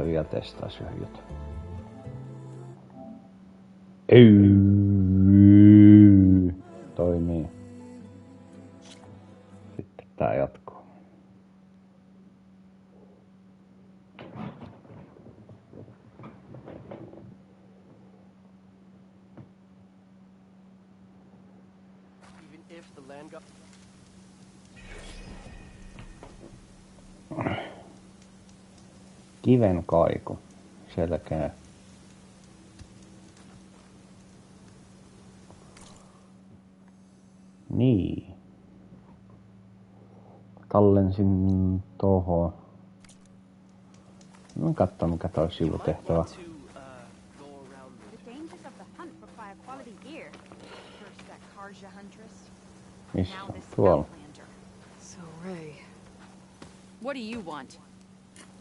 vielä testaisi yhden jutun. Toimii. Sitten tää jatkuu. Kiven kaiku. Selkeä. Niin. Tallensin tohon. Mä katson mikä toi sivutehtävä. Missä? Tuolla. So Ray. What do you want?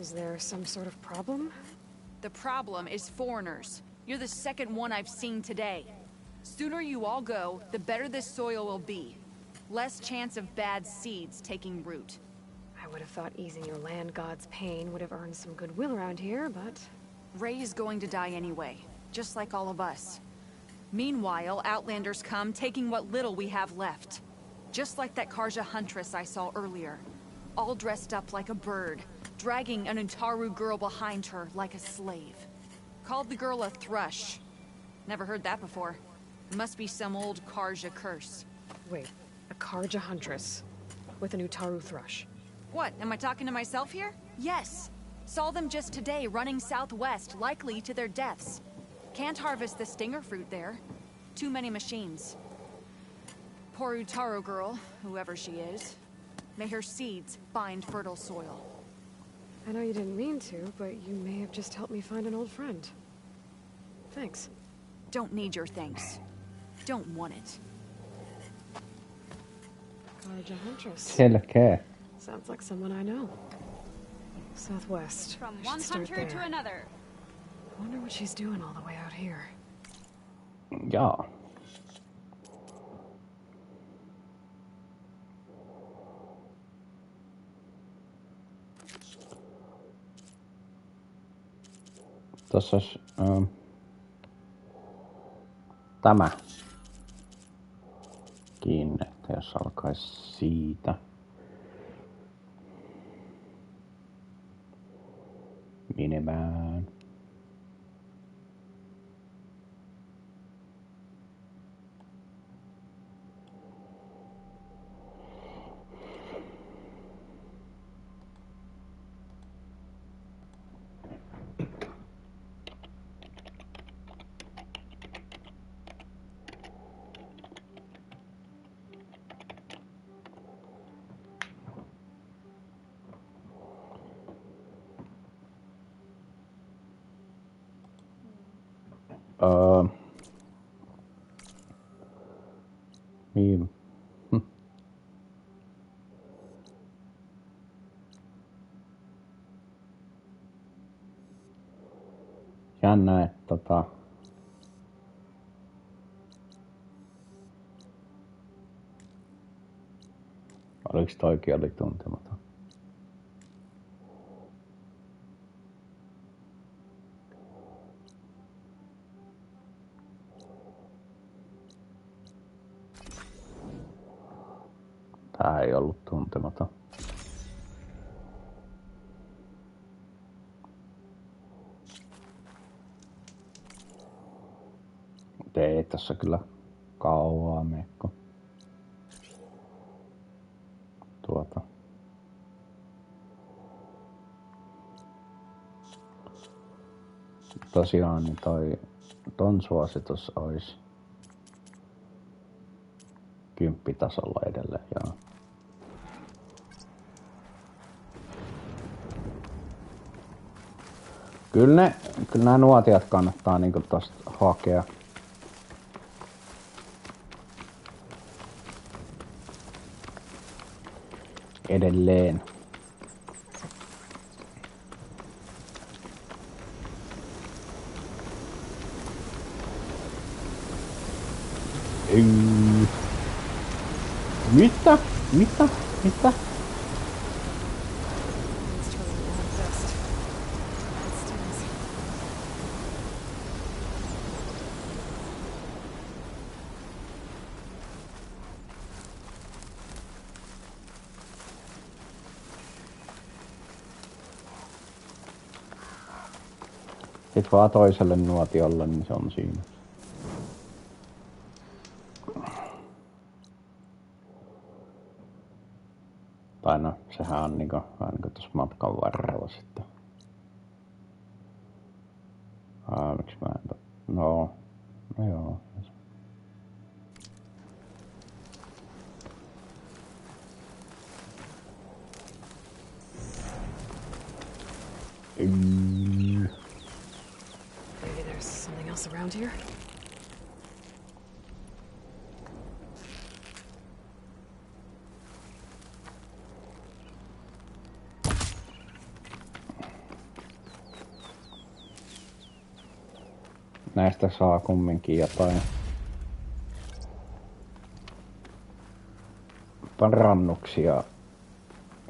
Is there some sort of problem? The problem is foreigners. You're the second one I've seen today. Sooner you all go, the better this soil will be. Less chance of bad seeds taking root. I would have thought easing your land god's pain would have earned some goodwill around here, but... Ray is going to die anyway, just like all of us. Meanwhile, Outlanders come, taking what little we have left. Just like that Karja huntress I saw earlier. All dressed up like a bird, dragging an Utaru girl behind her like a slave. Called the girl a thrush. Never heard that before. Must be some old Karja curse. Wait, a Karja huntress with an Utaru thrush. What, am I talking to myself here? Yes. Saw them just today running southwest, likely to their deaths. Can't harvest the stinger fruit there. Too many machines. Poor Utaru girl, whoever she is. May her seeds find fertile soil. I know you didn't mean to, but you may have just helped me find an old friend. Thanks. Don't need your thanks. Don't want it. Karja huntress. Selkeä. Sounds like someone I know. Southwest. From one hunter to another. I wonder what she's doing all the way out here. Jaa. Tossa olisi tämä kiinni, jos alkaisi siitä. Menemään. Niin. Jännä, että oliks toikin oli tuntematon? Tää ei ollut tuntematon. Ei tässä kyllä kauaa mekko. Tosiaan niin ton suositus olisi 10 tasolla edelleen, joo. Kyllä nämä nuotiot kannattaa niinku tosta hakea. Edelleen. Mitä? Mitä? Mitä? Sit vaan toiselle nuotiolle, niin se on siinä. Tai no, sehän on niinku tossa matkan varrella sitten. Miksi mä en... No joo. Maybe there's something else around here? Näistä saa kumminkin jotain parannuksia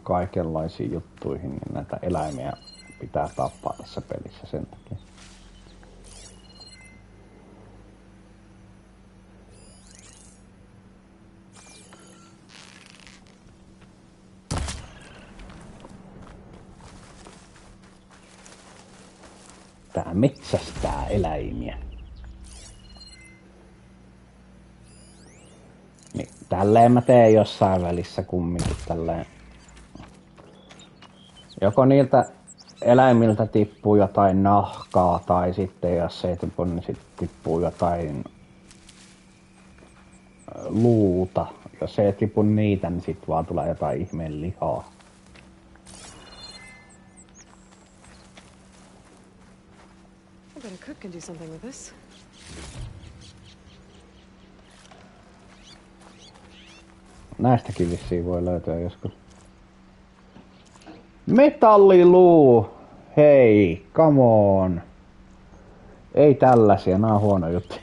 kaikenlaisiin juttuihin, niin näitä eläimiä pitää tappaa tässä pelissä sen takia. Tää metsästää eläimiä. Niin, tälleen mä teen jossain välissä kumminkin tälleen. Joko niiltä eläimiltä tippuu jotain nahkaa tai sitten jos ei tipu, niin sitten tippuu jotain luuta. Jos ei tipu niitä, niin sitten vaan tulee jotain ihmeen lihaa. I bet a cook can do something with this. Näistäkin vissiin voi löytyä joskus. Metalliluu! Hei, come on! Ei tällaisia, nää on huono juttu.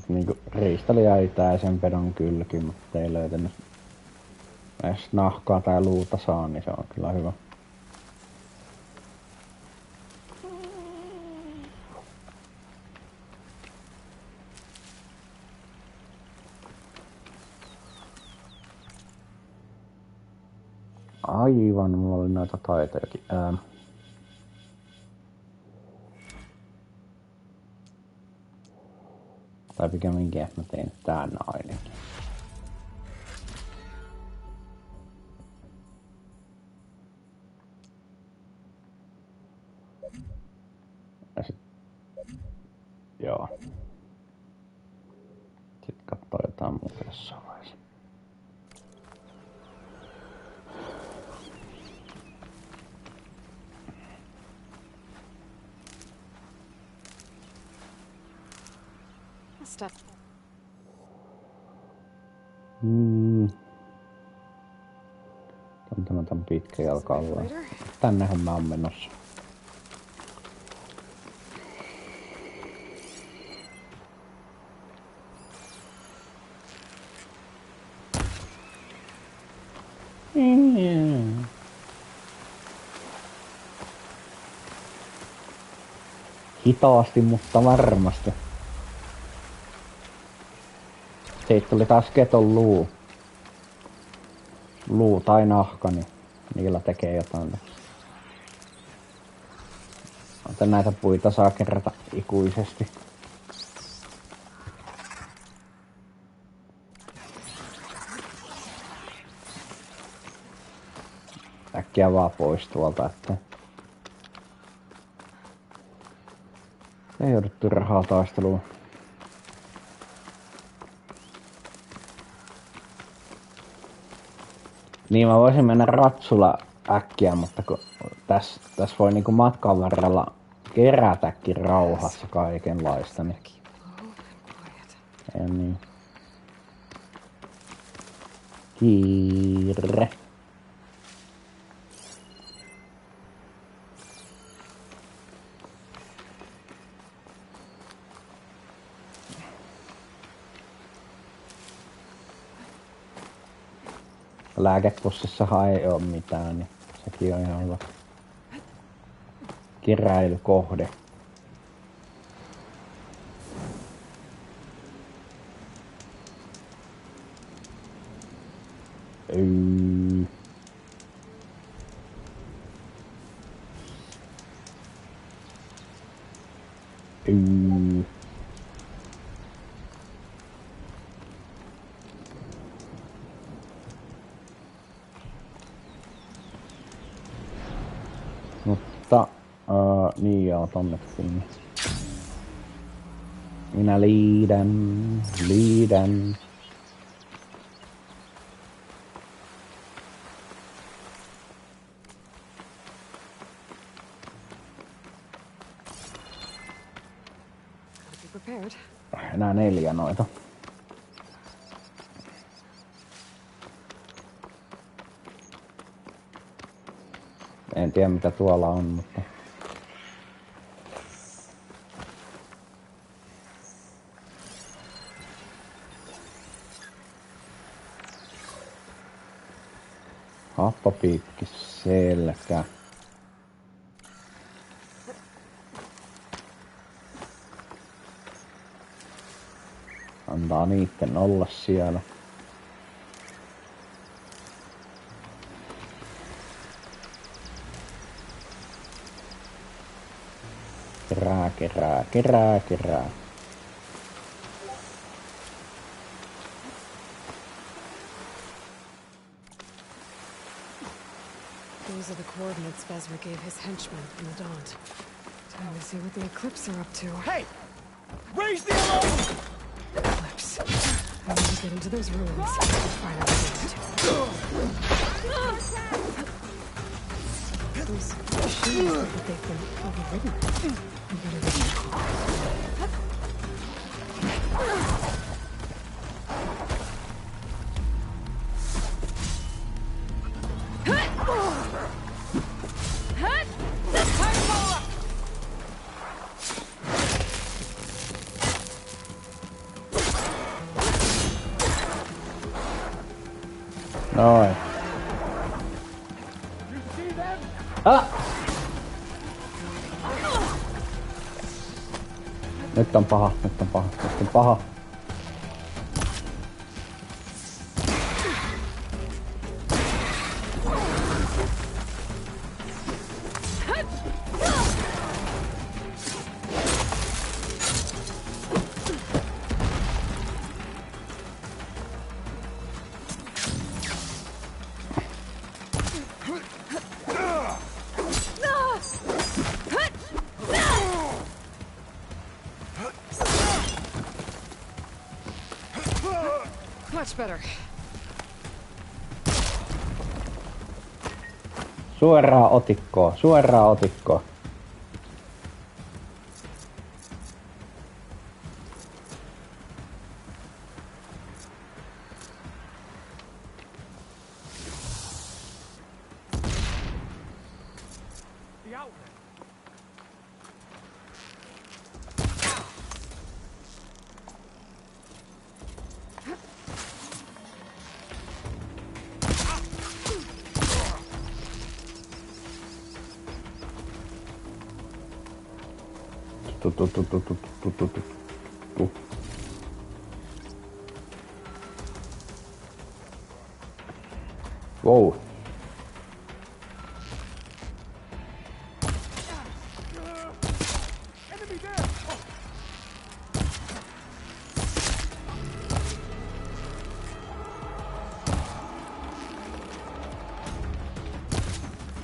Niinku riistali jäi tää sen pedon kylki, mutta ei löytänyt edes nahkaa tai luuta saa, niin se on kyllä hyvä. Aivan, mulla oli noita taitojakin. Tai pikemminkin, että mä tein tän ainakin. Ja sit... Joo. Sitten katsoo jotain muuta jossain vaiheessa. Stuff. Tän pitkä jalka alueen. Tännehän mä oon menossa. Hitaasti, mutta varmasti. Siitä tuli taas keton luu. Luu tai nahka, niin niillä tekee jotain. Joten näitä puita saa kerätä ikuisesti. Äkkiä vaan pois tuolta, että ei jouduttu rahaa taisteluun. Niin mä voisin mennä ratsulla äkkiä, mutta kun tässä voi niinku matkan varrella kerätäkin rauhassa kaikenlaista, niin... Ja niin. Kiire. Lääkepussissahan ei oo mitään, niin sekin on ihan hyvä keräilykohde. Ei. Ei. Mutta, niin joo, tonne sinne. Minä liidän. Gotta be prepared. Enää 4 noita. En tiedä mitä tuolla on, mutta... Happopiikki selkä. Antaa niitten olla siellä. Kerää. Those are the coordinates Vezra gave his henchmen in the Daunt. Time to see what the Eclipse are up to. Hey! Raise the alarm! Eclipse. I need to get into those ruins and find out those machines look like they've been overridden. I better get Noin. Nyt on paha. much better. Suoraan otikkoon. Wow.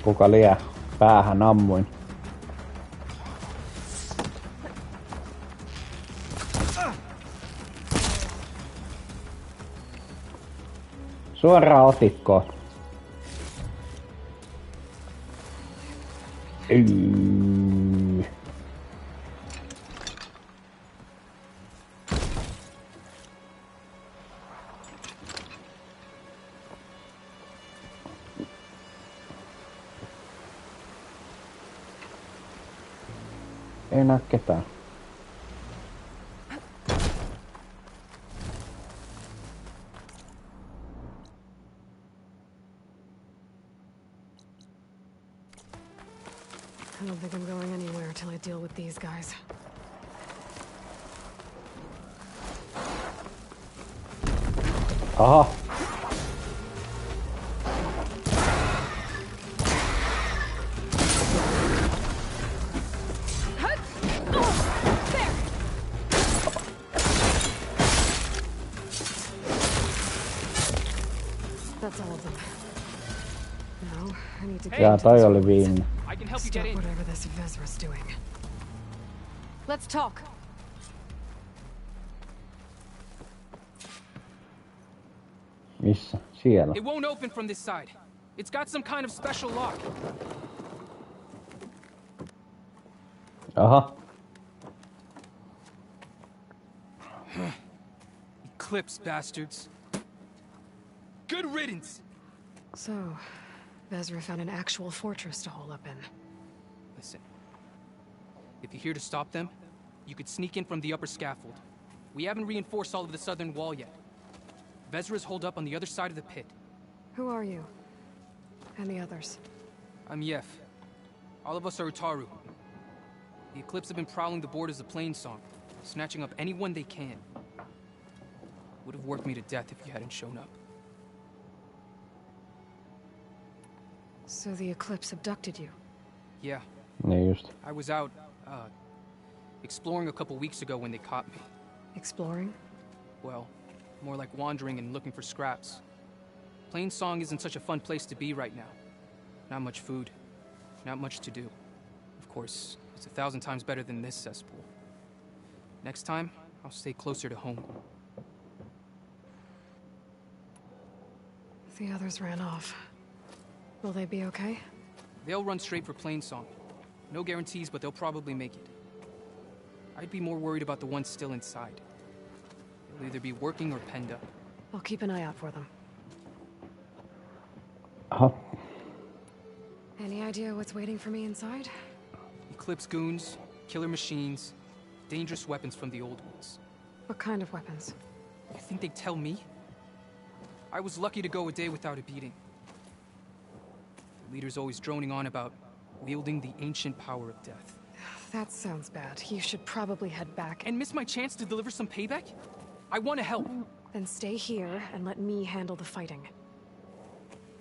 Kuka liää? Päähän ammuin. Suoraan otikkoon. Ei näe ketään. I don't think I'm going anywhere till I deal with these guys. Aha. No, I need to get Jaa, into toi this oli woods. viimeinen. I can help you Stop get in. whatever this Vezra's doing. Let's talk. Missä? Siellä. It won't open from this side. It's got some kind of special lock. Aha. Eclipse bastards. Good riddance. So, Vezra found an actual fortress to hole up in. Listen. If you're here to stop them, you could sneak in from the upper scaffold. We haven't reinforced all of the southern wall yet. Vezra's holed up on the other side of the pit. Who are you? And the others? I'm Yef. All of us are Utaru. The Eclipse have been prowling the borders of Plainsong, snatching up anyone they can. Would have worked me to death if you hadn't shown up. So the Eclipse abducted you? Yeah. Niin just. I was out, exploring a couple weeks ago when they caught me. Exploring? Well, more like wandering and looking for scraps. Plainsong isn't such a fun place to be right now. Not much food, not much to do. Of course, it's 1,000 times better than this cesspool. Next time, I'll stay closer to home. The others ran off. Will they be okay? They'll run straight for Plainsong. No guarantees, but they'll probably make it. I'd be more worried about the ones still inside. They'll either be working or penned up. I'll keep an eye out for them. Aha. Any idea what's waiting for me inside? Eclipse goons, killer machines, dangerous weapons from the old ones. What kind of weapons? You think they'd tell me? I was lucky to go a day without a beating. The leader's always droning on about wielding the ancient power of death. That sounds bad. You should probably head back And miss my chance to deliver some payback? I want to help. then stay here and let me handle the fighting.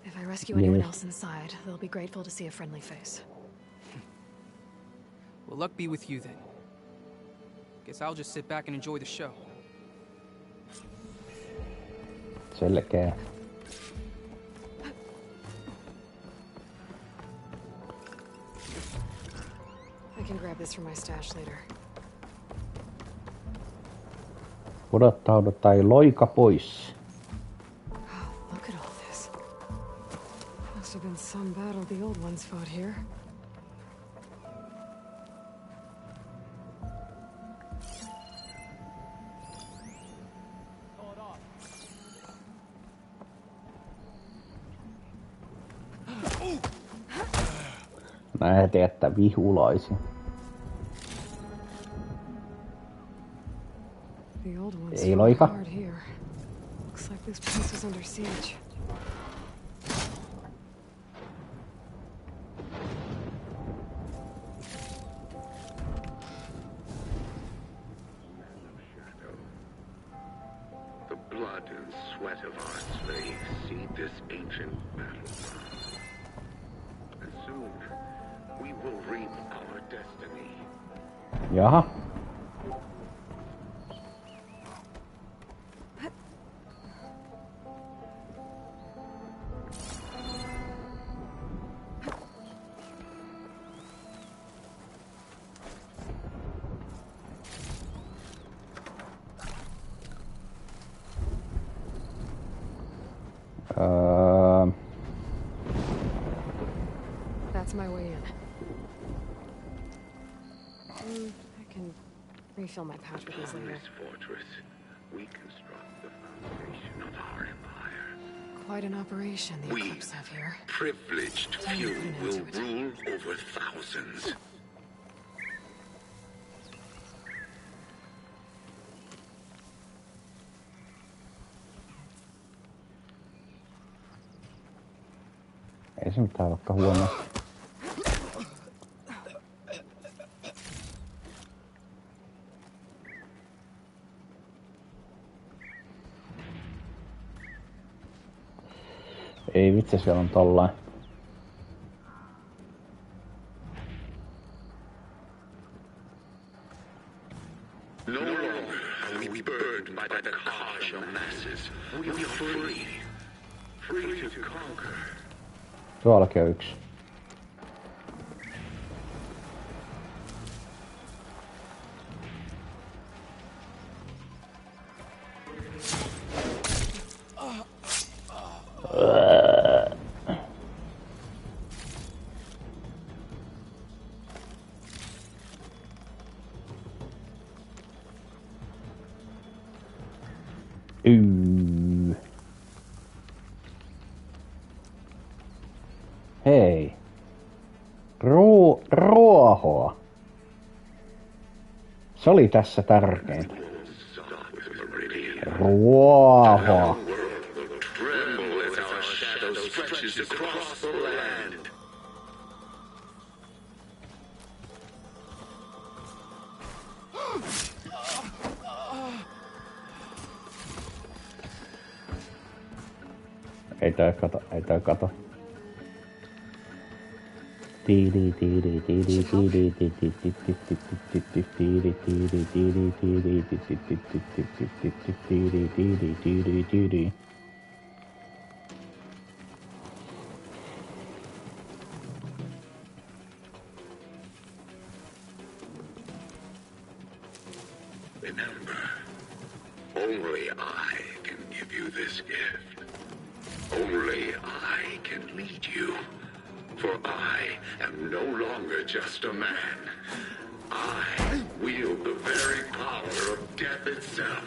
If I rescue anyone else inside, they'll be grateful to see a friendly face. Well, luck be with you then. Guess I'll just sit back and enjoy the show. Selkeä. I can grab this from my stash later. Pudottaudu tai loika pois. Look at all this. Must have been some battle the old ones fought here. Näet, että vihulaisia. The old ones Ei fought loika. hard here. Looks like this place was under siege. The blood and sweat of our slaves seed this ancient battleground. And soon, we will reap our destiny. Jaha. That's my way in. I can refill my pouch with these From later. this fortress, we construct the foundation of our empire. Quite an operation the We, Eclipse have here. privileged few, will rule over thousands. Ei se mitään vaikka huono. Ei vitsi, siellä on tollain. No longer are we burdened by the Kaja masses. We are free. Free to conquer. Tuollakin on yksi. Hei. Ruohoa. Se oli tässä tärkeintä. Ruohoa. Ei toi kato. Remember, only I can give you this gift. Only I can lead you. For I am no longer just a man. I wield the very power of death itself.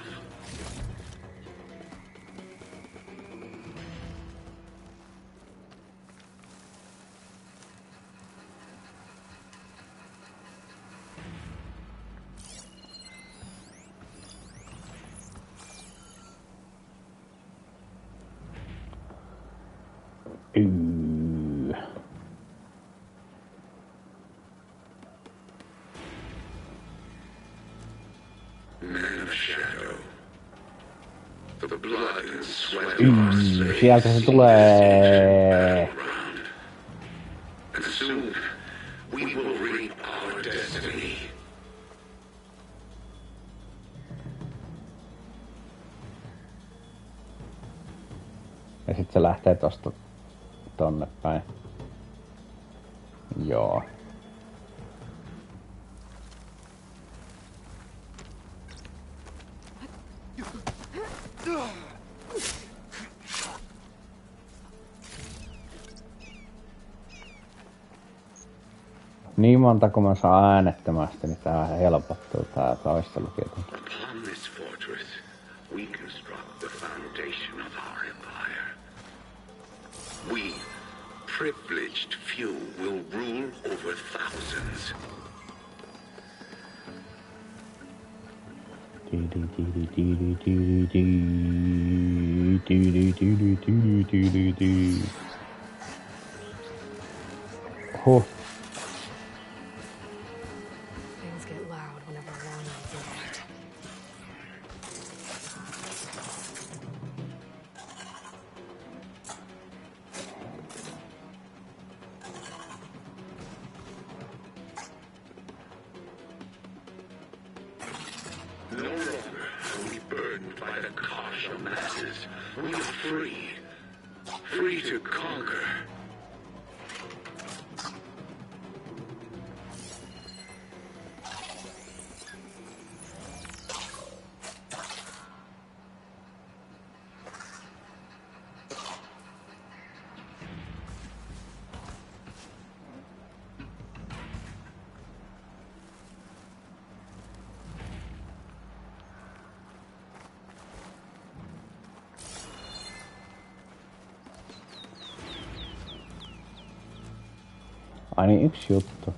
Man of shadow. The blood and sweat of our slaves. Sieltä se tulee. And soon we will reap our destiny. Ja sit se lähtee tosta tonne päin. Joo. Niin monta kun mä saan äänettömästi, niin tää helpottuu tää taistelu tietenkin. Upon this fortress, we construct the foundation of our empire. We, privileged few, will rule over thousands. Huh. Things get loud whenever one needs a light. No longer are we burdened by the Kasha masses. We are free. Free to conquer. Ai niin, yksi juttu.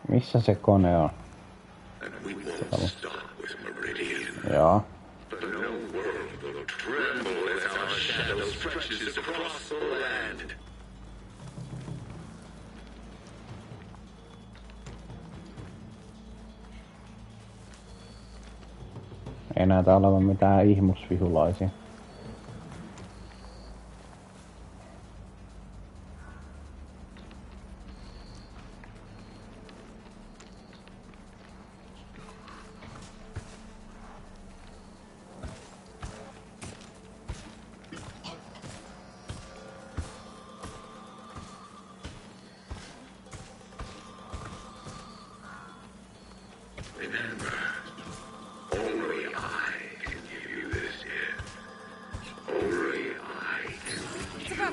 Missä se kone on? And we won't stop with Meridian. Joo. The known world will tremble as our shadow stretches across the land. Ei näytä olevan mitään ihmusvihulaisia.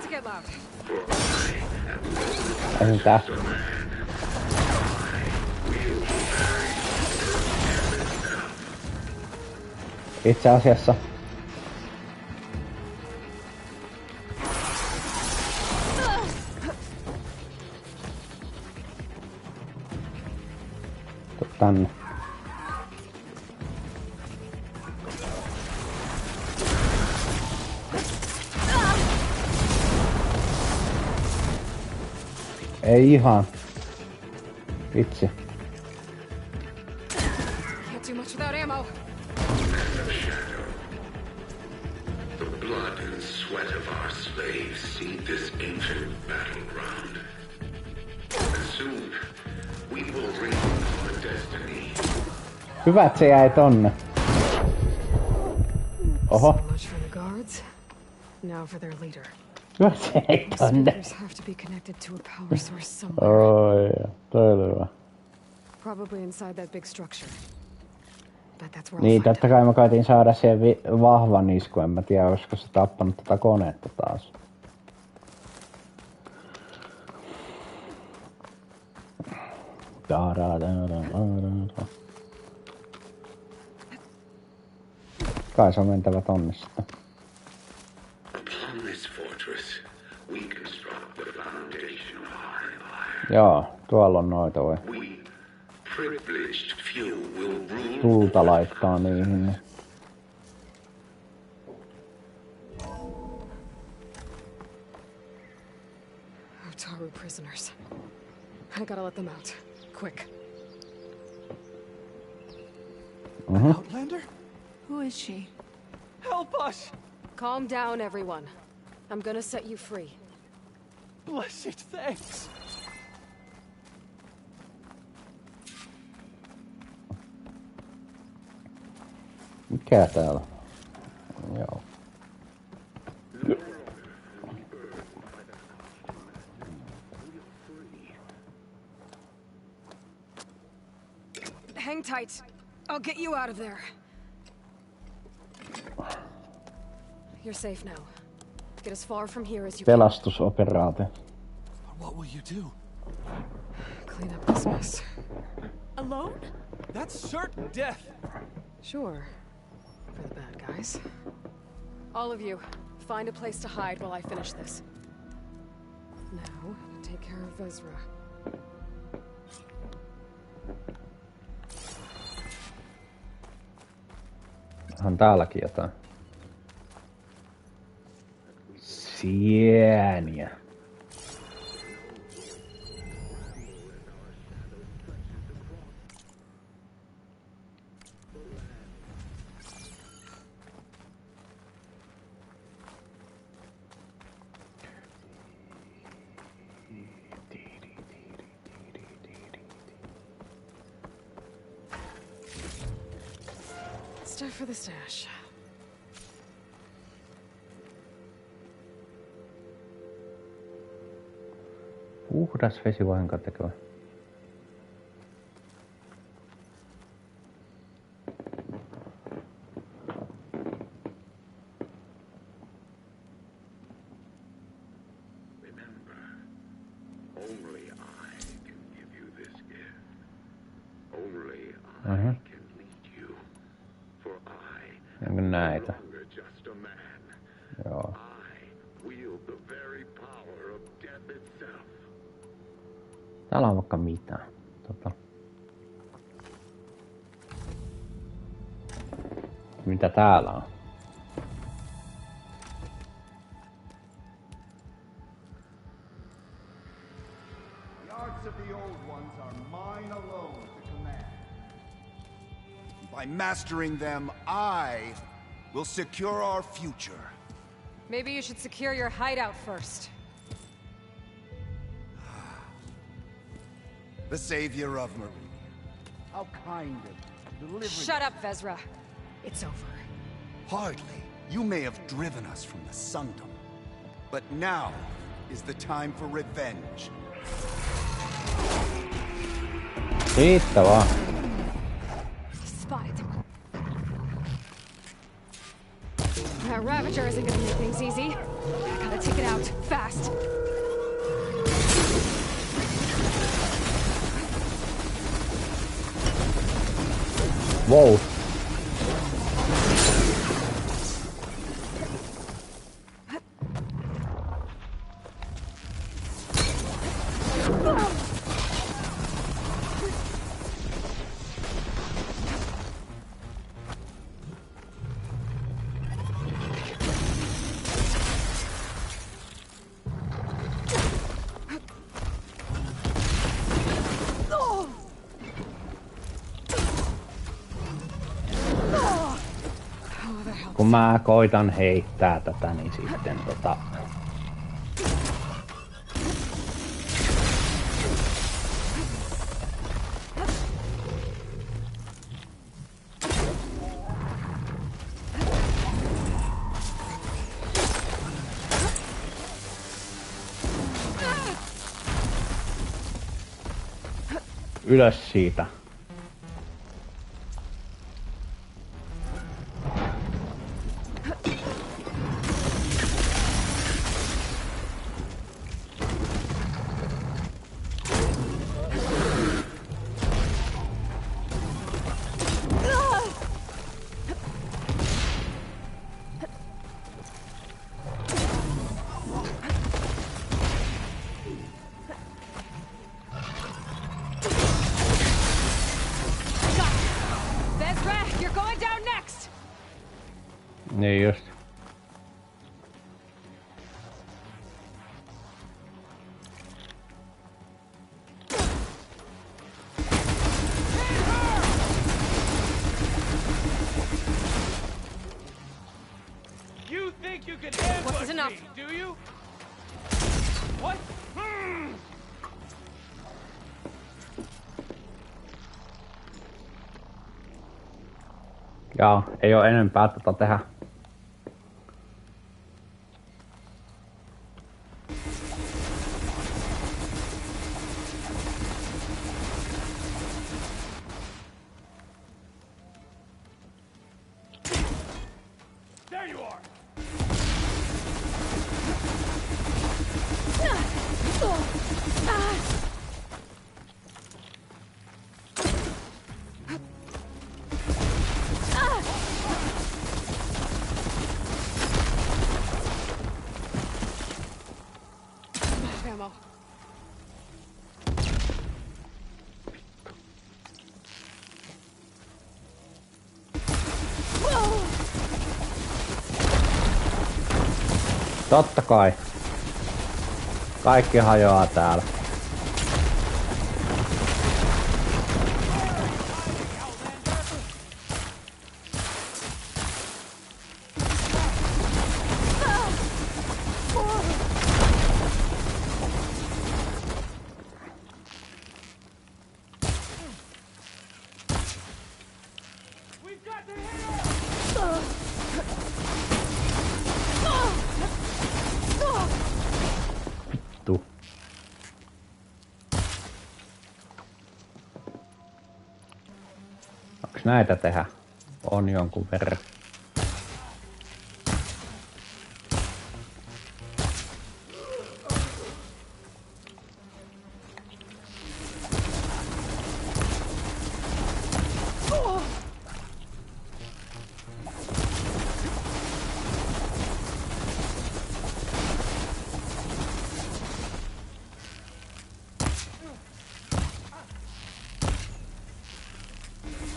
to get loud. Ei mitään. Itse asiassa tänne. Ei ihan. Vitsi. Can't do much without ammo. The blood and sweat of our slaves seed this ancient battleground. And soon, we will reach our destiny. Hyvä, että se jäi tonne. Oho. So much for the guards. Now for their leader. Hyvä, että se jäi The tonne. speakers have to be connected to a power source somewhere. Oi, toi oli hyvä. Probably inside that big structure. Bet that's where Niin, I'll find totta kai mä koitin saada siihen vahvan isku, en mä tiedä, olisiko se tappanut tätä konetta taas. Kai se on mentävä tonne sitten. Upon this fortress, we construct the foundation of our empire. Joo, tuolla on noita voi. We, privileged few, will rule. Tulta laittaa niihin. Otaru prisoners. I gotta let them out. Quick. Outlander? Who is she? Help us! Calm down, everyone. I'm gonna set you free. Blessed thanks! Mikä täällä? Joo. Hang tight. I'll get you out of there. You're safe now. Get as far from here as you can. Pelastusoperaatio. What will you do? Clean up this mess. Alone? That's certain death! Sure. For the bad guys. All of you, find a place to hide while I finish this. Now, take care of Vezra. On täälläkin jotain. Sieniä. Stuff for the stash. Puhdas vesi vahinkotekevä. Remember, only I can give you this gift. Only I can lead you. For I Onko am no näitä? longer just a man. Joo. I wield the very power of death itself. Täällä on vaikka mitä. Mitä täällä on? The arts of the old ones are mine alone to command. By mastering them, I will secure our future. Maybe you should secure your hideout first. The savior of Marie. How kind of you, delivering... Shut up, Vezra. It's over. Hardly. You may have driven us from the Sundom. But now is the time for revenge. Siitä vaan. Spot. That Ravager isn't gonna make things easy. I gotta Take it out, fast. Wow. Kun mä koitan heittää tätä, niin sitten ylös siitä. Niin just. You think you can ambush me, do you? What? Jaa, ei oo enempää tehdä. There you are. Ammo. Totta kai. Kaikki hajoaa täällä. Vittu. Onks näitä tehdä? On jonkun verran.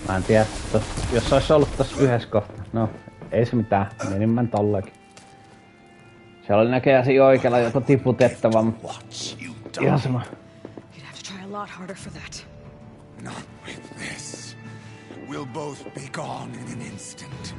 Mä en tiedä, jos se olisi ollut tossa yhdessä kohtaa. No, ei se mitään. Menin mä tollakin. Siellä oli näköjään siinä oikealla joku tiputettava, mutta ihan sama. You'd have to try a lot harder for that. Not with this. We'll both be gone in an instant.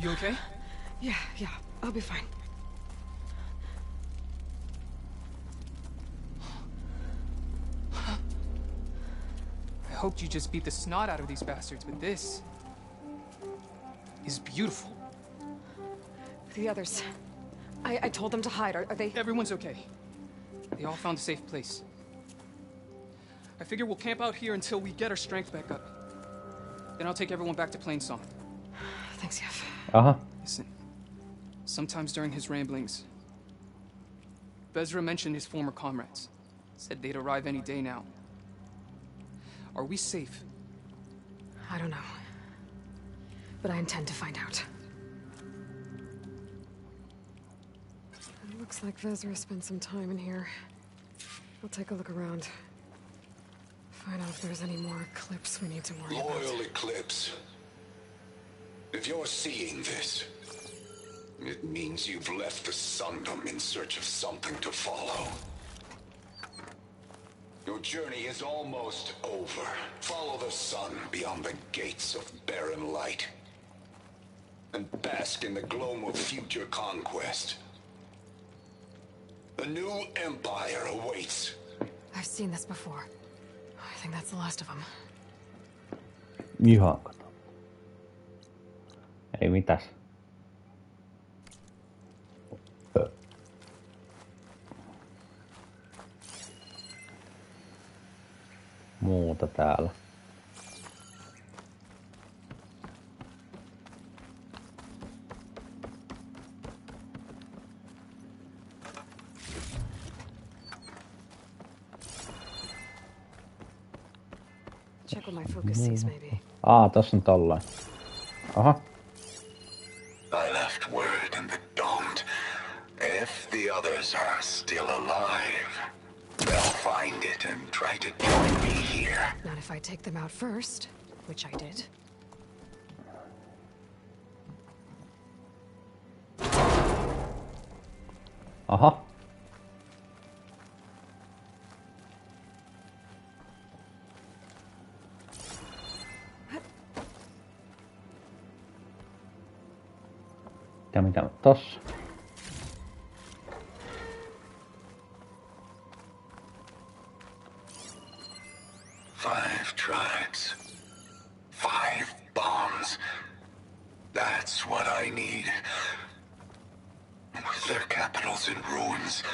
you okay? Yeah, I'll be fine. I hoped you just beat the snot out of these bastards, but this is beautiful. The others. I told them to hide. Are they... Everyone's okay. They all found a safe place. I figure we'll camp out here until we get our strength back up. Then I'll take everyone back to Plainsong. Thanks, Jeff. Aha. Listen, sometimes during his ramblings, Bezra mentioned his former comrades. Said they'd arrive any day now. Are we safe? I don't know. But I intend to find out. It looks like Vezra spent some time in here. I'll take a look around. Find out if there's any more Eclipse we need to worry about. Loyal Eclipse. If you're seeing this, it means you've left the Sundom in search of something to follow. Your journey is almost over. Follow the sun beyond the gates of barren light. And bask in the gloam of future conquest. A new empire awaits. I've seen this before. I think that's the last of them. Ihan kato. Ei mitäs. Muuta täällä. Check what my focus sees, maybe. Tossa on tollain. Aha. I left word in the Domed. If the others are still alive, they'll find it and try to join me here. Not if I take them out first, which I did. Aha. Mitä tossa? Five tribes. 5 bombs. That's what I need. With their capitals in ruins,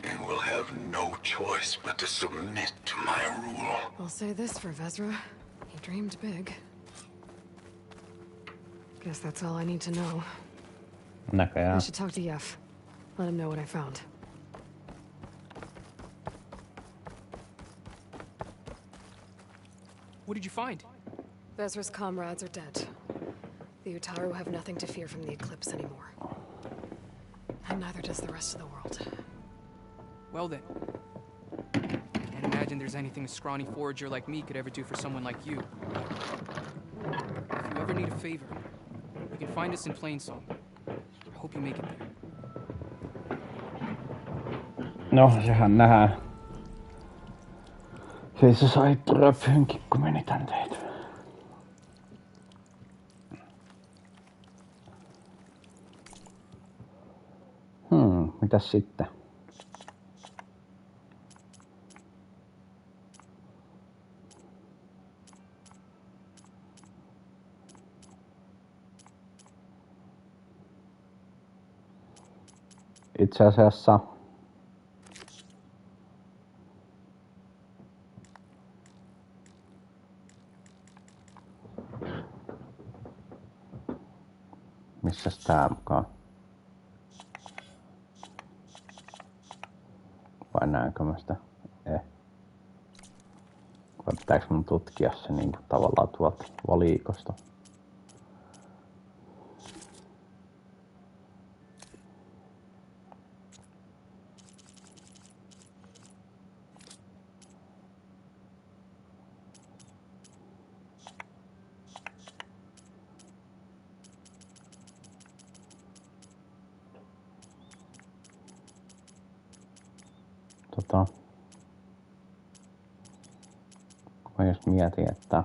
they will have no choice but to submit to my rule. I'll say this for Vezra. He dreamed big. Guess that's all I need to know. I Näköjään. should talk to Yef. Let him know what I found. What did you find? Vezra's comrades are dead. The Utaru have nothing to fear from the Eclipse anymore. And neither does the rest of the world. Well then. Can't imagine there's anything a scrawny forager like me could ever do for someone like you. If you ever need a favor, you can find us in Plainsong. I hope you make it there. No, sehän nähdään. Kyllä se sai tröphynkin, kun meni tän teet. Mitäs sitten? Itse asiassa missäs tää mukaan? Vai näenkö mä sitä? Vai pitääkö mun tutkia se niinku tavallaan tuolta valikosta? Mä just mietin, että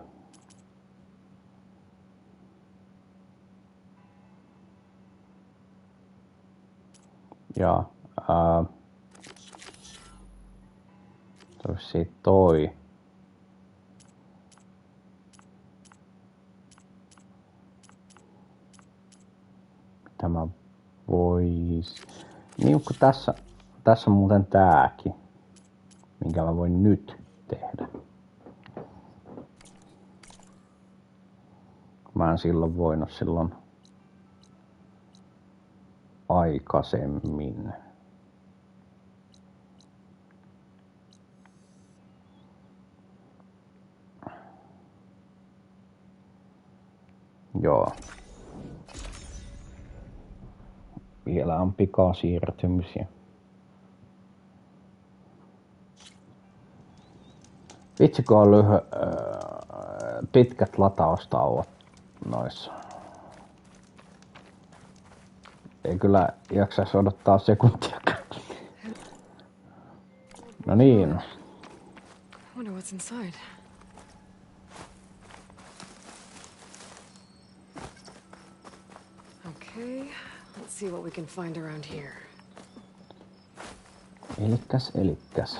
Joo. Se toi. Tämä vois... Niin kun tässä on muuten tääkin, minkä mä voin nyt tehdä. Mä en silloin voinut silloin aikaisemmin. Joo. Vielä on pikasiirtymisiä. Vitsi kun on pitkät lataustauot noissa. Ei kyllä jaksaisi odottaa sekuntiakaan. No niin. Wonder what's inside. Okay, let's see what we can find around here. Elikkäs.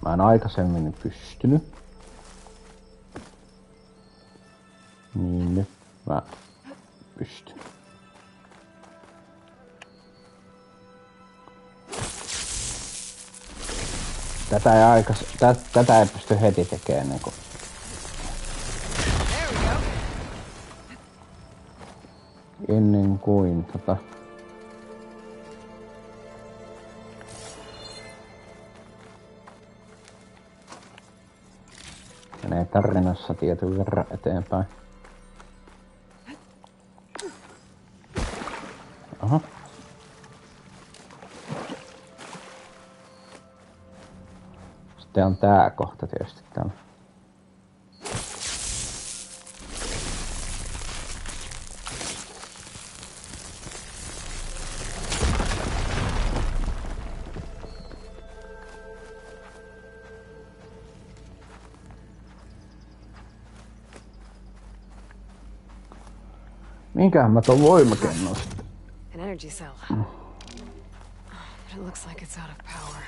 Mä en aikaisemmin pystynyt. Niin nyt mä pystyn. Tätä ei pysty heti tekemään ennen kuin... Ennen kuin menee tarinassa tietyn verran eteenpäin. Aha. Sitten on tää kohta tietysti täällä. Minkähän mä ton voimakennon sitten? An energy cell. But it looks like it's out of power.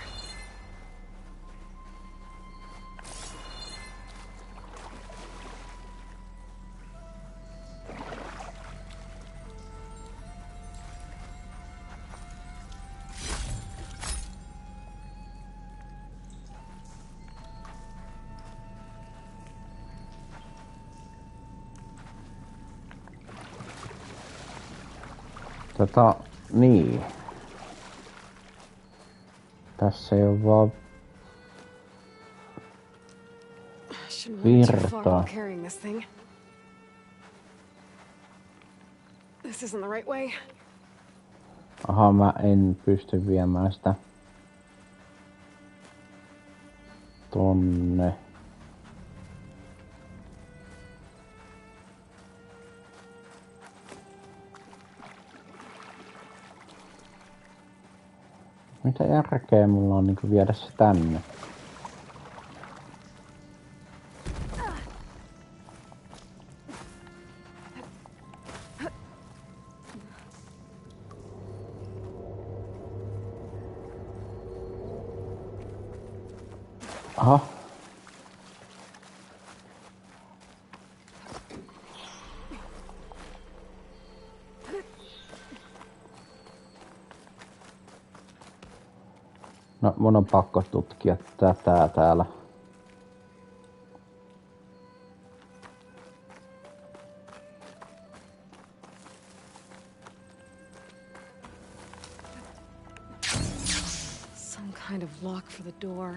Niin. Tässä ei oo vaan virtaa. This isn't the right way. Aha, mä en pysty viemään sitä tonne. Mitä järkeä mulla on niinku viedä se tänne? Aha. No, mun on pakko tutkia tätä täällä. Some kind of lock for the door.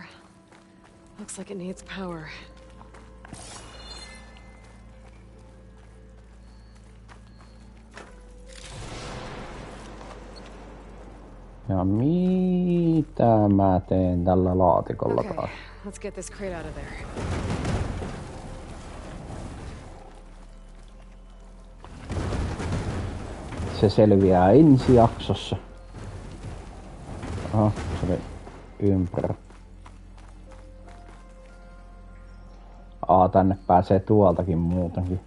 Looks like it needs power. Ja mitä mä teen tällä laatikolla taas? Let's get this crate out of there. Se selviää ensi jaksossa. Aha, se oli ympärä. Tänne pääsee tuoltakin muutenkin.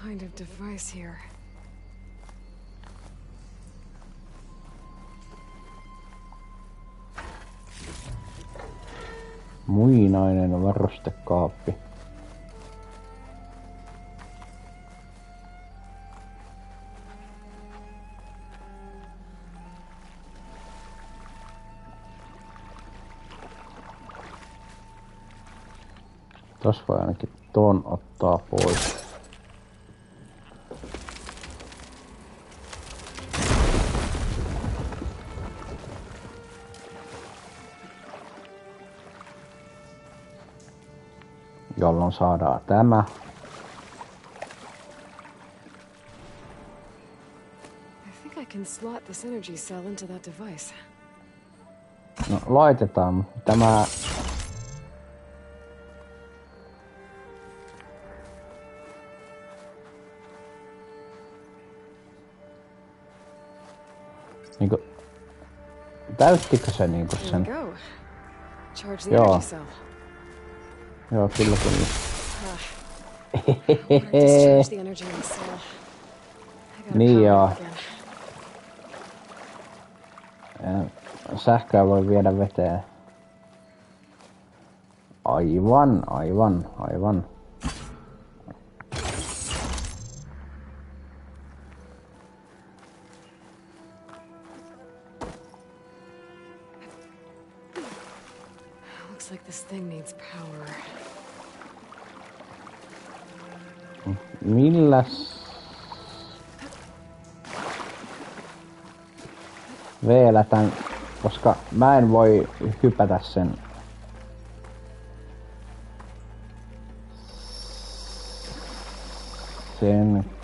kind of device here. Muinainen varustekaappi. Tos voi ainakin ton ottaa pois. Jolloin saadaan tämä. I think I can slot this energy cell into that device. No laitetaan tämä. Niinku täyttikö se niinku sen? There you go. Charge the energy cell. Joo, kyllä. Discharge the energy in the cell. I gotta Niin power joo. it again. Sähköä voi viedä veteen. Aivan. Looks like this thing needs power. Milläs vielä tän, koska mä en voi hypätä sen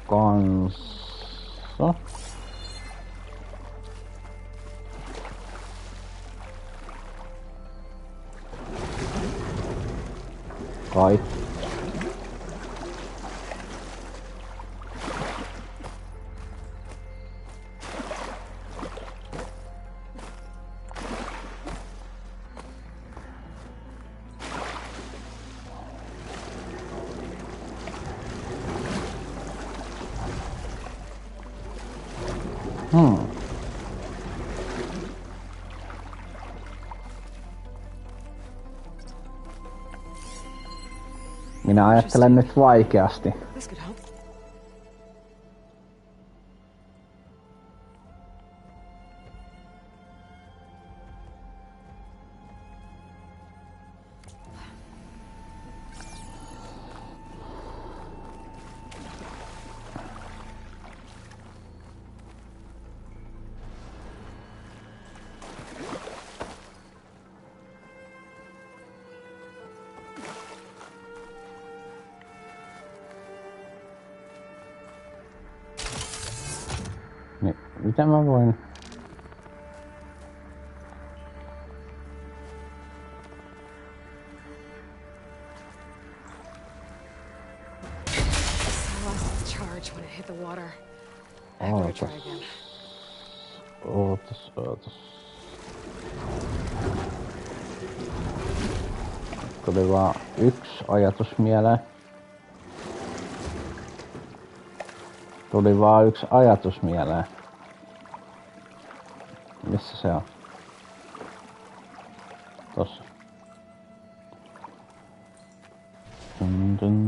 kanssa. Kai. Minä ajattelen nyt vaikeasti. This could help. Niin, mitä mä voin? I lost its charge when it hit the water. I gotta try again. Ootas. Tuli vaan yksi ajatus mieleen. Missä se on? Tossa. Dun.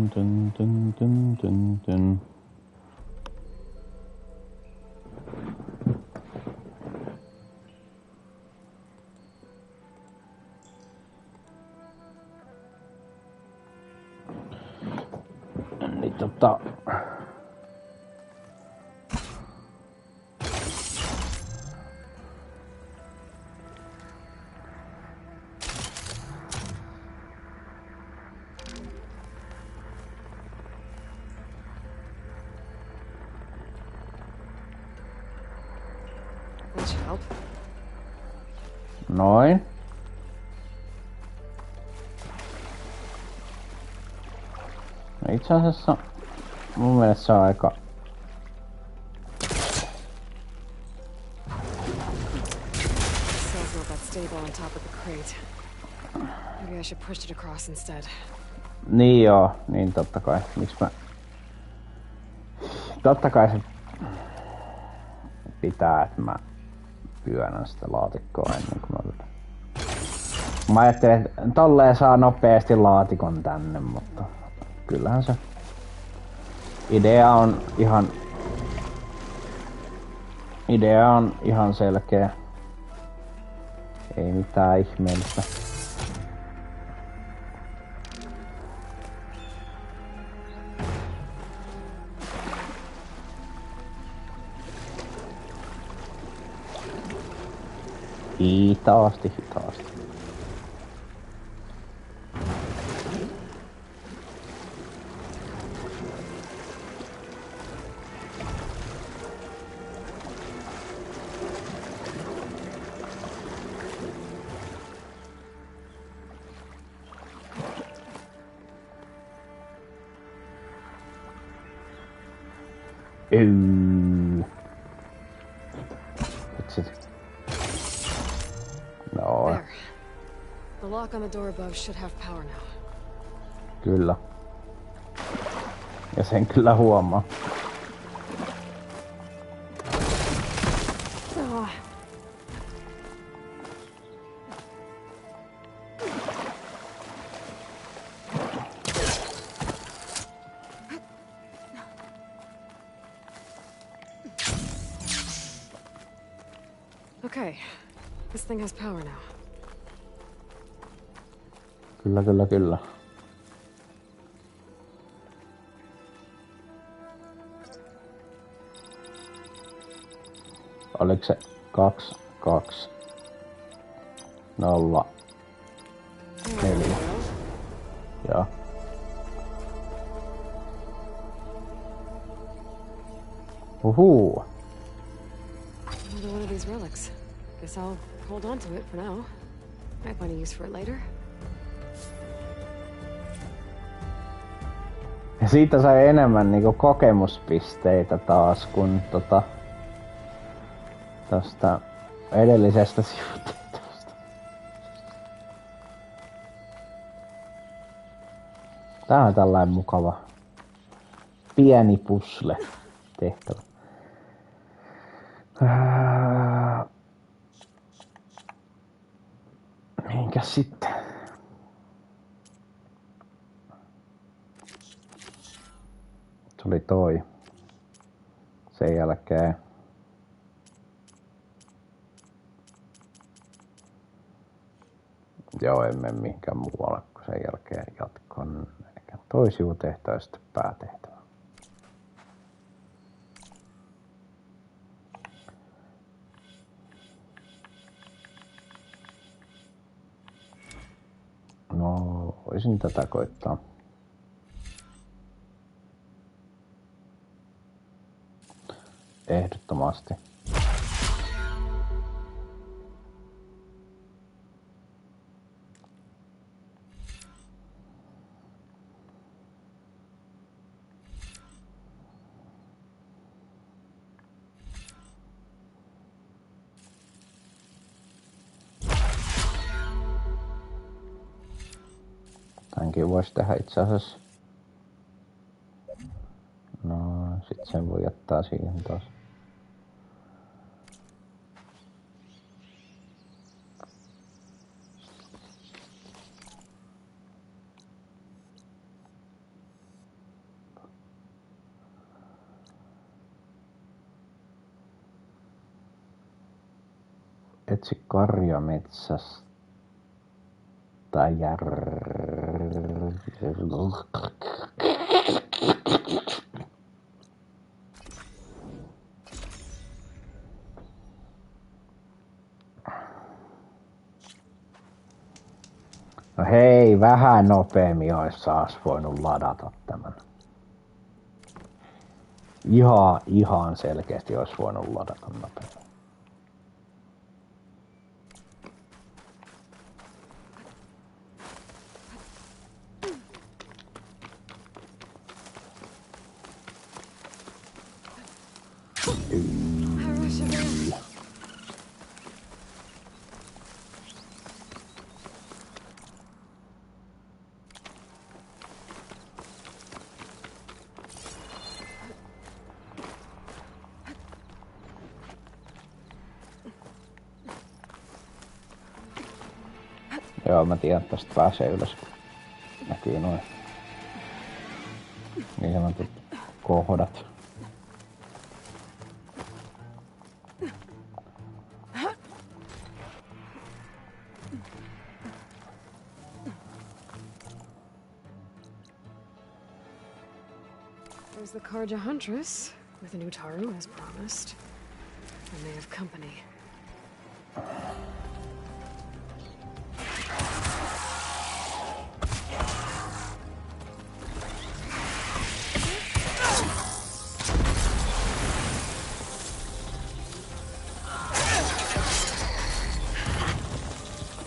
Niin That should help. noin. No itse asiassa mun mielestä se on aika... Cell's not that stable on top of the crate. Maybe I should push it across instead. Niin joo, niin totta kai. Miks mä... Totta kai se pitää, että mä pyönän sitä laatikkoa ennen kuin mä otetaan. Mä ajattelin, että tolleen saa nopeasti laatikon tänne, mutta kyllähän se idea on ihan selkeä. Ei mitään ihmeellistä. Hitaasti. No. There. The lock on the door above should have power now. Kyllä. Ja sen kyllä huomaa. Okay. This thing has power now. Kyllä. Oliko se 2, 2, 0, 4? Joo. Uhuu. Another one of these relics. Guess I'll hold on to it for now. Might find a use for it later. Ja siitä sai enemmän niinku kokemuspisteitä taas kuin tosta edellisestä sivuteitosta. Tää on tällainen mukava pieni puzzle tehtävä. Mihinkäs sitten? Se oli toi. Sen jälkeen joo, en mene mihinkään muualle, kun sen jälkeen jatkan toi sivutehtävä ja sitten päätehtävä. No, voisin tätä koittaa. Ehdottomasti. Tämänkin voisi tehdä itse asiassa. No, sit sen voi jättää siihen taas. Etsi karja metsästä No hei, vähän nopeammin olisi saas voinut ladata tämän. Ihan selkeästi olisi voinut ladata nopeammin. Joo, mä tiedän, että tästä pääsee ylös. Näkyy noin. Niin sanotut kohdat. There's the Karja Huntress, with a new Taru as promised. And they have company.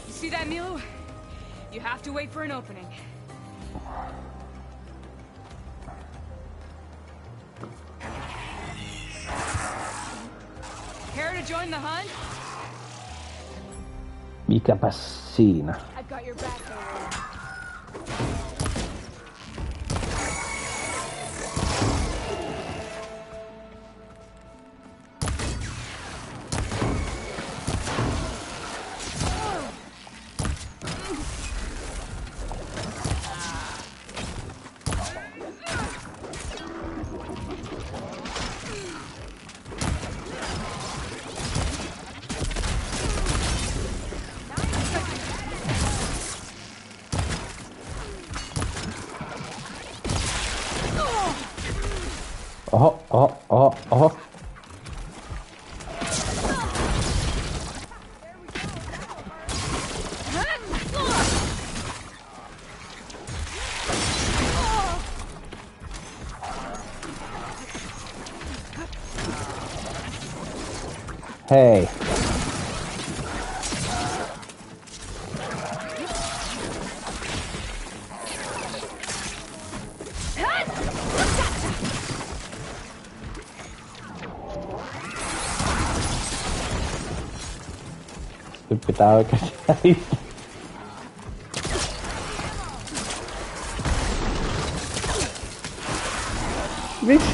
You see that, Milu? You have to wait for an opening. Care to join the hunt? Mikäpäs siinä? I've got your back there. Oho, oho, oho, oho. Hei. Nyt pitää oikeesti hävittää. Miksi?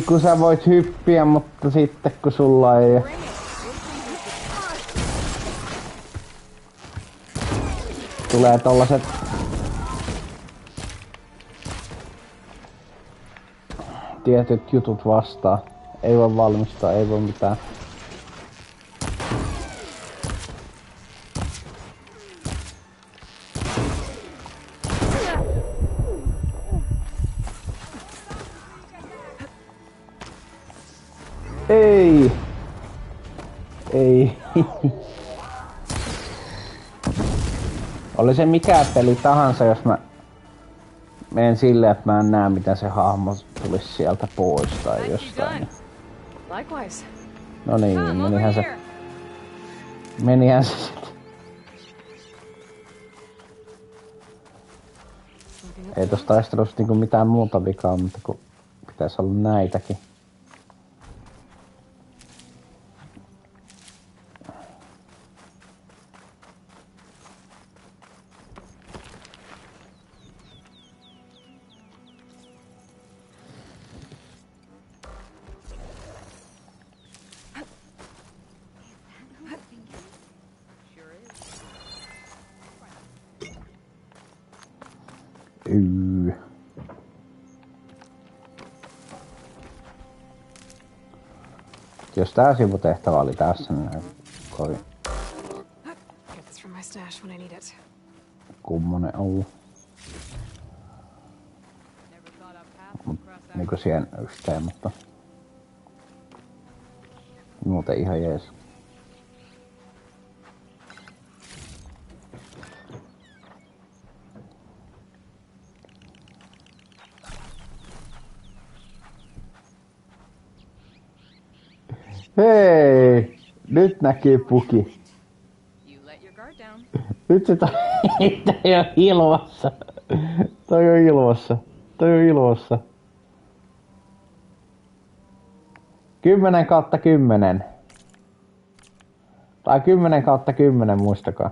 Kun sä voit hyppiä, mutta sitten kun sulla ei... Tulee tollaset... tietyt jutut vastaan. Ei voi valmistaa, ei voi mitään. Ei! Ei. Oli se mikä peli tahansa, jos mä menen silleen, että mä en näe, mitä se hahmo tulisi sieltä pois tai jostain. Likewise. No niin, menihän se sitten. Ei tossa taistelussa niinku mitään muuta vikaa, mutta kun pitäisi olla näitäkin. Jos tää sivutehtävä oli tässä, niin kovin kummonen ollut. Niinku siihen yhteen, mutta muuten ihan jees. Hei! Nyt näkyy puki. Nyt se ei oo ilmassa. Toi on ilmassa. 10/10. Tai 10/10, muistakaa.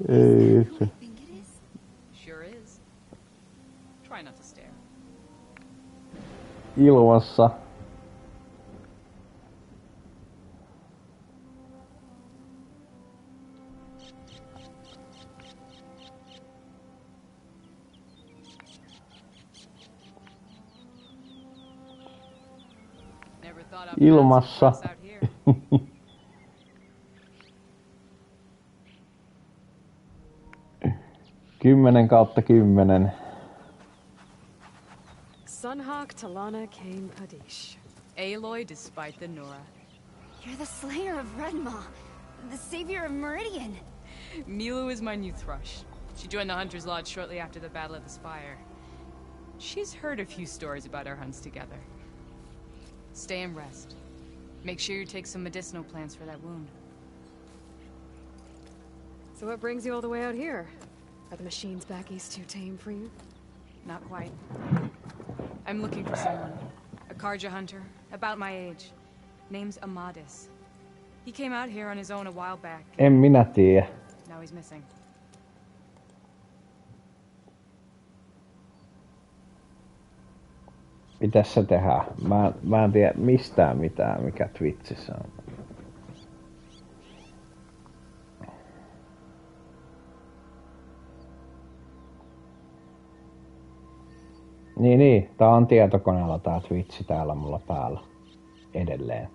Ei itse. Sure is. Try not to stare. ilmassa. Ilmassa. 10/10. Sunhawk Talana Kane Padish. Aloy despite the Nora. You're the slayer of Redmaw, the savior of Meridian. Milu is my new thrush. She joined the Hunter's Lodge shortly after the Battle of the Spire. She's heard a few stories about our hunts together. Stay and rest. Make sure you take some medicinal plants for that wound. So what brings you all the way out here? Are the machines back east too tame for you? Not quite. I'm looking for someone. A Karja hunter, about my age. Name's Amadis. He came out here on his own a while back. En minä tiedä. Now he's missing. Mitäs se tehdään? Mä en tiedä mistään mitään, mikä Twitchissä on. Niin, tää on tietokoneella tää Twitchi täällä mulla päällä. Edelleen.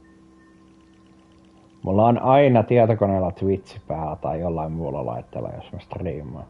Mulla on aina tietokoneella Twitchi päällä tai jollain muulla laitteella, jos mä striimaan.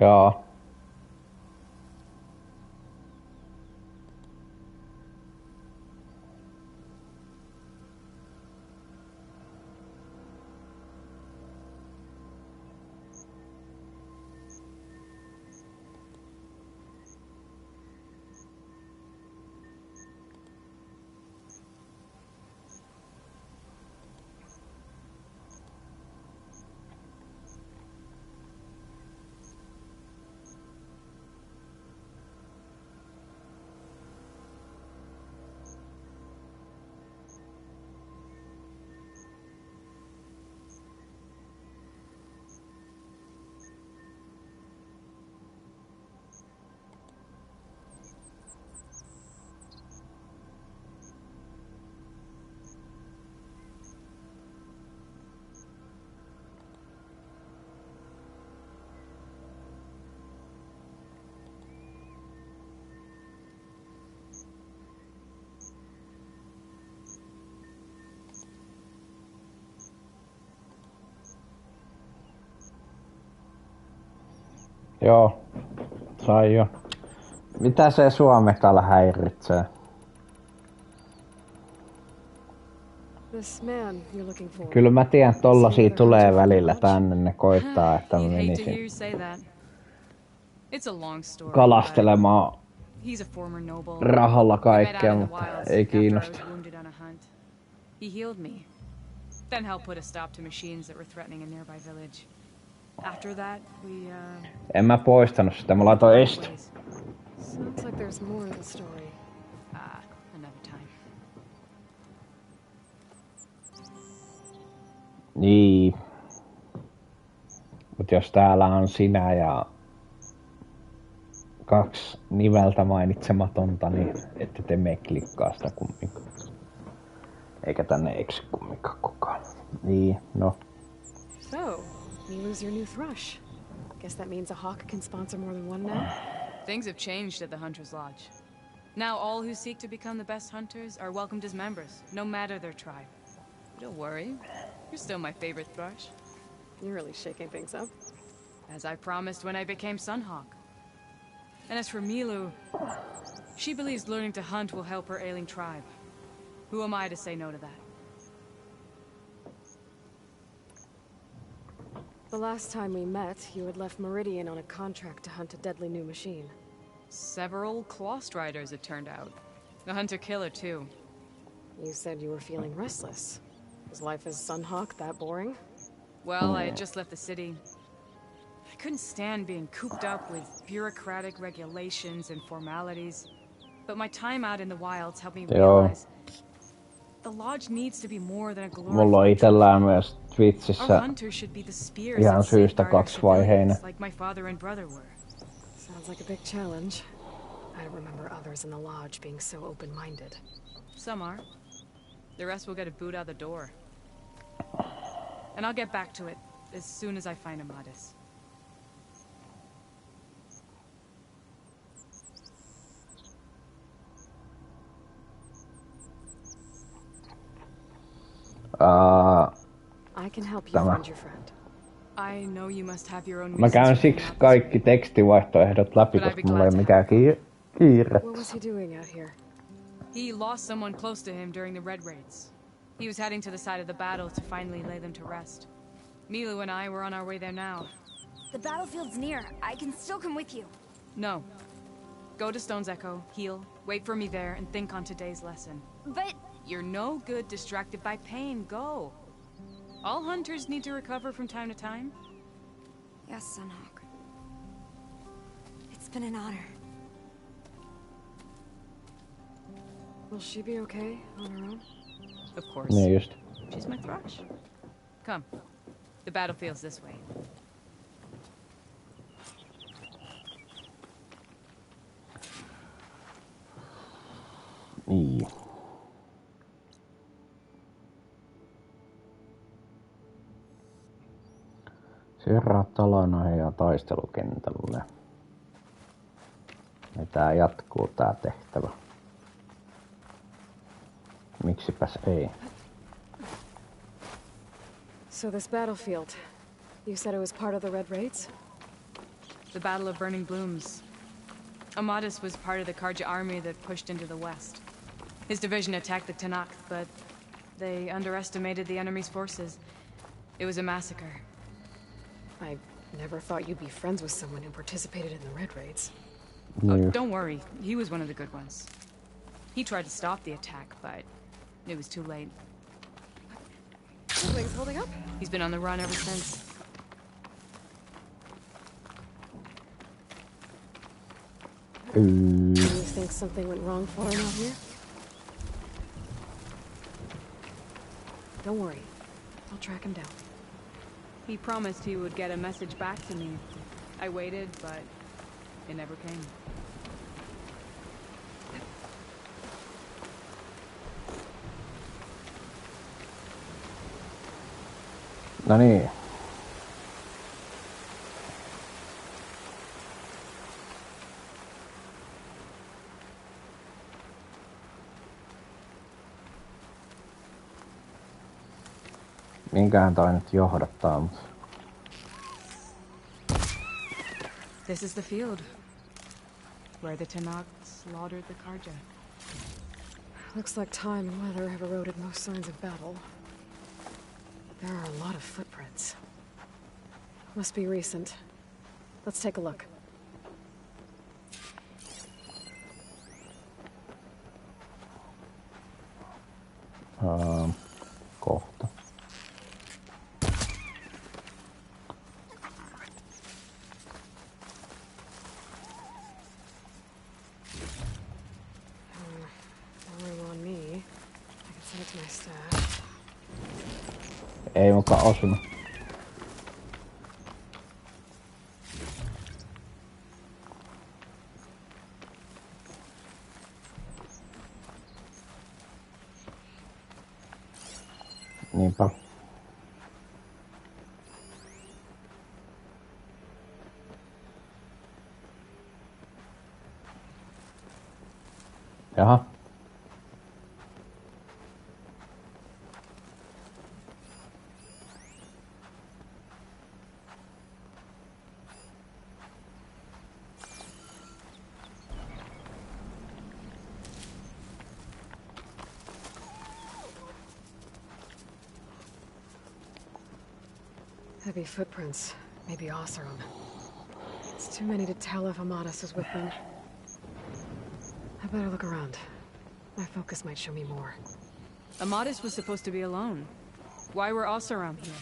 Joo. Joo, sai jo. Mitä se suomekalla häiritsee? Kyllä mä tiedän, tollasia tulee välillä tänne, ne koittaa, että mä menisin kalastelemaan rahalla kaikkea, mutta ei kiinnosta. He healed me, then helped put a stop to machines that were threatening a nearby village. After that, we En mä poistanut sitä, mä laitoin estä. Sounds like there's more to the story. Another time. Niin. Mut jos täällä on sinä ja 2 nimeltä mainitsematonta, niin ette te me klikkaa sitä kumminkaan. Eikä tänne eksy kumminkaan kukaan. Niin, no. So, Milu's your new thrush. Guess that means a hawk can sponsor more than one now? Things have changed at the Hunter's Lodge. Now all who seek to become the best hunters are welcomed as members, no matter their tribe. Don't worry, you're still my favorite thrush. You're really shaking things up. As I promised when I became Sunhawk. And as for Milu, She believes learning to hunt will help her ailing tribe. Who am I to say no to that? The last time we met, you had left Meridian on a contract to hunt a deadly new machine. Several claw striders, it turned out. A hunter-killer, too. You said you were feeling restless. Was life as Sunhawk that boring? Well, I had just left the city. I couldn't stand being cooped up with bureaucratic regulations and formalities. But my time out in the wilds helped me realize the lodge needs to be more than a Mulla on glorified itellään myös Our Twitchissä hunters should be the spears ihan that syystä safeguard our kaksivaiheinen. civilians, like my father and brother were. Sounds like a big challenge. I don't remember others in the lodge being so open-minded. Some are. The rest will get a boot out the door. And I'll get back to it as soon as I find Amadis. I can help you find your friend. I know you must have your own Mä käyn reasons for siksi being kaikki tekstivaihtoehdot läpi, But I'd koska be mulla ei glad ole to mikään kiire. What was he doing out here? He lost someone close to him during the Red Raids. He was heading to the side of the battle to finally lay them to rest. Milu and I were on our way there now. The battlefield's near. I can still come with you. No. Go to Stone's Echo, heal, wait for me there, and think on today's lesson. But... You're no good distracted by pain. Go. All hunters need to recover from time to time. Yes, Sunhawk. It's been an honor. Will she be okay on her own? Of course. Niin just. She's my thrush. Come. The battlefield's this way. Niin. Seuraa talanoihin ja taistelukentälle. Ja tää jatkuu tää tehtävä. Miksipäs ei? So this battlefield, you said it was part of the Red Raids? The Battle of Burning Blooms. Amadis was part of the Karja army that pushed into the west. His division attacked the Tanakh, but they underestimated the enemy's forces. It was a massacre. I never thought you'd be friends with someone who participated in the Red Raids. Oh, don't worry, he was one of the good ones. He tried to stop the attack, but it was too late. Things holding up? He's been on the run ever since. Do you think something went wrong for him out here? Don't worry. I'll track him down. He promised he would get a message back to me. I waited, but it never came. No niin. Minkähän toi nyt johdattaa, mut... This is the field. Where the Tanakh slaughtered the Karja. Looks like time and weather have eroded most signs of battle. There are a lot of footprints. Must be recent. Let's take a look. Kohta. No room on me. I can send it to my stash. Ei mukaan osunut. Niinpä. Jaha. Heavy footprints. Maybe Oseram. It's too many to tell if Amadas is with them. I better look around. My focus might show me more. Amadas was supposed to be alone. Why were Oseram here?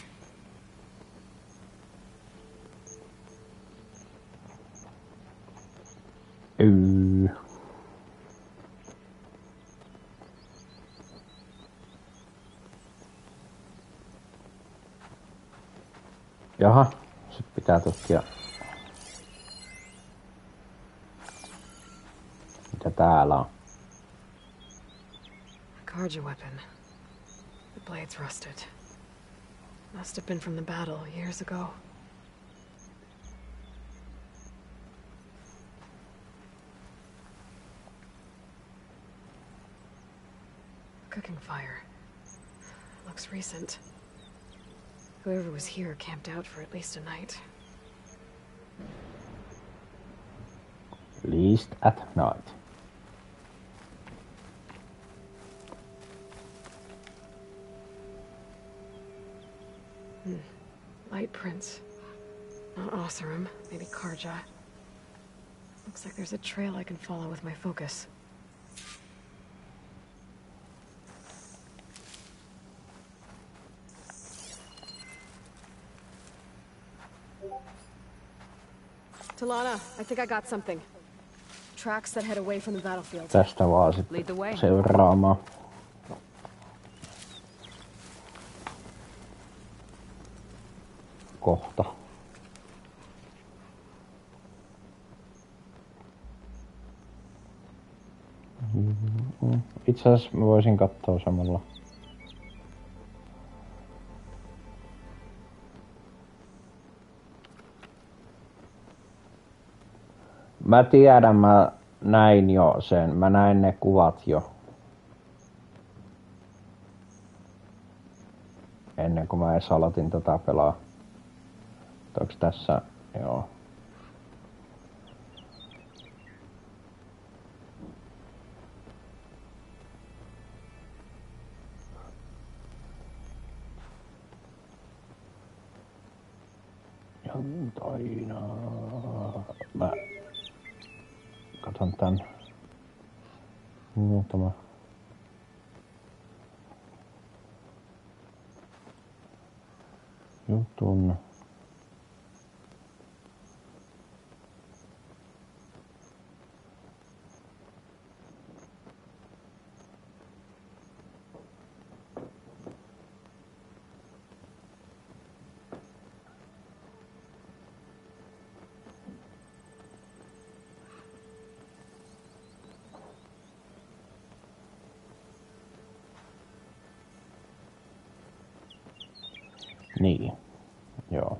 Jaha, sit pitää tutkia. Mitä täällä on? Karja weapon. The blade's rusted. Must have been from the battle years ago. Cooking fire. Looks recent. Whoever was here camped out for at least a night. Least at night. Light prints. Not Oseram, maybe Karja. Looks like there's a trail I can follow with my focus. Talana, I think I got something. Tracks that head away from the battlefield. Tästä vaan sitten seuraamaan. Kohta. Itse asiassa mä voisin katsoa samalla. Mä tiedän, mä näin jo sen. Mä näin ne kuvat jo. Ennen kuin mä edes aloitin tätä pelaa. Onks tässä? Joo. Aina. Mä katon tän muutama. Jutun. Niin, joo.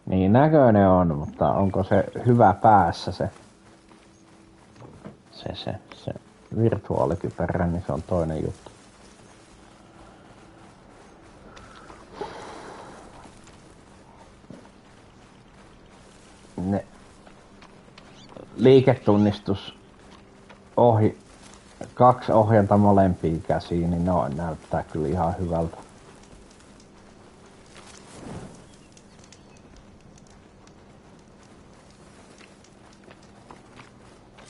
Niin näköinen on, mutta onko se hyvä päässä se virtuaalikypärä, niin se on toinen juttu. Ne liiketunnistus ohi. 2 ohjanta molempiin käsiin, niin ne näyttää kyllä ihan hyvältä.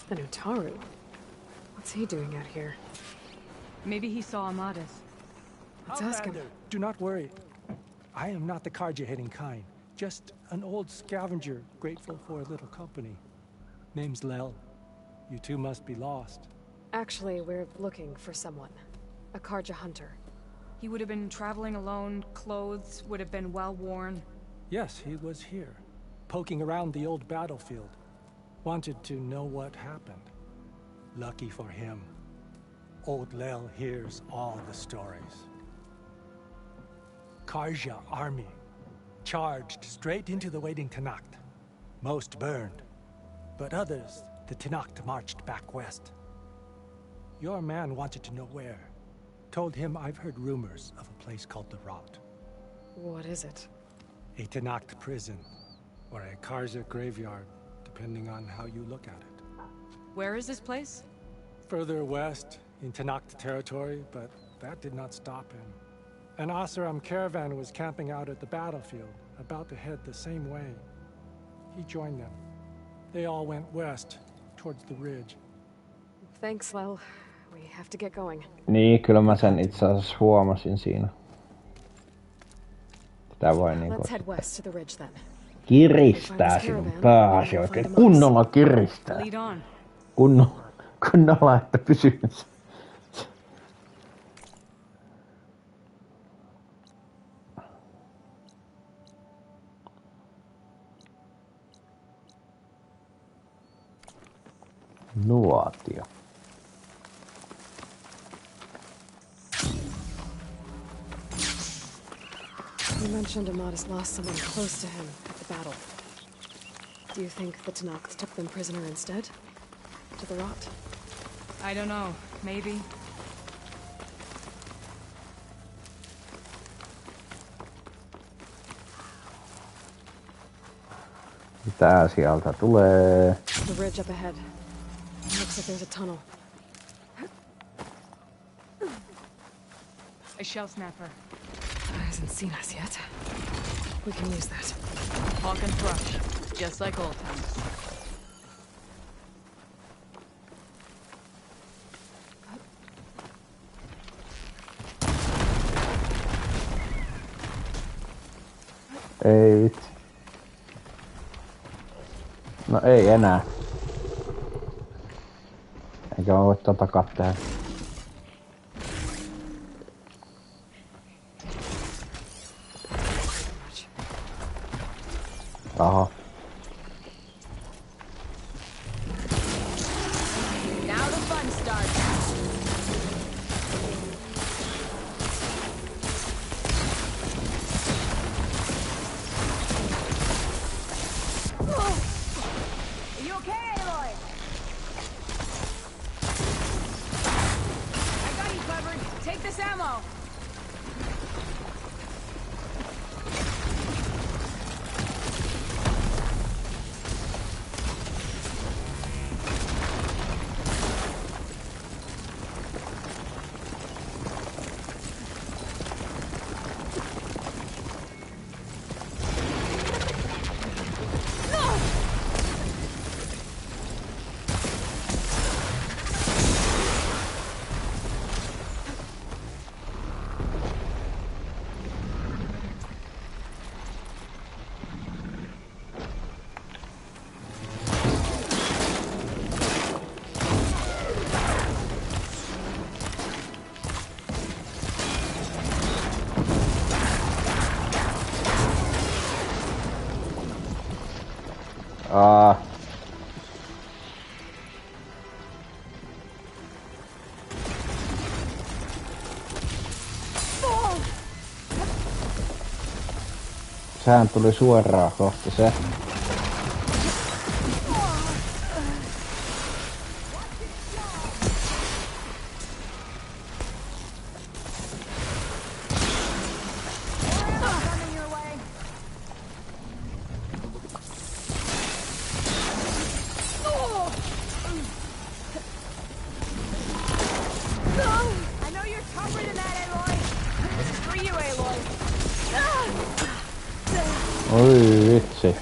The Nutaru. What's he doing out here? Maybe he saw Amadas. Let's ask him. Do not worry. I am not the Karja-hating kind. Just an old scavenger grateful for a little company. Name's Lel. You two must be lost. Actually, we're looking for someone. A Karja hunter. He would have been traveling alone, clothes would have been well worn. Yes, he was here, poking around the old battlefield. Wanted to know what happened. Lucky for him, old Lel hears all the stories. Karja army charged straight into the waiting Tanacht. Most burned, but others, the Tanacht marched back west. Your man wanted to know where. Told him I've heard rumors of a place called the Rot. What is it? A Tanacht prison, or a Karja graveyard, depending on how you look at it. Where is this place? Further west, in Tanacht territory, but that did not stop him. An Oseram caravan was camping out at the battlefield, about to head the same way. He joined them. They all went west, towards the ridge. Thanks, Lel. We have to get going. Niin, kyllä mä sen itse asiassa huomasin siinä. Tää voi niinku... Let's head west to the ridge then. Kiristää sinun pääsi oikein. Kunnolla kiristää. Kunnolla, että pysyy. Nuotio. You mentioned Amadis lost someone close to him at the battle. Do you think the Tenakth took them prisoner instead? To the rot? I don't know. Maybe. Mitä sieltä tulee? The ridge up ahead. Looks like there's a tunnel. A shell snapper. Hasn't seen us yet. We can use that. Hawk and thrush, just like old times. Ei vitsi. No ei enää. Eikä mä voi takaa tehdä. Aha. Now the fun starts. Are you okay, Aloy? I got you covered. Take this ammo. Sehän tuli suoraan kohta se. Oi vitsi.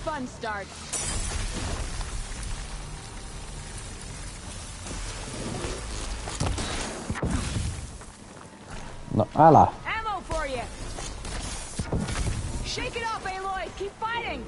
Fun starts. No älä. Ammo for you. Shake it off, Aloy. Keep fighting.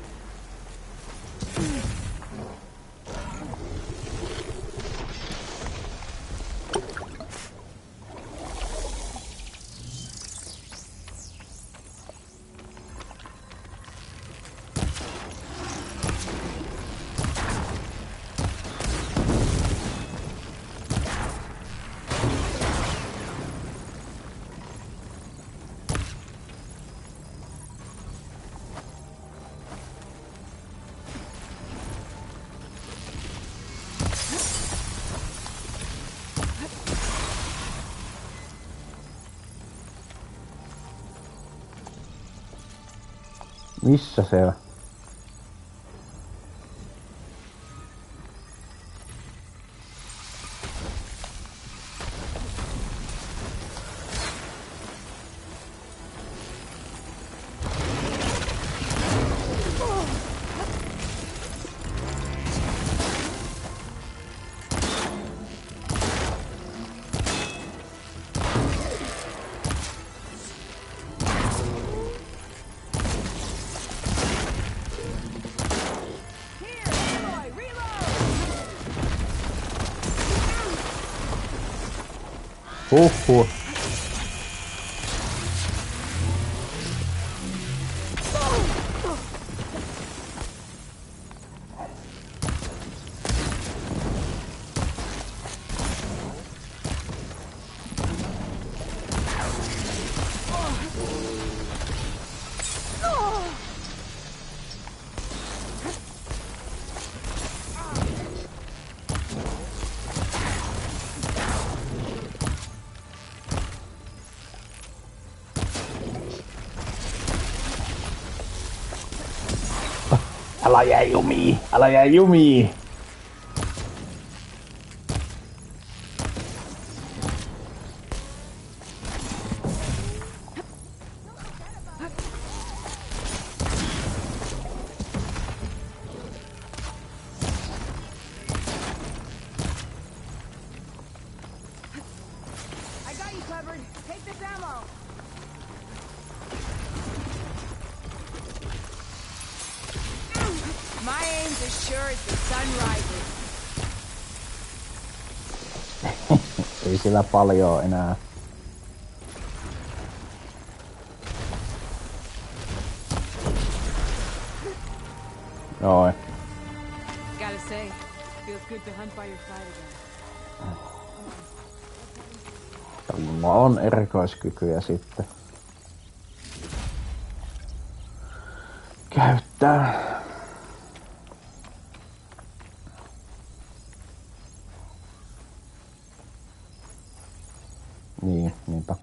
Missä se on? Huhhuh. Älä jää jumiin! Älä jää jumiin! I got you covered. Take this ammo. My aim's as sure as the sun rises. Ei sillä paljon enää. Noin. Gotta say, feels good to hunt by your side again. Mulla on erikoiskykyjä sitten. Käyttää. Niin, niinpä.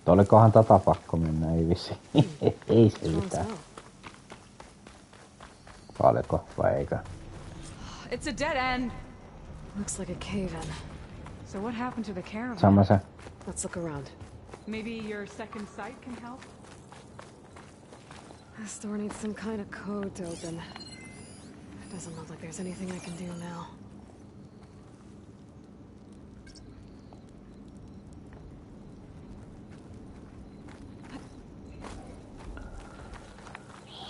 Olikohan tätä pakko mennä, ei vissi. Ei se mitään. Paljonko vai eikö? It's a dead end. Looks like a cave-in. So what happened to the caravan? Sama se. Let's look around. Maybe your second sight can help? This door needs some kind of code to open. It doesn't look like there's anything I can do now.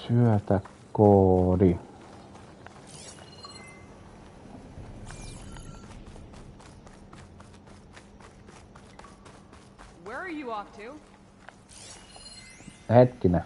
Syötä koodi. Where are you off to? Hetkinen.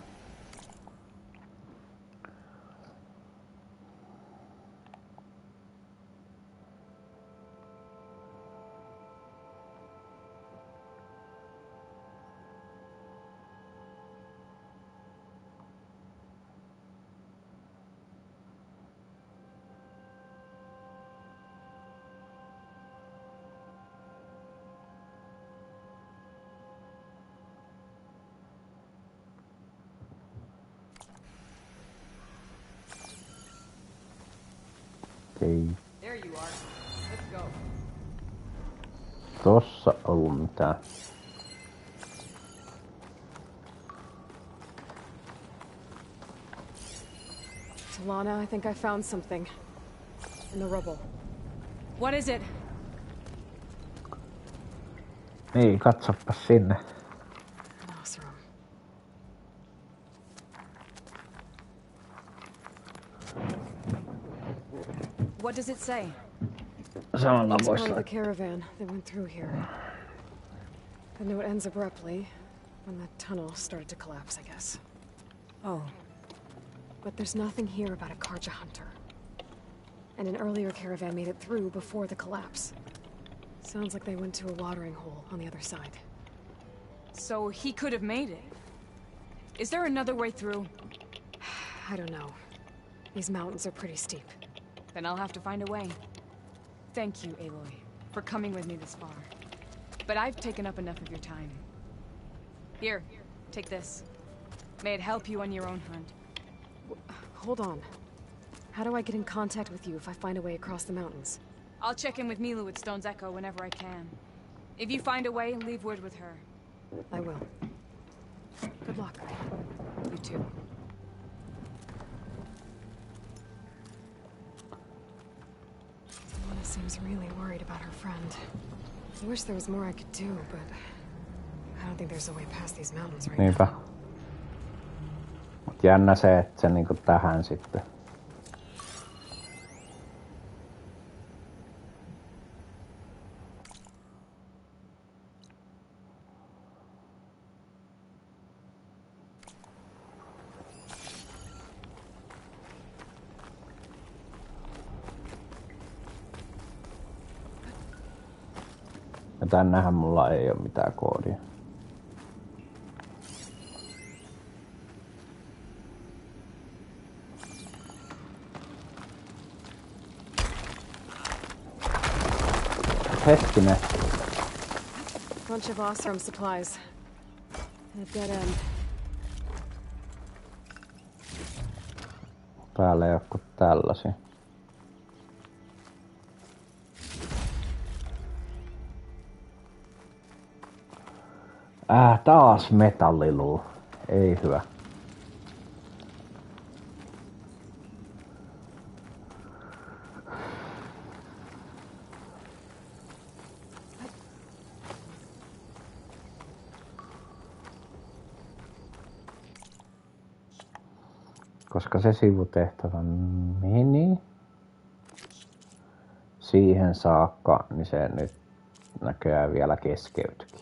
Ei There you are. Let's go. tossa ollut mitään. Talana, I think I found something. In the rubble. What is it? Niin, katsopas sinne. Nostrum. What does it say? Samalla It's voisi part of the caravan that went through here. The note ends abruptly when the tunnel started to collapse, I guess. Oh. But there's nothing here about a Karja hunter. And an earlier caravan made it through before the collapse. Sounds like they went to a watering hole on the other side. So he could have made it. Is there another way through? I don't know. These mountains are pretty steep. Then I'll have to find a way. Thank you, Aloy. for coming with me this far. But I've taken up enough of your time. Here, take this. May it help you on your own hunt. Hold on. How do I get in contact with you if I find a way across the mountains? I'll check in with Mila at Stone's Echo whenever I can. If you find a way, leave word with her. I will. Good luck. You too. Mona seems really worried about her friend. I wish there was more I could do, but I don't think there's a way past these mountains right Niinpä. now. Mut jännä se, että se niinku tähän sitten. Ja tännehän mulla ei oo mitään koodia. Hetkinen. Bunch of Ostrom supplies. At dead end. Päällä joku tällaisia. Taas metalliluu. Ei hyvä. Koska se sivutehtävä meni siihen saakka, niin se nyt näköjään vielä keskeytyikin.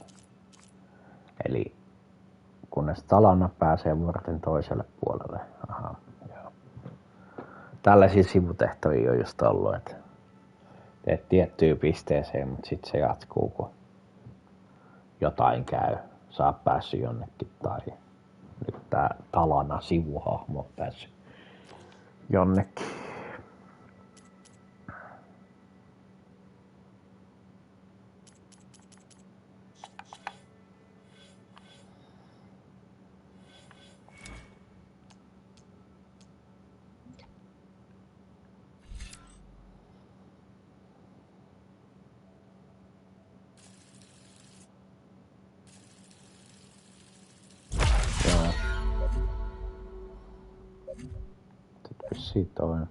Eli kunnes Talana pääsee vuorten toiselle puolelle. Aha, joo. Tällaisia sivutehtäviä on just ollut, että teet tiettyyn pisteeseen, mutta sitten se jatkuu, kun jotain käy. Sä oot päässyt jonnekin tai nyt tää Talana sivuhahmo on päässyt jonnekin. Siitä on.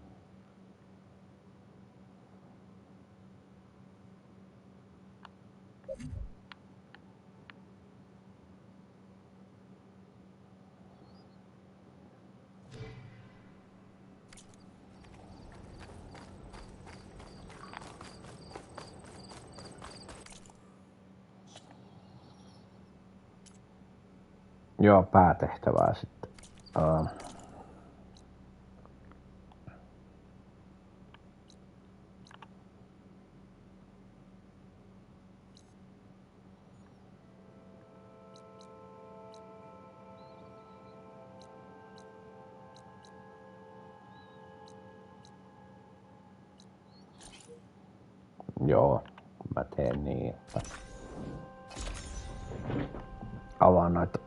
Joo, päätehtävää sitten. Joo, mä teen niin, että avaan noita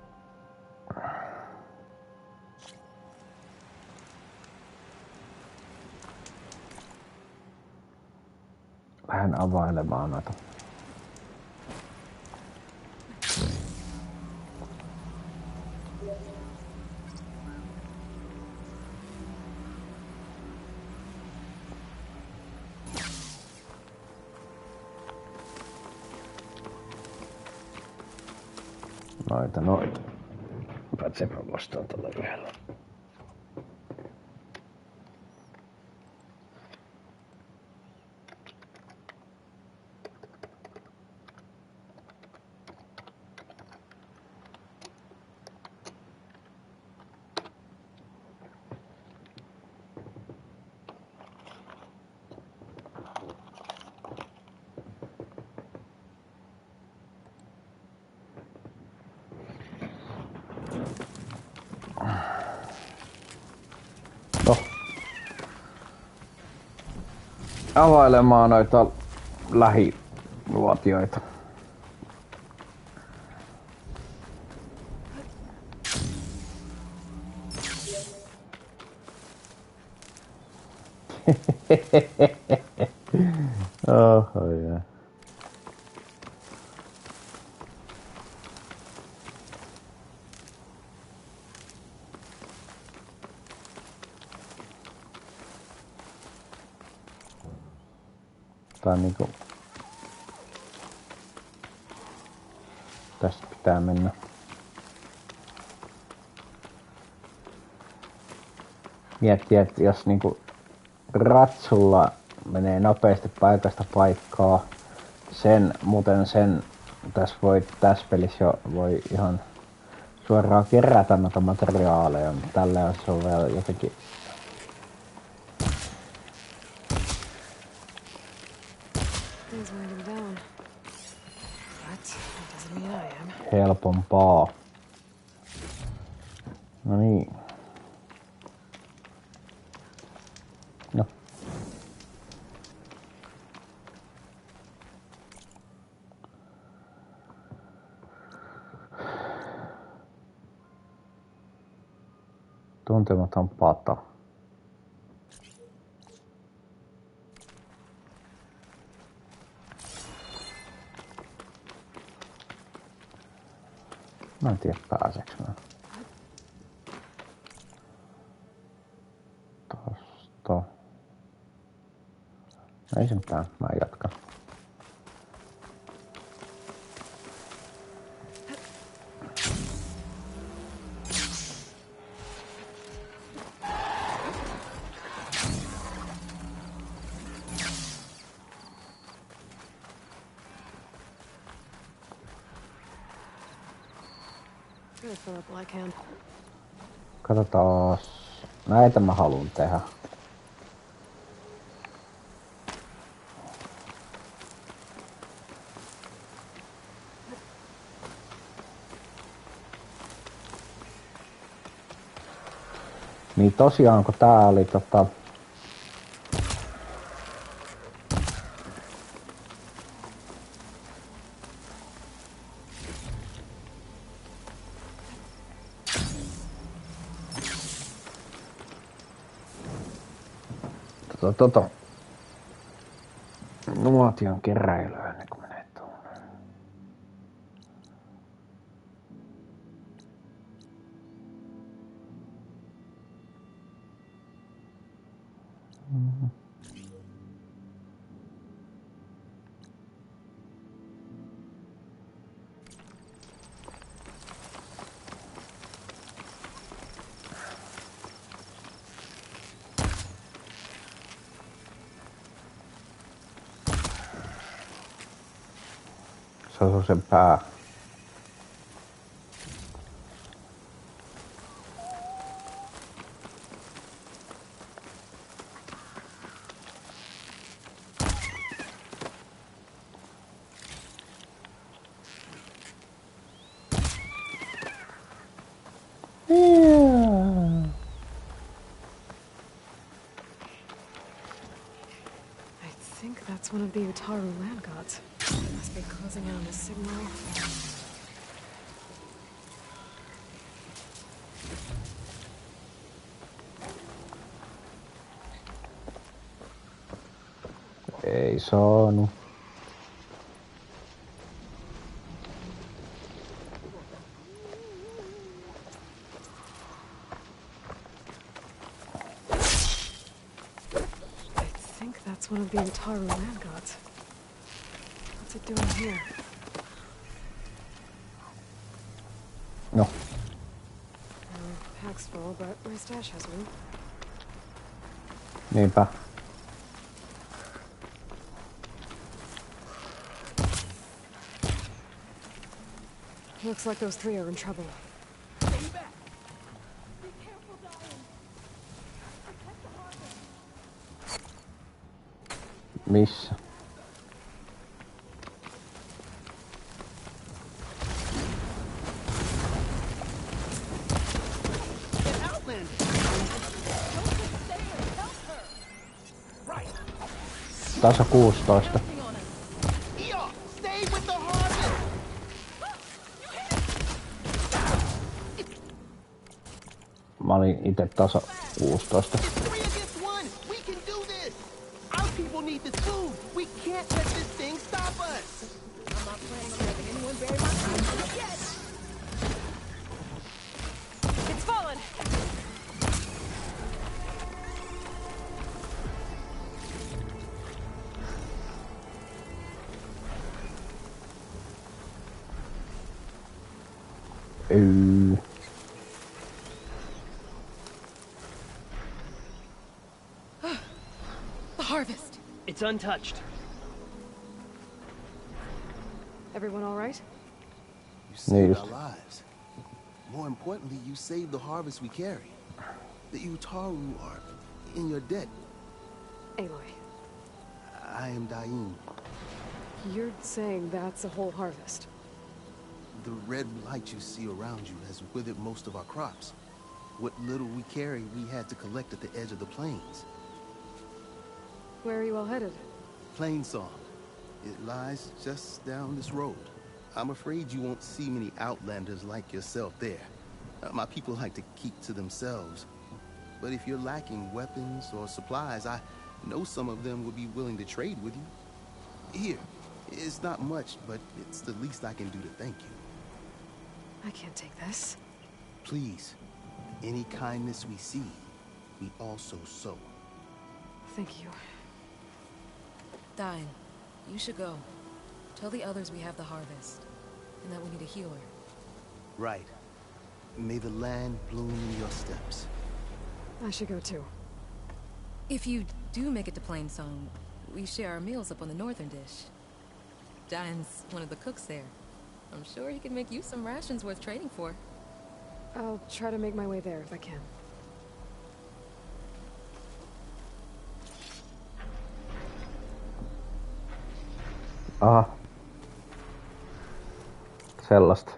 lähden availemaan noita noita. Katsepä vastaan tällä yhdellä. Availemaan noita nuotioita. Oho, jaa. Tää on niinku... Tästä pitää mennä. Miettii, että jos niinku ratsulla menee nopeasti paikasta paikkaa, sen tässä pelissä jo voi ihan suoraan kerätä noita materiaaleja, mutta tällä se on vielä jotenkin helpompaa. No niin. No. Tuntematon pata. Mä en tiedä pääseekö mä. Tosta. Ei se mitään, mä jatkan. Katsotaan. Näitä mä haluan tehdä. Niin tosiaan kun tää oli nuotion keräilyä niin kun menee tuonne. Se on sen pää. I think that's one of the Utaru land gods. Must be closing in on a signal. Ei saanut. I think that's one of the Utaru land gods. What's it doing here? No. Pack's full, but my stash has room. Niinpä. Looks like those three are in trouble. Missä? Tasa 16. olin itse taso 16. People need this food. We can't let this thing stop us. I'm not planning on letting anyone bury my food yet. It's fallen. The harvest. It's untouched. Everyone all right? You saved our lives. More importantly, you saved the harvest we carry. The Utaru are in your debt. Aloy. I am Daim. You're saying that's a whole harvest? The red light you see around you has withered most of our crops. What little we carry, we had to collect at the edge of the plains. Where are you all headed? Plainsong. It lies just down this road. I'm afraid you won't see many outlanders like yourself there. My people like to keep to themselves. But if you're lacking weapons or supplies, I know some of them would be willing to trade with you. Here, it's not much, but it's the least I can do to thank you. I can't take this. Please, any kindness we see, we also sow. Thank you. Dine, you should go. Tell the others we have the harvest, and that we need a healer. Right. May the land bloom in your steps. I should go too. If you do make it to Plainsong, we share our meals up on the northern dish. Dine's one of the cooks there. I'm sure he can make you some rations worth trading for. I'll try to make my way there if I can. Aha. Sellaista.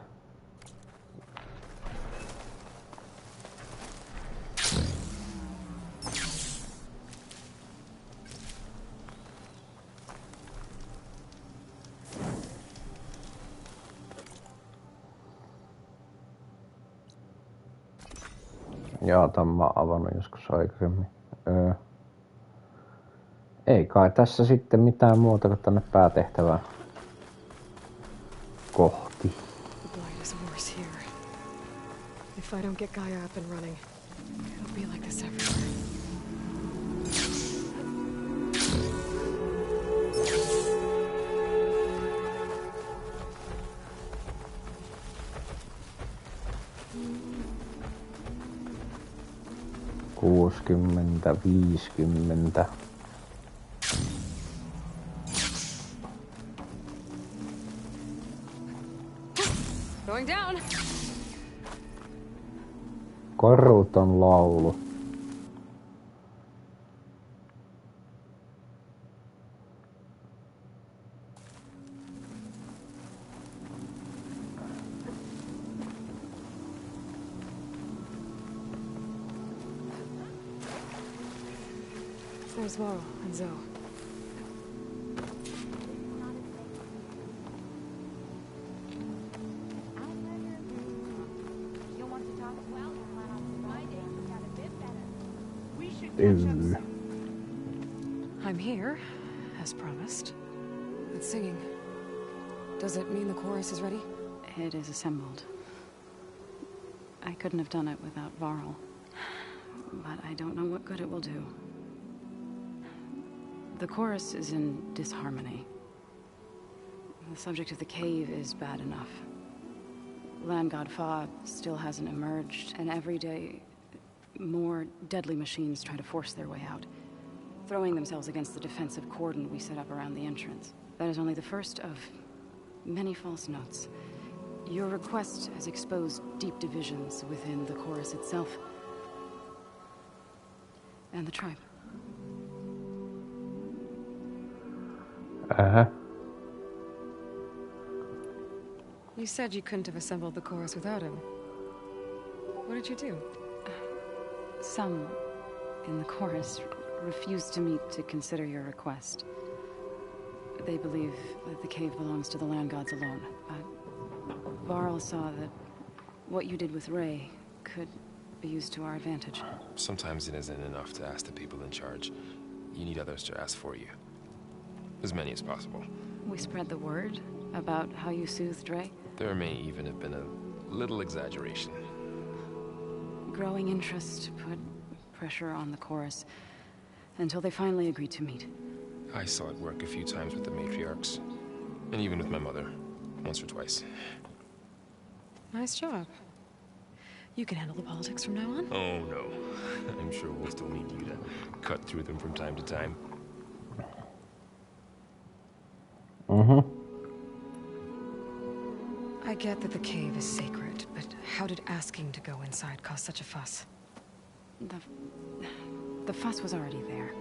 Joo, tämän mä oon avannut joskus aikaisemmin. Ei kai tässä sitten mitään muuta kuin tänne päätehtävään kohti. The blight is worse here. If I don't get Gaia up and running, it'll be like this everywhere. Kuusikymmentä, 50. Going down. Koruton laulu. There's Varl and Zoe. I'm here, as promised. It's singing. Does it mean the chorus is ready? It is assembled. I couldn't have done it without Varl. But I don't know what good it will do. The chorus is in disharmony. The subject of the cave is bad enough. Land God Fa still hasn't emerged, and every day, more deadly machines try to force their way out, throwing themselves against the defensive cordon we set up around the entrance. That is only the first of many false notes. Your request has exposed deep divisions within the chorus itself and the tribe. Uh-huh. You said you couldn't have assembled the chorus without him. What did you do? Some in the chorus refused to meet to consider your request. They believe that the cave belongs to the land gods alone, but Varl saw that what you did with Ray could be used to our advantage. Sometimes it isn't enough to ask the people in charge. You need others to ask for you. As many as possible. We spread the word about how you soothed Dre. There may even have been a little exaggeration. Growing interest put pressure on the chorus until they finally agreed to meet. I saw it work a few times with the matriarchs. And even with my mother. Once or twice. Nice job. You can handle the politics from now on? Oh, no. I'm sure we'll still need you to cut through them from time to time. I get that the cave is sacred, but how did asking to go inside cause such a fuss? The fuss was already there.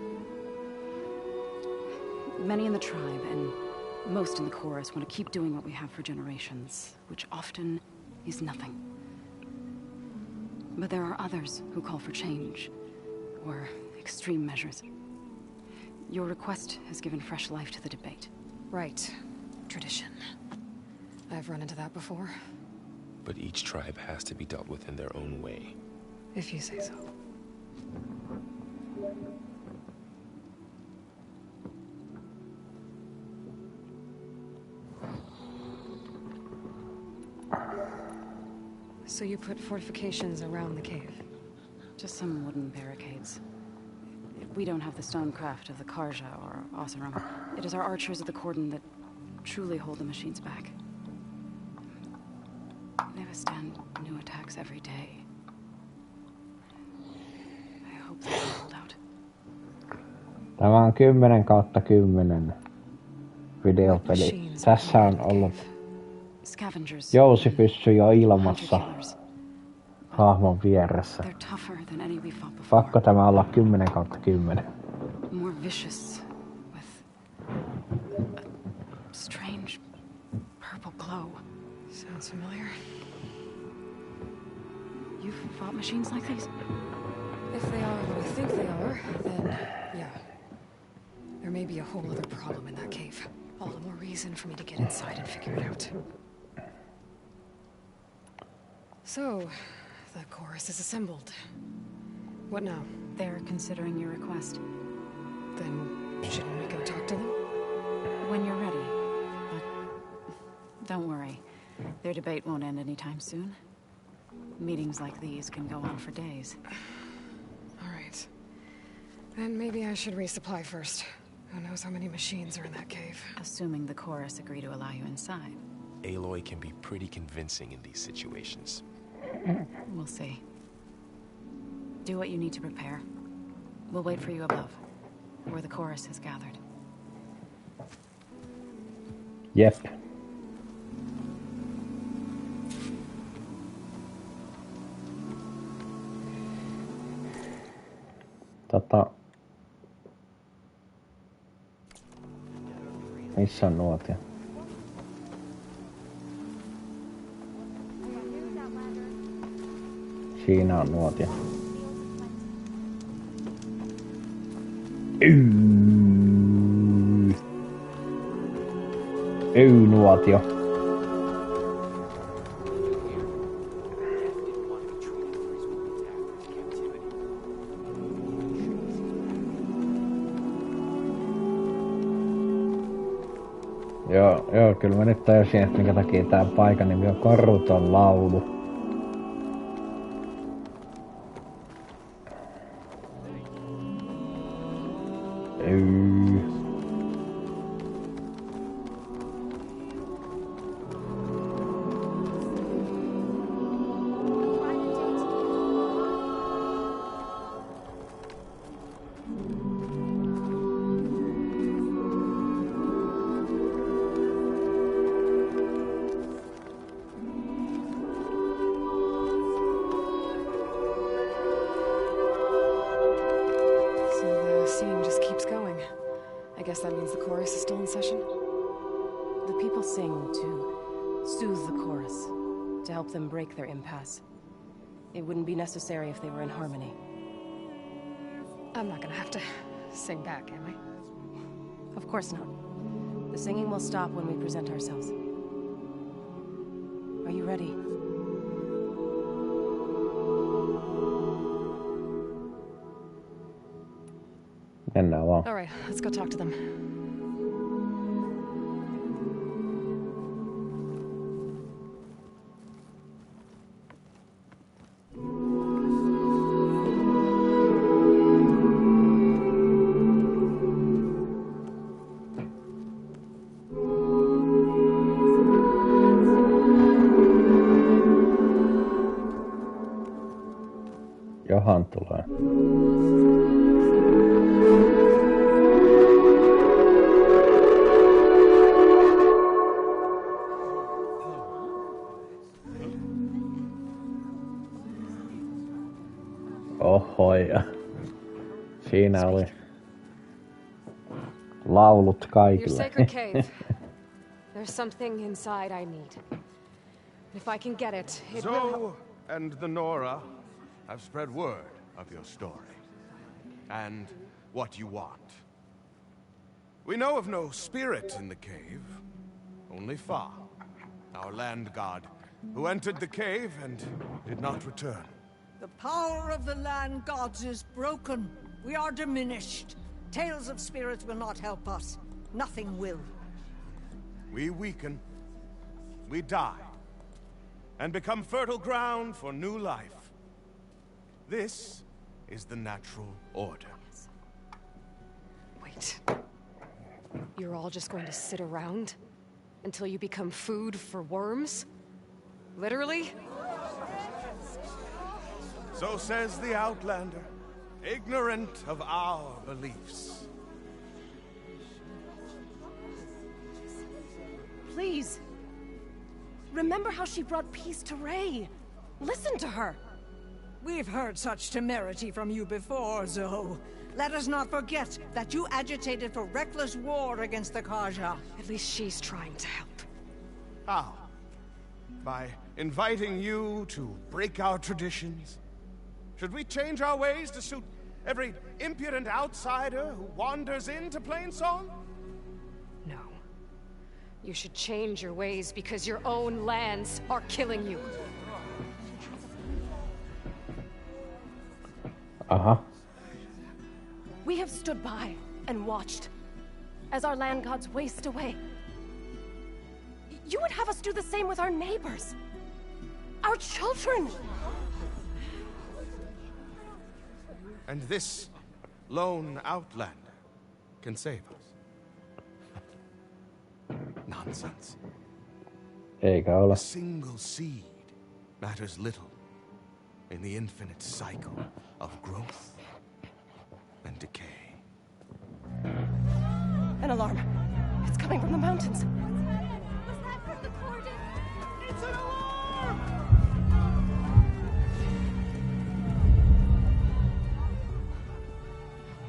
Many in the tribe, and most in the chorus, want to keep doing what we have for generations, which often is nothing. But there are others who call for change, or extreme measures. Your request has given fresh life to the debate. Right. Tradition. I've run into that before. But each tribe has to be dealt with in their own way. If you say so. So you put fortifications around the cave? Just some wooden barricades. We don't have the stonecraft of the Karja or Oseram. It is our archers of the cordon that truly hold the machines back. They withstand new attacks every day. I hope they will hold out. Tämä on 10/10 videopeli. Tässä on ollut jousipyssy jo ilmassa hahmon vieressä. Pakko tämä olla 10/10. More vicious with a strange purple glow. Sounds familiar. You've fought machines like these? If they are what I think they are, then yeah. There may be a whole other problem in that cave. All the more reason for me to get inside and figure it out. So, the chorus is assembled. What now? They're considering your request. Then shouldn't we go talk to them? When you're ready. But don't worry. Their debate won't end anytime soon. Meetings like these can go on for days. All right. Then maybe I should resupply first. Who knows how many machines are in that cave? Assuming the chorus agree to allow you inside. Aloy can be pretty convincing in these situations. We'll see. Do what you need to prepare. We'll wait for you above, where the chorus has gathered. Jep. Missä on nuotio? Siinä on nuotio. Nuotio. Joo, kyllä mä nyt tajusin, että minkä takia tää paikan nimi on Koruton laulu. Their impasse. It wouldn't be necessary if they were in harmony. I'm not gonna have to sing back, am I? Of course not. The singing will stop when we present ourselves. Are you ready? Mennään vaan. All right, let's go talk to them. Johan tulee. Oho, ja siinä oli laulut Your kaikille. sacred cave. There's something inside I need. If I can get it, it will help. Zoe and the Nora have spread word of your story. And what you want. We know of no spirit in the cave. Only Fa, our land god, who entered the cave and did not return. The power of the land gods is broken. We are diminished. Tales of spirits will not help us. Nothing will. We weaken. We die. And become fertile ground for new life. This is the natural order. Wait. You're all just going to sit around until you become food for worms? Literally? So says the Outlander, ignorant of our beliefs. Please. Remember how she brought peace to Ray. Listen to her. We've heard such temerity from you before, Zoe. Let us not forget that you agitated for reckless war against the Kaja. At least she's trying to help. How? By inviting you to break our traditions? Should we change our ways to suit every impudent outsider who wanders into Plainsong? No. You should change your ways because your own lands are killing you. Uh-huh. We have stood by and watched as our land gods waste away. You would have us do the same with our neighbors. Our children. And this lone outlander can save us. Nonsense. Eikä ole. A single seed matters little in the infinite cycle of growth and decay. An alarm. It's coming from the mountains. Was that from the cordon? It's an alarm!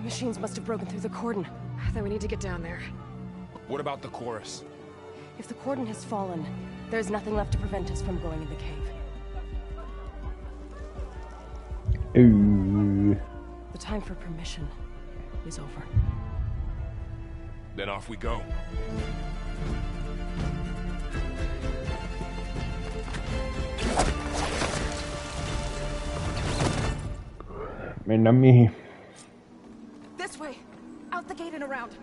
Machines must have broken through the cordon. Then we need to get down there. What about the chorus? If the cordon has fallen, there's nothing left to prevent us from going in the cave. Ooh. The time for permission is over. Then off we go. Mennä mihin? This way! Out the gate and around!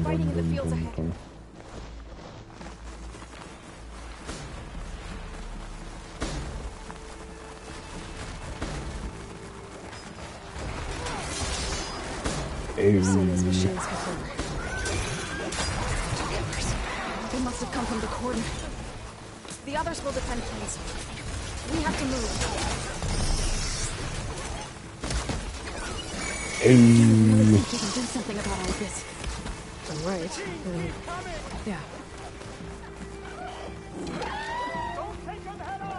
Fighting in the fields ahead. As soon as machines get over. They must have come from the cordon. The others will defend things. We have to move. I really think you can do something about all of this. I'm right. Yeah. Don't take them head on!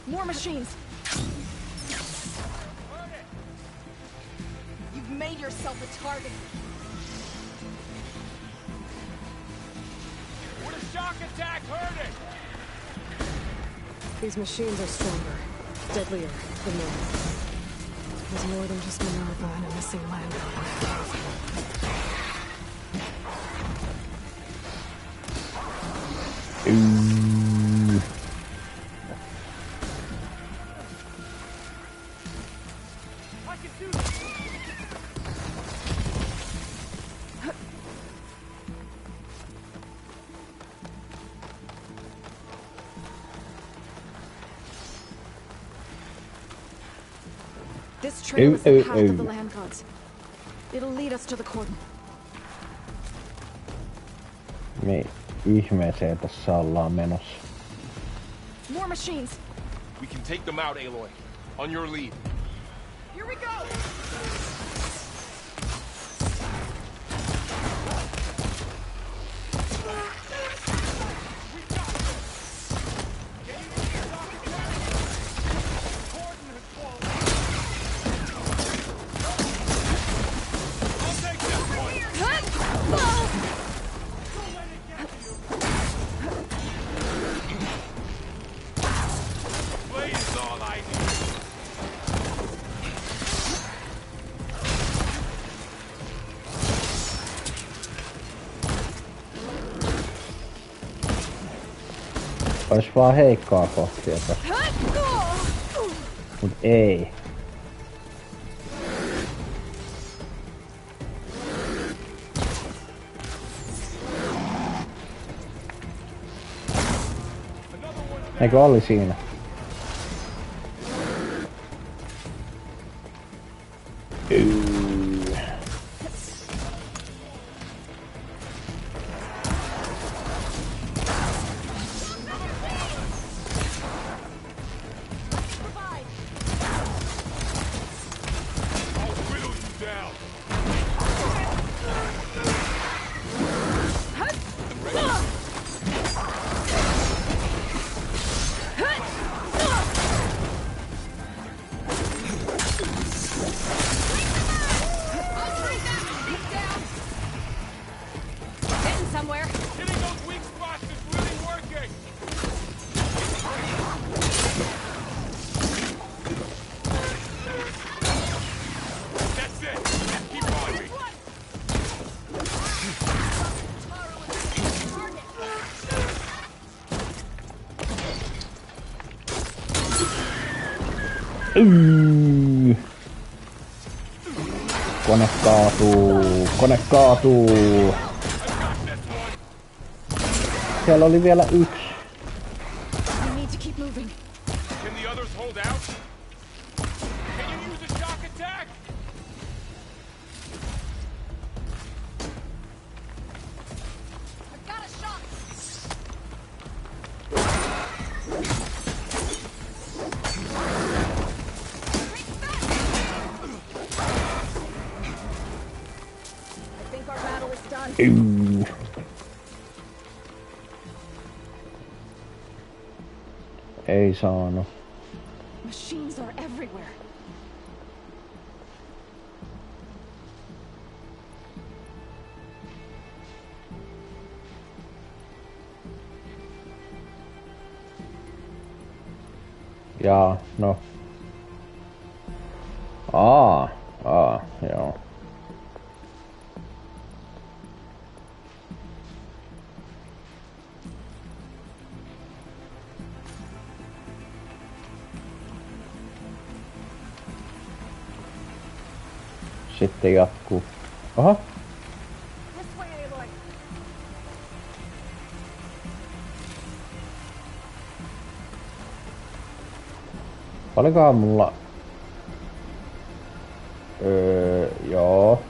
More machines. You've made yourself a target. Would a shock attack hurt it? These machines are stronger, deadlier than normal. There's more than just Minerva and a missing land god. This trail is the path of the land gods. It'll lead us to the cordon. Me ihmeeseen tässä ollaan menossa. More machines. We can take them out, Aloy. On your lead. Here we go. Ois vaan heikkoa kohtia tässä. Mut ei. Eikö oli siinä? Kone kaatuu, kone kaatuu. Siellä oli vielä yksi. We need to keep moving. Can the others hold out? Can you use a shock attack? I've got a shot. I think our battle is done. Ei saanut. Machines are everywhere. Jaa, no. Joo. Sitten jatkuu. Oho. This way, Aloy. Paljonkohan mulla... Joo.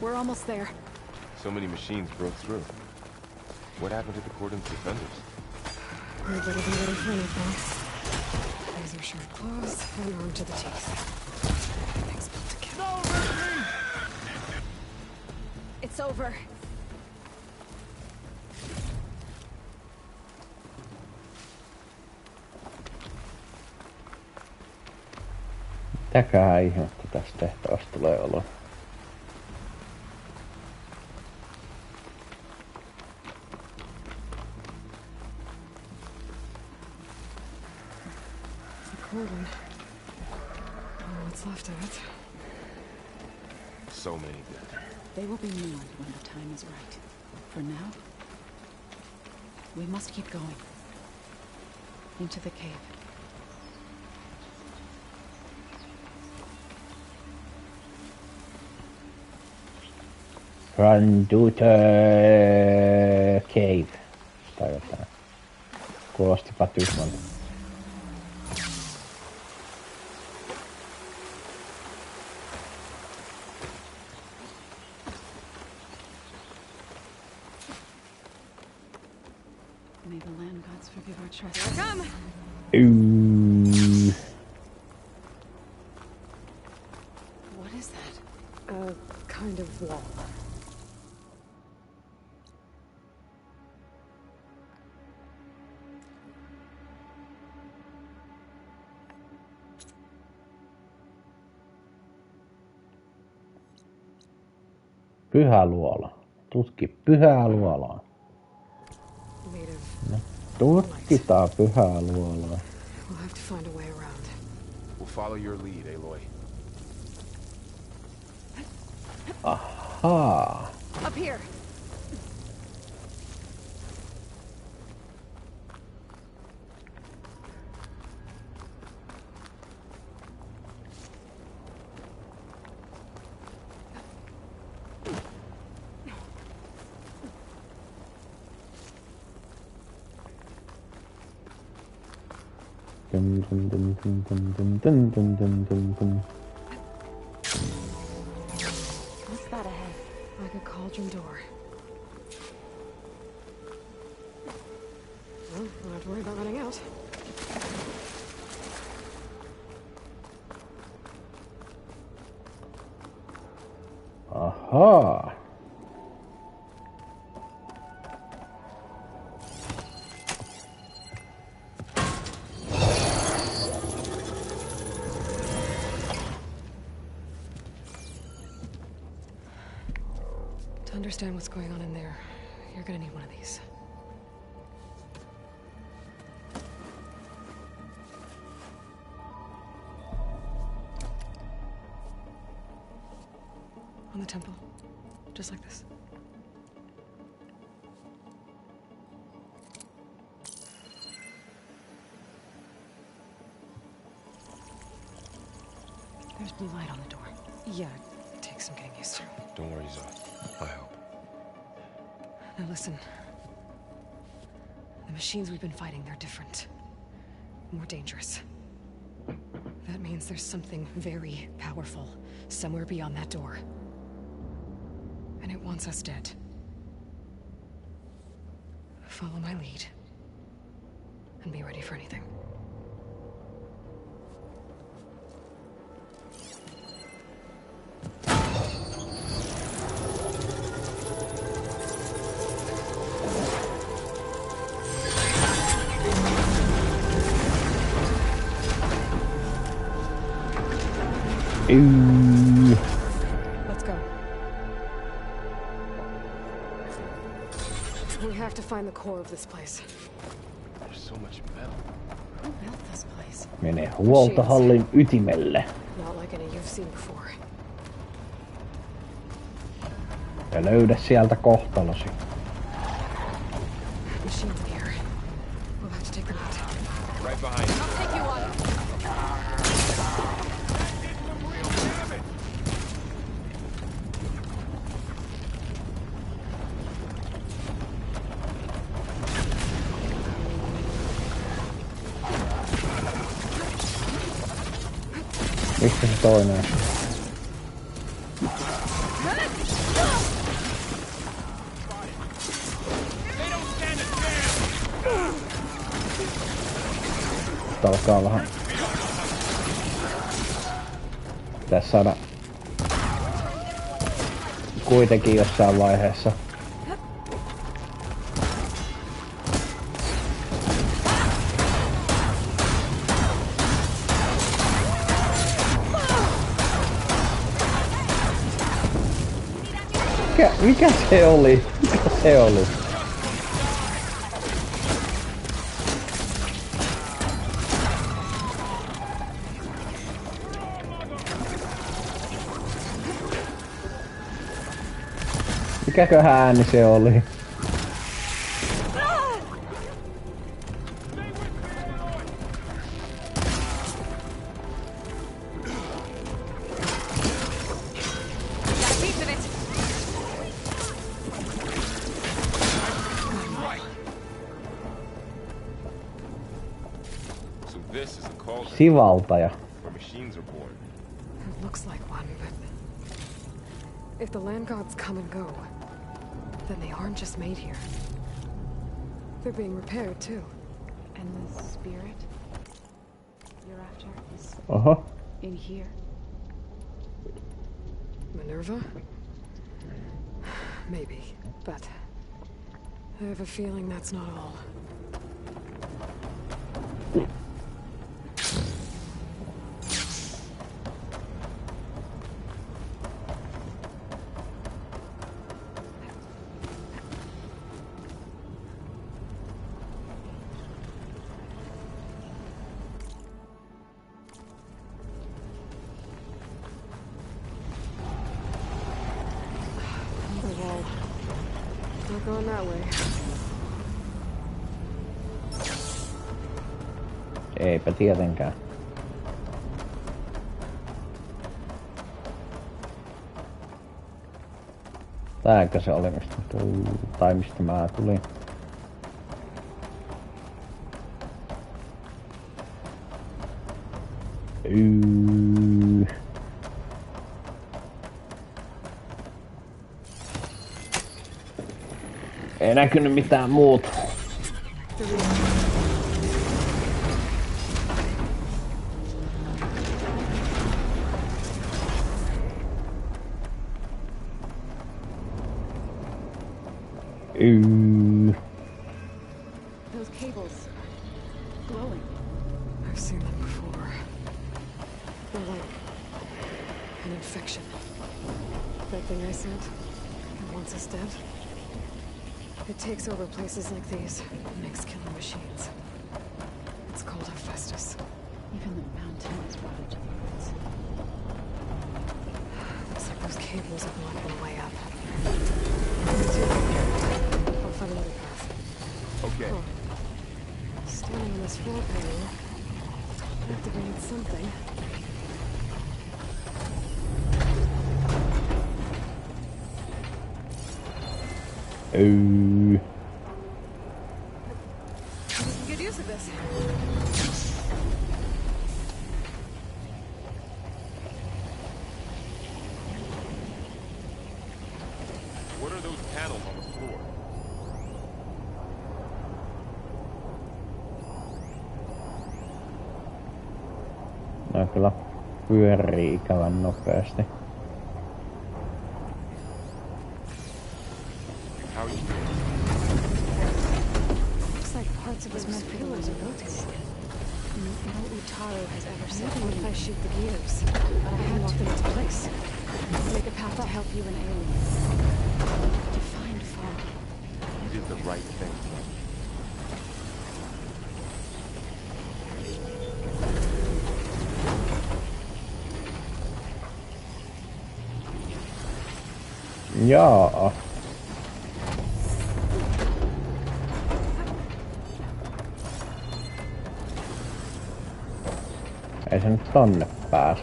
We're almost there. So many machines broke through. What happened to the Cordon's defenders? We better be ready for anything. Razor sharp claws and armed to the teeth. Everything's built to kill. It's over. Mitäköhän ihmettä tästä tehtävästä tulee olo? Cordon. What's left of it? So many dead. They will be moved when the time is right. For now, we must keep going. Into the cave. Run to the cave. Tai jotain. Kuulostipa tyhmältä. May the land gods forgive our trespasses. Come! Ooh. What is that? A kind of wall. Pyhä luola. Tutki pyhää luolaa. No, tutkitaan pyhää luolaa. We'll have to find a way around. We'll follow your lead, Aloy. Ahaa. Up here. Dun, dun, dun, dun, dun, dun, dun, dun, dun, dun. What's that ahead? Like a cauldron door. Well, don't have to worry about running out. Ahaa. To understand what's going on in there, you're gonna need one of these. On the temple. Just like this. There's blue light on the door. Yeah, it takes some getting used to. Don't worry, Zoe. I'll help. Now listen. The machines we've been fighting, they're different. More dangerous. That means there's something very powerful somewhere beyond that door. And it wants us dead. Follow my lead. And be ready for anything. Ooh. Let's go. We have to find the core of this place. There's so much metal. Who built this place? Mene huoltohallin ytimelle. Not like any you've seen before. Ja löydä sieltä kohtalosi. Machines in here. We'll have to take them out. Right behind you. I'll take you on. Mistä se toinen? Alkaa vähän. Pitäis saada kuitenkin jossain vaiheessa. Mikä se oli? Mikä se oli? Mikäköhän ääni se oli? Sivaltaja. It looks like one, but if the land gods come and go, then they aren't just made here. They're being repaired too. And the spirit you're after is in here. Minerva? Maybe, but I have a feeling that's not all. Going that way. Eipä tietenkään. Tääkö se oli mistä tai mistä mä tulin? Ei näkynyt mitään muuta. Those cables glowing. I've seen them before. They're like an infection. That thing I sent that wants us dead. It takes over places like these and makes killing machines. It's called Hephaestus. Even the mountain is rotted to bits. Looks like those cables are blocking the way up. I'll find another path. Okay. Oh. Standing on this floor panel activated something. Get used to this. What are those panels on the floor? Nää kyllä pyörii ikävän nopeasti. Looks like parts of his pillars are rotating. No Utaro has ever said if I shoot the gears, but I can lock them into place. Make a path to help you and aliens. To find Fall. You did the right thing. Jaa. Ei se nyt tonne pääse.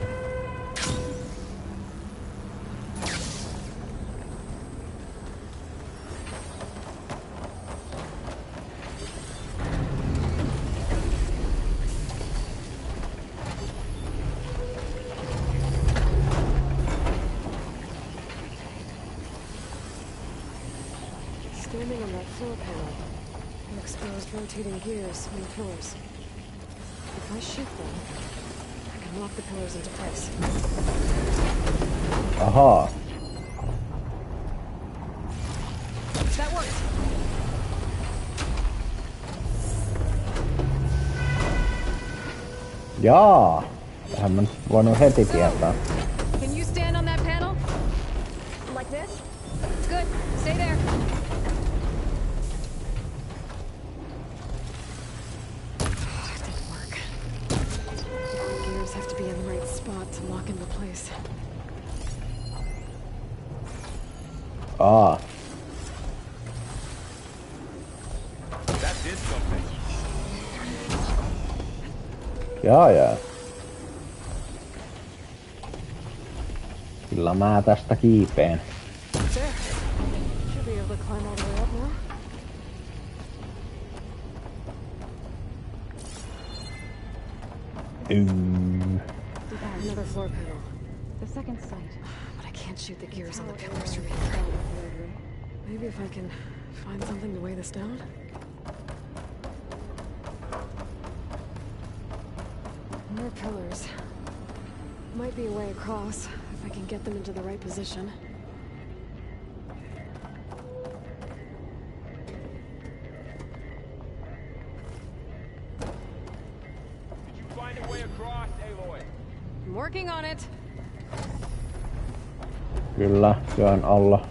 Standing on that floor panel, and exposed rotating gears and pillars. If I shoot them, I can lock the pillars into place. Aha. That worked. Jaa. Tähän mä voinut heti tietää. Can you stand on that panel? Like this? Stay there. It didn't work. The gears have to be in the right spot to lock into place. Ah. That did something. Jaa. Kyllä mä tästä kiipeen. There. Should be able to climb all the way up now. Another floor panel. The second sight. But I can't shoot the gears on the pillars from here. Maybe if I can find something to weigh this down? More pillars. Might be a way across, if I can get them into the right position. Did you find a way across, Aloy? I'm working on it. Kyllä, työn alla.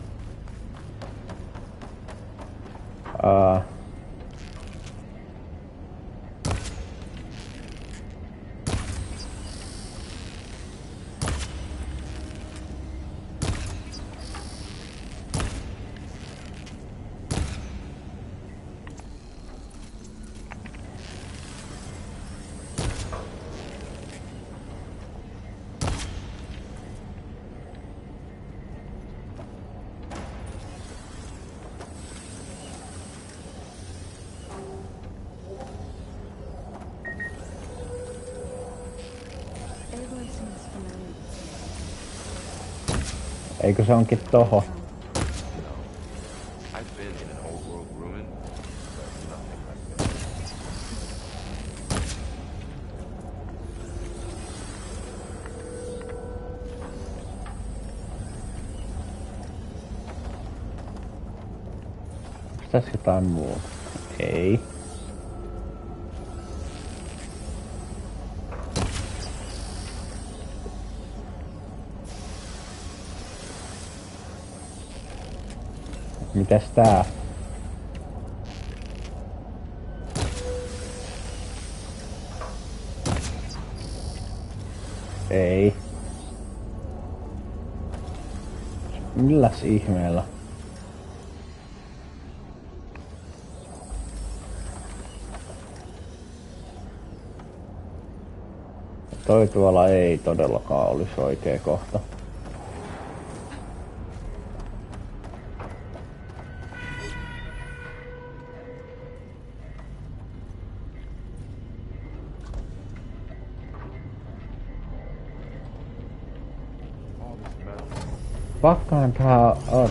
Eikö se onkin toho? I've been in an old world ruin, but nothing like this. Onko tässä jotain muuta? Ei. Mitäs tää? Ei. Milläs ihmeellä? Toi tuolla ei todellakaan olisi oikea kohta. Pakkaan tää on.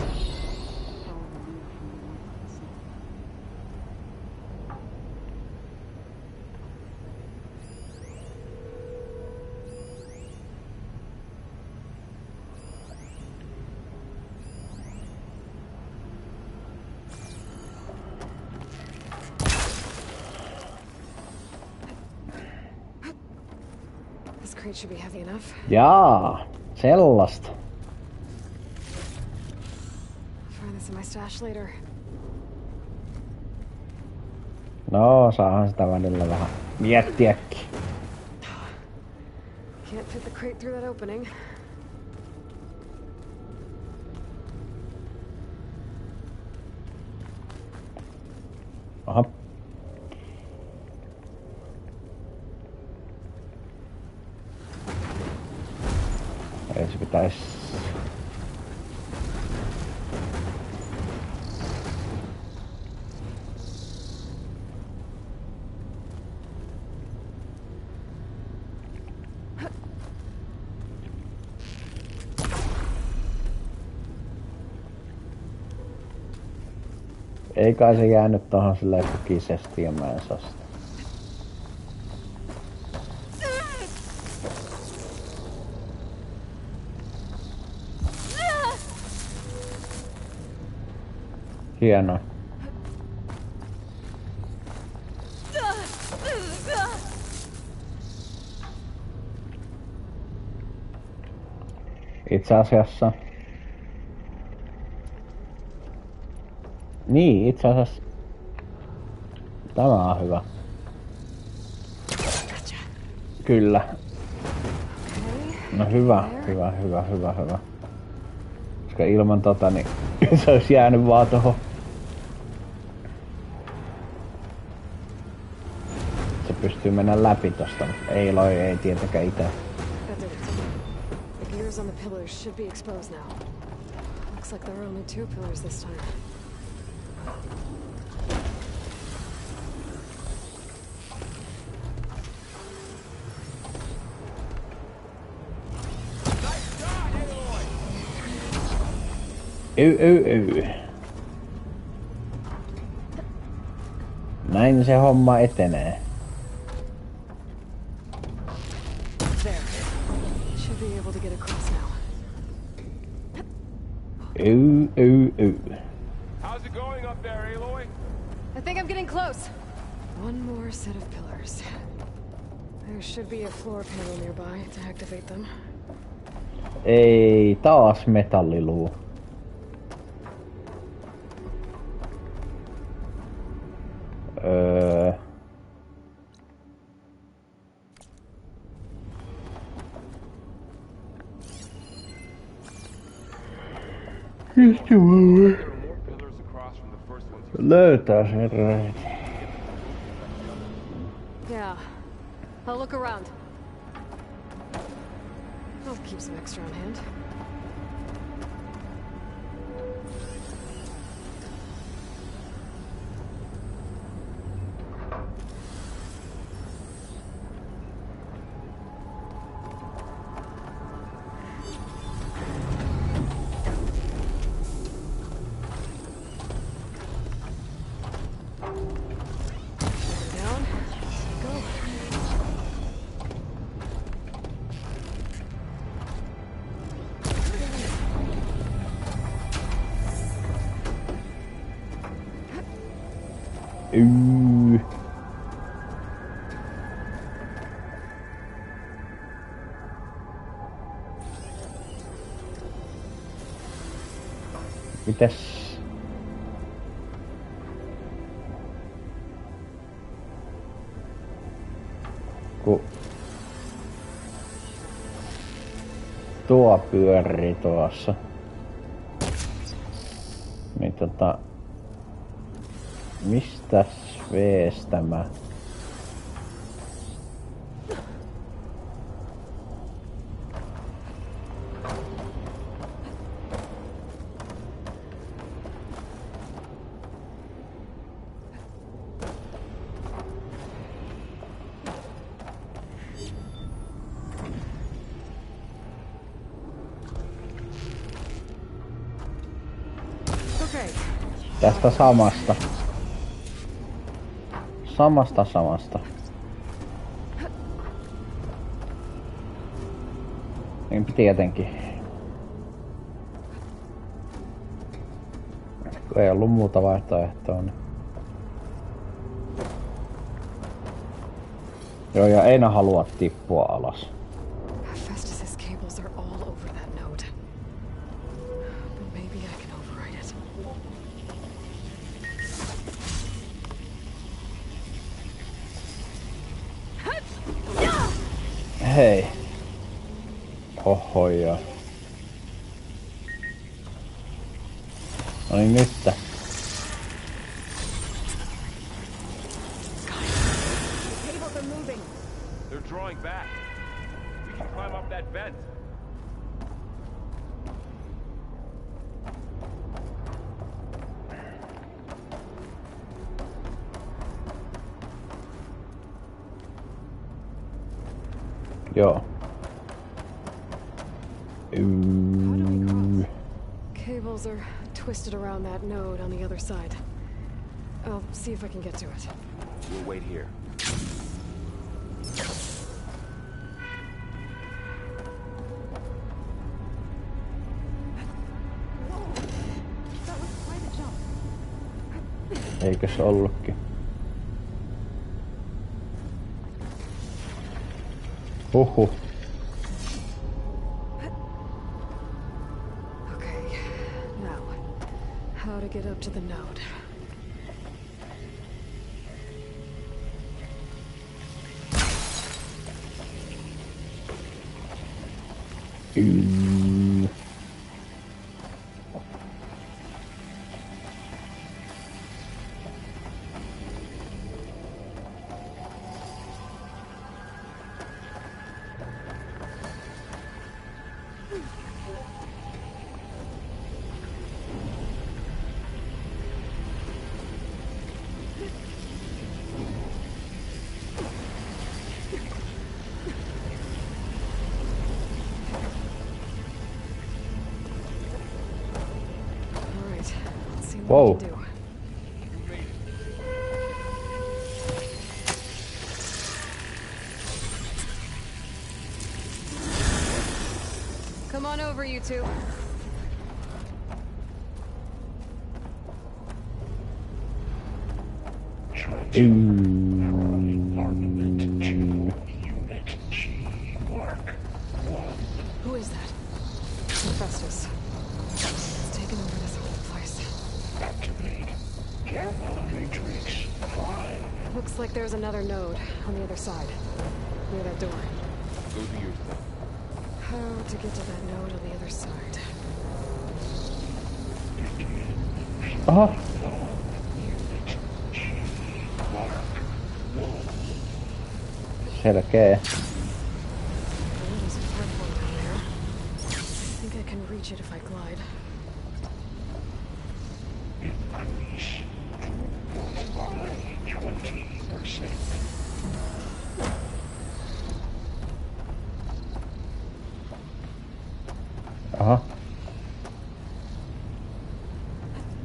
This crate should be heavy enough. Jaa, sellaista. Find this in my stash later. No, saahan sitä välillä vähän miettiäkin. Can't fit the crate through that opening. Aha. Ei se pitäis. Ei kai se jäänyt tohon silleen kukisesti ja mä en saa sitä. Hienoa. Itse asiassa Niin, itse asiassa tämä on hyvä. Kyllä. No hyvä. Koska ilman niin se olisi jäänyt vaan tohon. Se pystyy mennä läpi tosta, mutta ei tietenkään itse. The gears on the pillars should be exposed now. Looks like there are only 2 pillars this time. Näin se homma etenee. There. Should be able to get across now. How's it going up there, Aloy? I think I'm getting close. One more set of pillars. There should be a floor panel nearby to activate them. Ei, taas metalliluu. Löytää sen reitin. Yeah. I'll look around. I'll keep some extra on hand. Mitäs? Ku tuo pyörii tuossa. Niin mistäs vees tämä? Tästä samasta. Samasta. Niin tietenkin. Kun ei ollut muuta vaihtoehtoa, niin. Joo, ja en halua tippua alas. Hei. Oho joo. No niin nyttä. They're drawing back. We can climb up that vent. Joo. Cables are twisted around that node on the other side. I'll see if I can get to it. We'll wait here. Eikö se ollutkin? Huhhuh. Okay, now, how to get up to the node. Whoa. Come on over, you two. Who is that? Festus. It's taken over this whole place. Activate. Careful, Matrix. 5. Looks like there's another node on the other side. Near that door. Go do your thing. How to get to that node on the other side? Oh. Selkeä. There's a platform down there. I think I can reach it if I glide. Increase by 20%.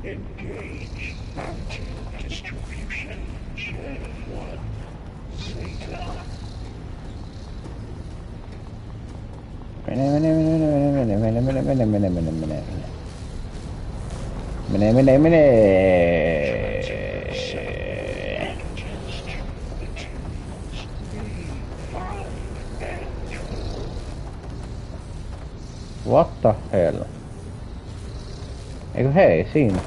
Engage active distribution. Chain 1. Zeta. What the hell? Eikö hei, siinä.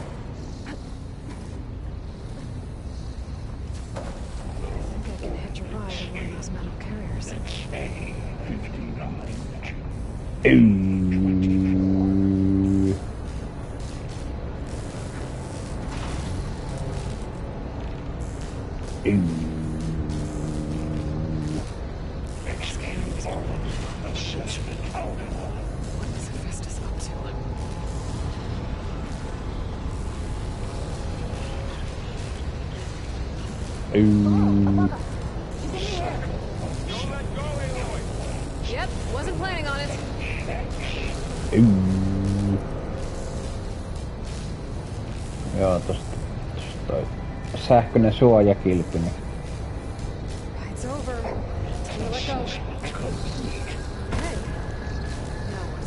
Yep, wasn't planning on it. Joo, tosta toi sähköinen suojakilpi. It's over. Time to let go. Hey. Now what?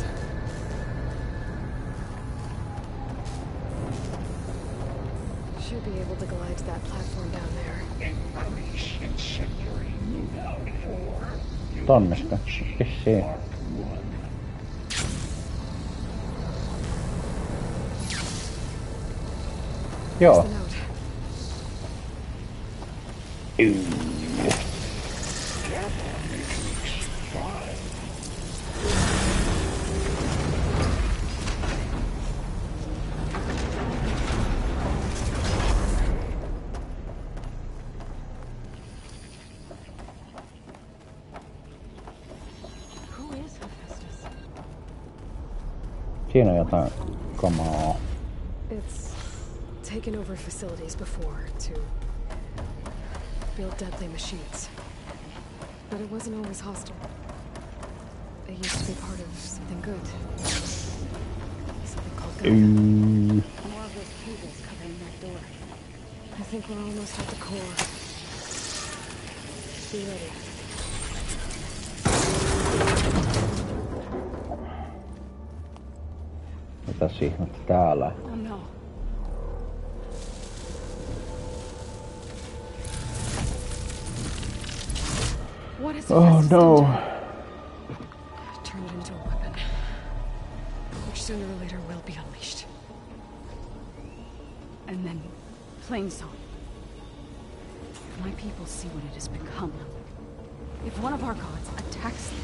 Should be able to glide to that platform down there. Increase incendiary loadout 4. Tonnesta. Vissiin. Joo. Siinä on jotain kamaa. It's taken over facilities before to build deadly machines. But it wasn't always hostile. It used to be part of something good. Something called God. More of those cables covering that door. I think we're almost at the core. Be ready. Mitäs ihmettä täällä? Oh no. What is Oh no. Turn it into a weapon, which sooner or later will be unleashed. And then Plainsong. If my people see what it has become, if one of our gods attacks them,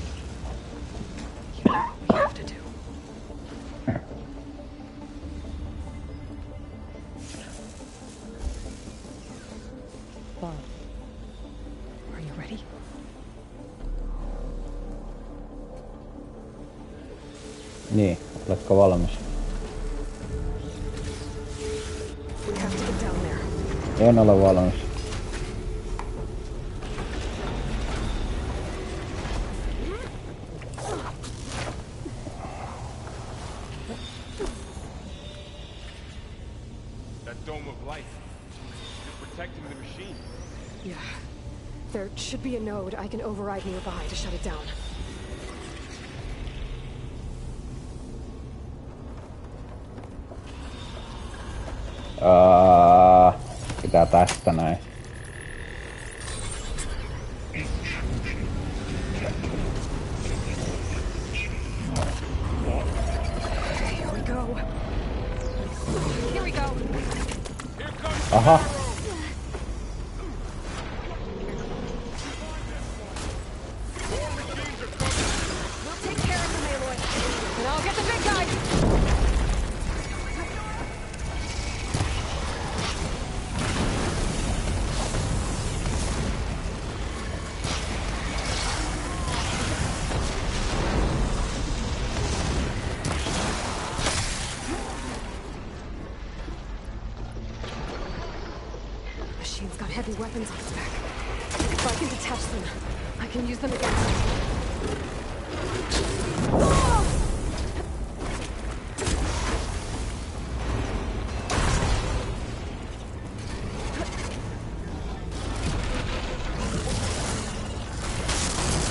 you know what we have to do. Bob, are you ready? Niin, oletko valmis? We have to get down there. En ole valmis. That dome of light. You're protecting the machine. Yeah. There should be a node I can override nearby to shut it down. Pitää tästä näin. Here we go. Here we go. Aha. We'll take care of them, Aloy. And I'll get the big guy. Machine's got heavy weapons on its back. If I can detach them, I can use them against them.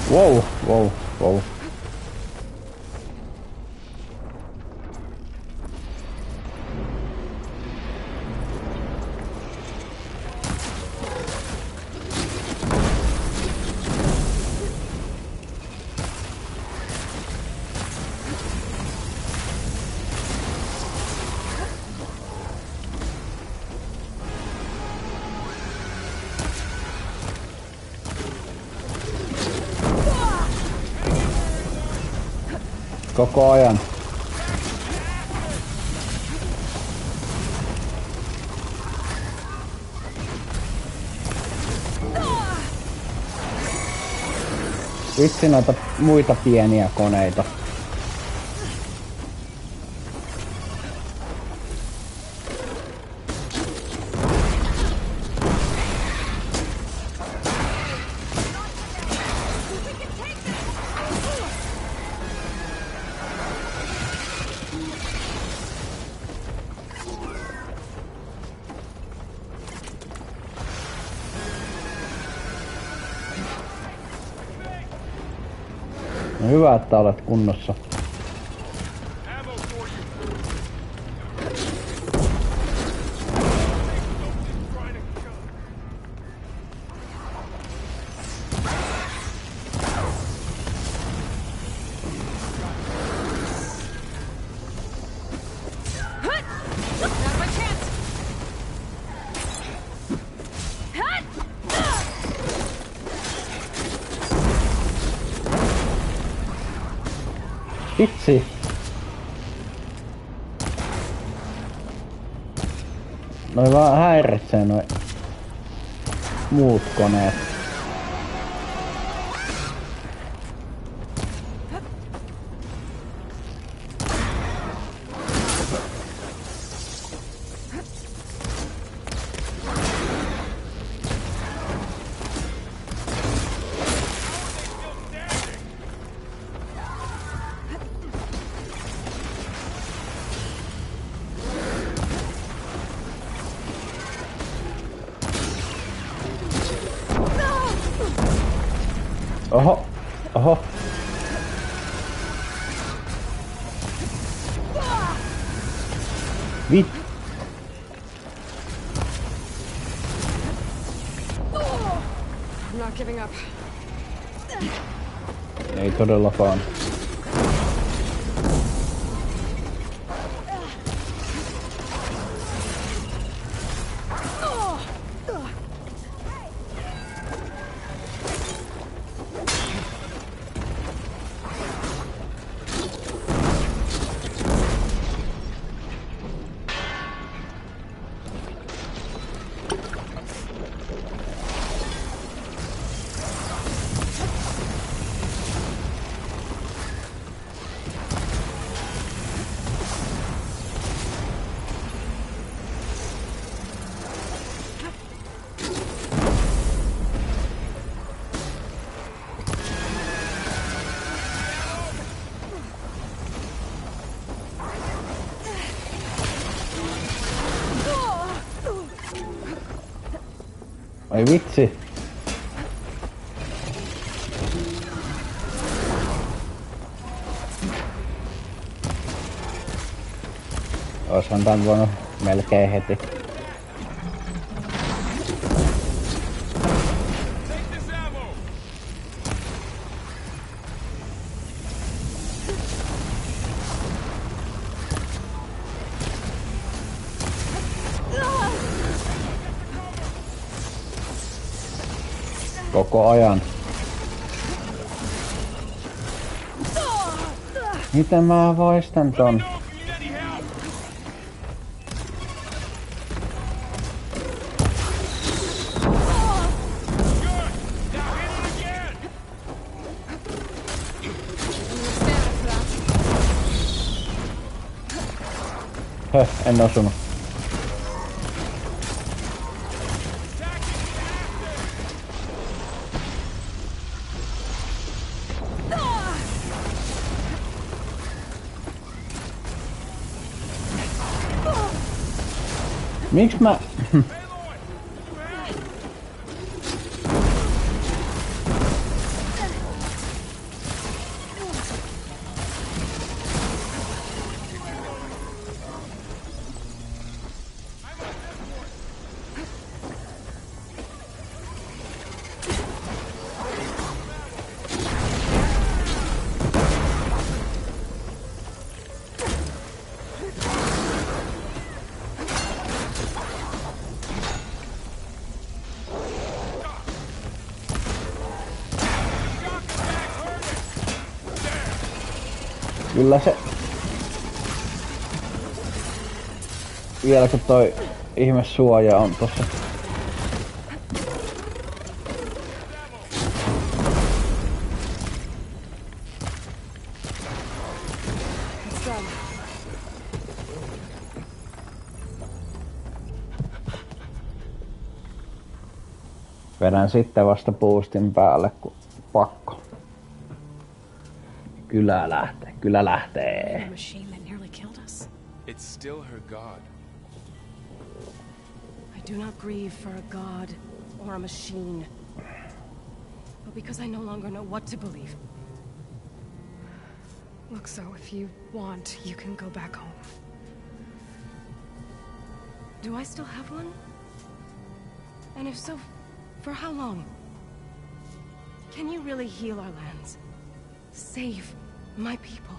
Wow, wow, wow. Koko ajan. Vitsi noita muita pieniä koneita. No hyvä, että olet kunnossa. Vitsi. Noi vaan häiritsee noi muut koneet. Oho, oho. Vit. I'm not giving up. Ei todellakaan. Ei vitsi. Oishan tän voinut melkein heti. Koko ajan. Miten mä voistan ton? En osunut. Miksi mä... Kyllä se... Vielä kun toi ihme suoja on tossa. Vedän sitten vasta boostin päälle, kun pakko. Kyllä lähtee. It's still her god. I do not grieve for a god or a machine, but because I no longer know what to believe. Look, so if you want, you can go back home. Do I still have one? And if so, for how long? Can you really heal our lands? Save my people?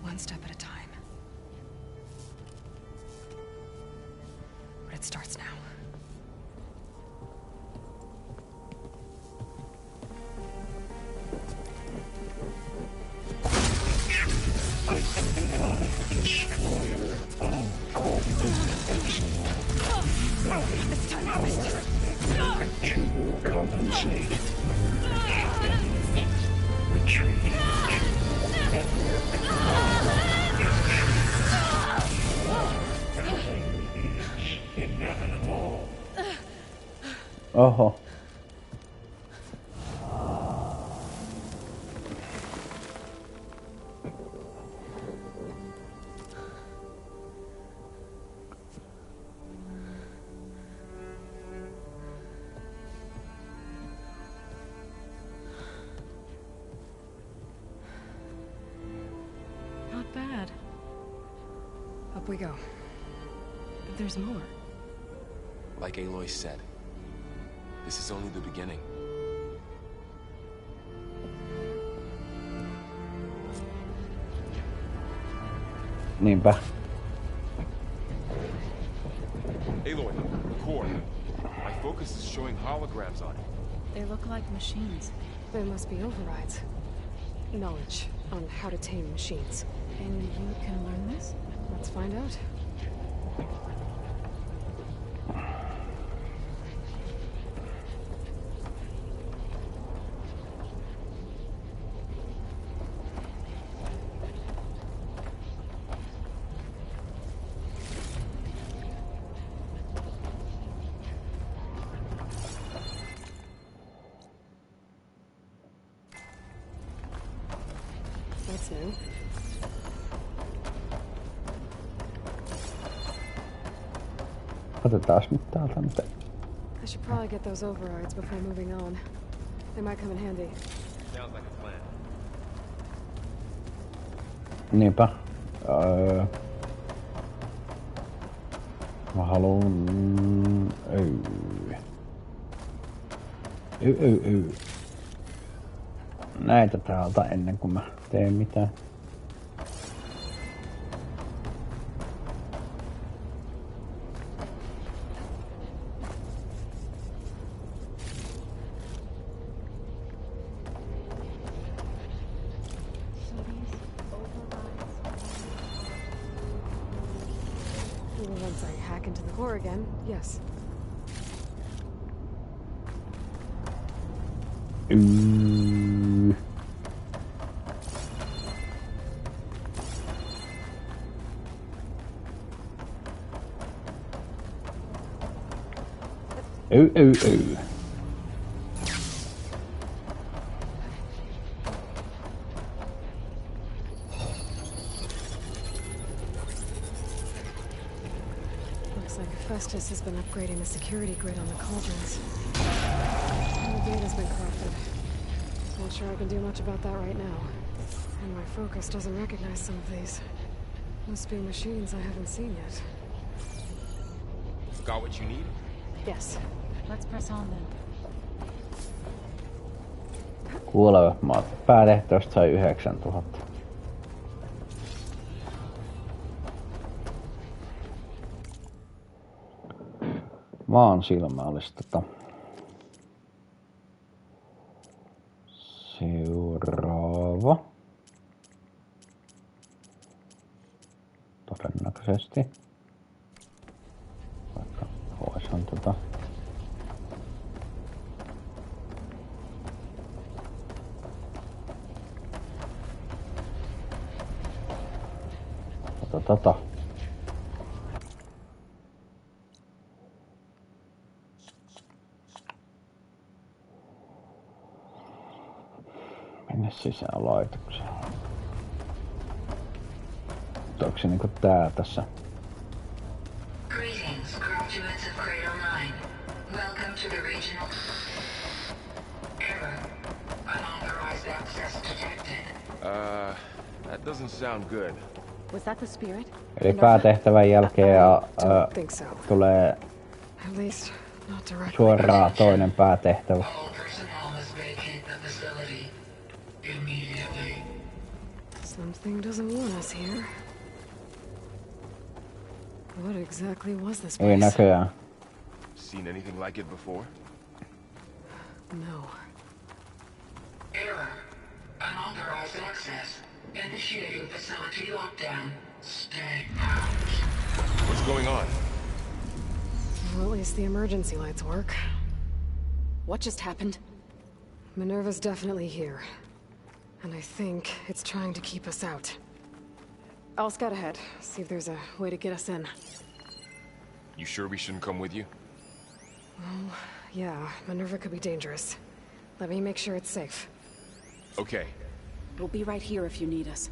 One step at a time. But it starts now. It's time to compensate. Retreat. Inevitable. Oho. Not bad. Up we go. There's more. Like Aloy said, this is only the beginning. Niinpä. Aloy, the core. My focus is showing holograms on it. They look like machines. There must be overrides. Knowledge on how to tame machines. And you can learn this? Let's find out. That's new. Otetaas nyt täältä mitä. I should probably get those overrides before moving on. They might come in handy. Sounds like a plan. Niinpä. Mä haluun... Näitä täältä ennen kuin mä teen mitään. Once I hack into the core again, yes. Looks like Festus has been upgrading the security grid on the cauldrons. And the data's been corrupted. Not sure I can do much about that right now. And my focus doesn't recognize some of these. Must be machines I haven't seen yet. Got what you need? Yes. Let's press on then. Kuoleva päätehtävästä sai 9000. Maan silmä olisi seuraava. Todennäköisesti. Vaikka voisihan Mennä sisään laitokseen. Onko se niinku tää tässä? Greetings, graduates of Cradle 9. Welcome to the regional... Error. Unauthorized access detected. That doesn't sound good. Was that the spirit? Eli päätehtävän jälkeen tulee suoraan toinen päätehtävä. Something doesn't want us here. What exactly was this place? Ei näköjään. Seen anything like it before? No. Error. Unauthorized access. Initiating facility lockdown. Stay out. What's going on? Well, at least the emergency lights work. What just happened? Minerva's definitely here. And I think it's trying to keep us out. I'll scout ahead, see if there's a way to get us in. You sure we shouldn't come with you? Well, yeah, Minerva could be dangerous. Let me make sure it's safe. Okay. We'll be right here if you need us.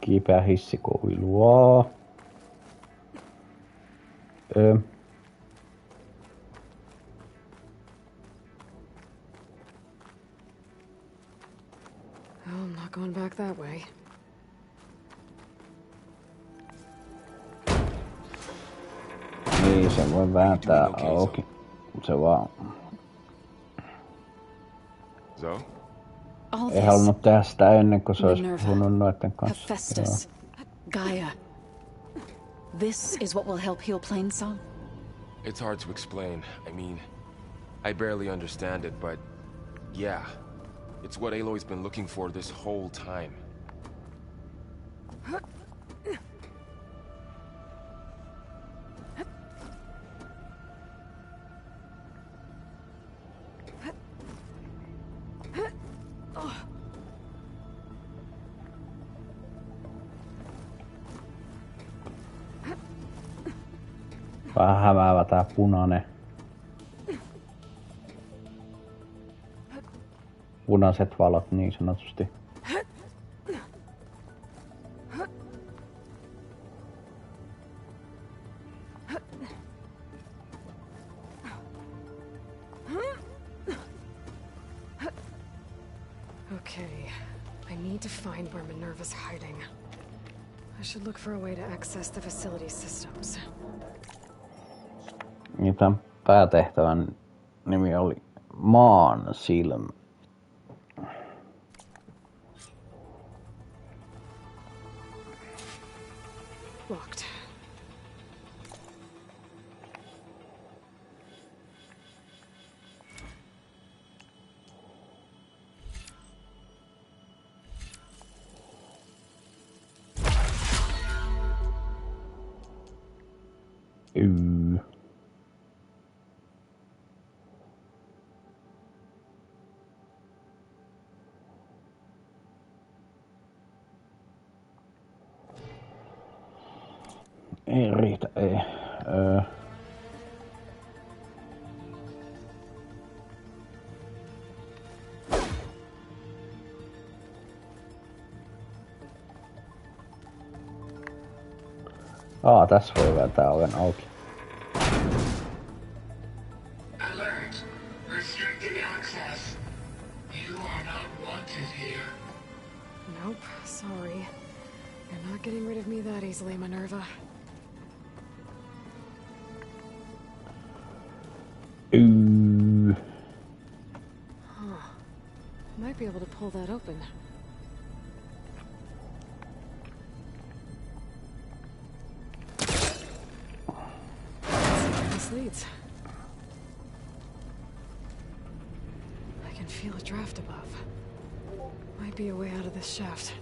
Kiipeä hissikoilua. I'm not going back that way. Niin, sen voi vääntää auki. Se vaan... Zoe? Ei halunnut tehdä sitä ennen kuin se olisi puhunut noiden kanssa. Hephaestus. Gaia. This is what will help heal Plainsong? It's hard to explain. I mean, I barely understand it, but yeah. It's what Aloy's been looking for this whole time. Vähän hämäävä tää punainen. Punaiset valot niin sanotusti. Okay, I need to find where Minerva's hiding. I should look for a way to access the facility systems. Tämän päätehtävän nimi oli Maan silmä. Locked. Ei riitä, ei. Tässä voi vetää oven auki. Alert. Restricted access. You are not wanted here. Nope, sorry. You're not getting rid of me that easily, Minerva. Huh. Might be able to pull that open. This leads. I can feel a draft above. Might be a way out of this shaft.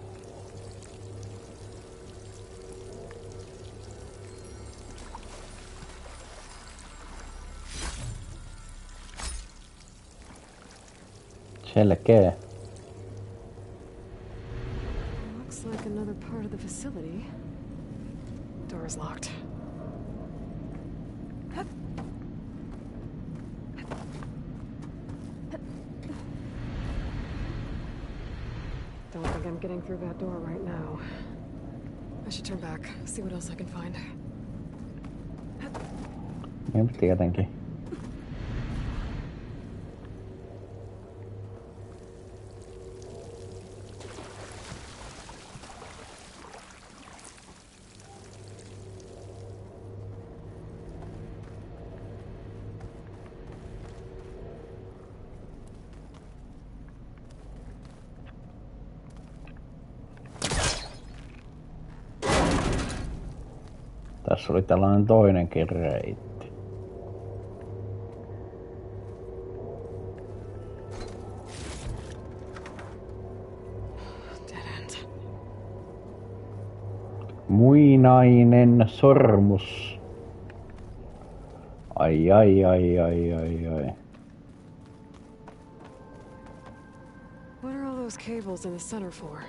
Selkeä. Looks like another part of the facility. Door is locked. Don't think I'm getting through that door right now. I should turn back, see what else I can find. Tietenkin. Tässä oli tällainen toinenkin reitti. Muinainen sormus. Ai. What are all those cables in the center for?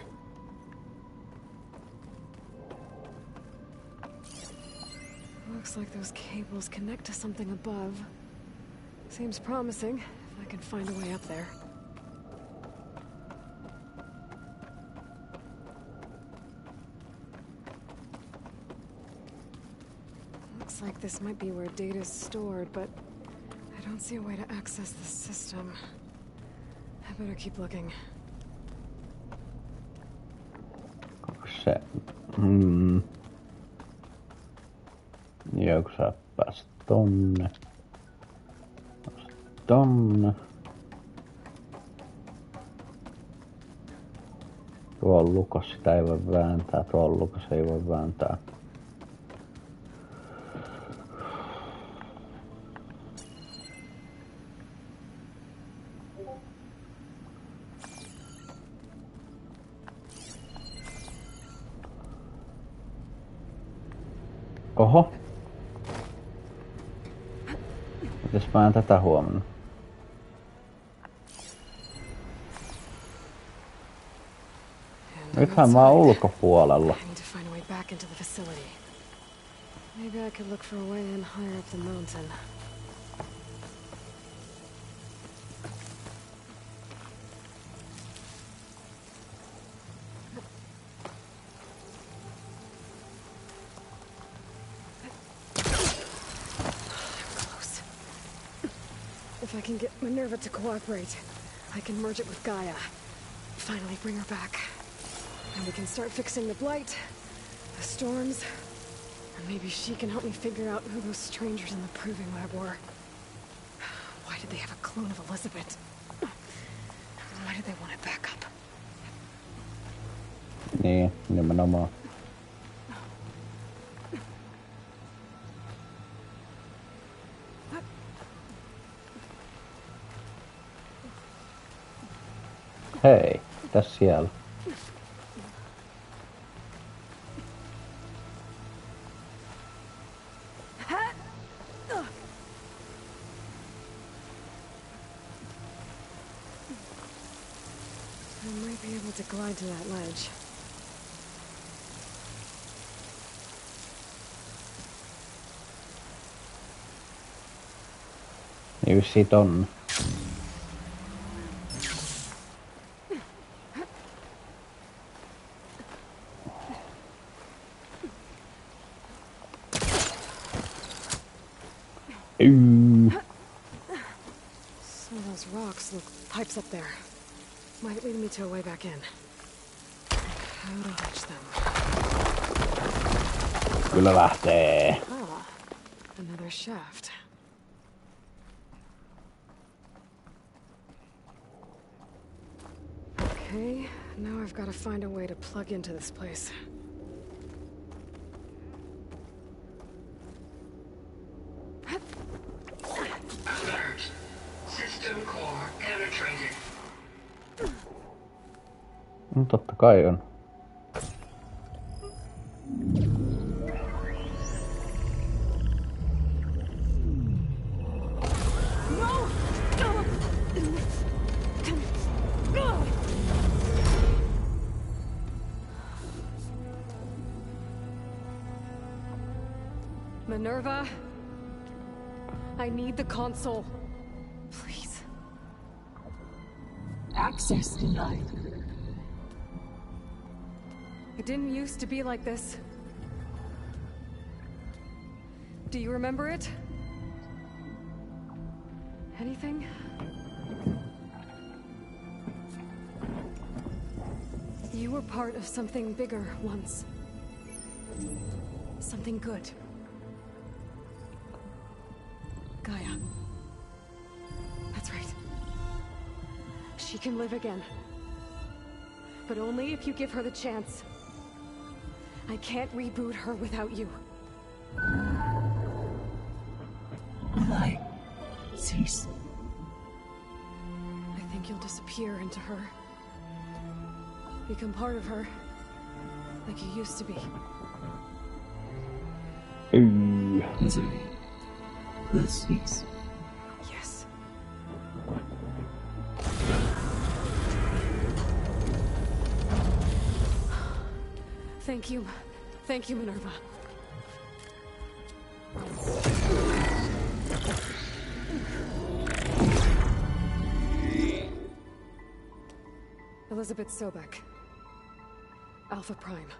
Looks like those cables connect to something above. Seems promising, if I can find a way up there. Looks like this might be where data's stored, but I don't see a way to access the system. I better keep looking. Se... Joo, kun sä pääset tonne. Tuo on lukas, sitä ei voi vääntää. Tuo on lukas, ei voi vääntää. Oho. Mites mä en tätä huomannut? Nythän mä oon ulkopuolella. Maybe I could look for a way in higher up the mountain. Close. If I can get Minerva to cooperate, I can merge it with Gaia. Finally bring her back. And we can start fixing the blight, the storms, and maybe she can help me figure out who those strangers in the Proving Lab were. Why did they have a clone of Elizabeth? Why did they want it back up? Niin, nimenomaan. Hei, mitäs siellä? I might be able to glide to that ledge. Niin vissiin tonne. Some of those rocks look pipes up there. Might lead me to a way back in. How to reach them? Kyllä lähtee. Ah, another shaft. Okay, now I've got to find a way to plug into this place. Alert. System core penetrated. No totta kai on. Minerva, I need the console. Please. Access denied. It didn't used to be like this. Do you remember it? Anything? You were part of something bigger once. Something good. Gaia. That's right. She can live again. But only if you give her the chance. I can't reboot her without you. Light. Cease. I think you'll disappear into her. Become part of her. Like you used to be. Misery. Let's cease. Yes. Thank you. Thank you, Minerva. Elizabeth Sobek. Alpha Prime.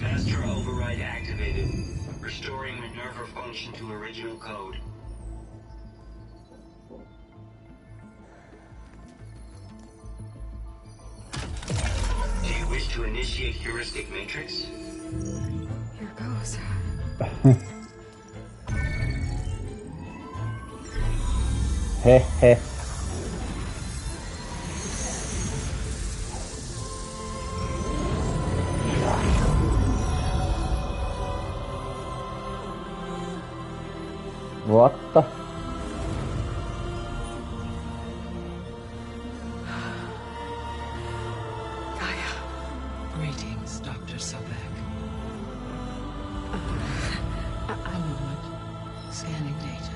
Master override activated. Restoring Minerva function to original code. Do you wish to initiate heuristic matrix? Here goes. Hehe. What the? Gaia. Greetings, Dr. Sobek. A moment. Scanning data.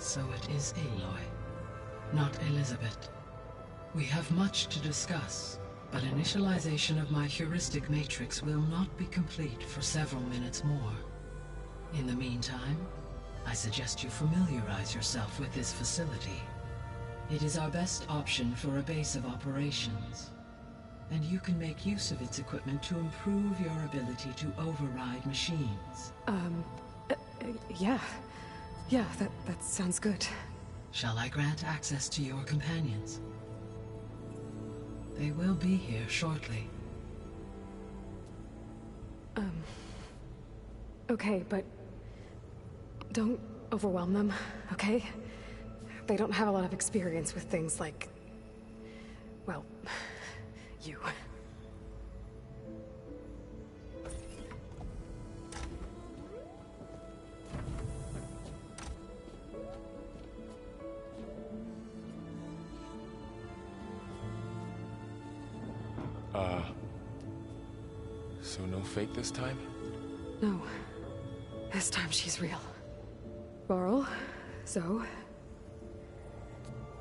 So it is Aloy, not Elizabeth. We have much to discuss, but initialization of my heuristic matrix will not be complete for several minutes more. In the meantime, I suggest you familiarize yourself with this facility. It is our best option for a base of operations, and you can make use of its equipment to improve your ability to override machines. Yeah. Yeah, that sounds good. Shall I grant access to your companions? They will be here shortly. Okay, but don't overwhelm them, okay? They don't have a lot of experience with things like, well, you. So no fake this time? No. This time she's real. Varl, Zoe.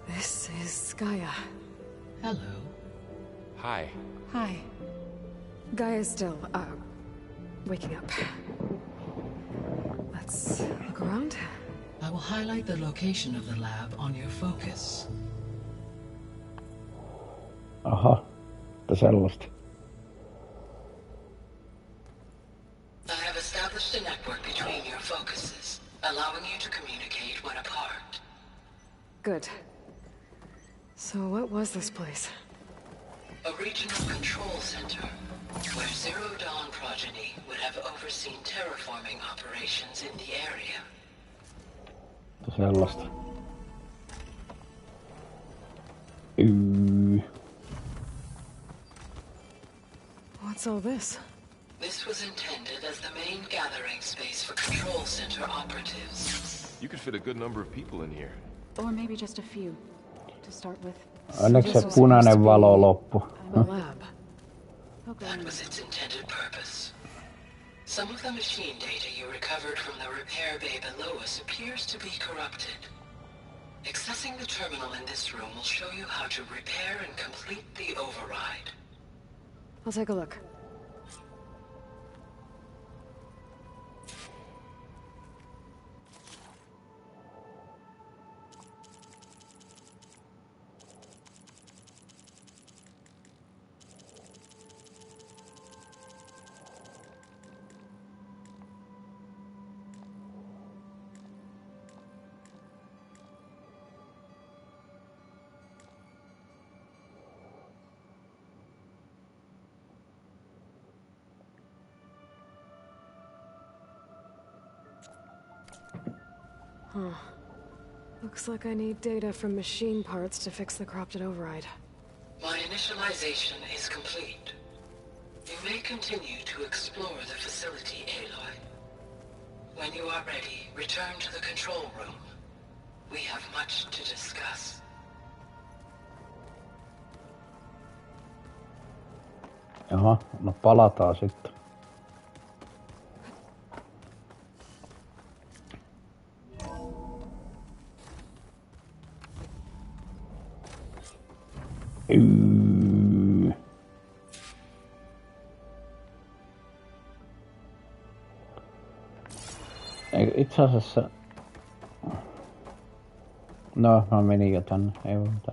This is Gaia. Hello. Hi. Hi. Gaia's still, waking up. Let's look around. I will highlight the location of the lab on your focus. Aha, sellaista. I have established a network between your focuses, allowing you to communicate when apart. Good. So what was this place? A regional control center, where Zero Dawn progeny would have overseen terraforming operations in the area. Sellaista. What's all this? This was intended as the main gathering space for control center operatives. You could fit a good number of people in here. Or maybe just a few, to start with. Onneksi se punainen valo loppu. The lab. That was its intended purpose. Some of the machine data you recovered from the repair bay below us appears to be corrupted. Accessing the terminal in this room will show you how to repair and complete the override. I'll take a look. Huh. Looks like I need data from machine parts to fix the corrupted override. My initialization is complete. You may continue to explore the facility, Aloy. When you are ready, return to the control room. We have much to discuss. Jaha, no palataan sitten. Itse asiassa... No, mä menin jo tänne, ei muuta.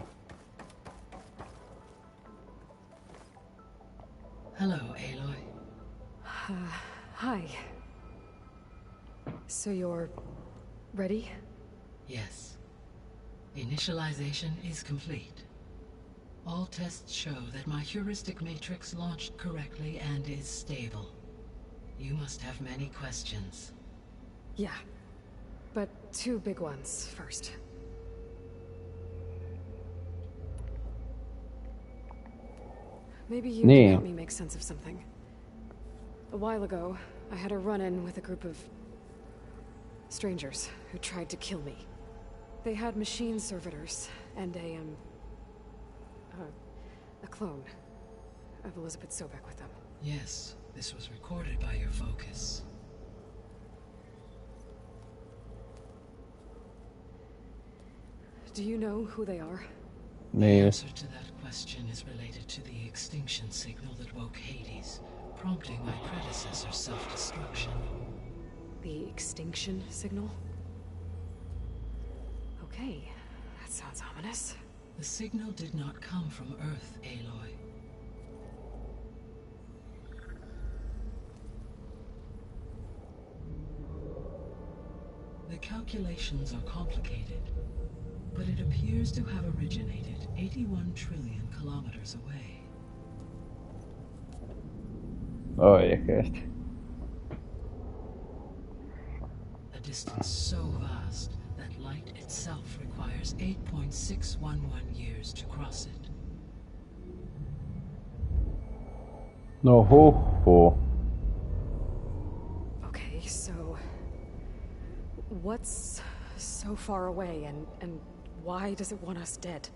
Hello, Aloy. Hi. So you're... ready? Yes. Initialization is complete. All tests show that my heuristic matrix launched correctly and is stable. You must have many questions. Yeah. But two big ones first. Maybe you can help me make sense of something. A while ago, I had a run-in with a group of... strangers who tried to kill me. They had machine servitors and a clone of Elizabeth Sobek with them. Yes, this was recorded by your focus. Do you know who they are? The answer to that question is related to the extinction signal that woke Hades, prompting my predecessor's self-destruction. The extinction signal? Okay, that sounds ominous. The signal did not come from Earth, Aloy. The calculations are complicated, but it appears to have originated 81 trillion kilometers away. Oikeesti. A distance so vast that light itself requires 8.611 years to cross it. No huhhuh. Okay, so... what's so far away, and why does it want us dead?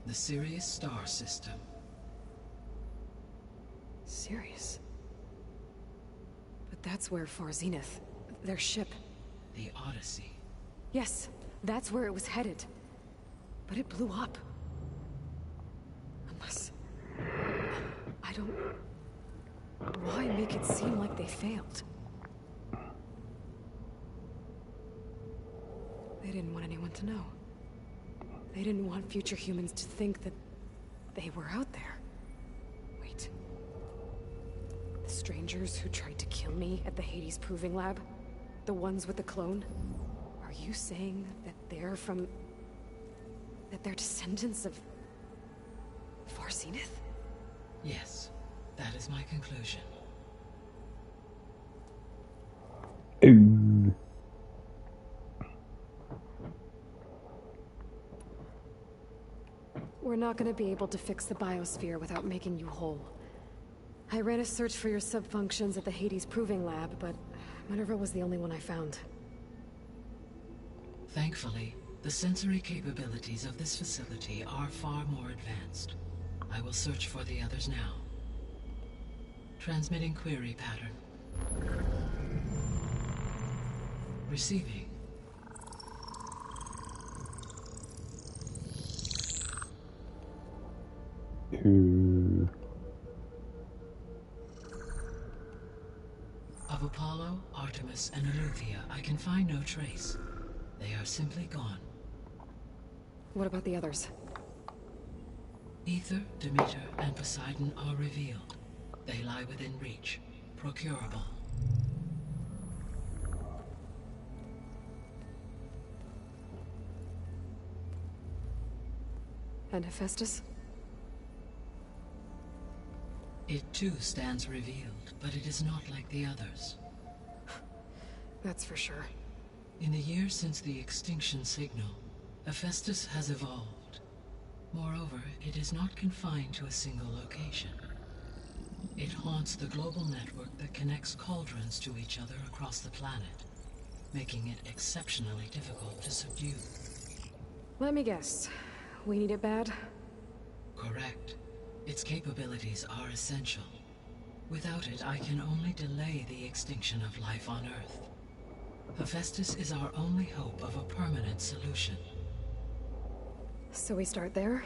The Sirius star system. Sirius? But that's where Far Zenith, their ship... The Odyssey. Yes, that's where it was headed. But it blew up. Unless... I don't... Why make it seem like they failed? They didn't want anyone to know. They didn't want future humans to think that they were out there. Wait. The strangers who tried to kill me at the Hades Proving Lab? The ones with the clone? Are you saying that they're from... that they're descendants of... Far Zenith? Yes, that is my conclusion. We're not gonna be able to fix the biosphere without making you whole. I ran a search for your subfunctions at the Hades Proving Lab, but Minerva was the only one I found. Thankfully, the sensory capabilities of this facility are far more advanced. I will search for the others now. Transmitting query pattern. Receiving. Of Apollo, Artemis, and Eleuthia, I can find no trace. They are simply gone. What about the others? Aether, Demeter, and Poseidon are revealed. They lie within reach. Procurable. And Hephaestus? It too stands revealed, but it is not like the others. That's for sure. In the years since the extinction signal, Hephaestus has evolved. Moreover, it is not confined to a single location. It haunts the global network that connects cauldrons to each other across the planet, making it exceptionally difficult to subdue. Let me guess. We need it bad? Correct. Its capabilities are essential. Without it, I can only delay the extinction of life on Earth. Hephaestus is our only hope of a permanent solution. So we start there?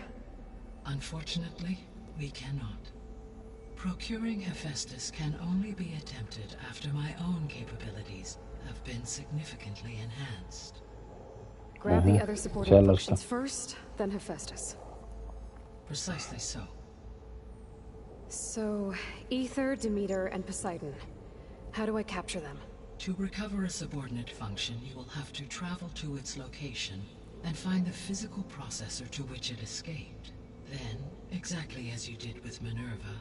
Unfortunately, we cannot. Procuring Hephaestus can only be attempted after my own capabilities have been significantly enhanced. Grab the other subordinate functions first, then Hephaestus. Precisely so. So, Aether, Demeter, and Poseidon. How do I capture them? To recover a subordinate function, you will have to travel to its location and find the physical processor to which it escaped. Then, exactly as you did with Minerva,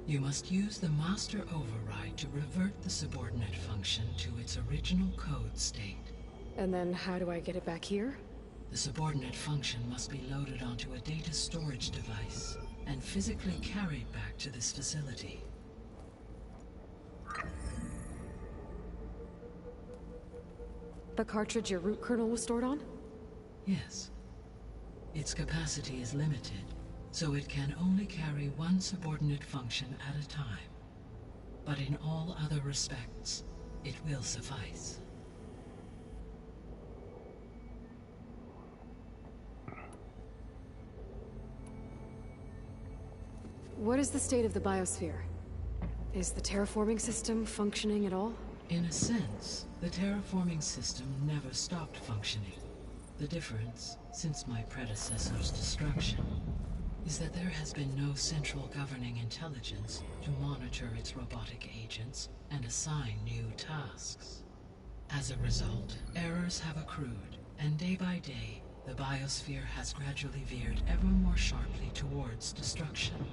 you must use the master override to revert the subordinate function to its original code state. And then how do I get it back here? The subordinate function must be loaded onto a data storage device and physically carried back to this facility. The cartridge your root kernel was stored on? Yes. Its capacity is limited, so it can only carry one subordinate function at a time. But in all other respects, it will suffice. What is the state of the biosphere? Is the terraforming system functioning at all? In a sense, the terraforming system never stopped functioning. The difference, since my predecessor's destruction, is that there has been no central governing intelligence to monitor its robotic agents and assign new tasks. As a result, errors have accrued, and day by day, the biosphere has gradually veered ever more sharply towards destruction.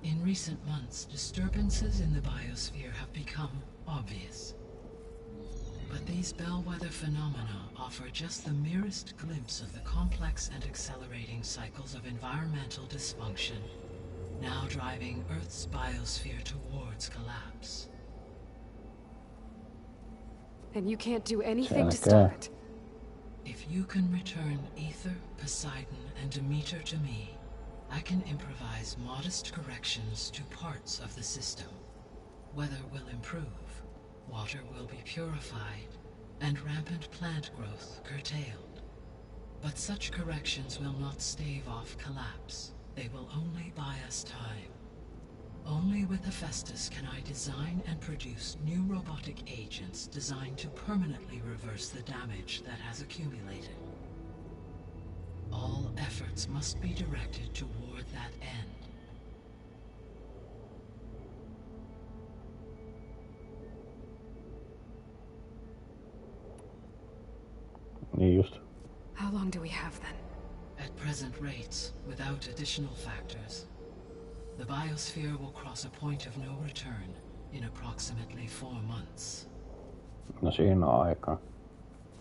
In recent months, disturbances in the biosphere have become obvious. But these bellwether phenomena offer just the merest glimpse of the complex and accelerating cycles of environmental dysfunction, now driving Earth's biosphere towards collapse. And you can't do anything to stop it? If you can return Ether, Poseidon, and Demeter to me, I can improvise modest corrections to parts of the system. Weather will improve, water will be purified, and rampant plant growth curtailed. But such corrections will not stave off collapse. They will only buy us time. Only with Hephaestus can I design and produce new robotic agents designed to permanently reverse the damage that has accumulated. All efforts must be directed toward that end. Niin just. How long do we have then? At present rates, without additional factors, the biosphere will cross a point of no return in approximately 4 months. No siinä on aikaa.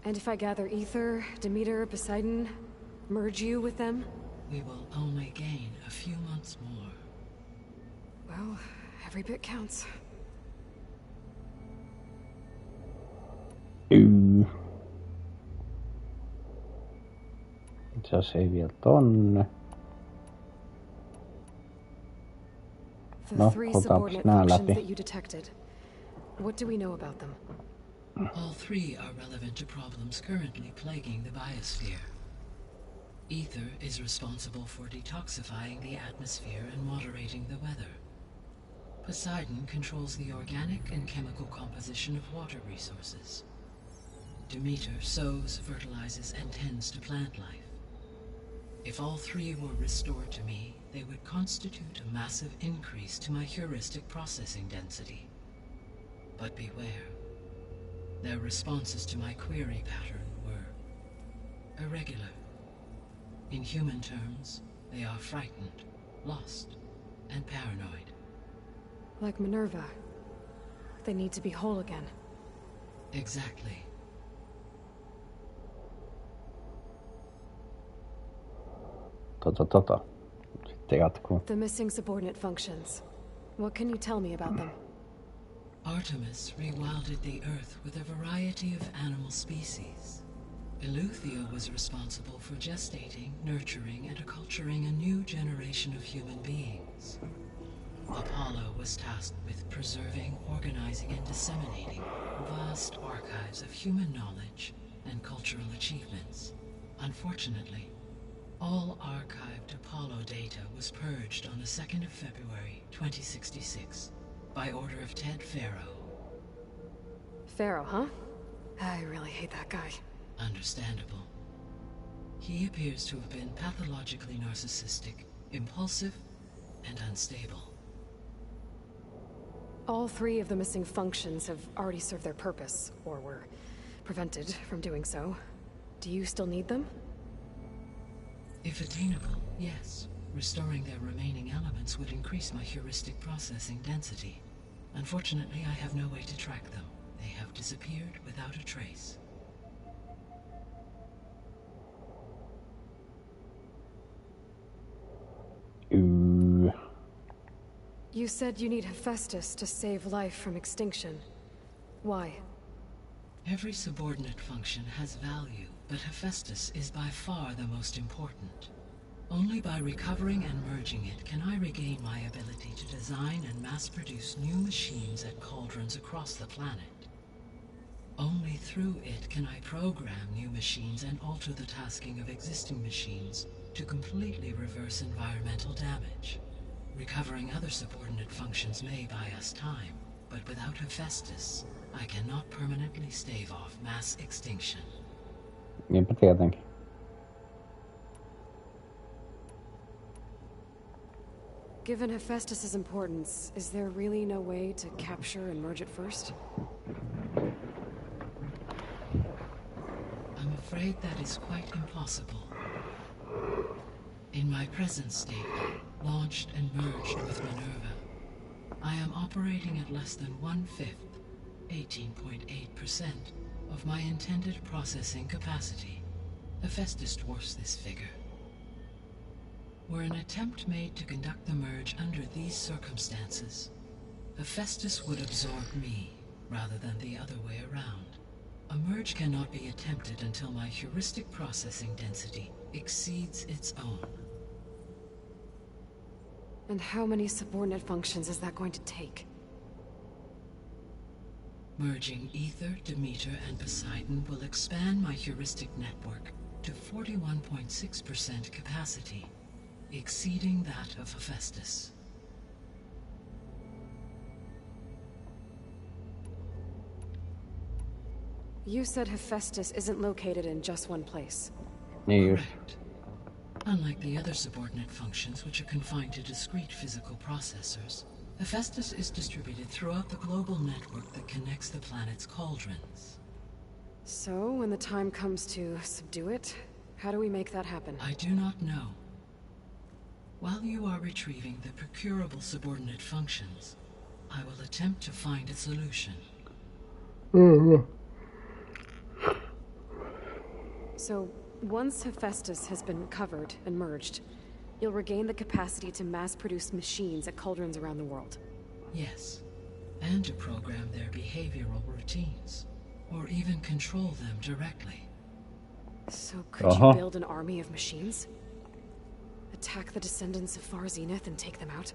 And if I gather Ether, Demeter, Poseidon, merge you with them? We will only gain a few months more. Well, every bit counts. Itse asiassa ei vielä tonne. The three subordinate functions that you detected. What do we know about them? All 3 are relevant to problems currently plaguing the biosphere. Ether is responsible for detoxifying the atmosphere and moderating the weather. Poseidon controls the organic and chemical composition of water resources. Demeter sows, fertilizes, and tends to plant life. If all 3 were restored to me, they would constitute a massive increase to my heuristic processing density. But beware. Their responses to my query pattern were irregular. In human terms, they are frightened, lost, and paranoid. Like Minerva. They need to be whole again. Exactly. Sitten jatkuu. The missing subordinate functions. What can you tell me about them? Artemis rewilded the Earth with a variety of animal species. Eleuthia was responsible for gestating, nurturing, and acculturating a new generation of human beings. Apollo was tasked with preserving, organizing, and disseminating vast archives of human knowledge and cultural achievements. Unfortunately, all archived Apollo data was purged on the 2nd of February, 2066, by order of Ted Faro. Faro, huh? I really hate that guy. Understandable. He appears to have been pathologically narcissistic, impulsive, and unstable. All 3 of the missing functions have already served their purpose, or were prevented from doing so. Do you still need them? If attainable, yes. Restoring their remaining elements would increase my heuristic processing density. Unfortunately, I have no way to track them. They have disappeared without a trace. You said you need Hephaestus to save life from extinction. Why? Every subordinate function has value, but Hephaestus is by far the most important. Only by recovering and merging it can I regain my ability to design and mass-produce new machines at cauldrons across the planet. Only through it can I program new machines and alter the tasking of existing machines to completely reverse environmental damage. Recovering other subordinate functions may buy us time, but without Hephaestus, I cannot permanently stave off mass extinction. Niinpä tietenkin. Given Hephaestus' importance, is there really no way to capture and merge it first? I'm afraid that is quite impossible. In my present state, launched and merged with Minerva, I am operating at less than 1/5, 18.8%, of my intended processing capacity. Hephaestus dwarfs this figure. Were an attempt made to conduct the merge under these circumstances, Hephaestus would absorb me, rather than the other way around. A merge cannot be attempted until my heuristic processing density exceeds its own. And how many subordinate functions is that going to take? Merging Ether, Demeter, and Poseidon will expand my heuristic network to 41.6% capacity, exceeding that of Hephaestus. You said Hephaestus isn't located in just one place. Correct. Unlike the other subordinate functions, which are confined to discrete physical processors, Hephaestus is distributed throughout the global network that connects the planet's cauldrons. So, when the time comes to subdue it, how do we make that happen? I do not know. While you are retrieving the procurable subordinate functions, I will attempt to find a solution. So, once Hephaestus has been recovered and merged, you'll regain the capacity to mass-produce machines at cauldrons around the world. Yes, and to program their behavioral routines, or even control them directly. So could you build an army of machines? Attack the descendants of Far Zenith and take them out?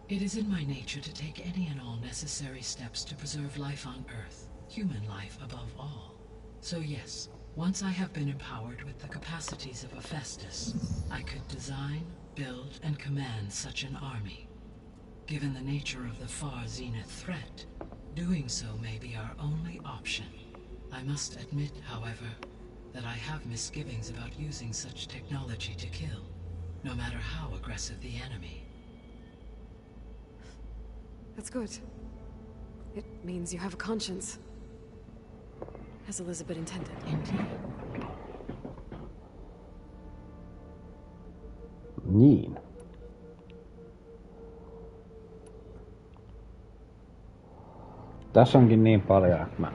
It is in my nature to take any and all necessary steps to preserve life on Earth, human life above all. So yes, once I have been empowered with the capacities of Hephaestus, I could design, build, and command such an army. Given the nature of the Far Zenith threat, doing so may be our only option. I must admit, however, that I have misgivings about using such technology to kill, no matter how aggressive the enemy. That's good. It means you have a conscience. As Elizabeth intended. Indeed. Niin. Tässä onkin niin paljon, että mä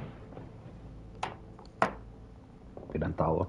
pidän tauon.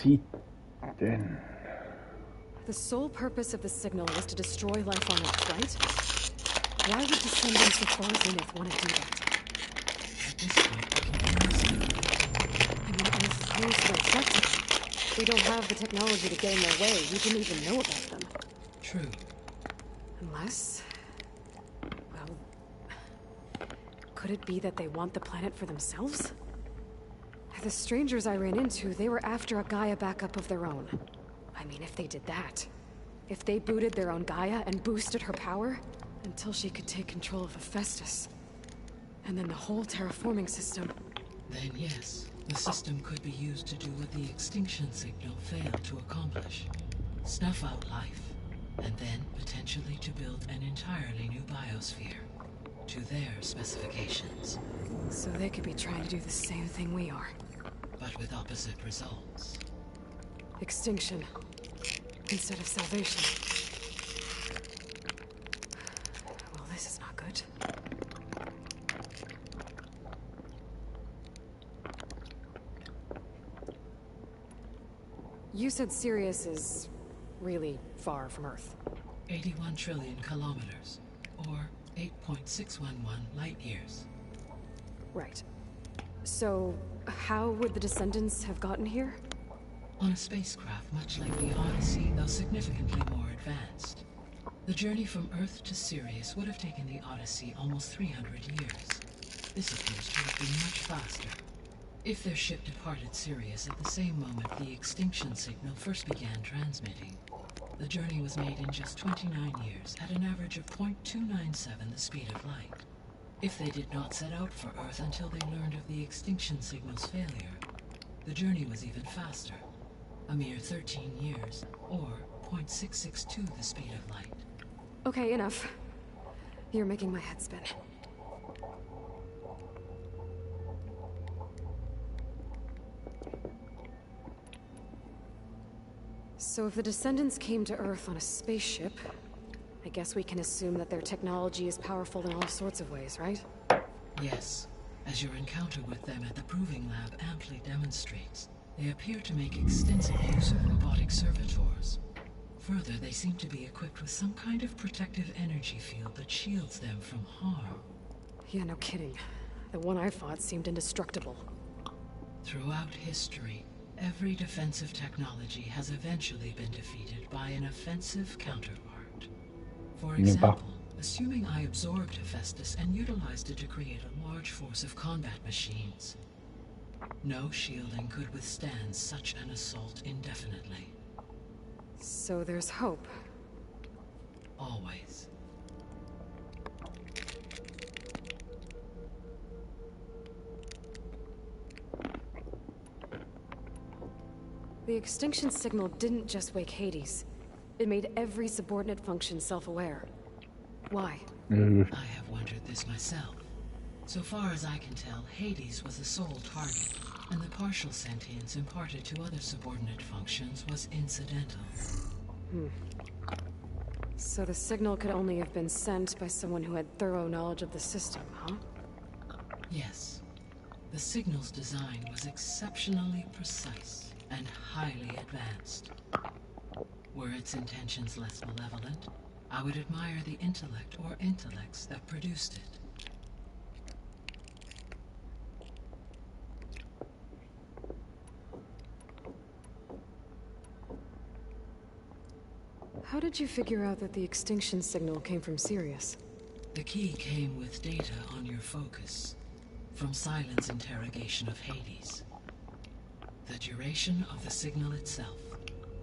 Sitten. The sole purpose of the signal was to destroy life on Earth, right? Why would descendants of far Zenith want to do that? I mean, I suppose they're effective. We don't have the technology to get in their way. We didn't even know about them. True. Unless... well... could it be that they want the planet for themselves? The strangers I ran into, they were after a Gaia backup of their own. I mean, if they did that... if they booted their own Gaia and boosted her power... until she could take control of Hephaestus. And then the whole terraforming system... Then yes, the system could be used to do what the extinction signal failed to accomplish. Snuff out life, and then potentially to build an entirely new biosphere. To their specifications. So they could be trying to do the same thing we are. But with opposite results. Extinction. Instead of salvation. Well, this is not good. You said Sirius is really far from Earth. 81 trillion kilometers, or 8.611 light years. Right. So, how would the descendants have gotten here? On a spacecraft much like the Odyssey, though significantly more advanced. The journey from Earth to Sirius would have taken the Odyssey almost 300 years. This appears to have been much faster. If their ship departed Sirius at the same moment the extinction signal first began transmitting, the journey was made in just 29 years at an average of 0.297 the speed of light. If they did not set out for Earth until they learned of the extinction signal's failure, the journey was even faster, a mere 13 years, or 0.662 the speed of light. Okay, enough. You're making my head spin. So if the descendants came to Earth on a spaceship, I guess we can assume that their technology is powerful in all sorts of ways, right? Yes, as your encounter with them at the Proving Lab amply demonstrates, they appear to make extensive use of robotic servitors. Further, they seem to be equipped with some kind of protective energy field that shields them from harm. Yeah, no kidding. The one I fought seemed indestructible. Throughout history, every defensive technology has eventually been defeated by an offensive counterpart. For example, a assuming I absorbed Hephaestus and utilized it to create a large force of combat machines. No shielding could withstand such an assault indefinitely. So there's hope. Always. The extinction signal didn't just wake Hades. It made every subordinate function self-aware. Why? I have wondered this myself. So far as I can tell, Hades was the sole target, and the partial sentience imparted to other subordinate functions was incidental. So the signal could only have been sent by someone who had thorough knowledge of the system, huh? Yes. The signal's design was exceptionally precise and highly advanced. Were its intentions less malevolent, I would admire the intellect or intellects that produced it. How did you figure out that the extinction signal came from Sirius? The key came with data on your focus, from Silent's interrogation of Hades. The duration of the signal itself,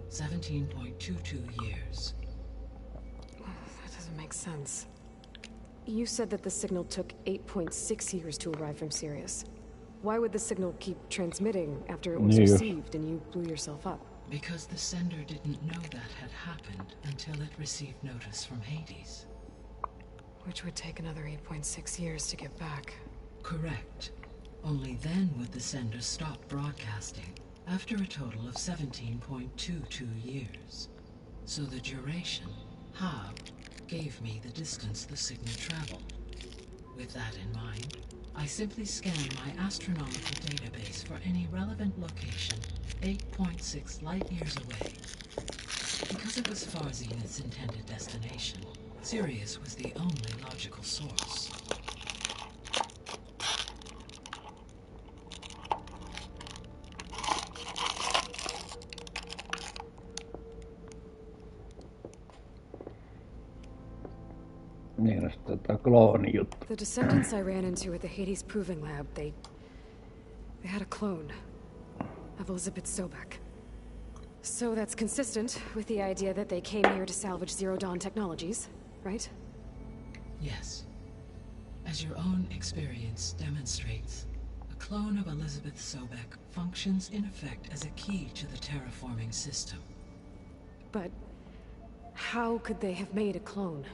17.22 years. That doesn't make sense. You said that the signal took 8.6 years to arrive from Sirius. Why would the signal keep transmitting after it was received and you blew yourself up? Because the sender didn't know that had happened until it received notice from Hades. Which would take another 8.6 years to get back. Correct. Only then would the sender stop broadcasting, after a total of 17.22 years. So the duration, halved, gave me the distance the signal traveled. With that in mind, I simply scanned my astronomical database for any relevant location 8.6 light-years away. Because it was far Zenith's intended destination, Sirius was the only logical source. The descendants I ran into at the Hades Proving Lab, they had a clone of Elizabeth Sobek. So that's consistent with the idea that they came here to salvage Zero Dawn technologies, right? Yes. As your own experience demonstrates, a clone of Elizabeth Sobek functions in effect as a key to the terraforming system. But how could they have made a clone?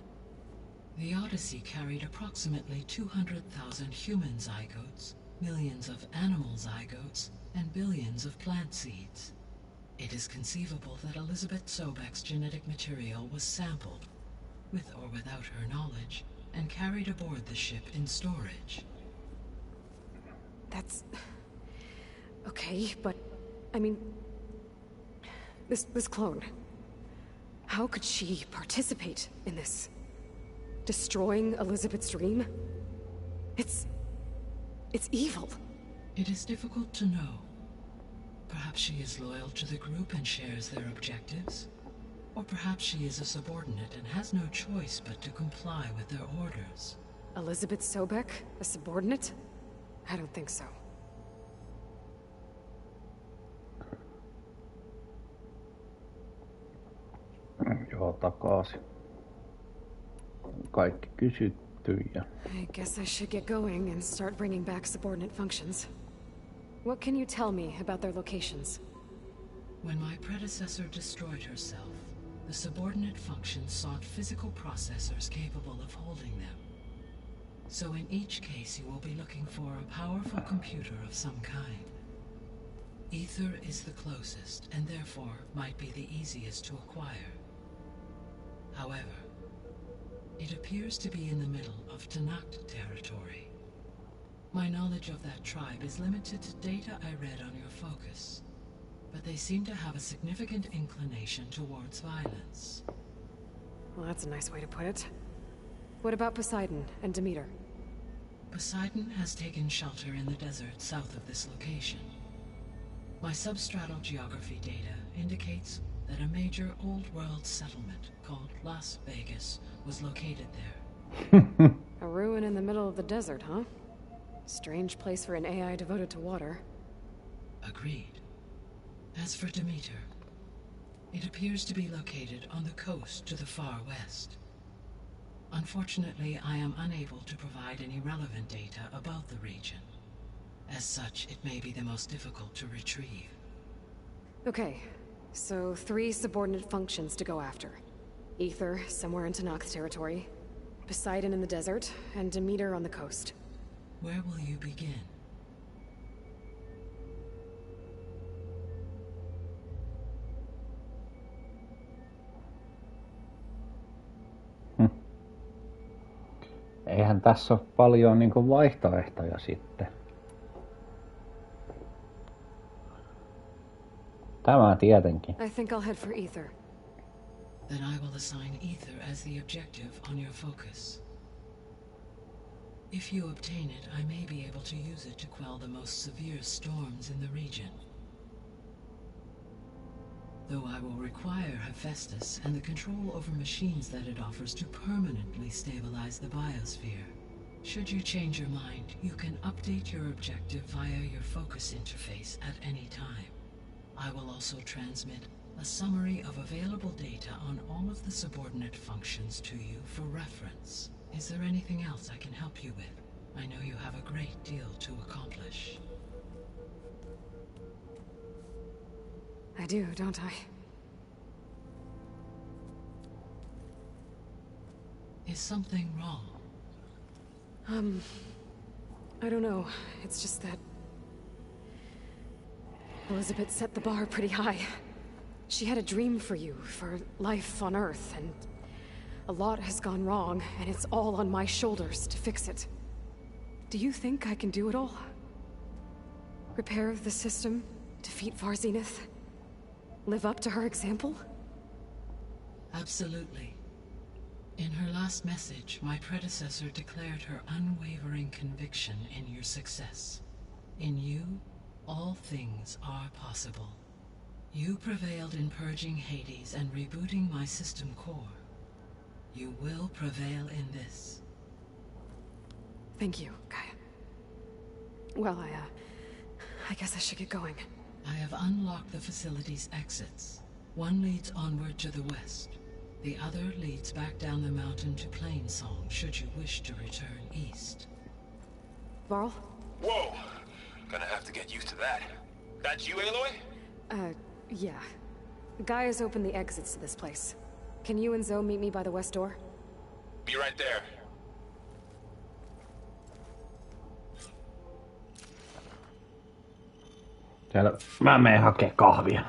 The Odyssey carried approximately 200,000 human zygotes, millions of animal zygotes, and billions of plant seeds. It is conceivable that Elizabeth Sobek's genetic material was sampled, with or without her knowledge, and carried aboard the ship in storage. That's... okay, but... I mean... This clone... How could she participate in this? Destroying Elizabeth's dream? It's evil. It is difficult to know. Perhaps she is loyal to the group and shares their objectives. Or perhaps she is a subordinate and has no choice but to comply with their orders. Elizabeth Sobek? A subordinate? I don't think so. Joo, takaisin. Kaikki kysytty ja... I guess I should get going and start bringing back subordinate functions. What can you tell me about their locations? When my predecessor destroyed herself, the subordinate functions sought physical processors capable of holding them. So in each case you will be looking for a powerful computer of some kind. Ether is the closest, and therefore might be the easiest to acquire. However, it appears to be in the middle of Tanact territory. My knowledge of that tribe is limited to data I read on your focus, but they seem to have a significant inclination towards violence. Well, that's a nice way to put it. What about Poseidon and Demeter? Poseidon has taken shelter in the desert south of this location. My substratal geography data indicates that a major old-world settlement called Las Vegas was located there. A ruin in the middle of the desert, huh? Strange place for an AI devoted to water. Agreed. As for Demeter, it appears to be located on the coast to the far west. Unfortunately, I am unable to provide any relevant data about the region. As such, it may be the most difficult to retrieve. Okay, so 3 subordinate functions to go after. Ether, somewhere in Tenakth territory. Poseidon in the desert, and Demeter on the coast. Where will you begin? Eihän tässä ole paljon niinku vaihtoehtoja sitten. Tämä tietenkin. I think I'll head for Ether. Then I will assign Ether as the objective on your focus. If you obtain it, I may be able to use it to quell the most severe storms in the region. Though I will require Hephaestus and the control over machines that it offers to permanently stabilize the biosphere. Should you change your mind, you can update your objective via your focus interface at any time. I will also transmit a summary of available data on all of the subordinate functions to you for reference. Is there anything else I can help you with? I know you have a great deal to accomplish. I do, don't I? Is something wrong? I don't know. It's just that Elizabeth set the bar pretty high. She had a dream for you, for life on Earth, and a lot has gone wrong, and it's all on my shoulders to fix it. Do you think I can do it all? Repair the system, defeat Varzinith, live up to her example? Absolutely. In her last message, my predecessor declared her unwavering conviction in your success. In you, all things are possible. You prevailed in purging Hades and rebooting my system core. You will prevail in this. Thank you, Gaia. Well, I guess I should get going. I have unlocked the facility's exits. One leads onward to the west. The other leads back down the mountain to Plainsong, should you wish to return east. Varl? Whoa! Gonna have to get used to that. That's you, Aloy? Yeah. Gaia's opened the exits to this place. Can you and Zoe meet me by the west door? Be right there. Siellä mä menen hakee kahvia.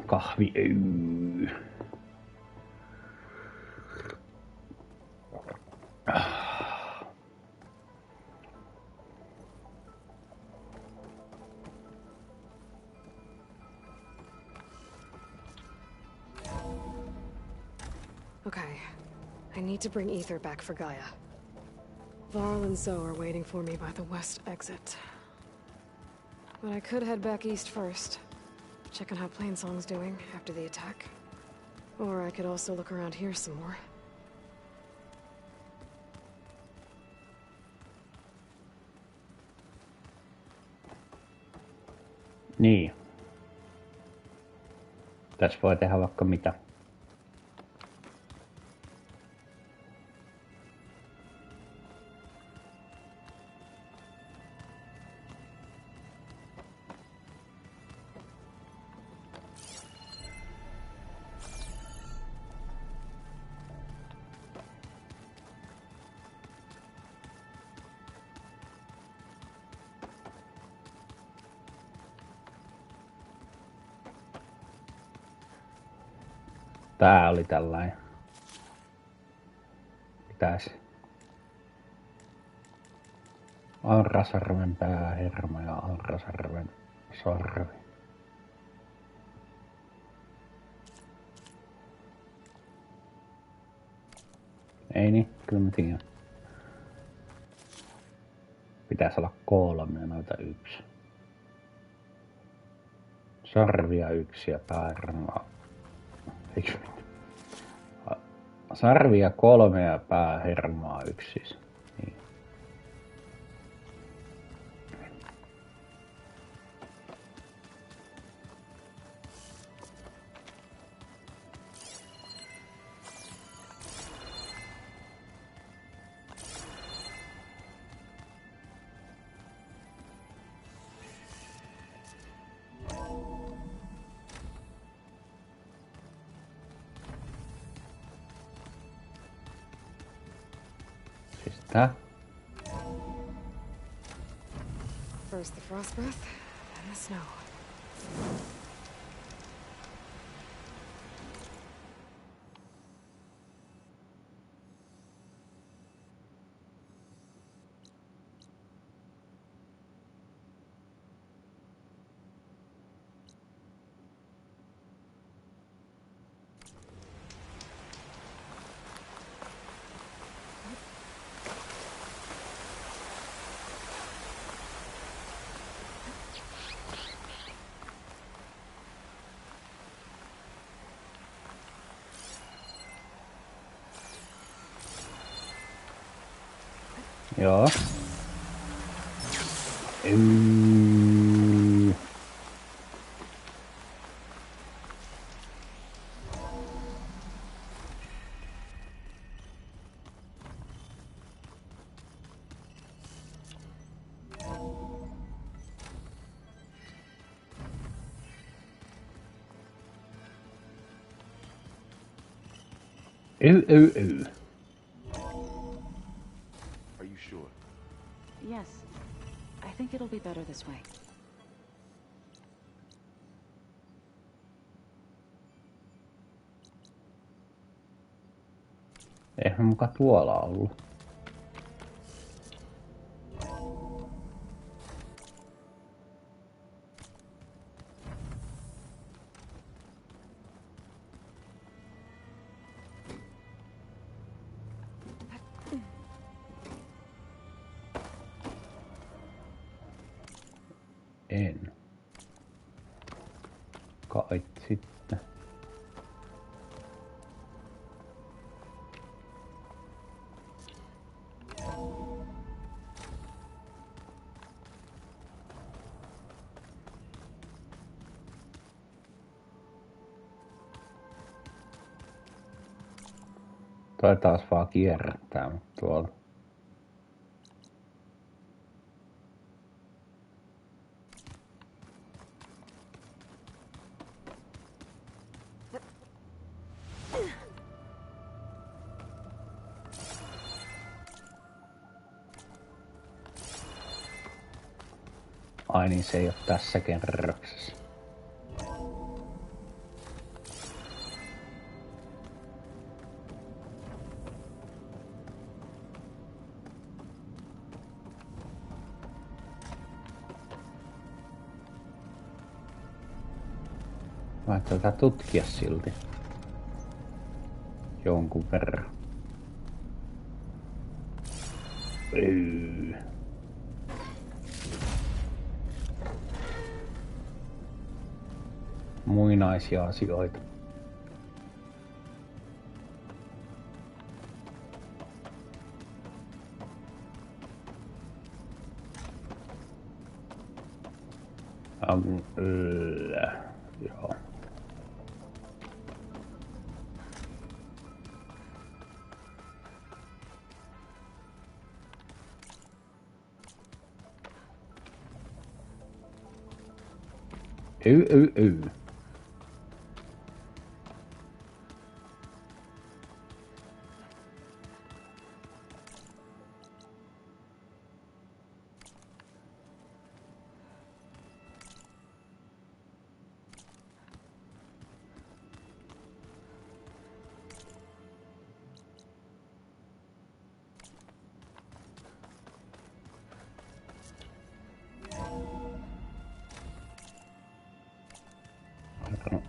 Kahvi. Okay. I need to bring Ether back for Gaia. Varl and Zoe are waiting for me by the west exit. But I could head back east first. Check on how Plainsong's doing after the attack. Or I could also look around here some more. Niin. Tässä voi tehdä vaikka mitä. Tää oli tällainen. Mitäs? Aurasarven päähermo ja Aurasarven sorvi. Ei niin, kyllä mä tiedän. Pitäis olla 3 noita 1. Sarvia 1 ja päähermoa. Sarvia 3 ja päähermoa 1 siis. Niin. Tää. First the frost breath, then the snow. Joo. Are you sure? Yes. I think it'll be better this way. Eihän muka tuolla ollut. En. Kai sitten. Toi taas vaan kierrättää mut tuolla. Ai niin, se ei oo tässä kerroksessa. Vai tätä tutkia silti. Jonkun verran. Muinaisia asioita. Joo.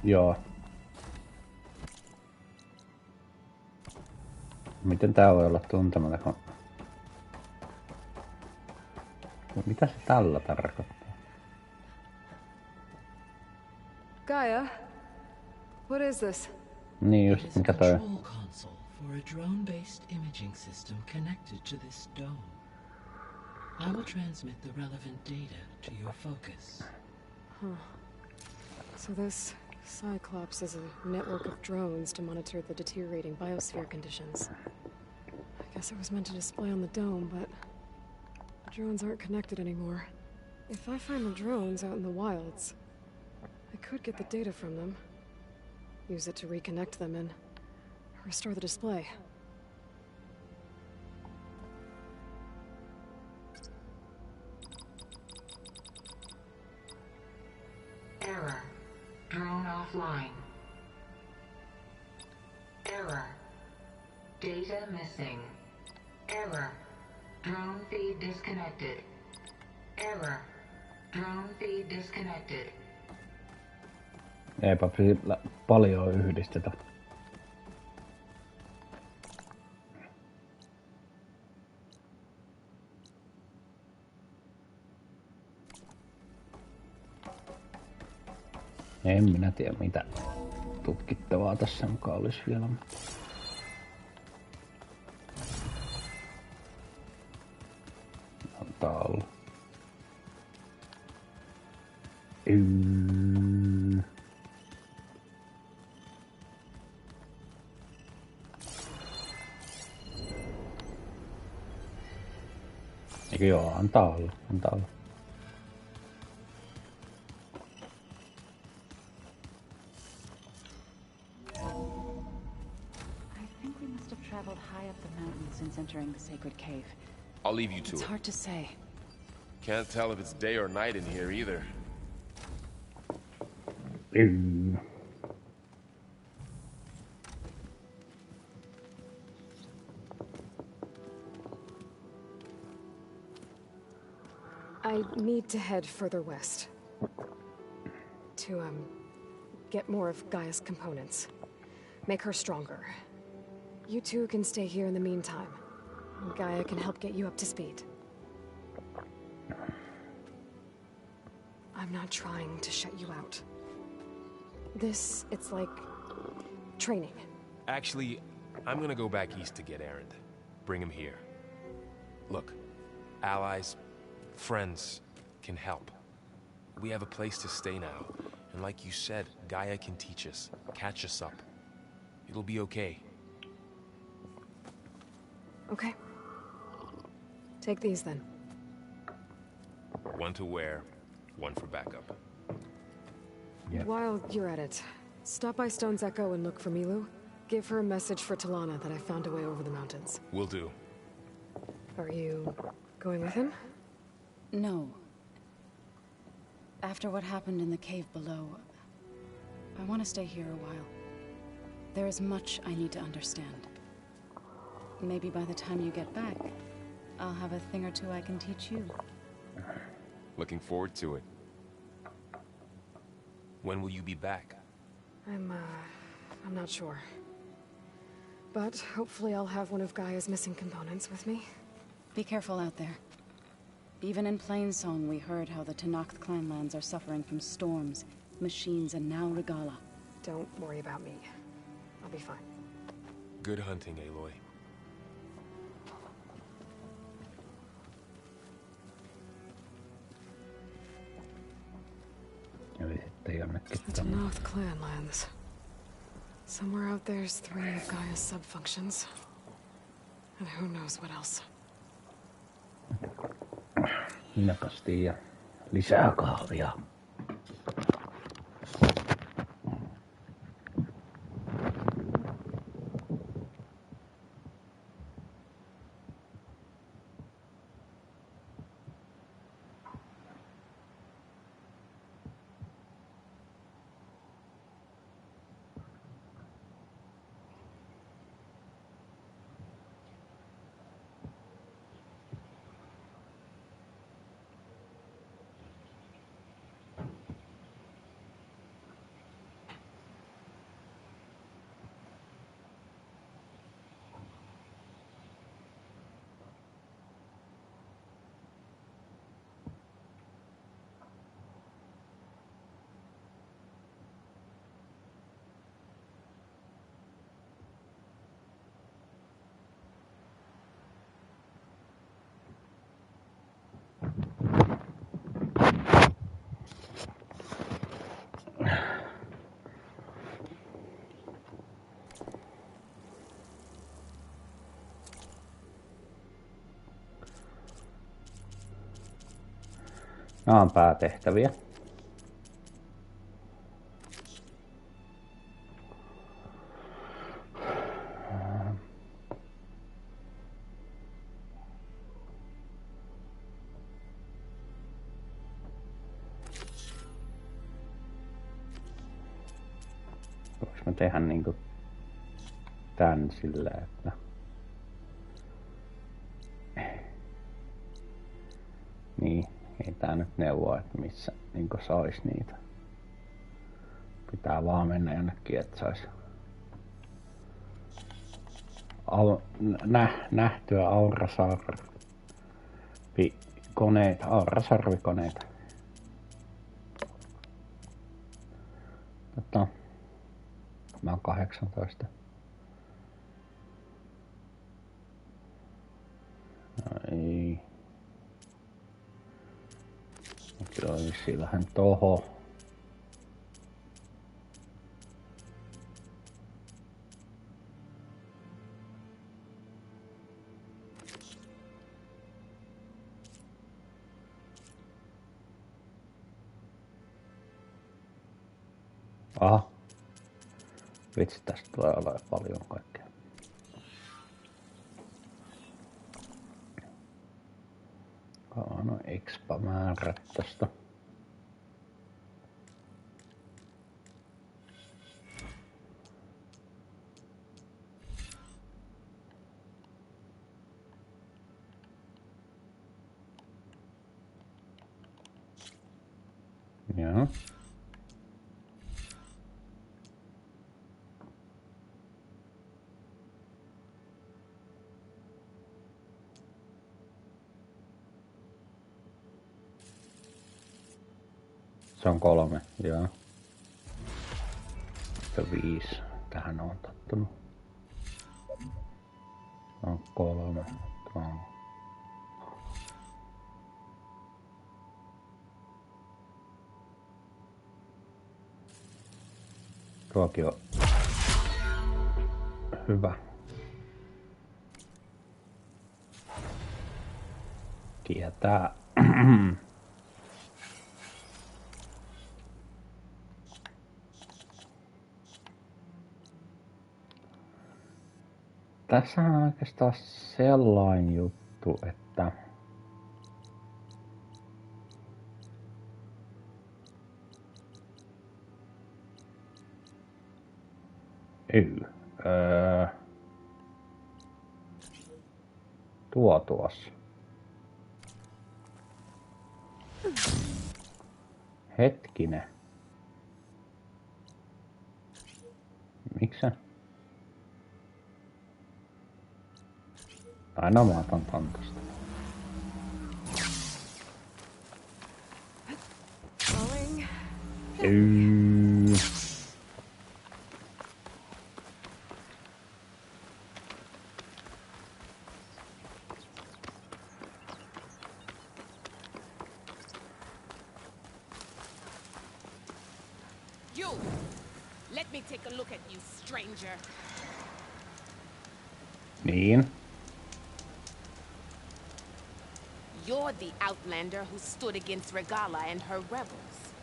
Joo. Miten tää voi olla tuntematon? Mitä se tällä tarkoittaa? Gaia, what is this? Niin just, mikä toi? Control console for a drone-based imaging system connected to this dome. I will transmit the relevant data to your focus. Huh. So this Cyclops is a network of drones to monitor the deteriorating biosphere conditions. I guess it was meant to display on the dome, but the drones aren't connected anymore. If I find the drones out in the wilds, I could get the data from them, use it to reconnect them and restore the display. Error. Drone offline. Error. Data missing. Error. Drone feed disconnected. Error. Drone feed disconnected. Eipä paljon yhdistetä. En minä tiedä mitä tutkittavaa tässä mukaan olisi vielä. Antaa olla. Eikö joo, antaa olla, antaa olla. Since entering the sacred cave. I'll leave you to It's it. hard to say. Can't tell if it's day or night in here either. I need to head further west. To, get more of Gaia's components. Make her stronger. You two can stay here in the meantime. Gaia can help get you up to speed. I'm not trying to shut you out. It's like training. Actually, I'm gonna go back east to get Erend. Bring him here. Look, allies, friends can help. We have a place to stay now. And like you said, Gaia can teach us, catch us up. It'll be okay. Okay. Take these then. One to wear, one for backup. Yep. While you're at it, stop by Stone's Echo and look for Milu. Give her a message for Talana that I found a way over the mountains. Will do. Are you going with him? No. After what happened in the cave below, I want to stay here a while. There is much I need to understand. Maybe by the time you get back, I'll have a thing or two I can teach you. Looking forward to it. When will you be back? I'm not sure. But hopefully I'll have one of Gaia's missing components with me. Be careful out there. Even in Plainsong, we heard how the Tenakth clanlands are suffering from storms, machines, and now Regala. Don't worry about me. I'll be fine. Good hunting, Aloy. The Tenakth clanlands. Somewhere out there's 3 of Gaia's sub-functions. And who knows what else. Minäpäs tiedän. Lisää kahvia. Nämä on päätehtäviä. Voinko mä tehdä niinku tän sillä, että niin, ei tää nyt neuvoa, että missä niinku sais niitä. Pitää vaan mennä jonnekin, että sais nähtyä aurasarvikoneita. Mä oon 18. Ei. Kyllä on vissiin vähän toho. Aha. Vitsi, tästä tulee olemaan paljon kaikkea. No expa-määrät tästä. Joo. Se on 3, joo. Sitten 5. Tähän on tottunut. On 3. Tuo on. Tuokin on hyvä. Tietää. Tässä on oikeastaan sellainen juttu, että tuossa. Hetkinen. Miksä? Aina mä otan tosta. You! Let me take a look at you, stranger. Niin. You're the outlander who stood against Regala and her rebels.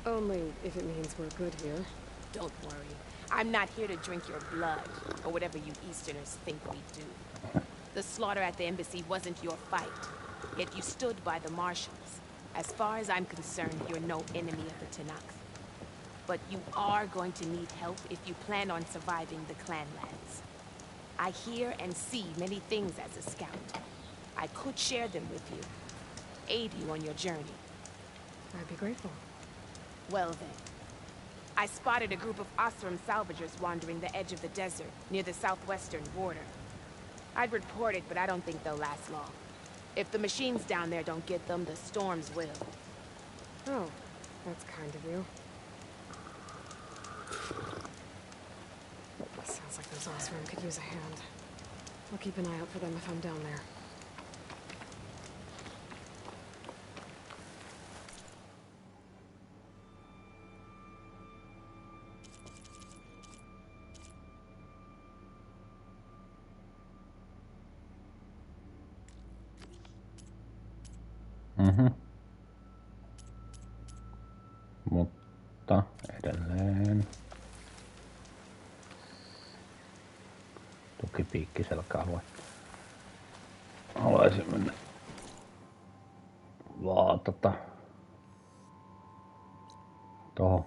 Only if it means we're good here. Don't worry. I'm not here to drink your blood, or whatever you Easterners think we do. The slaughter at the embassy wasn't your fight, yet you stood by the marshals. As far as I'm concerned, you're no enemy of the Tenakth. But you are going to need help if you plan on surviving the clanlands. I hear and see many things as a scout. I could share them with you, aid you on your journey. I'd be grateful. Well then. I spotted a group of Osram salvagers wandering the edge of the desert, near the southwestern border. I'd report it, but I don't think they'll last long. If the machines down there don't get them, the storms will. Oh, that's kind of you. Sounds like those Osram could use a hand. I'll keep an eye out for them if I'm down there. Mutta edelleen. Tukipiikkiselkä-alue. Haluaisin mennä vaan tohon.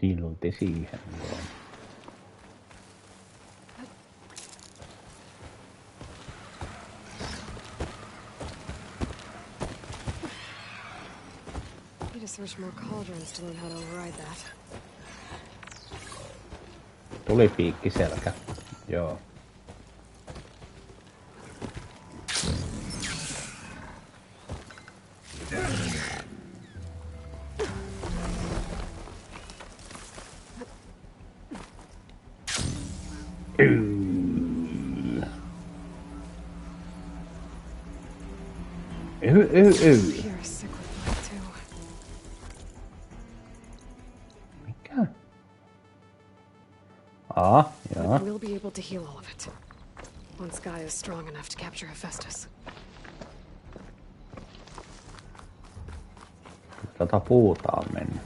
Silti siihen joo. Need to search more cauldrons to learn how to override that. Tulipiikkiselkä. Joo. Mikä? But we'll be able to heal all of it. Once Guy is strong enough to capture Hephaestus. Tätä puuta on mennyt.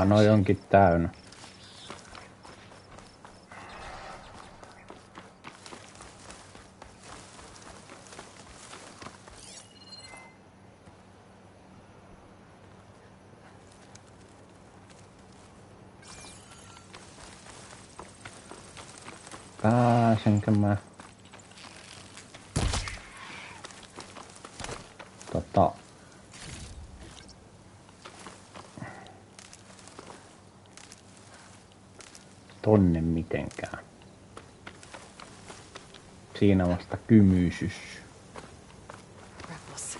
Noi onkin täynnä. Pääsenkö mä? Tonne mitenkään. Siinä vasta kymysys. Rebels.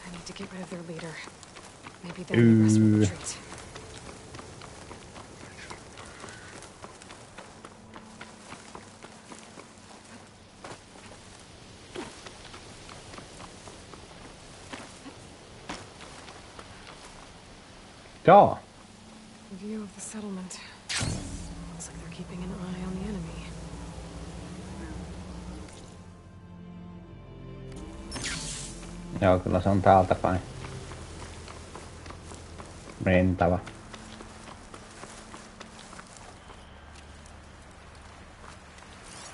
I need to get rid of their leader. Maybe then the rest will retreat. Joo. View of the settlement. Looks like they're keeping an eye on the enemy. Joo, kyllä se on täältä päin mentävä.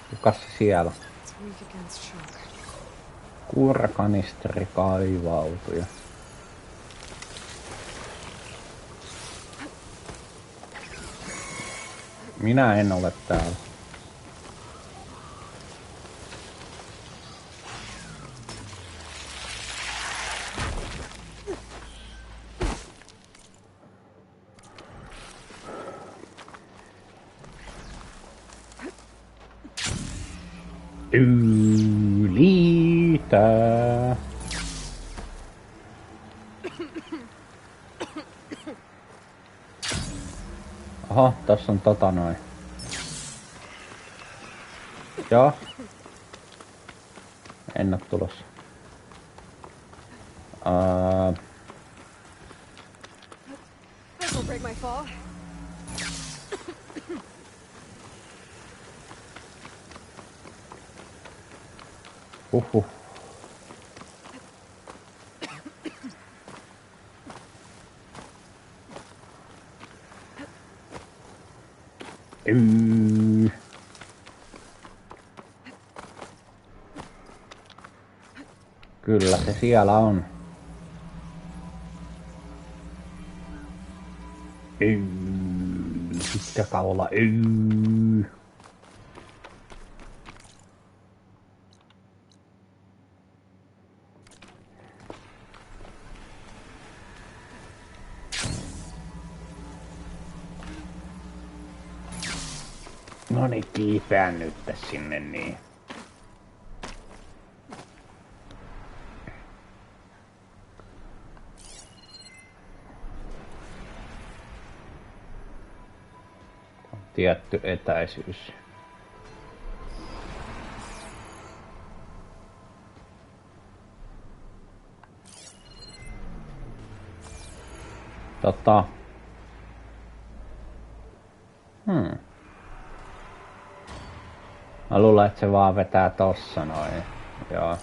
Kukas se siellä? Kuurakanisteri kaivautui. Minä en ole täällä. Ylitä. Oho, tossa on noin. Joo. En oo tulossa. This'll break my fall. Huhhuh. Kyllä se siellä on. Pitkä kaula. No niin, kiipeän nyt sinne niin. Tietty etäisyys. Mä luulen, että se vaan vetää tossa noin. Joo.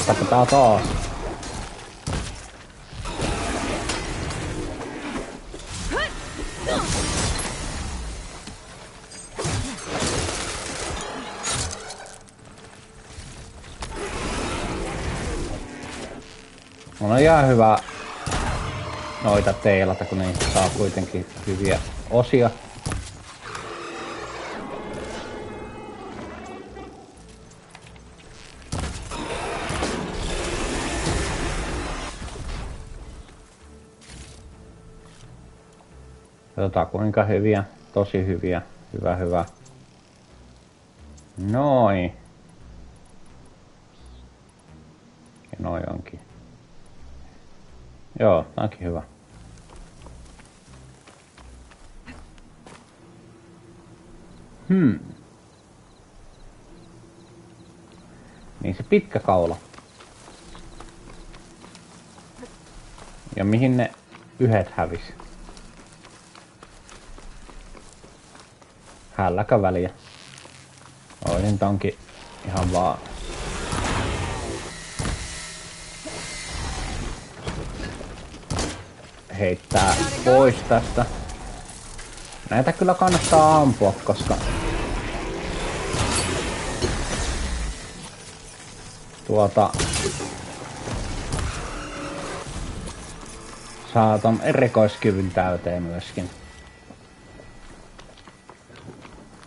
Tapetaan taas. On ihan hyvä noita teilata, kun niistä saa kuitenkin hyviä osia. Katsotaan kuinka hyviä, tosi hyviä, hyvä. Noin. Ja noi onkin. Joo, tää onkin hyvä. Niin se pitkä kaula. Ja mihin ne yhdet hävis? Hälläkä väliä. Oisin tonkin ihan vaan. Heittää pois tästä. Näitä kyllä kannattaa ampua, koska saa ton erikoiskyvyn täyteen myöskin.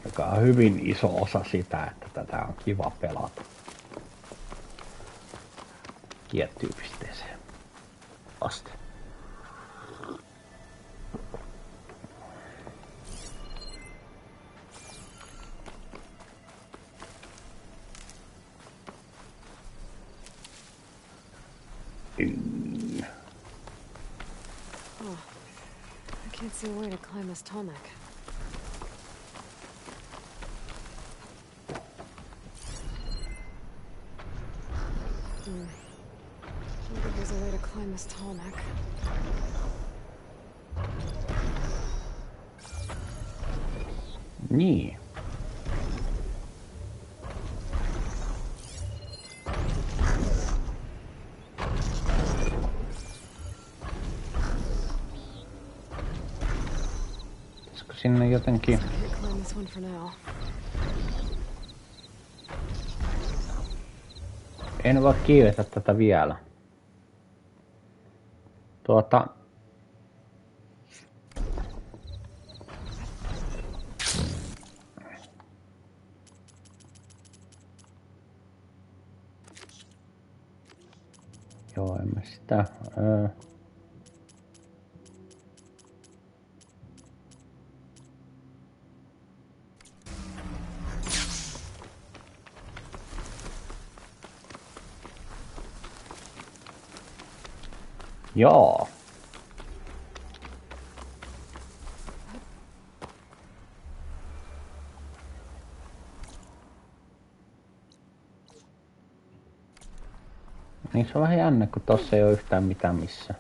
Joka on hyvin iso osa sitä, että tätä on kiva pelata. Tiettyyn pisteeseen asti. Oh, I can't see a way to climb this tall neck. Maybe there's a way to climb this tall neck. Niin. Pitäisikö sinne jotenkin... Climb this one for now. En voi kiivetä tätä vielä. Joo, en mä sitä... Joo. Niin se on vähän jännä, kun tossa ei oo yhtään mitään missään.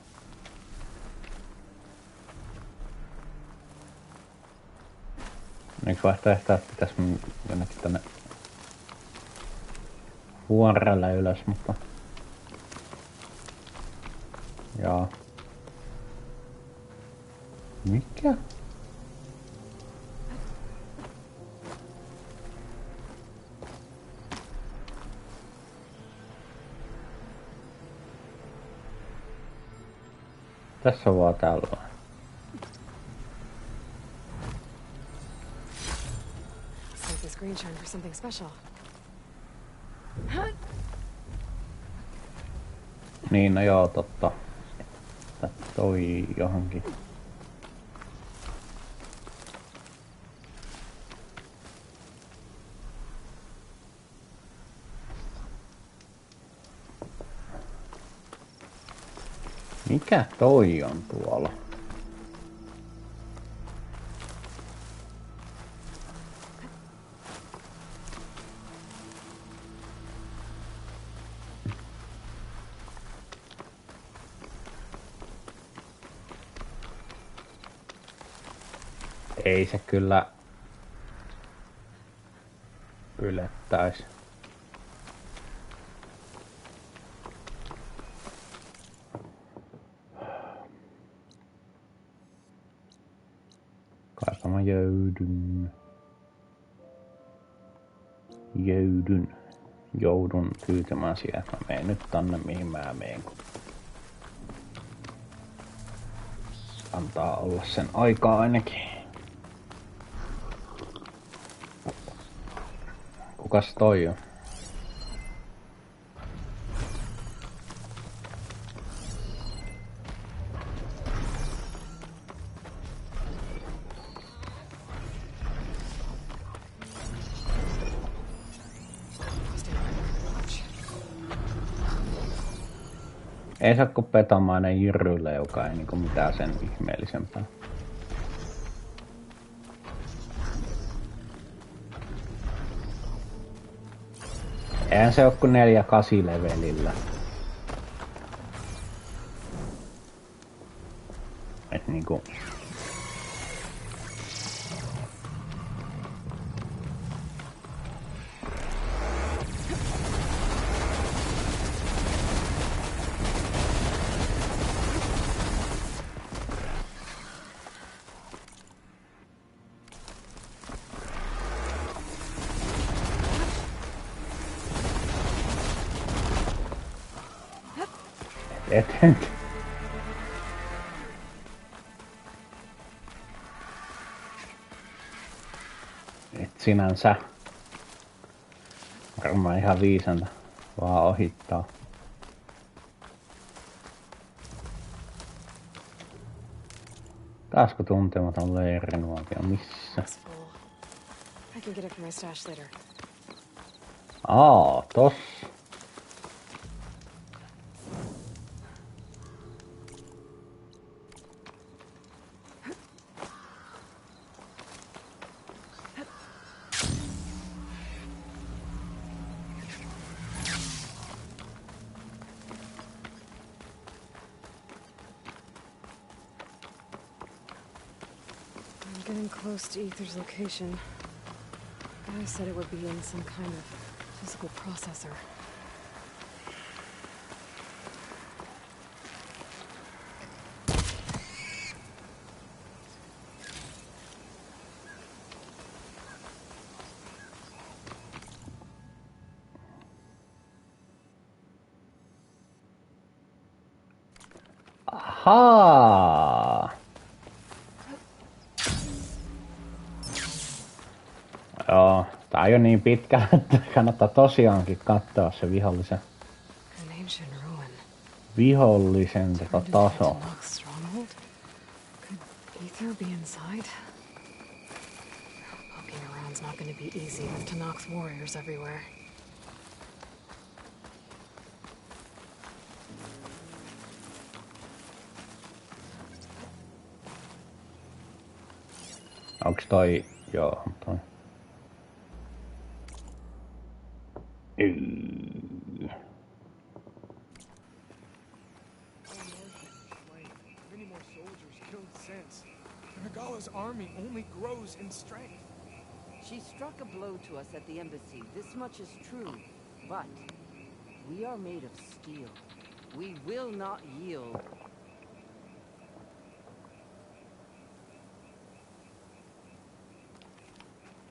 Yksi vaihtoehto, että pitäis jonnekin tonne vuorelle ylös, mutta... Joo. Mikä? Tässä on vaan tällä. Save this green shine for something special. Niin, no joo, totta. Toi johonkin. Mikä toi on tuolla? Ei se kyllä yllättäisi. Kaipa mä joudun tyytymään siihen, että mä menen nyt tonne mihin mä menen. Antaa olla sen aikaa ainakin. Kukas toi on? Ei saa kun petamainen jyrrylle, joka ei niinku mitään sen ihmeellisempää. Eihän se oo kun 4-8 levelillä. Et niinku... Eteen. Et sinänsä varmaan ihan viisanta vaan ohittaa. Taasko tuntematon leirinuotio missä? I can get it from my stash later. Tossa. Getting close to Ether's location. Guy said it would be in some kind of physical processor. Ahaa! Joo, tää ei oo niin pitkä, että kannattaa tosiaankin katsoa se vihollisen taso. Ether be inside? Poking around's not gonna be easy with Tanak's warriors everywhere. Onks toi... Joo, toi. Many more soldiers killed since. Regala's army only grows in strength. She struck a blow to us at the embassy. This much is true. But we are made of steel. We will not yield.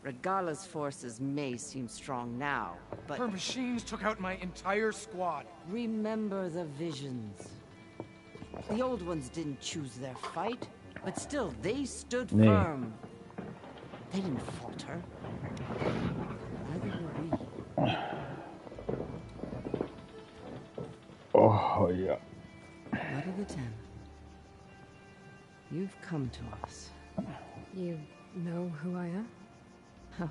Regala's forces may seem strong now, but... Her machines took out my entire squad. Remember the visions. The old ones didn't choose their fight, but still, they stood firm. They didn't falter. Neither were we. Oh, yeah. What of the 10? You've come to us. You know who I am? Oh,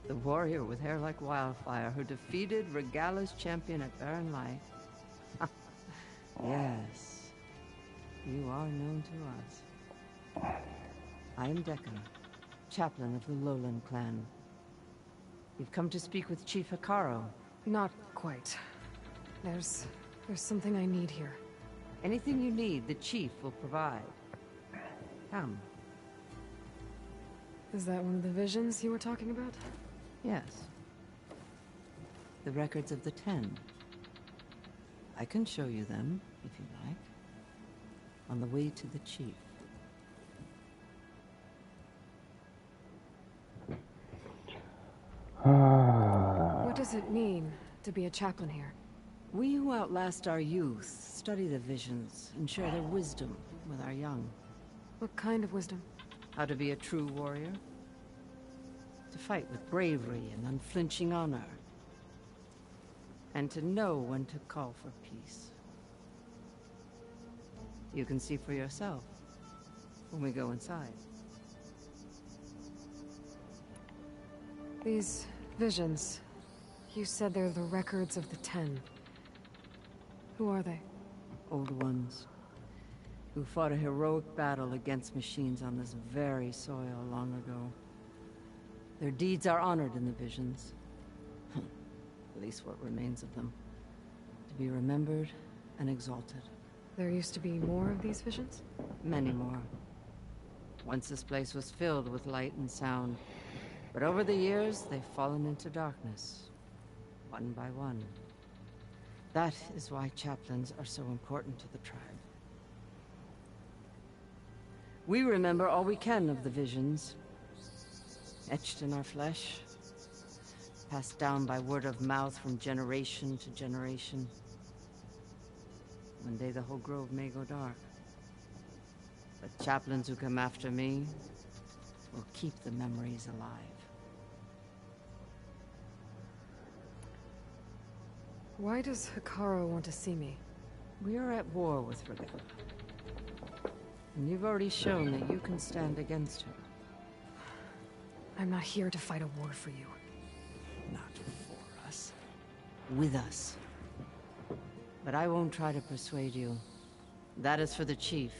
the warrior with hair like wildfire who defeated Regala's champion at Barren Light. Yes, you are known to us. I am Deccan, chaplain of the Lowland clan. You've come to speak with Chief Hikaro. Not quite. There's something I need here. Anything you need, the chief will provide. Come. Is that one of the visions you were talking about? Yes. The records of the 10. I can show you them, if you like. On the way to the chief. What does it mean to be a chaplain here? We who outlast our youth study the visions and share their wisdom with our young. What kind of wisdom? How to be a true warrior. To fight with bravery and unflinching honor. And to know when to call for peace. You can see for yourself when we go inside. These visions, you said they're the records of the 10. Who are they? Old ones. Who fought a heroic battle against machines on this very soil long ago. Their deeds are honored in the visions. At least what remains of them. To be remembered and exalted. There used to be more of these visions? Many more. Once this place was filled with light and sound. But over the years, they've fallen into darkness. One by one. That is why chaplains are so important to the tribe. We remember all we can of the visions. Etched in our flesh. Passed down by word of mouth from generation to generation. One day the whole grove may go dark. But chaplains who come after me will keep the memories alive. Why does Hikaro want to see me? We are at war with Regala. And you've already shown that you can stand against her. I'm not here to fight a war for you. Not for us. With us. But I won't try to persuade you. That is for the chief.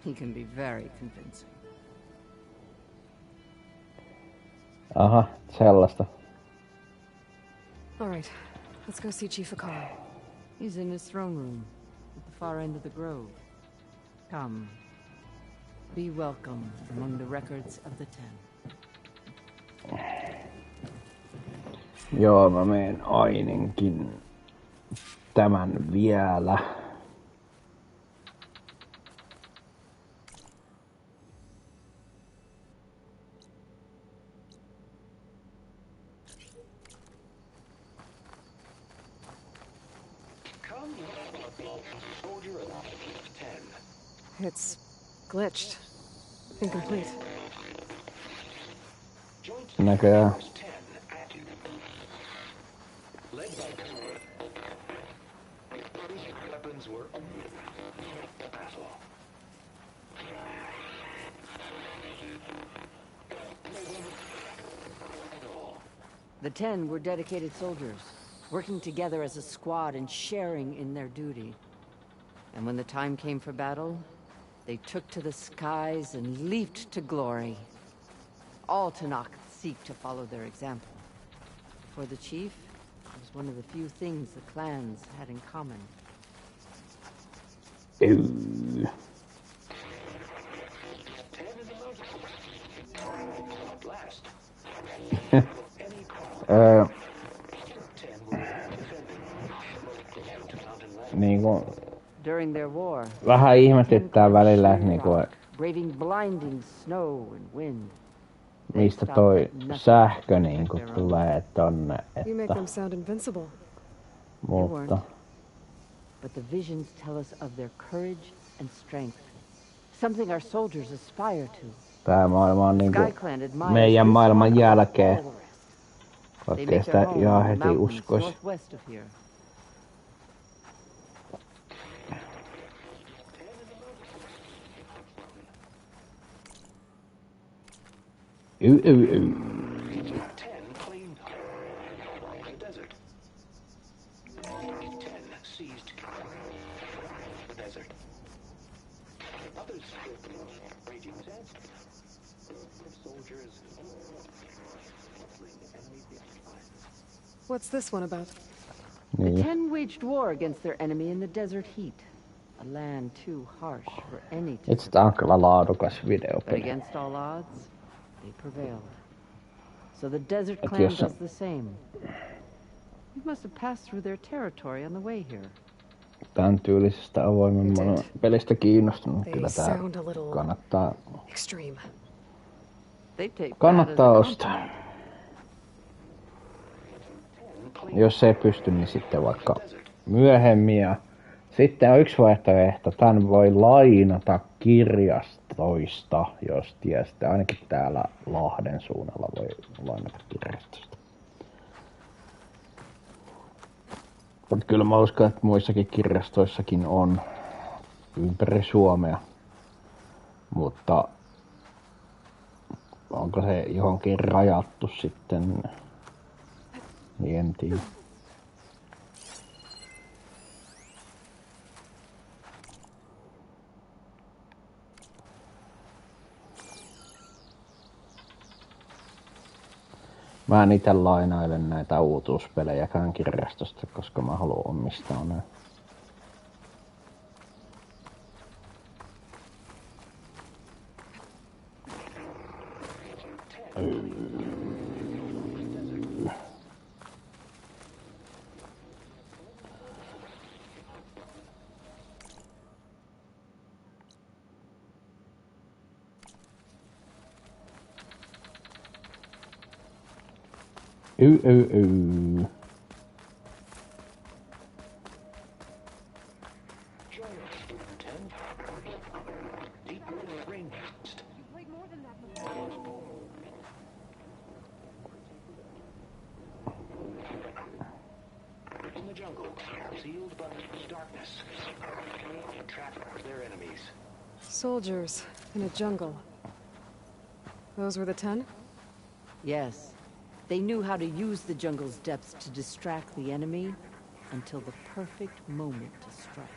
He can be very convincing. Aha, sellaista. All right, let's go see Chief Hikaro. He's in his throne room, at the far end of the grove. Come. Be welcome among the records of the Ten. Joo, mä meen ainakin tämän vielä. It's glitched. Incomplete. Näköjään. The Ten were dedicated soldiers, working together as a squad and sharing in their duty. And when the time came for battle, they took to the skies and leaped to glory. All Tanakh seek to follow their example. For the chief, it was one of the few things the clans had in common. Ooh. Niinku During their war, vähän ihmetyttää välillä, että niinku, braving blinding snow and wind. mistä toi sähkö niinku tulee tonne, You make että them sound invincible. mutta But the visions tell us of their courage and strength. Something our soldiers aspire to. tää maailma on niinku meidän maailman jälkeen. Vaikkei sitä ihan heti uskois. Northwest of here. What's this one about? The Ten waged war against their enemy in the desert heat. A land too harsh for any to Itse tää on kyllä laadukas But videopeli. against all odds, they prevailed. So the desert Et clan jos does the same. You must have passed through their territory on the way here. Tän tyylisestä avoimen maailman pelistä kiinnostunut, kyllä tää sound a little kannattaa, extreme. kannattaa ostaa. Jos ei pysty, niin sitten vaikka myöhemmin. Ja sitten on yksi vaihtoehto. Tän voi lainata kirjastoista, jos tiedätte. Ainakin täällä Lahden suunnalla voi lainata kirjastosta. Mutta kyllä mä uskon, että muissakin kirjastoissakin on ympäri Suomea. Mutta onko se johonkin rajattu sitten, niin en tiedä. Mä en ite lainailen näitä uutuuspelejäkään kirjastosta, koska mä haluan omistaa ne. Soldiers in a jungle. Those were the 10? Yes. They knew how to use the jungle's depths to distract the enemy until the perfect moment to strike.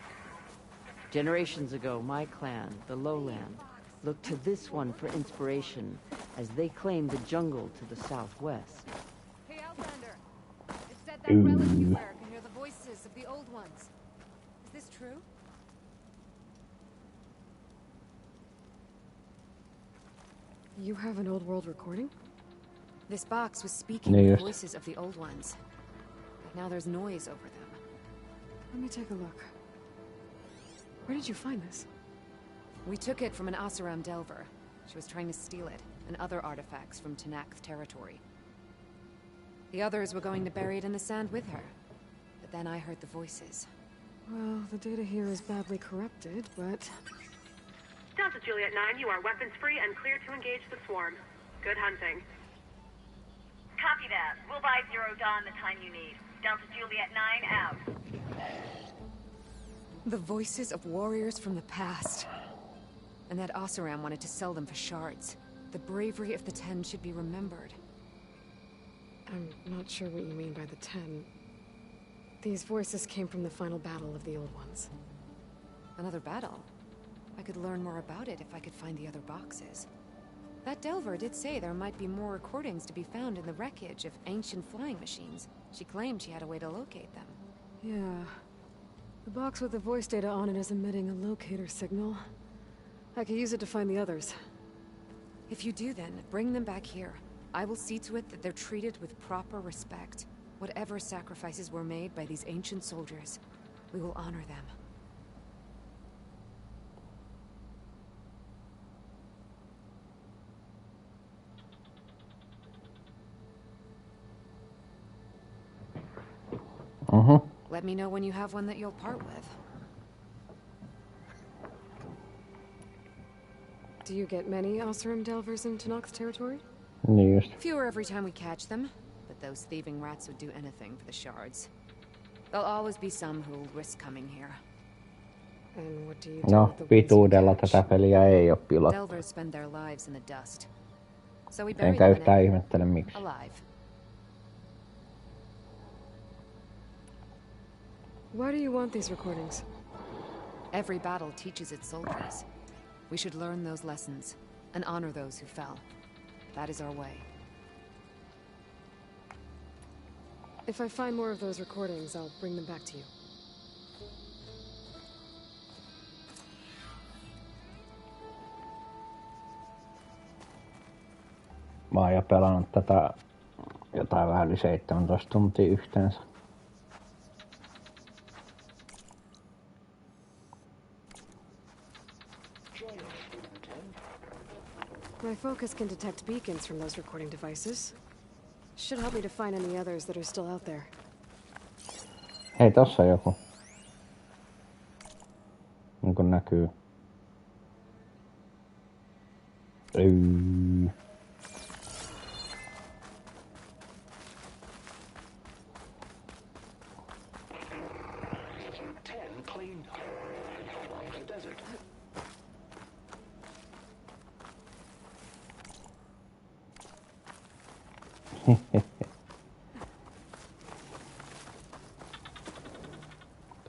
Generations ago, my clan, the Lowland, looked to this one for inspiration as they claimed the jungle to the southwest. Hey, Outlander. It said that relic you wear can hear the voices of the old ones. Is this true? You have an old world recording? This box was speaking Niin the just. voices of the old ones. But now there's noise over them. Let me take a look. Where did you find this? We took it from an Oseram Delver. She was trying to steal it, and other artifacts from Tenakth territory. The others were going to bury it in the sand with her. But then I heard the voices. Well, the data here is badly corrupted, but... Delta Juliet 9, you are weapons free and clear to engage the swarm. Good hunting. Copy that. We'll buy Zero Dawn the time you need. Delta Juliet 9 out. The voices of warriors from the past. And that Oseram wanted to sell them for shards. The bravery of the 10 should be remembered. I'm not sure what you mean by the 10. These voices came from the final battle of the Old Ones. Another battle? I could learn more about it if I could find the other boxes. That Delver did say there might be more recordings to be found in the wreckage of ancient flying machines. She claimed she had a way to locate them. Yeah. The box with the voice data on it is emitting a locator signal. I could use it to find the others. If you do then, bring them back here. I will see to it that they're treated with proper respect. Whatever sacrifices were made by these ancient soldiers, we will honor them. Let me know when you have one that you'll part with. Do you get many Oseram Delvers in Tenakth territory? Niin just. Fewer every time we catch them, but those thieving rats would do anything for the shards. There'll always be some who'll risk coming here. And what do you do No, with the ones you pituudella catch? tätä peliä ei oo pilattu. Delvers spend their lives in the dust. So we bury Enkä them in yhtään it, ihmettele miksi. alive. Why do you want these recordings? Every battle teaches its soldiers. We should learn those lessons and honor those who fell. That is our way. If I find more of those recordings, I'll bring them back to you. Mä oon jo pelannut tätä jotain vähän yli 17 tuntia yhteensä. My focus can detect beacons from those recording devices. Should help me to find any others that are still out there. Hei, tossa on joku. Niin kun näkyy.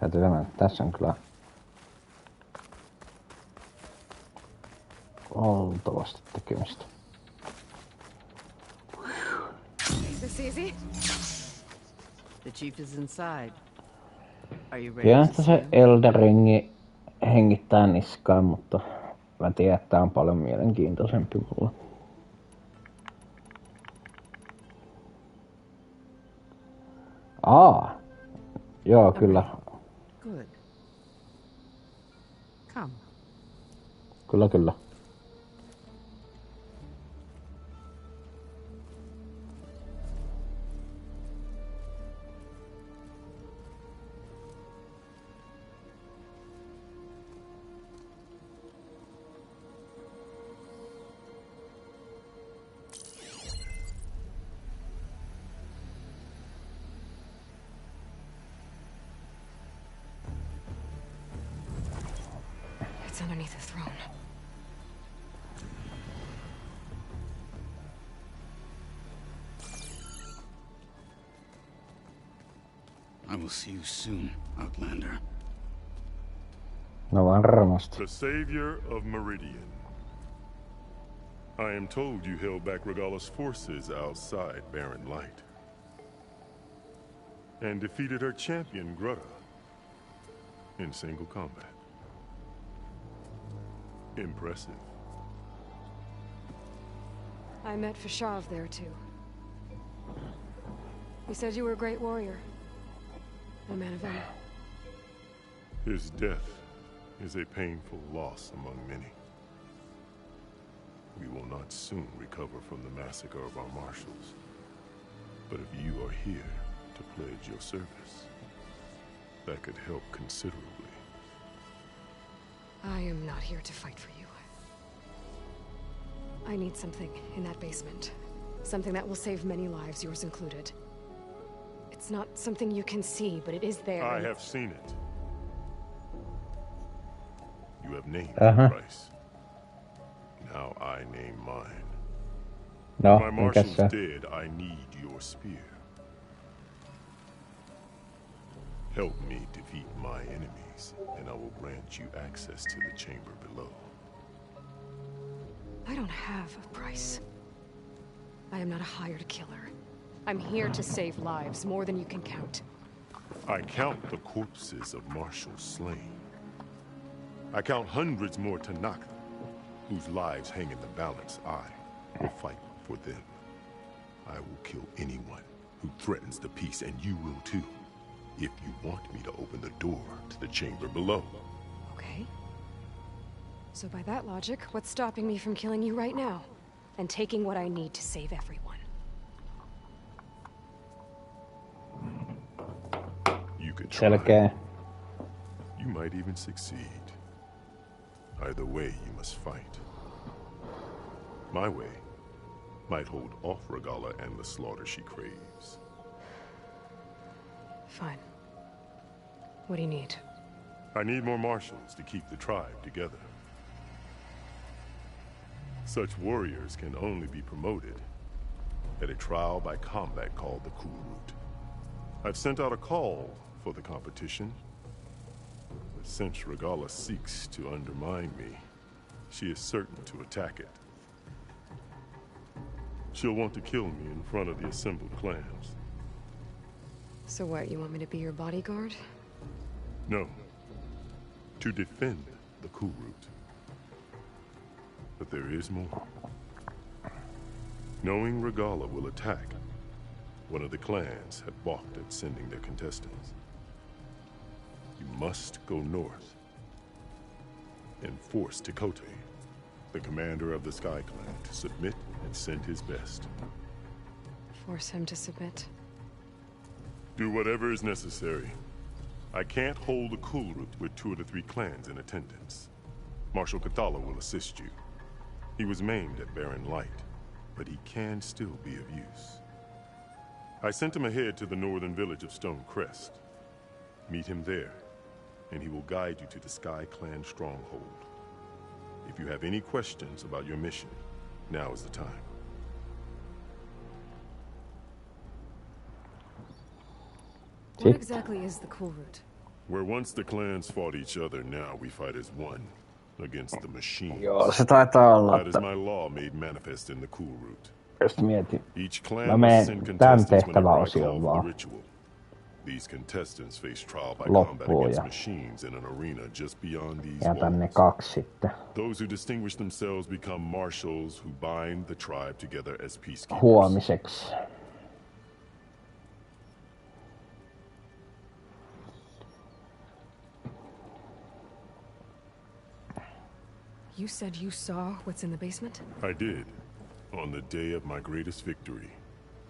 Täytyy sanoa, että tässä on kyllä valtavasti tekemistä. Is this easy? The chief is inside. Are you ready Kyllä, to että se swim? Elderingi hengittää niskaan, mutta mä tiedän, että tää on paljon mielenkiintoisempi mulla. Joo, kyllä. Good. Come. Kyllä. It's underneath the throne. I will see you soon, Outlander. No varmasti. The savior of Meridian. I am told you held back Regala's forces outside Barren Light. And defeated her champion, Grutta, in single combat. Impressive. I met Fashav there too. He said you were a great warrior. A man of honor. His death is a painful loss among many. We will not soon recover from the massacre of our marshals. But if you are here to pledge your service, that could help considerably. I am not here to fight for you. I need something in that basement. Something that will save many lives, yours included. It's not something you can see, but it is there. I have seen it. You have named your price. Now I name mine. No, my marshal's dead, I need your spear. Help me defeat my enemies, and I will grant you access to the chamber below. I don't have a price. I am not a hired killer. I'm here to save lives, more than you can count. I count the corpses of marshals slain. I count hundreds more Tanaka, whose lives hang in the balance. I will fight for them. I will kill anyone who threatens the peace, and you will too, if you want me to open the door to the chamber below. Okay. So by that logic, what's stopping me from killing you right now? And taking what I need to save everyone? You could try. You might even succeed. Either way, you must fight. My way might hold off Regala and the slaughter she craves. Fine. What do you need? I need more marshals to keep the tribe together. Such warriors can only be promoted at a trial by combat called the Cool Route. I've sent out a call for the competition, but since Regala seeks to undermine me, she is certain to attack it. She'll want to kill me in front of the assembled clans. So what, you want me to be your bodyguard? No. To defend the Cool Route. But there is more. Knowing Regala will attack, one of the clans have balked at sending their contestants. You must go north and force Tekote, the commander of the Sky Clan, to submit and send his best. Force him to submit? Do whatever is necessary. I can't hold the Cool Route with 2 of the 3 clans in attendance. Marshal Kathala will assist you. He was maimed at Barren Light, but he can still be of use. I sent him ahead to the northern village of Stone Crest. Meet him there, and he will guide you to the Sky Clan stronghold. If you have any questions about your mission, now is the time. What exactly is the Cool Route? Where once the clans fought each other, now we fight as one against the machines. Joo, se taitaa olla, That is my law made manifest in the Cool Route. Just mietin. Each Mä clan must send menen tän contestants whenever I tehtäväosion call for the vaan ritual. These contestants face trial by combat loppuun against ja machines in an arena just beyond these jätän ne walls. 2 sitten Those who distinguish themselves become marshals who bind the tribe together as peacekeepers. huomiseksi. You said you saw what's in the basement? I did, on the day of my greatest victory.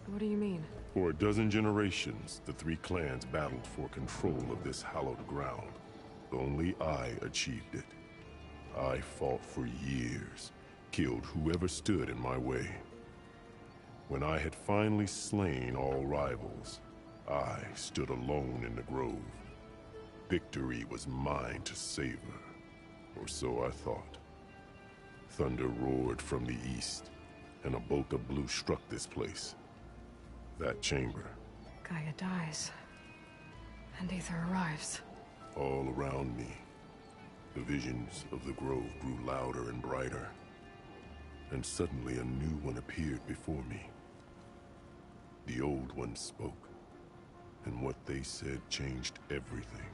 What do you mean? For a dozen generations, the 3 clans battled for control of this hallowed ground. Only I achieved it. I fought for years, killed whoever stood in my way. When I had finally slain all rivals, I stood alone in the grove. Victory was mine to savor, or so I thought. Thunder roared from the east, and a bolt of blue struck this place. That chamber. Gaia dies. And Aether arrives. All around me, the visions of the grove grew louder and brighter. And suddenly a new one appeared before me. The old one spoke, and what they said changed everything.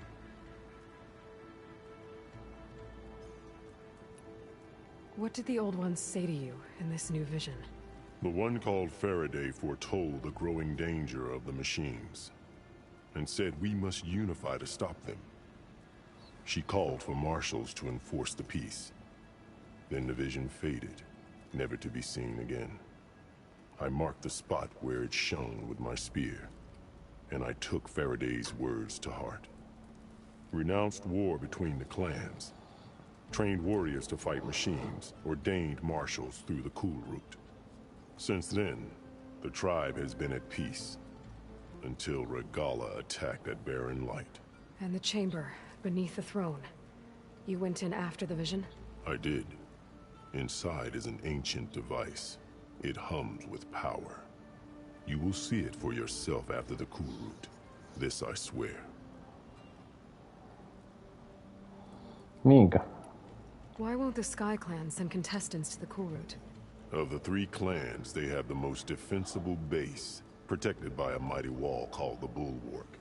What did the old ones say to you in this new vision? The one called Faraday foretold the growing danger of the machines, and said we must unify to stop them. She called for marshals to enforce the peace. Then the vision faded, never to be seen again. I marked the spot where it shone with my spear, and I took Faraday's words to heart. Renounced war between the clans, trained warriors to fight machines, ordained marshals through the cool route. Since then, the tribe has been at peace, until Regala attacked at Barren Light. And the chamber, beneath the throne. You went in after the vision? I did. Inside is an ancient device. It hums with power. You will see it for yourself after the cool route. This I swear. Niinkö? Why won't the Sky Clan send contestants to the cool route? Of the three clans, they have the most defensible base, protected by a mighty wall called the Bulwark.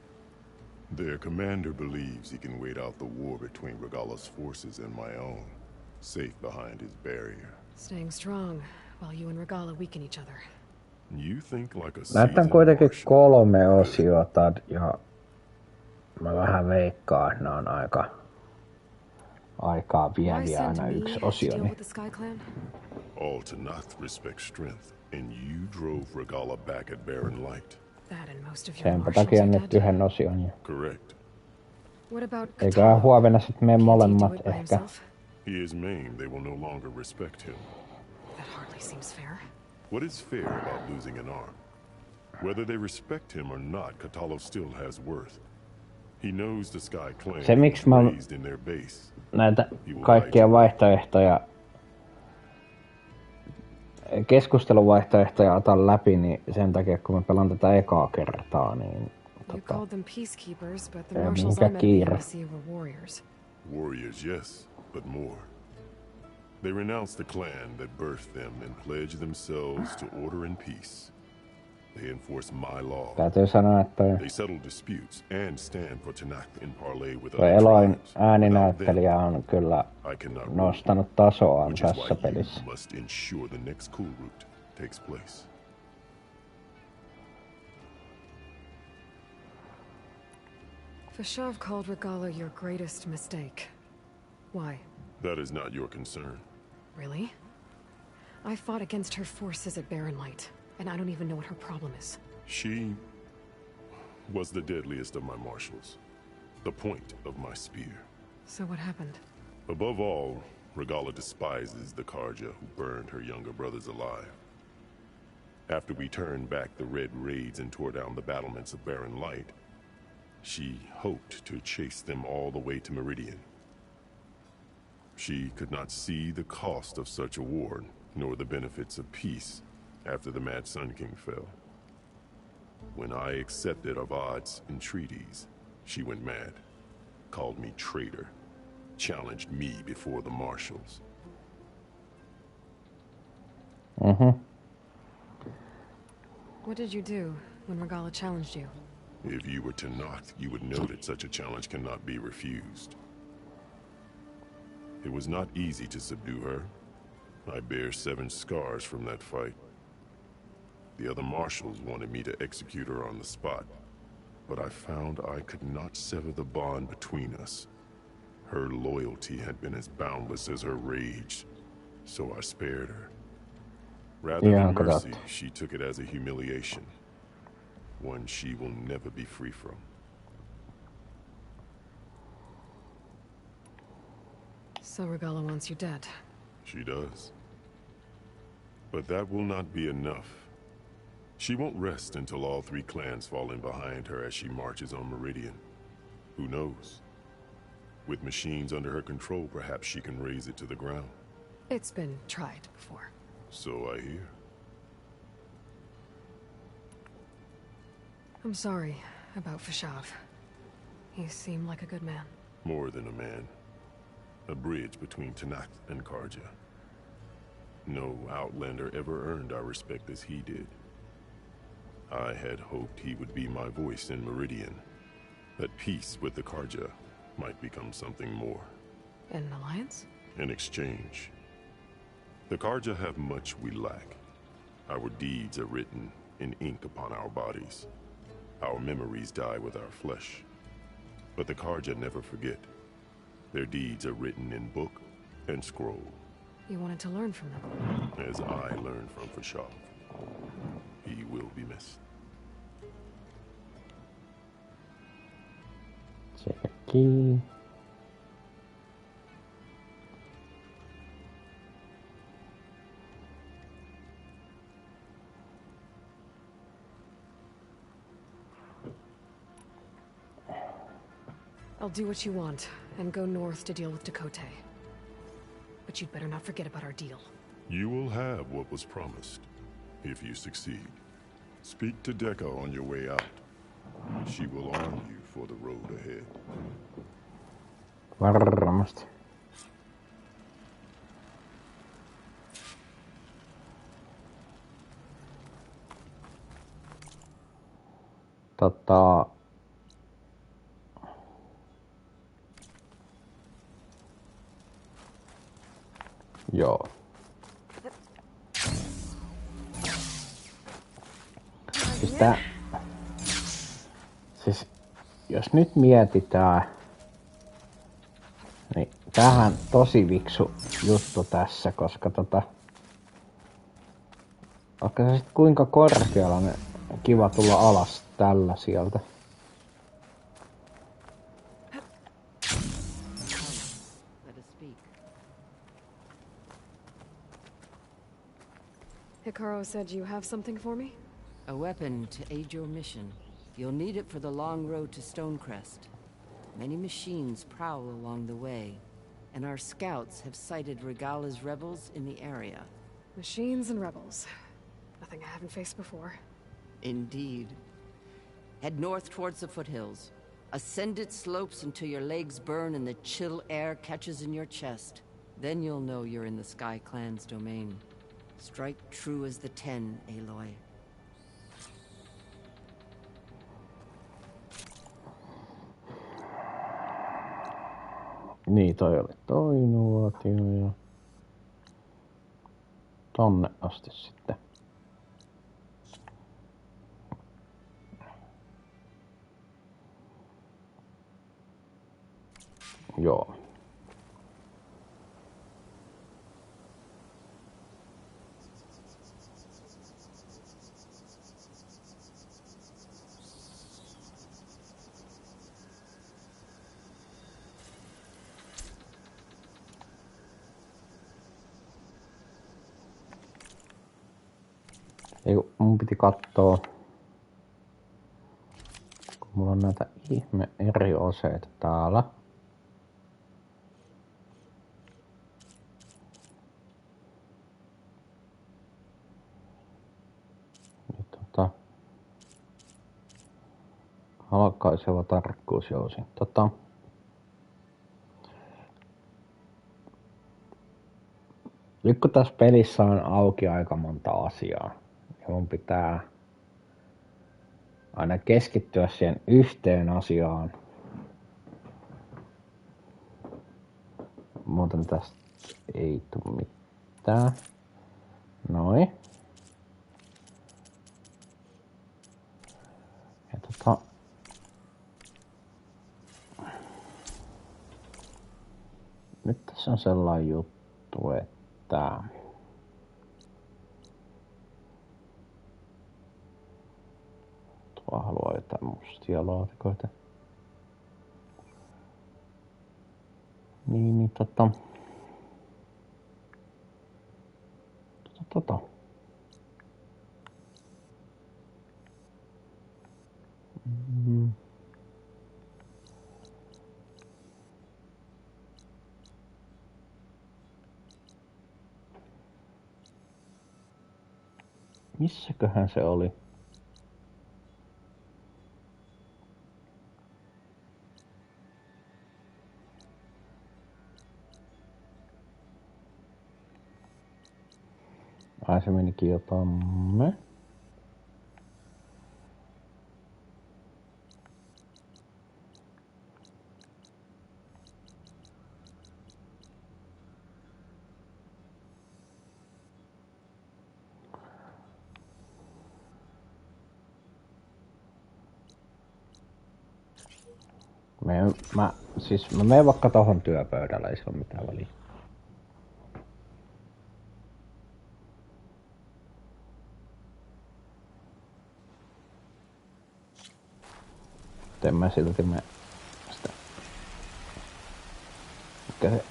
Their commander believes he can wait out the war between Regala's forces and my own, safe behind his barrier. Staying strong, while you and Regala weaken each other. You think like a Näitä on kuitenkin 3 osiota, ja mä vähän veikkaan, että ne on aikaa vieviä aina yksi osio. Niin. All Tanath respect strength, and you drove Regala back at Barren Light. Senpä takia nyt yhden osion. Ja... Correct. Eiköhän huomenna sit mene molemmat ehkä. He is maimed, they will no longer respect him. That hardly seems fair. What is fair about losing an arm? Whether they respect him or not, Katalo still has worth. He knows the Sky Clan Se miksi mä in their base. Näitä kaikkia vaihtoehtoja, keskusteluvaihtoehtoja otan läpi, niin sen takia kun mä pelaan tätä ekaa kertaa, niin mikä kiire. Warriors, yes, but more. They renounce the clan that birthed them and pledge themselves to order and peace. They enforce my law. Täytyy sanoa, että They settle disputes and stand for Tanakh in parley with toi other Eloin tribes. ääninäyttelijä on kyllä nostanut tasoaan tässä pelissä. Must ensure the next cool route takes place. Fashav called Regala your greatest mistake. Why? That is not your concern. Really? I fought against her forces at Barren Light, and I don't even know what her problem is. She was the deadliest of my marshals, the point of my spear. So what happened? Above all, Regala despises the Karja who burned her younger brothers alive. After we turned back the Red Raids and tore down the battlements of Barren Light, she hoped to chase them all the way to Meridian. She could not see the cost of such a war, nor the benefits of peace after the Mad Sun King fell. When I accepted Avad's entreaties, she went mad, called me traitor, challenged me before the marshals. What did you do when Regala challenged you? If you were Tanath, you would know that such a challenge cannot be refused. It was not easy to subdue her. I bear 7 scars from that fight. The other marshals wanted me to execute her on the spot, but I found I could not sever the bond between us. Her loyalty had been as boundless as her rage, so I spared her. Rather than mercy, she took it as a humiliation, one she will never be free from. So Regala wants you dead. She does. But that will not be enough. She won't rest until all 3 clans fall in behind her as she marches on Meridian. Who knows? With machines under her control, perhaps she can raise it to the ground. It's been tried before. So I hear. I'm sorry about Fashav. He seemed like a good man. More than a man. A bridge between Tanakh and Karja. No Outlander ever earned our respect as he did. I had hoped he would be my voice in Meridian. That peace with the Karja might become something more. An alliance? In exchange. The Karja have much we lack. Our deeds are written in ink upon our bodies. Our memories die with our flesh. But the Karja never forget. Their deeds are written in book and scroll. You wanted to learn from them. As I learned from Fashav. He will be missed. Aqui. I'll do what you want, and go north to deal with Dakota. But you'd better not forget about our deal. You will have what was promised, if you succeed. Speak to Decca on your way out. She will arm you for the road ahead. Varmasti. Joo. Siis jos nyt mietitään, niin tämähän tosi viksu juttu tässä, koska vaikka se sit kuinka korkealla, niin kiva tulla alas tällä sieltä. Hikaru said you have something for me? A weapon to aid your mission. You'll need it for the long road to Stonecrest. Many machines prowl along the way, and our scouts have sighted Regala's rebels in the area. Machines and rebels. Nothing I haven't faced before. Indeed. Head north towards the foothills. Ascend its slopes until your legs burn and the chill air catches in your chest. Then you'll know you're in the Sky Clan's domain. Strike true as the 10, Aloy. Niin, toi oli toi nuotio ja tonne asti sitten. Joo. Ei, mun piti kattoo, kun mulla on näitä ihme eri oseita täällä. Ja halkaiseva tarkkuusjousi. Nyt kun tässä pelissä on auki aika monta asiaa, niin mun pitää aina keskittyä siihen yhteen asiaan. Muuten tästä ei tule mitään. Noin. Ja nyt tässä on sellainen juttu, että tuo haluaa jotain mustia laatikoita. Niin Missäköhän se oli? Ai se menikin jo tonne. Mä menen vaikka tohon työpöydällä, ei sillä ole mitään väliä. En mä silti mene sitä. Mikä se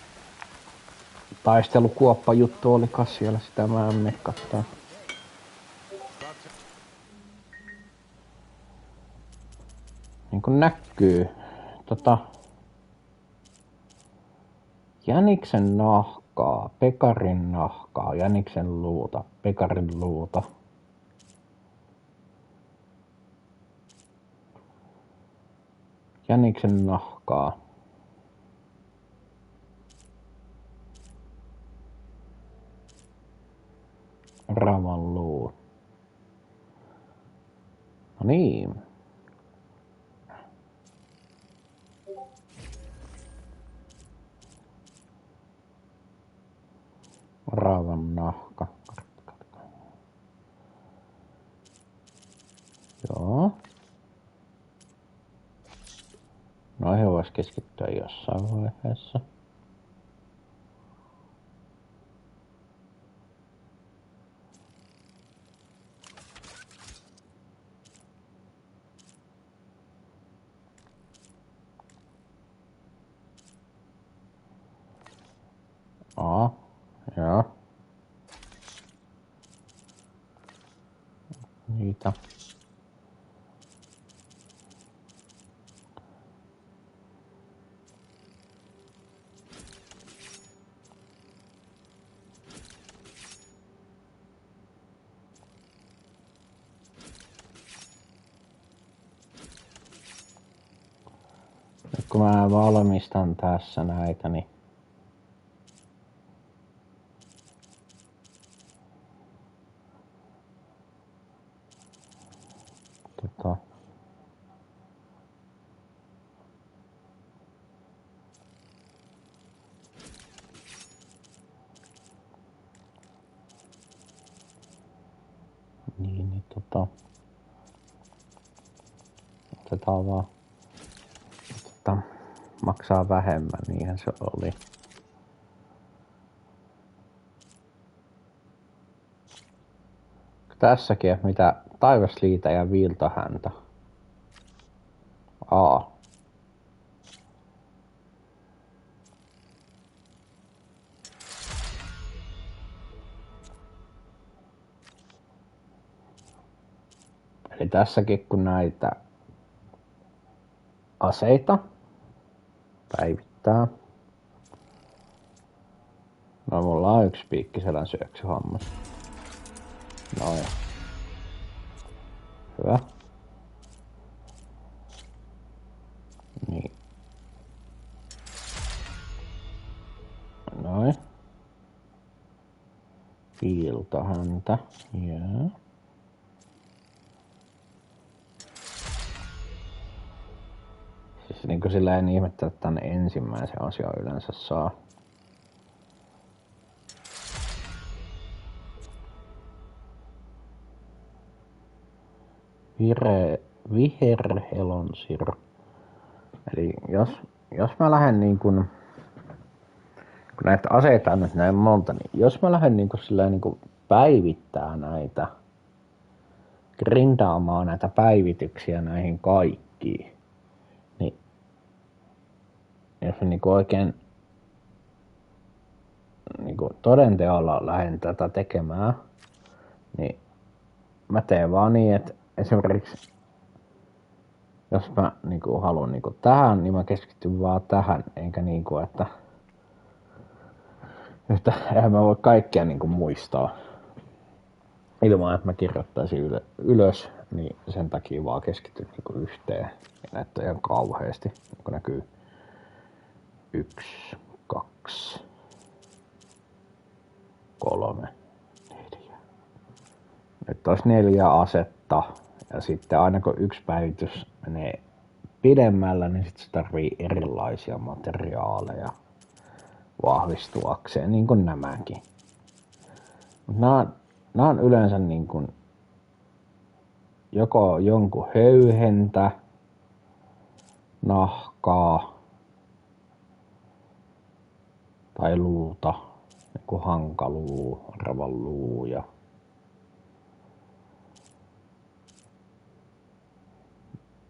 taistelukuoppa juttu olikas siellä, sitä mä en mene kattaa. Niin kun näkyy, jäniksen nahkaa, pekarin nahkaa, jäniksen luuta, pekarin luuta. Jäniksen nahkaa. Ravan luu. No niin. Ravan nahka. Joo. Noihin vois keskittyä jossain vaiheessa. Joo. Niitä. Nyt kun mä valmistan tässä näitä, niin otetaan vaan. Maksaa vähemmän, niinhän se oli. Tässäkin, mitä taivasliitä ja viiltohäntä. Eli tässäkin kun näitä aseita päivittää. No mulla on yksi piikkiselän syöksyhammas. Noin. Hyvä. Niin. Noin. Viiltohäntä. Joo. Siis niinku silleen ihmettää, että tänne ensimmäisen osion yleensä saa. Viherhelonsir. Eli jos mä lähden niin kun näitä aseita on nyt näin monta, niin jos mä lähden niin silleen niin päivittää näitä, grindaamaan näitä päivityksiä näihin kaikkiin, niin jos mä niin oikein niin todenteolla lähden tätä tekemään, niin mä teen vaan niin, että esimerkiksi jos mä niinku haluan niinku tähän, niin mä keskityn vaan tähän, enkä niinku, että eihän mä voi kaikkea niinku muistaa ilman, että mä kirjoittaisin ylös, niin sen takia vaan keskityn niinku yhteen. Ja näitä ihan kauheasti, kun näkyy 1, 2, 3, 4. Nyt olisi 4 asetta. Ja sitten aina kun yksi päivitys menee pidemmällä, niin sitten se tarvii erilaisia materiaaleja vahvistuakseen, niin kuin nämäkin. Nämä on yleensä niin kuin joko jonkun höyhentä, nahkaa tai luuta, niinku hankaluu, ravaluu ja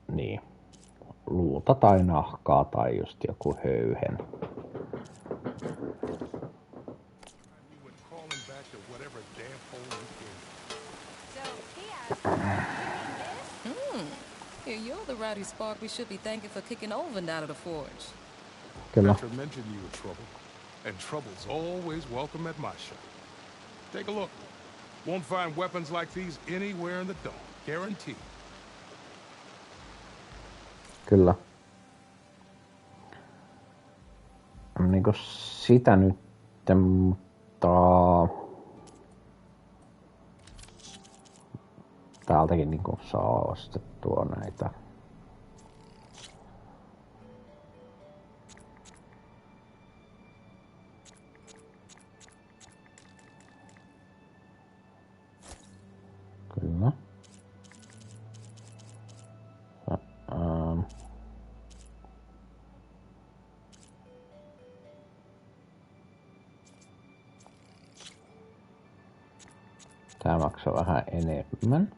niin, luuta tai nahkaa tai just joku höyhen. Here, you're the rowdy spark we should be thanking for kicking Olvin out of the forge. Kyllä. Petra mentioned you were trouble, and trouble's always welcome at my shop. Take a look. Won't find weapons like these anywhere in the dome. Guaranteed. Kyllä. Niinku sitä nyt, mutta täältäkin niinku saa ostettua näitä. Kyllä. Tää maksaa vähän enemmän.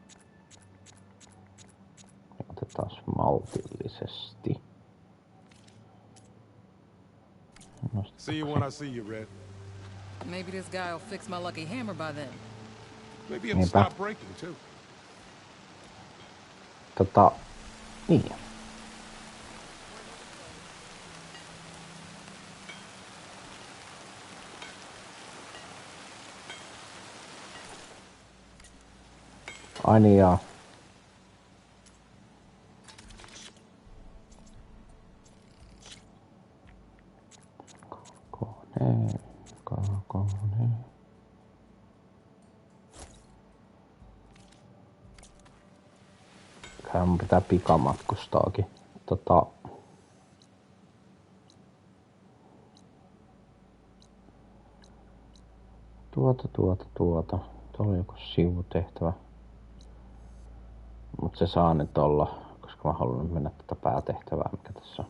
Otetaan maltillisesti. See you when I see you, Red. Maybe this guy will fix my lucky hammer by then. Maybe it'll stop breaking too. Niin. Ai niin jaa. Kakone. Kai mun pitää pikamatkustaakin. Tuolla on joku sivutehtävä. Mut se saa nyt olla, koska mä haluan mennä tätä päätehtävää, mikä tässä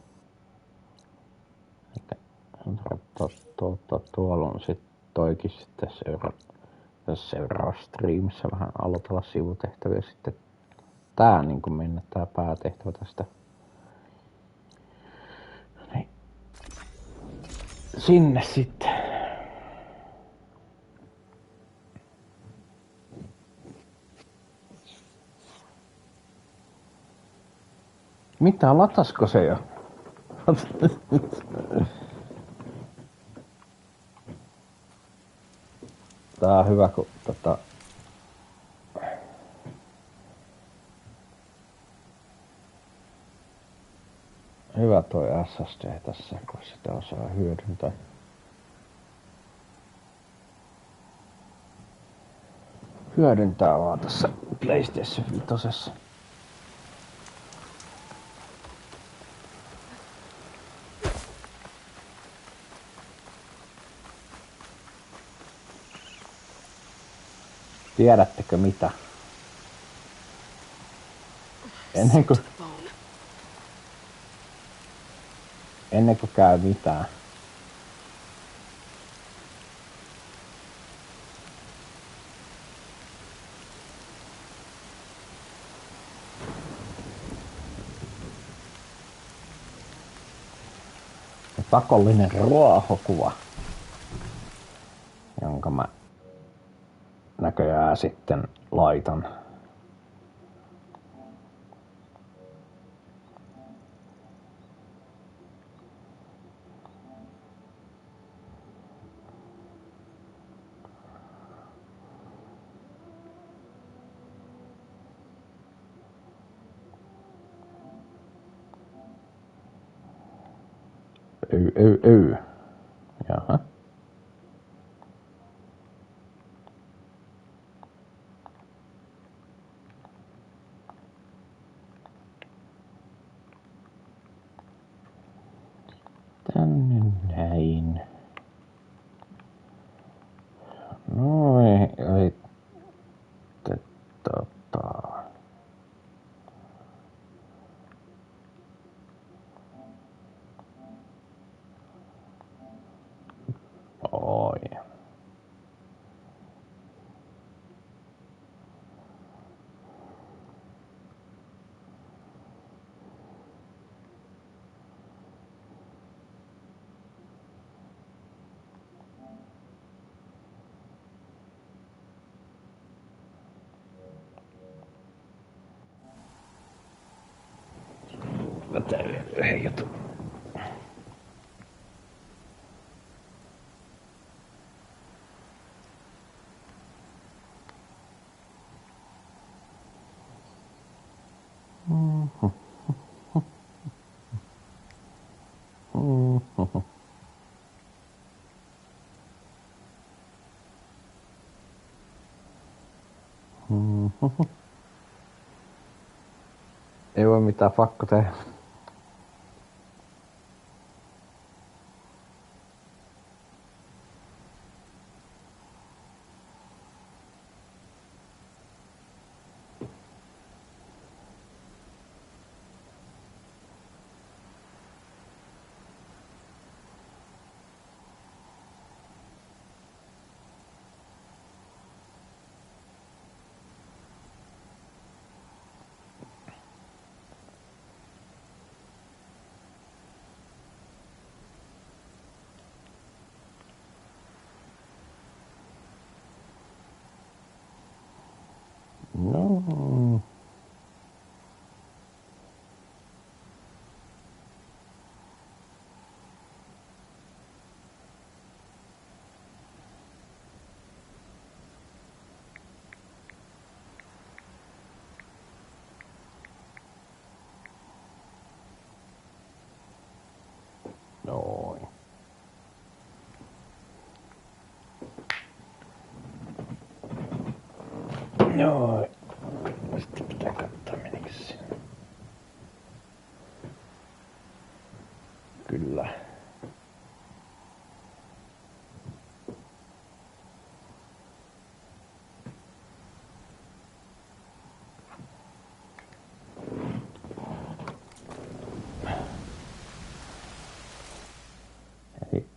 on. Tuolla on sit toikin sitten seuraavassa streamissä vähän aloitella sivutehtäviä sitten. Tää niinku mennä tää päätehtävä tästä. Niin. Sinne sitten. Mitä, latasko se jo? Tää on hyvä, kun hyvä toi SSD tässä, kun sitä osaa hyödyntää. Hyödyntää vaan tässä PlayStation 5. Tiedättekö mitä? Ennen kuin käy mitään. Pakollinen ruohokuva, jonka mä näköjään sitten laitan. Jaha. Tänne näin. Noin, Mä teen yhden jutun. Ei voi mitään, pakko tehdä. No. Noin. Joo. Sitten pitää katsoa menikö sinne. Kyllä. Eli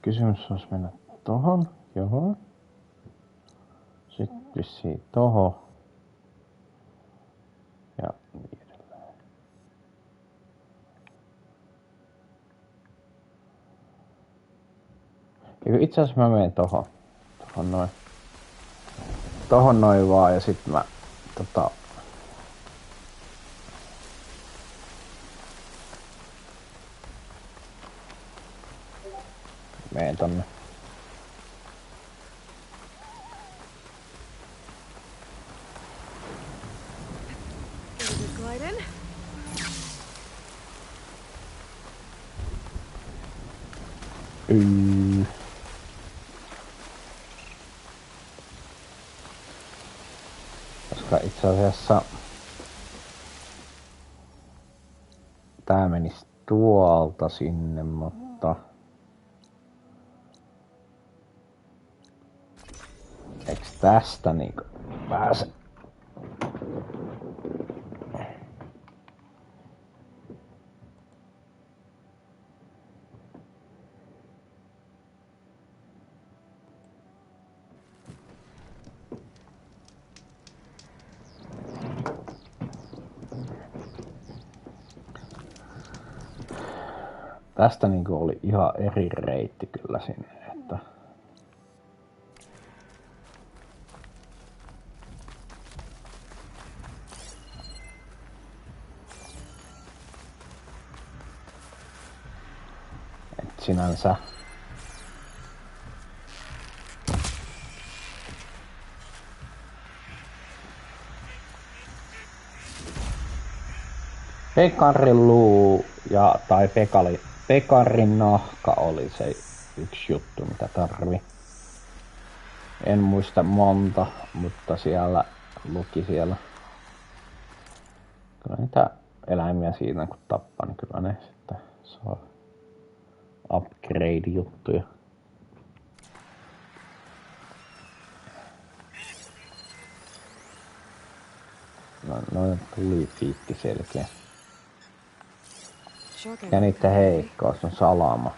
kysymys olisi mennä tohon, joo. Sitten vissiin tohon. Ja niin edelleen. Eikö itse asiassa mä menen tohon. Tohon noin. Tohon noin vaan ja sit mä menen tonne. Koska itse asiassa tää menisi tuolta sinne, mutta eiks tästä niinku pääse? Tästä niinku oli ihan eri reitti kyllä sinne, että sinänsä Pekarin luu tai Pekarin nahka oli se yksi juttu mitä tarvi. En muista monta, mutta siellä luki siellä. Kyllä niitä eläimiä siinä kun tappaa, niin kyllä ne sitten saa upgrade-juttuja. Noin tuli piikki selkeä. Ja niiden heikkous on salama.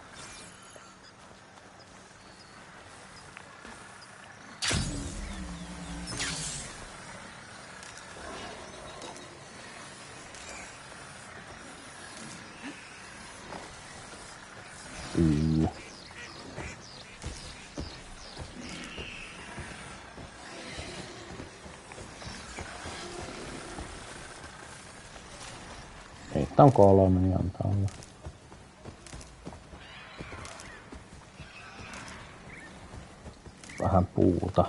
Niitä on 3, niin antaa olla. Vähän puuta.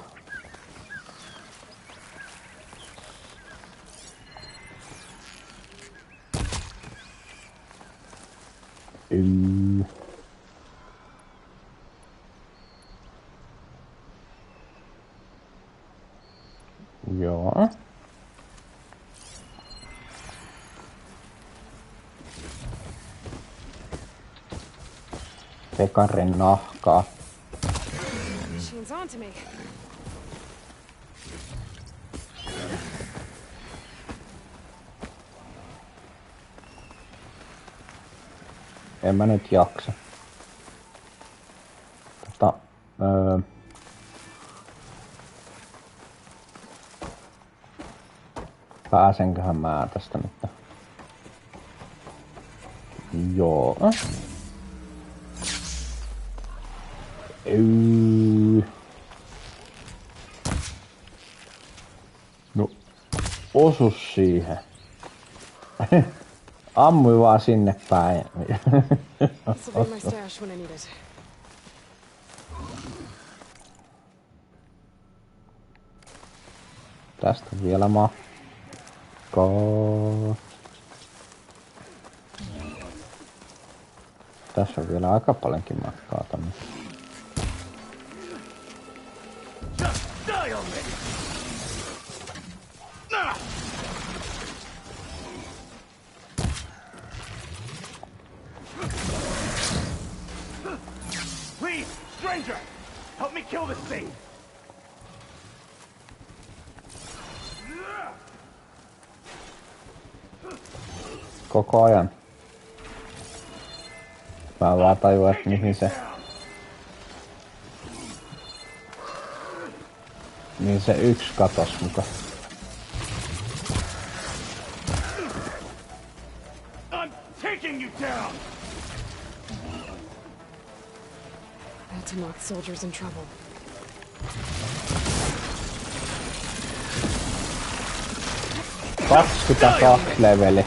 Joo. Pekarin nahkaa. Machine's on to me. En mä nyt jaksa. Pääsenköhän mä tästä nyt? Joo. No, osu siihen. Ammui vaan sinne päin. This'll be my stash when I need it. Tästä vielä matkaa. Tässä on vielä aika paljonkin matkaa tonne. Please, stranger, help me kill this thing. Koko ajan. Mä vaan tajuan, että mihin se yksi katos muka. I'm taking you down. Had to knock soldiers in trouble. Leveli.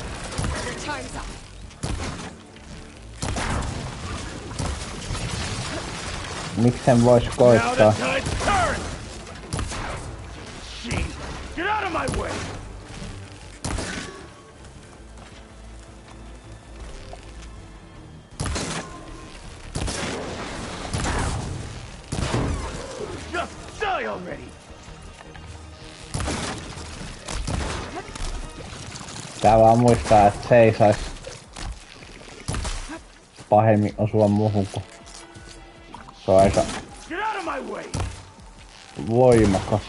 Miksen vois koittaa? Get out of my way! Just die already! Tää vaan muistaa, että se ei sais pahemmin osua muuhun, kun se on aika voimakas.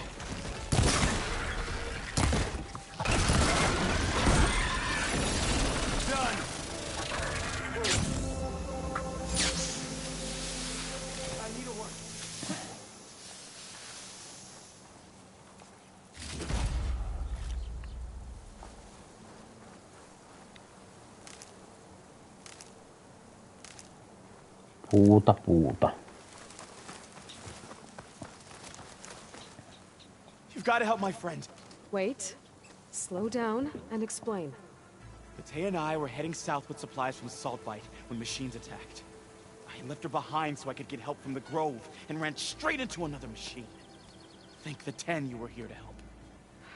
Puuta. You've got to help my friend. Wait. Slow down and explain. Matei and I were heading south with supplies from Saltbite when machines attacked. I left her behind so I could get help from the Grove and ran straight into another machine. Thank the 10 you were here to help.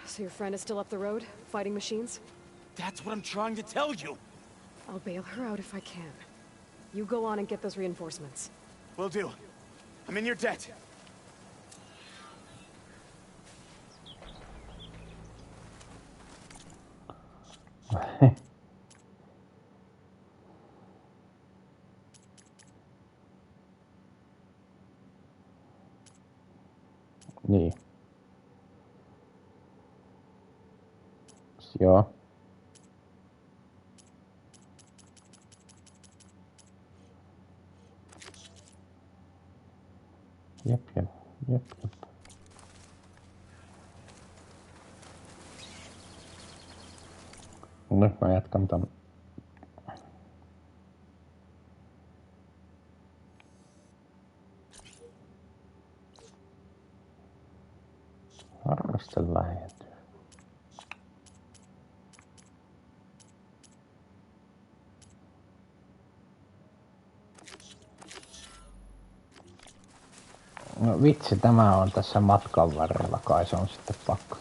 So your friend is still up the road, fighting machines? That's what I'm trying to tell you. I'll bail her out if I can. You go on and get those reinforcements. Will do. I'm in your debt. Niin. Joo. Jep. Nyt mä jatkan tän. Harraste lähentyy. No vitsi, tämä on tässä matkan varrella, kai se on sitten pakko.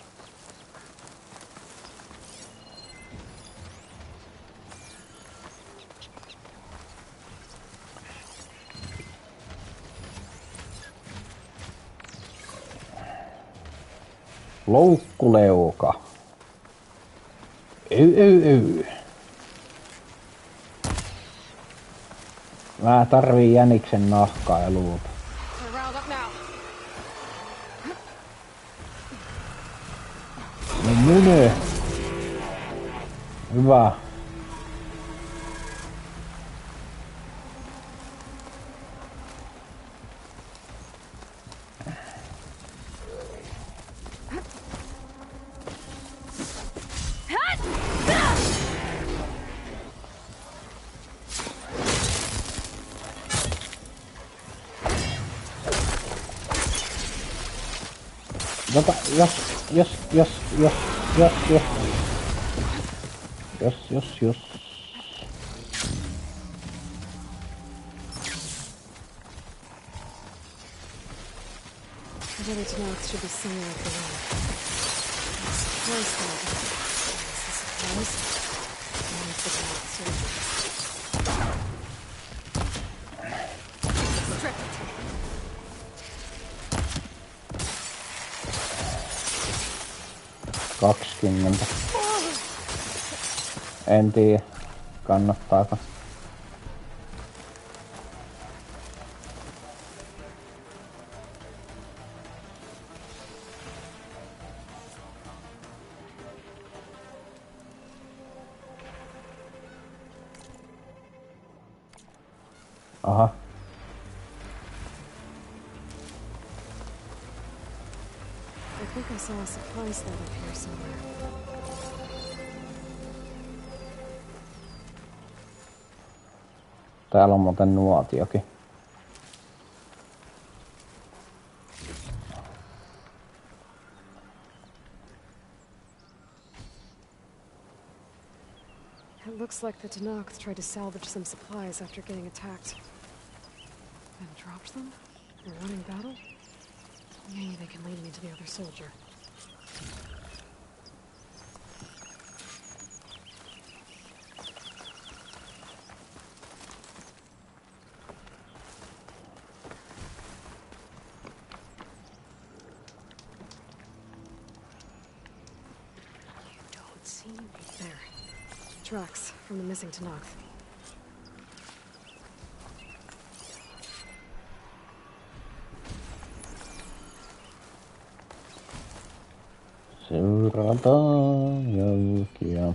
Loukkuleuka. Mä tarviin jäniksen nahkaa ja luuta. No menee. Hyvä. Jos. The village north should be somewhere up the road. Supplies there. Supplies. And the Strip it. $20. En tiedä, kannattaako. Aha. I think I saw a supply slot up here somewhere. Täällä on muuten nuotiokin. It looks like the Tenakth tried to salvage some supplies after getting attacked. And dropped them? They're running battle? Maybe they can lead me to the other soldier. There. Tracks from the missing Tenakth. Seurataan jälkiä.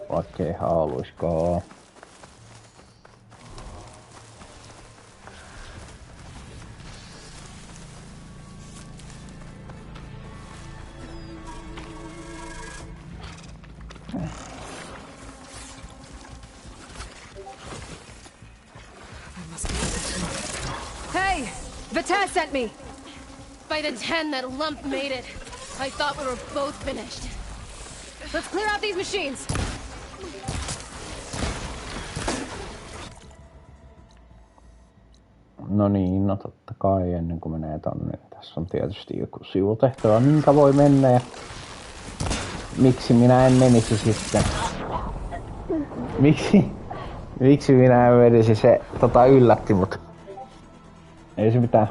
Vaikkei haluiskaan. Hey! Vatan sent me! By the 10, that lump made it. I thought we were both finished. Let's clear out these machines! No niin, no totta kai ennen kuin menee tonne. Tässä on tietysti joku sivutehtävä, minkä voi mennä ja miksi minä en menisi sitten? Miksi minä en menisi? Se yllätti mut. Ei se mitään.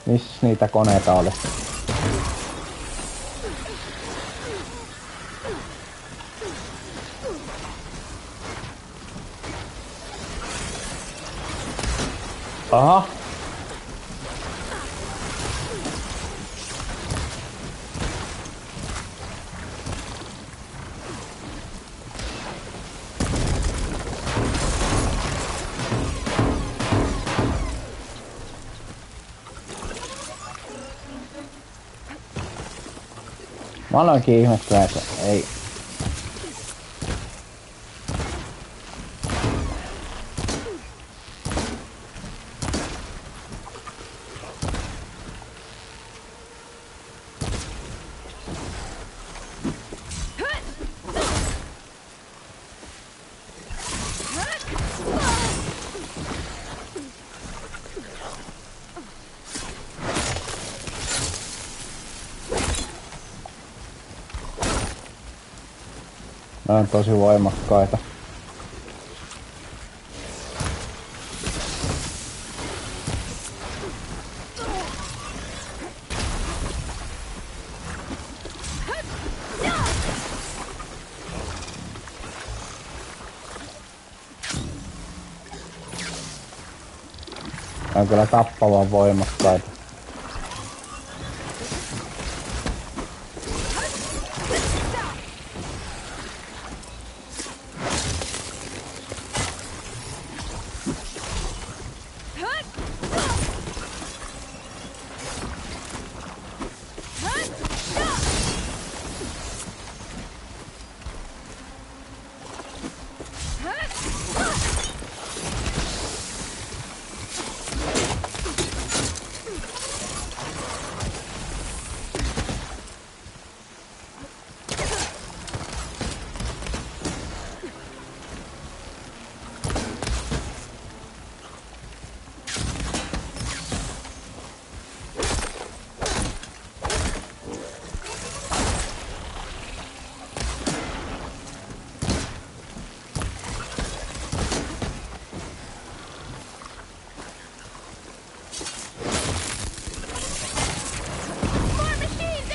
Missä niitä koneita oli? Aha. Mä aloinkin ihmetellä, että ei. Ne on tosi voimakkaita. Ne on kyllä tappavan voimakkaita.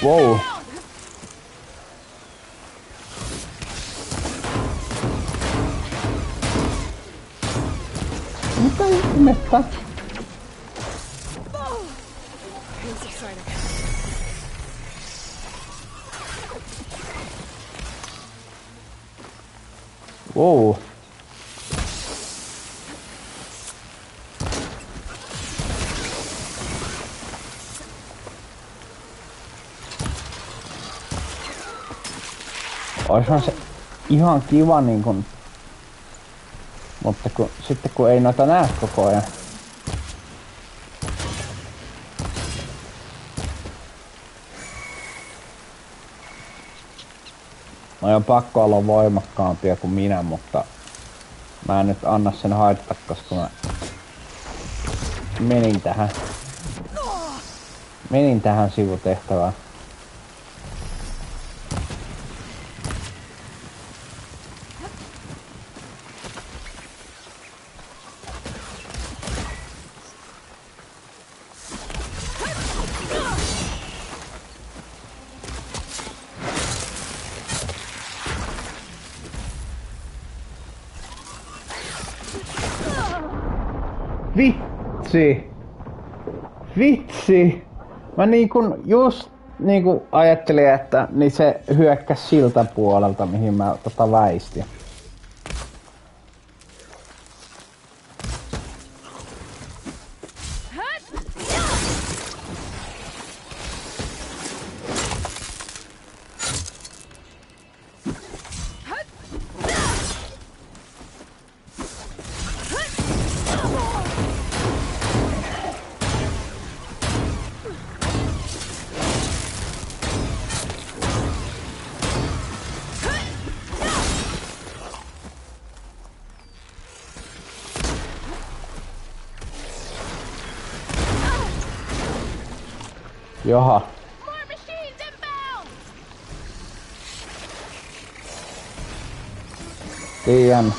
Wow. Mitä ihmettä? Wow. Oishan se ihan kiva niin kun, mutta sitten kun ei noita näe koko ajan. No on pakko olla voimakkaampia kuin minä, mutta mä en nyt anna sen haittaa, koska mä menin tähän sivutehtävään. Vitsi! Mä just ajattelin, että niin se hyökkäsi siltä puolelta, mihin mä väistin. Jaha. Tiedän.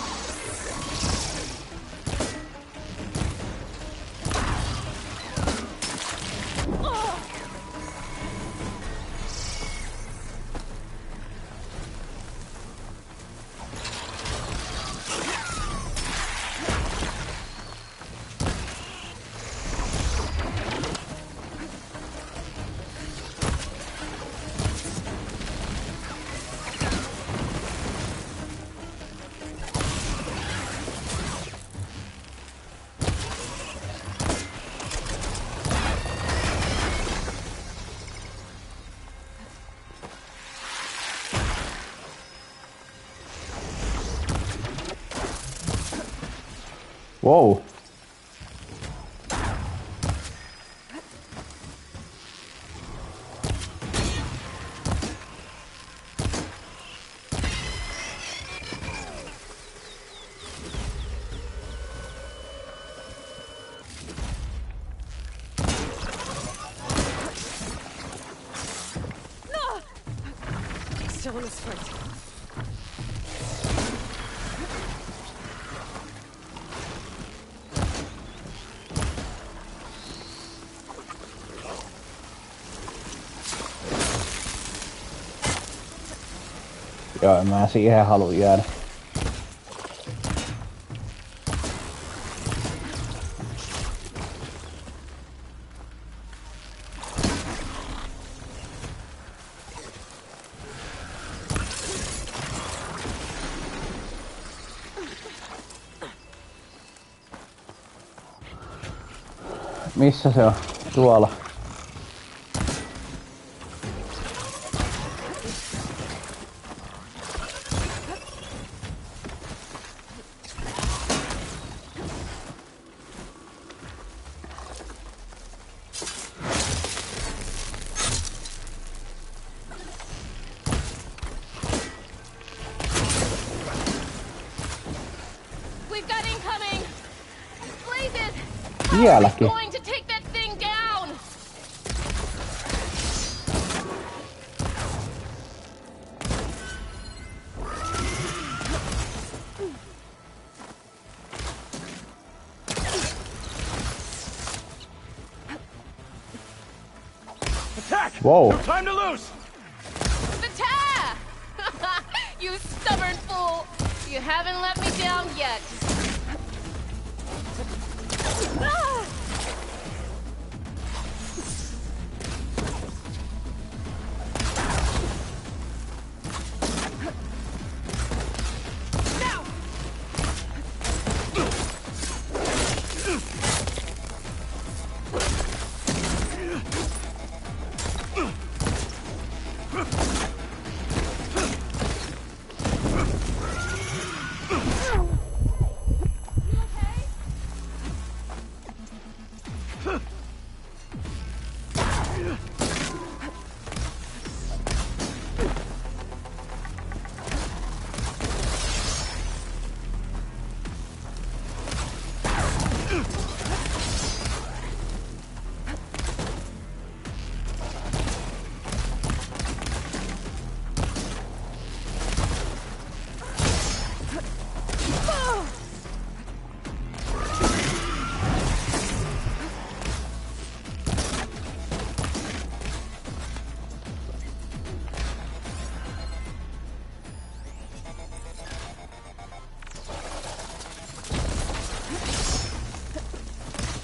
Wow. Still in his foot. Joo, en mä siihen halua jäädä. Missä se on? Tuolla. We've got incoming! Blazes! Vieläkin. Going to take that thing down! Attack! Whoa. No time to lose! The tab! You stubborn fool! You haven't let me down yet. Ah!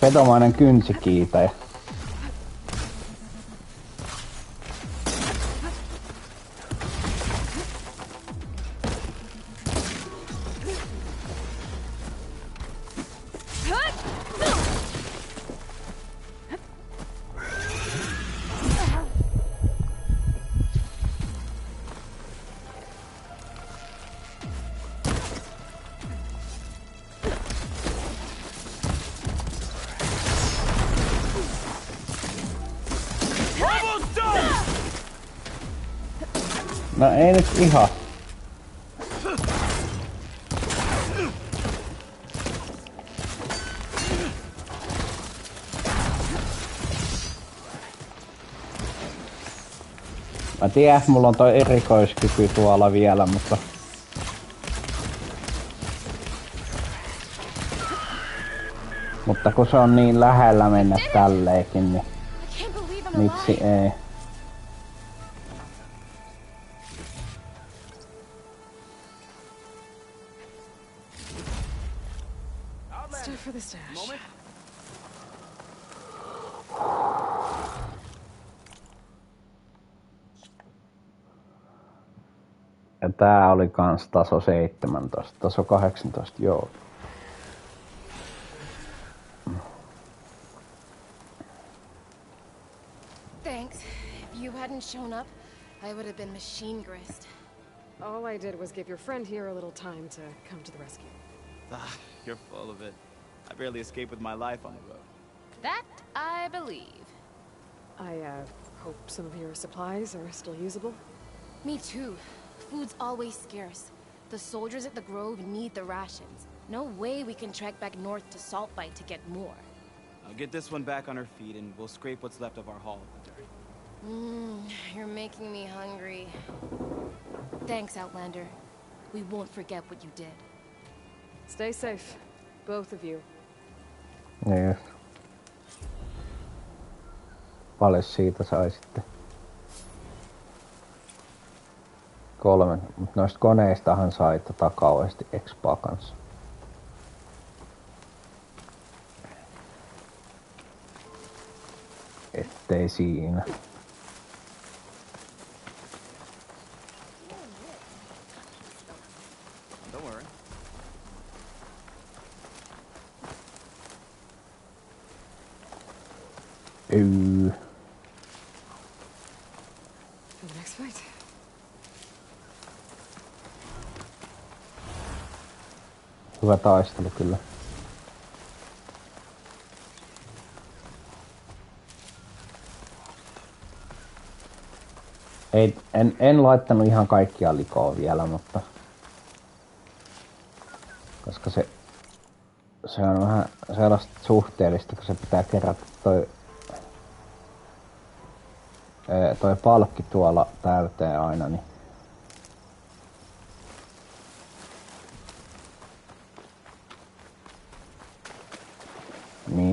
Petomainen kynsikiitäjä. No ei nyt ihan. Mä tiedän, mulla on toi erikoiskyky tuolla vielä, mutta... Mutta kun se on niin lähellä mennä tälleenkin, niin... Miksi ei? Stuff for the stash. Ja tää oli kans taso 17, taso 18, joo. Thanks. If you hadn't shown up, I would have been machine grist. All I did was give your friend here a little time to come to the rescue. Ah, you're full of it. I barely escaped with my life on the road. That I believe. I, hope some of your supplies are still usable. Me too. Food's always scarce. The soldiers at the Grove need the rations. No way we can trek back north to Saltbite to get more. I'll get this one back on her feet and we'll scrape what's left of our haul of the dirt. You're making me hungry. Thanks, Outlander. We won't forget what you did. Stay safe, both of you. Niin. Paljon siitä sai sitten. PS3, mutta noista koneistahan sai kauheasti expaa kanssa. Ettei siinä. Don't worry. For the next fight. Hyvä taistelu kyllä. Ei, en laittanut ihan kaikkia likoa vielä, mutta koska se on vähän sellaista suhteellista, kun se pitää kerätä toi palkki tuolla täyteen aina, niin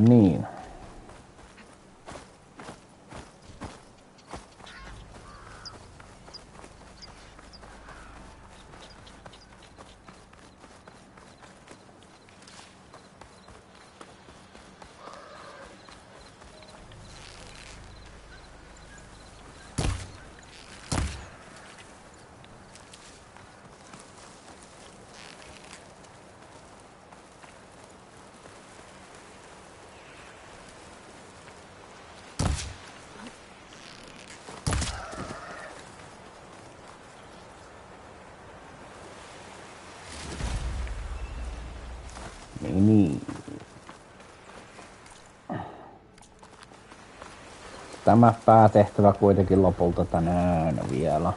niin. Niin. Tämä päätehtävä kuitenkin lopulta tänään vielä.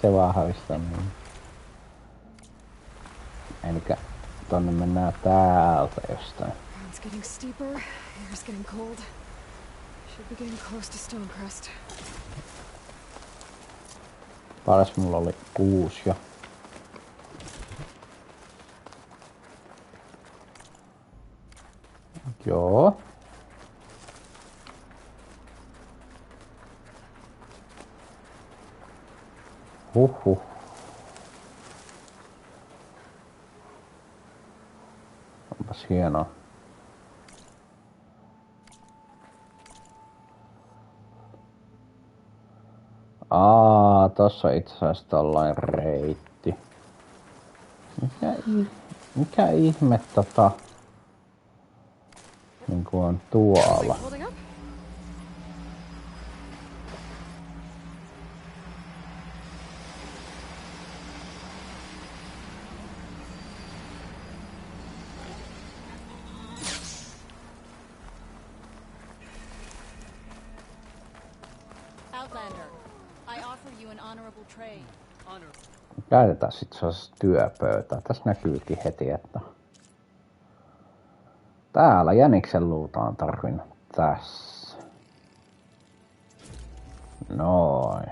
Se vaan haistaa niin. Elikkä tonne mennään täältä jostain. Ground's getting steeper, air's getting cold. Should be getting close to Stonecrest. Paras mulla oli 6 jo. Joo. Huhhuh. Onpas hienoa. Tossa itse asiassa tollain reitti. Mikä ihme niinku on tuolla? Outlander, I offer you an honorable trade. Käytetään sit sellaista työpöytää. Tässä näkyykin heti, että täällä jäniksen luuta on tarvinnut tässä. Noin.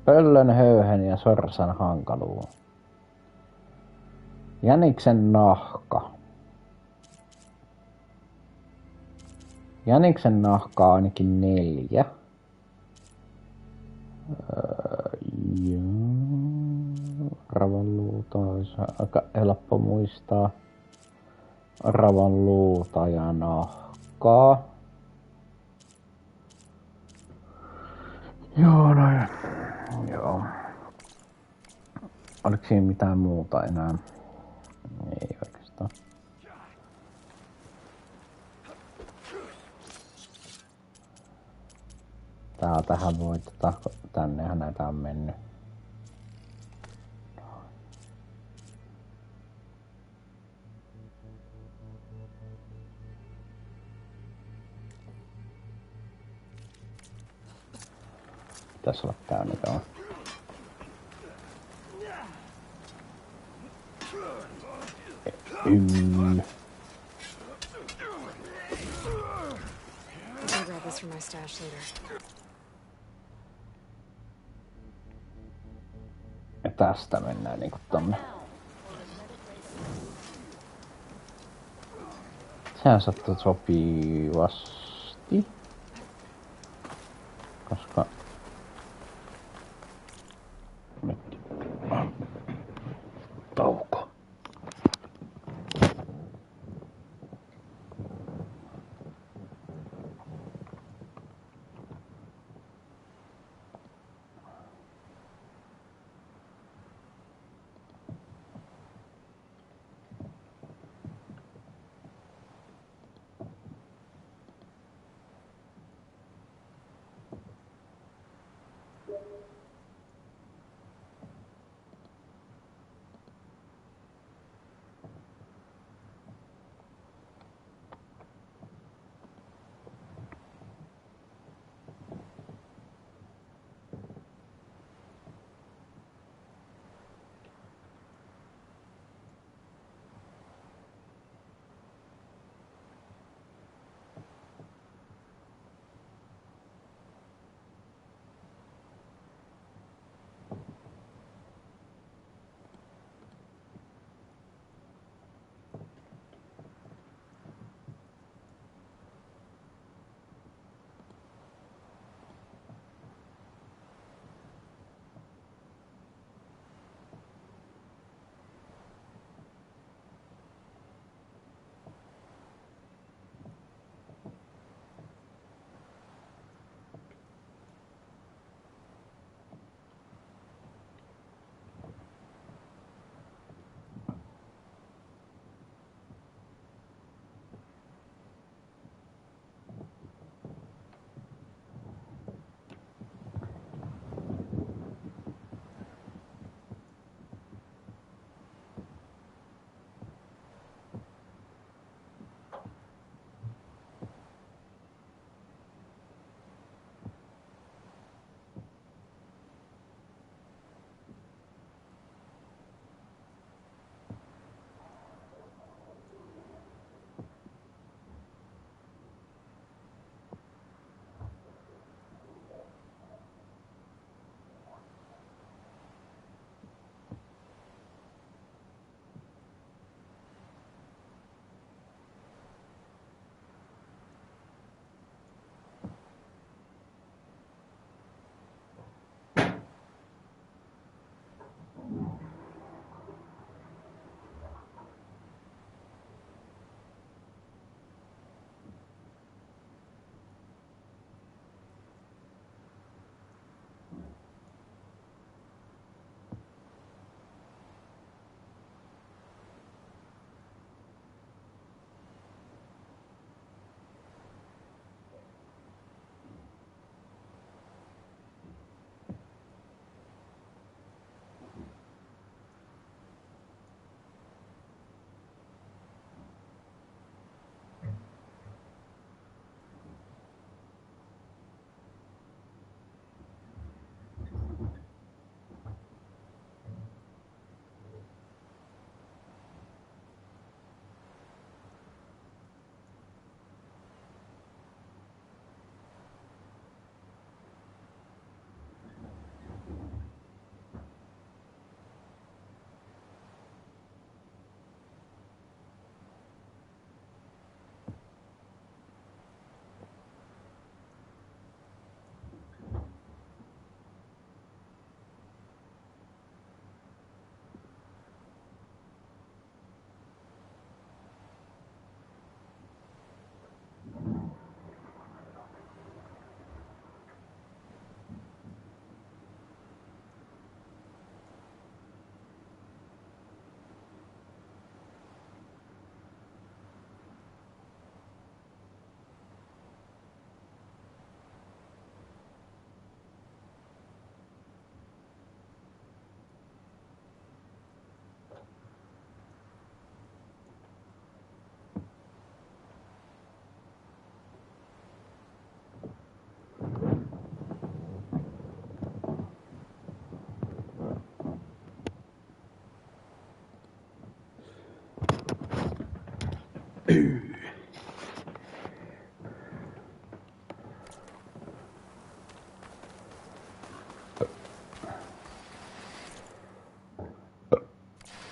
Pöllön, höyhen ja sorsan hankaluu. Jäniksen nahka. Jäniksen nahkaa ainakin 4. Ravan luuta olisi aika helppo muistaa. Ravan luuta ja nahkaa. Joo, noin. Joo. Oliko siinä mitään muuta enää? Ei oikeastaan. Tähän voi tännehän näitä on mennyt. Pitäis olla täynnä tämä. for my stash later. Ja tästä mennään niinku tonne. Sehän sattuu sopivasti. Koska... Nyt... Tauko.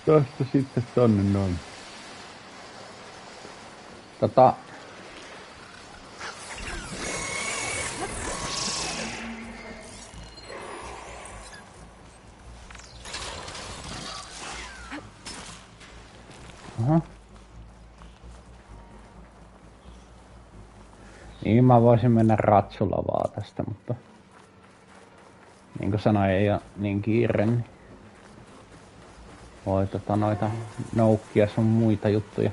Tosta sitten tonne noin. Aha. Niin mä voisin mennä ratsulla vaan tästä, mutta niin kuin sanoin, ei oo niin kiire, niin voi noita noukkia sun muita juttuja.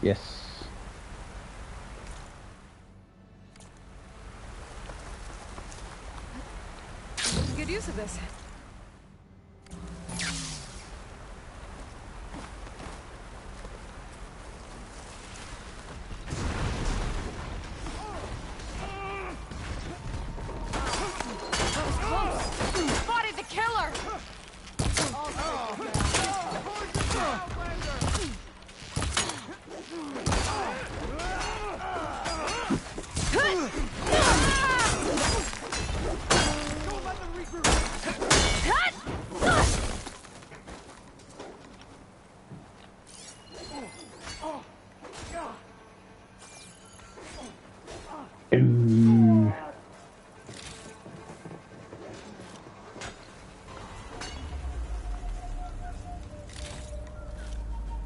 Yes. Good use of this. Spotted the killer!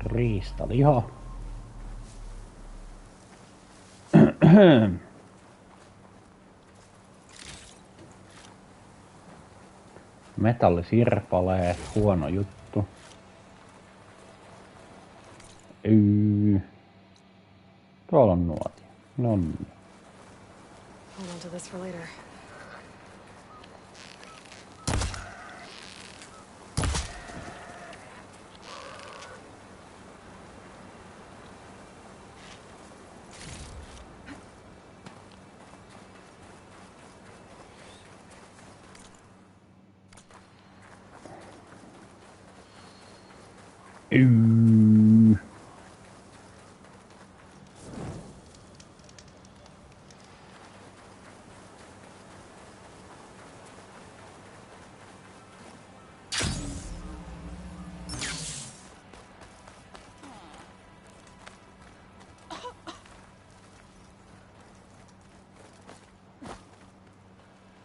Riistaliha. Metallisirpaleet, huono juttu. Tuolla on nuoti. Nonni. Hold on to this for later.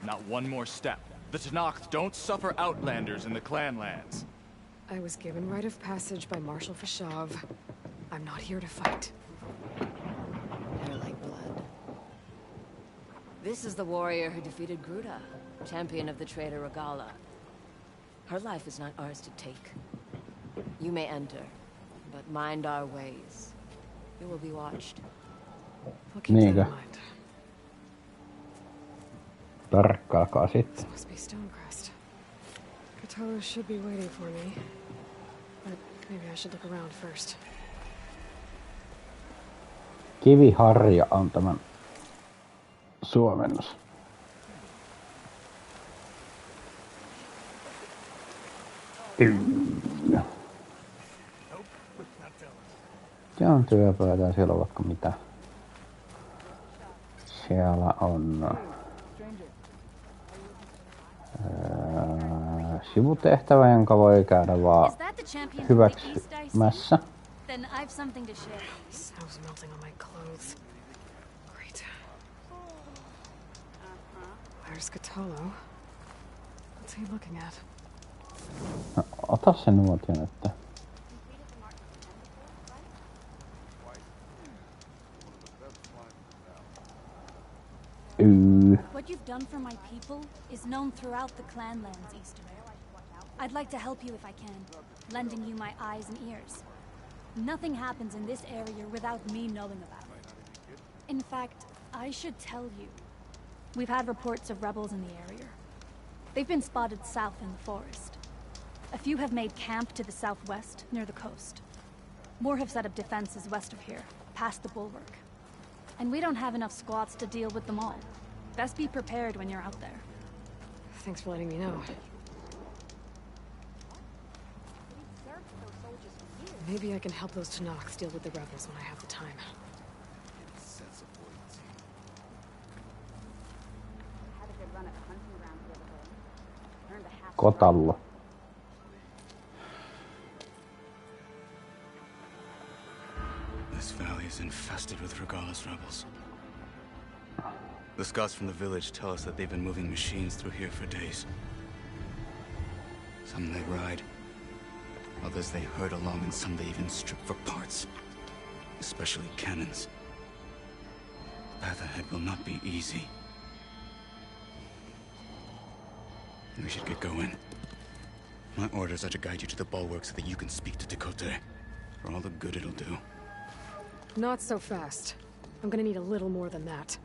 Not one more step. The Tenakth don't suffer outlanders in the clan lands. I was given rite of passage by Marshal Fashav. I'm not here to fight. Hair like blood. This is the warrior who defeated Gruda, champion of the traitor Regala. Her life is not ours to take. You may enter, but mind our ways. You will be watched. I'll keep that in mind. Tarkkaakaa sitten. This must be Stonecrest. Cthulhu should be waiting for me. But maybe I should look around first. Kiviharja on tämän suomennos. Se on työpöytä, siellä on vaikka mitä. Siellä on sivutehtävä, jonka voi käydä vaan hyväksymässä. Then I've something to share. Snow's melting on my clothes. Great. Where's Cthulhu? What's he looking at? No, ota se nuotion, että... What you've done for my people is known throughout the clanlands, Eastern. I'd like to help you if I can, lending you my eyes and ears. Nothing happens in this area without me knowing about it. In fact, I should tell you. We've had reports of rebels in the area. They've been spotted south in the forest. A few have made camp to the southwest, near the coast. More have set up defenses west of here. past the bulwark. And we don't have enough squads to deal with them all. Best be prepared when you're out there. Thanks for letting me know. Maybe I can help those Tanaks deal with the rebels when I have the time. Kotallo. This valley is infested with Regalla's rebels. The scouts from the village tell us that they've been moving machines through here for days. Some they ride, others they herd along, and some they even strip for parts. Especially cannons. The path ahead will not be easy. We should get going. My orders are to guide you to the bulwark so that you can speak to Tekote. For all the good it'll do. Not so fast. I'm gonna need a little more than that.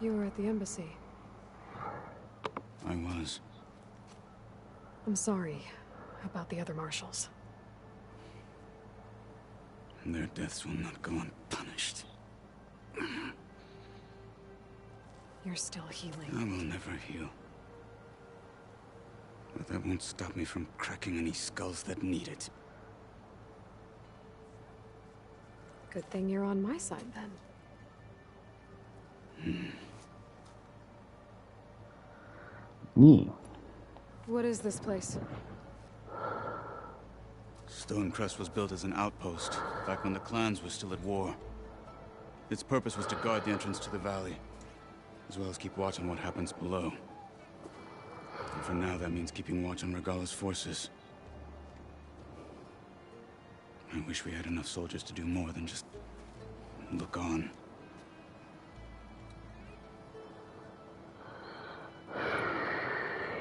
You were at the embassy. I was. I'm sorry about the other marshals. Their deaths will not go unpunished. You're still healing. I will never heal. But that won't stop me from cracking any skulls that need it. Good thing you're on my side, then. What is this place? Stonecrest was built as an outpost, back when the clans were still at war. Its purpose was to guard the entrance to the valley, as well as keep watch on what happens below. And for now, that means keeping watch on Regalla's forces. I wish we had enough soldiers to do more than just look on.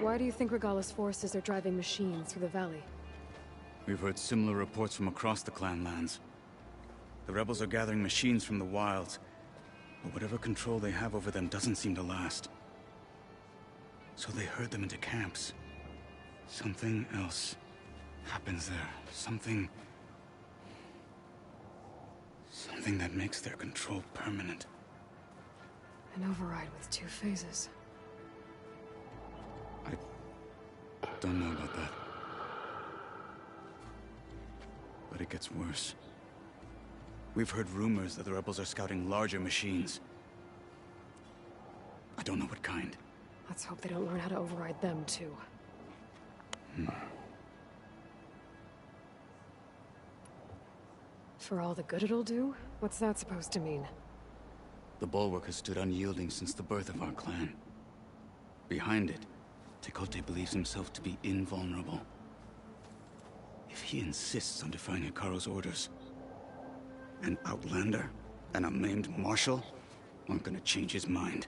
Why do you think Regalla's forces are driving machines through the valley? We've heard similar reports from across the clan lands. The rebels are gathering machines from the wilds, but whatever control they have over them doesn't seem to last. So they herd them into camps. Something else happens there. Something that makes their control permanent. An override with 2 phases. I don't know about that. But it gets worse. We've heard rumors that the rebels are scouting larger machines. I don't know what kind. Let's hope they don't learn how to override them, too. For all the good it'll do? What's that supposed to mean? The bulwark has stood unyielding since the birth of our clan. Behind it, Tekote believes himself to be invulnerable. If he insists on defying Hikaru's orders, an outlander and a maimed marshal aren't gonna change his mind.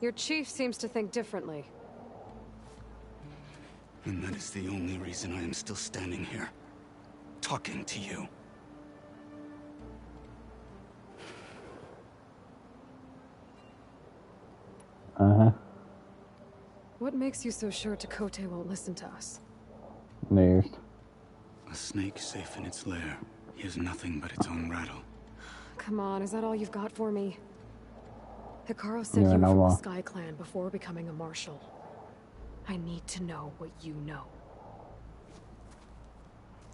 Your chief seems to think differently. And that is the only reason I am still standing here, talking to you. What makes you so sure Tekote won't listen to us? Niin. A snake safe in its lair hears nothing but its own rattle. Come on, is that all you've got for me? Hikaru said you were from the Sky Clan before becoming a marshal. I need to know what you know.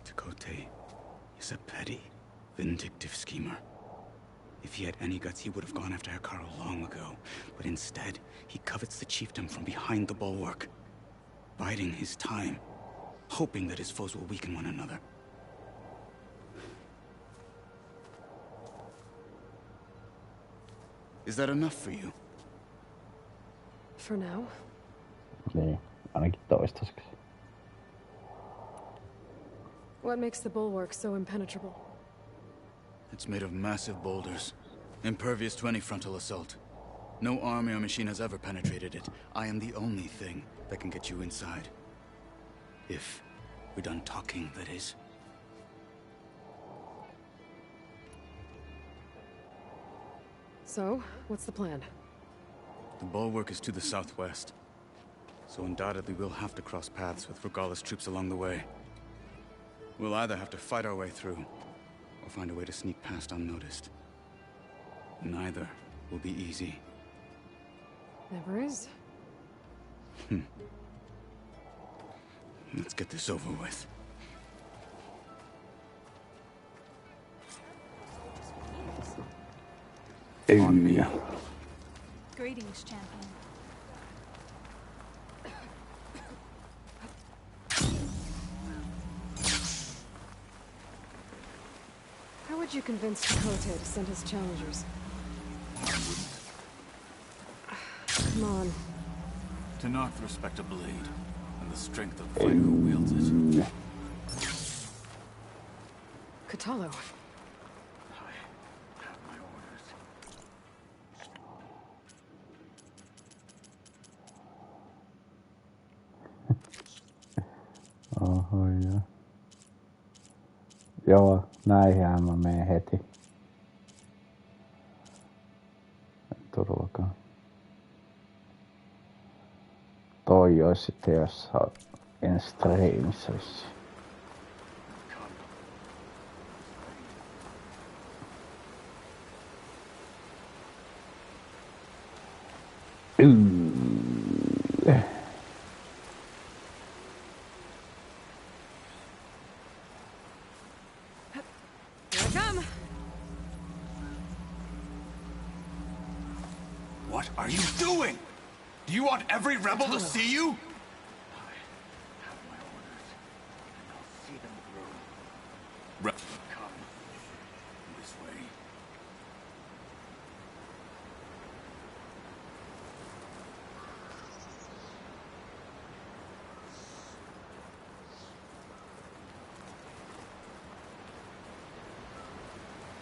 Tekote is a petty, vindictive schemer. If he had any guts, he would have gone after Hikaru long ago. But instead, he covets the chiefdom from behind the bulwark, biding his time, hoping that his foes will weaken one another. Is that enough for you? For now. Niin, ainakin toistaiseksi. What makes the bulwark so impenetrable? It's made of massive boulders, impervious to any frontal assault. No army or machine has ever penetrated it. I am the only thing that can get you inside. If we're done talking, that is. So, what's the plan? The bulwark is to the southwest, so undoubtedly we'll have to cross paths with Regalla's troops along the way. We'll either have to fight our way through, or find a way to sneak past unnoticed. Neither will be easy. Never is. Let's get this over with. On me. Greetings, champion. How would you convince Chakotay to send his challengers? Come on. Tenarth respect a blade, and the strength of the fighter who wields it. Katalo. Oho, joo. Joo, näihin mä menen heti. Turvakaan. Toi olisi sitten jossain Enstreamissa vissiin. What are you doing? Do you want every rebel to see you? Come this way.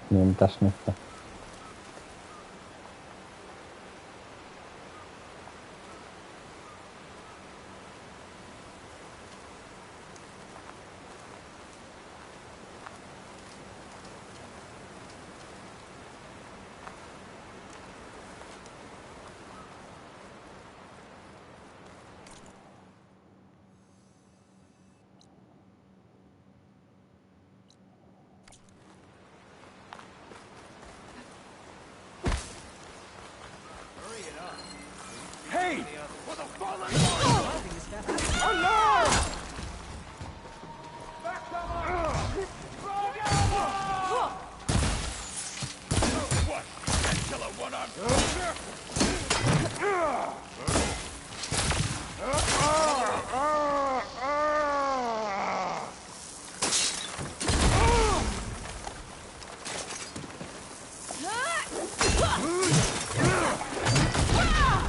Niin mitäs nyt? Hey! For the fallen! Oh no! Back them up! What? That killer one-armed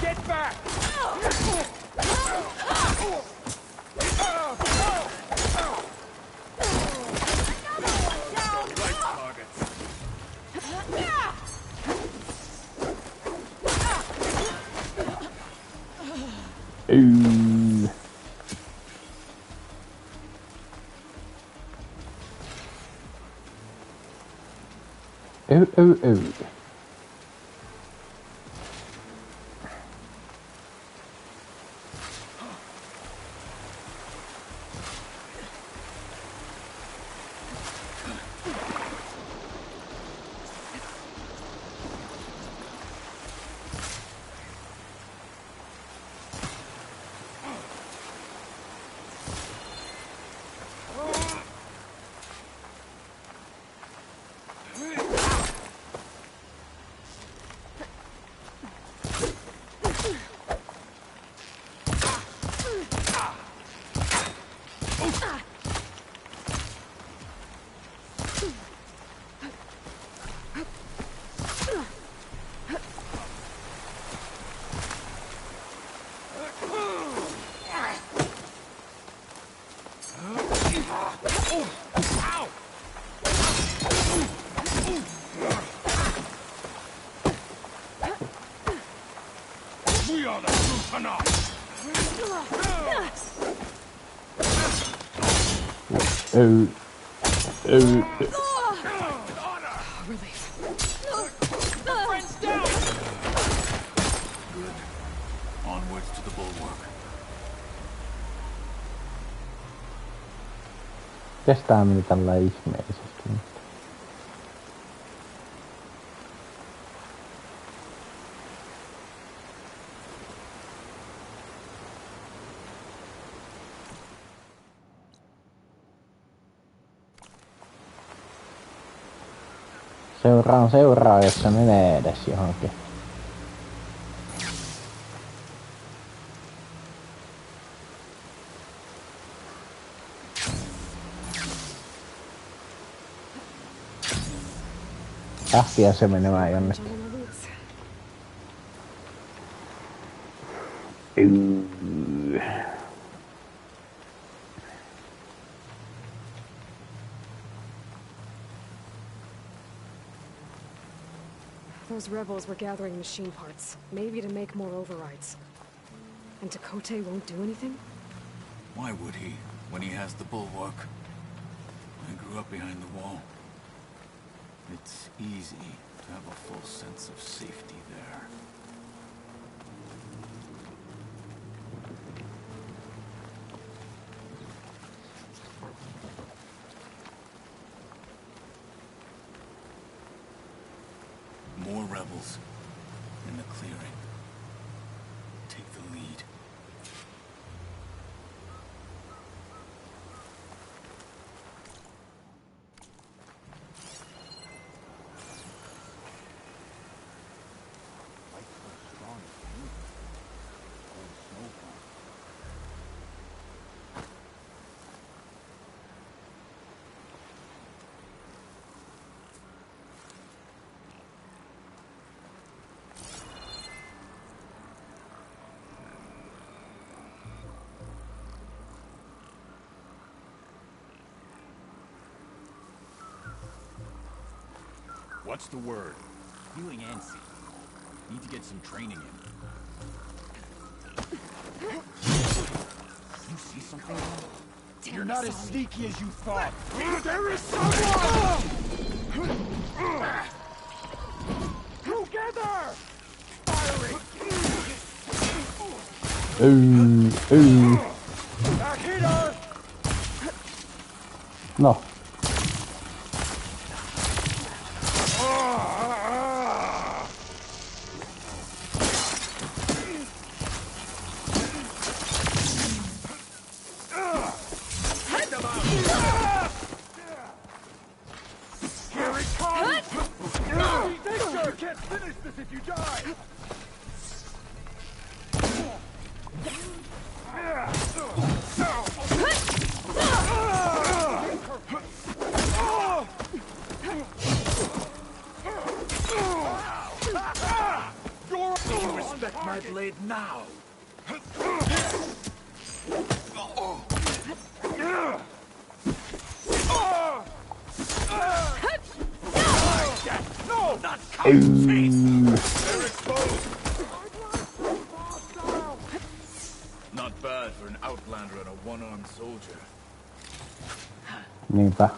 Get back! We are the true Tenarth! Relief. Friends down! Kestää meni tällä ihmeellisesti. Seuraa, jos se menee edes johonkin. Lähtiä se menemään jonnekin. Those rebels were gathering machine parts, maybe to make more overrides. And Tekote won't do anything? Why would he, when he has the bulwark? I grew up behind the wall. It's easy to have a full sense of safety there. More rebels in the clearing. Take the lead. What's the word? Feeling antsy. Need to get some training in. You see something? You're not as sneaky as you thought. There is someone! Together! Firing! Back hitter! No. Not bad for an outlander and a one-armed soldier. Niinpä.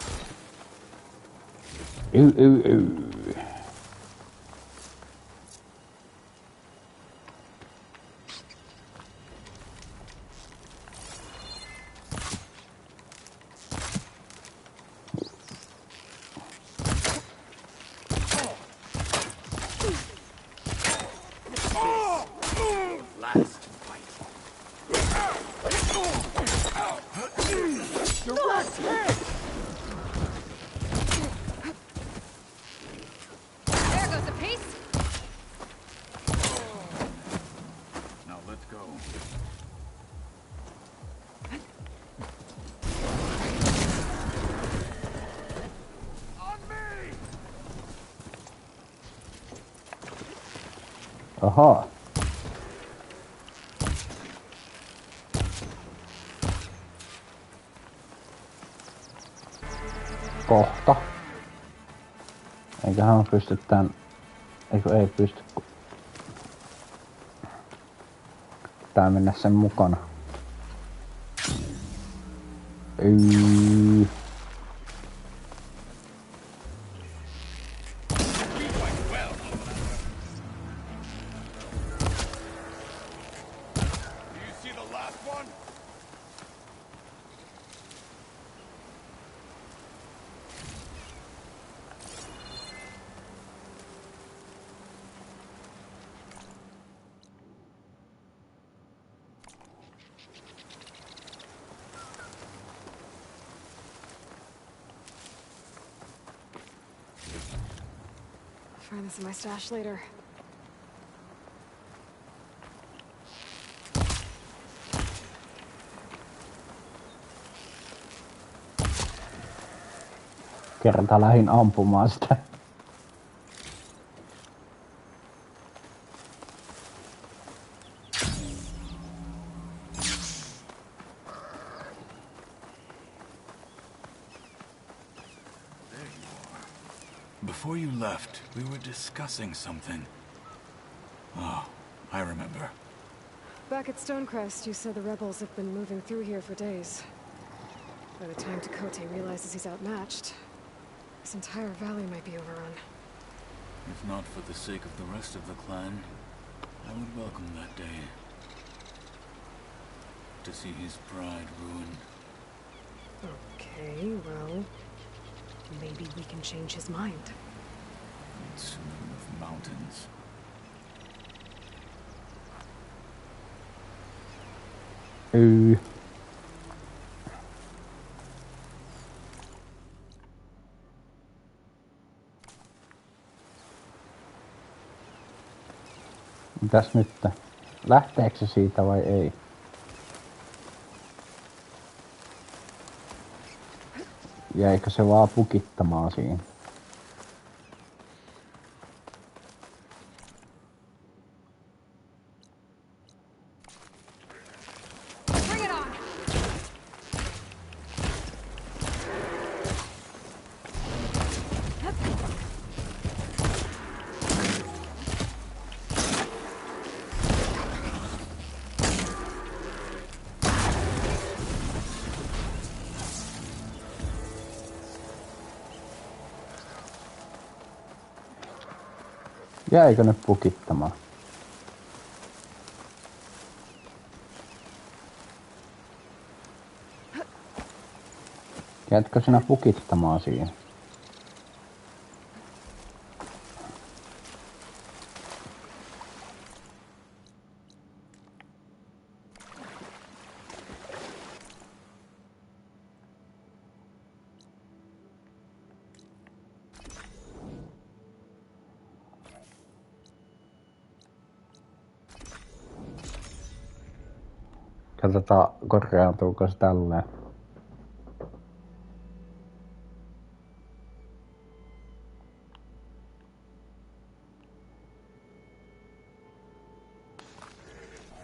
Ahaa. Kohta. Eiköhän pysty tän... Eikö ei pysty, kun... Pitää mennä sen mukana. Find this in my stash later. Kerta lähdin ampumaan sitä. Before you left, we were discussing something. Oh, I remember. Back at Stonecrest, you said the rebels have been moving through here for days. By the time Tekote realizes he's outmatched, this entire valley might be overrun. If not for the sake of the rest of the clan, I would welcome that day. To see his pride ruined. Okay, well, maybe we can change his mind. It's of mountains. Mitäs nyt? Lähteekö se siitä vai ei? Jäikö se vaan pukittamaan siinä? Jäikö ne pukittamaan? Jäitkö sinä pukittamaan siihen? Katsotaan korjaantuuko se tälleen.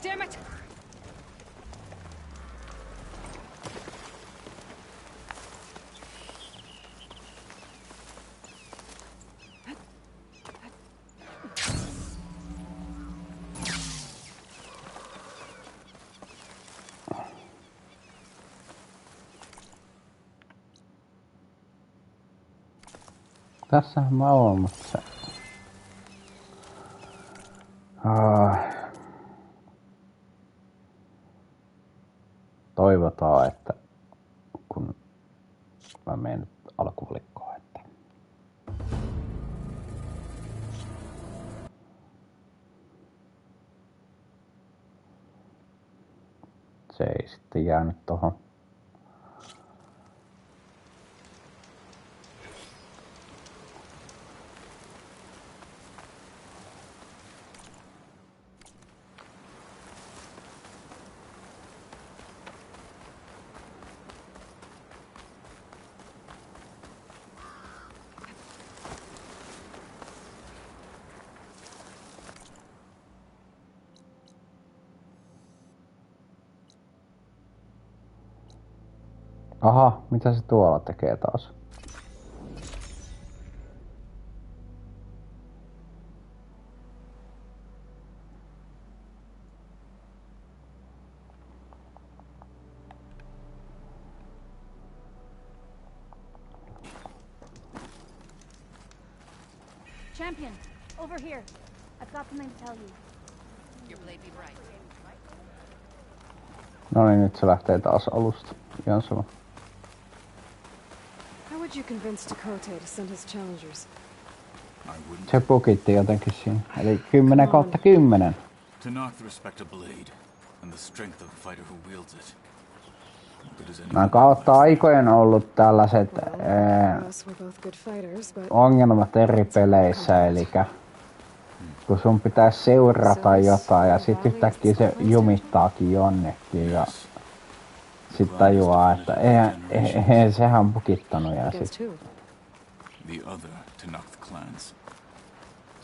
Damn it! Tässähän mä oon, mutta se... Toivotaan, että kun mä menen nyt alkuvalikkoon, että... Se ei sitten jäänyt tohon. Aha, mitä se tuolla tekee taas? Champion, over here. I've got something to tell you. Your blade be bright. No niin, nyt se lähtee taas alusta. Ihan sama. How would you convince Tekote to send his challengers? Se pukitti jotenkin siinä. Eli 10/10. To knock the respect of blade and the strength of the fighter who wields it. Mä kautta aikojen ollut tällaiset ongelmat eri peleissä, eli kun sun pitäisi seurata jotain ja sit yhtäkkiä se jumittaakin jonnekin ja sit tajuaa, että eihän sehän on pukittanut ja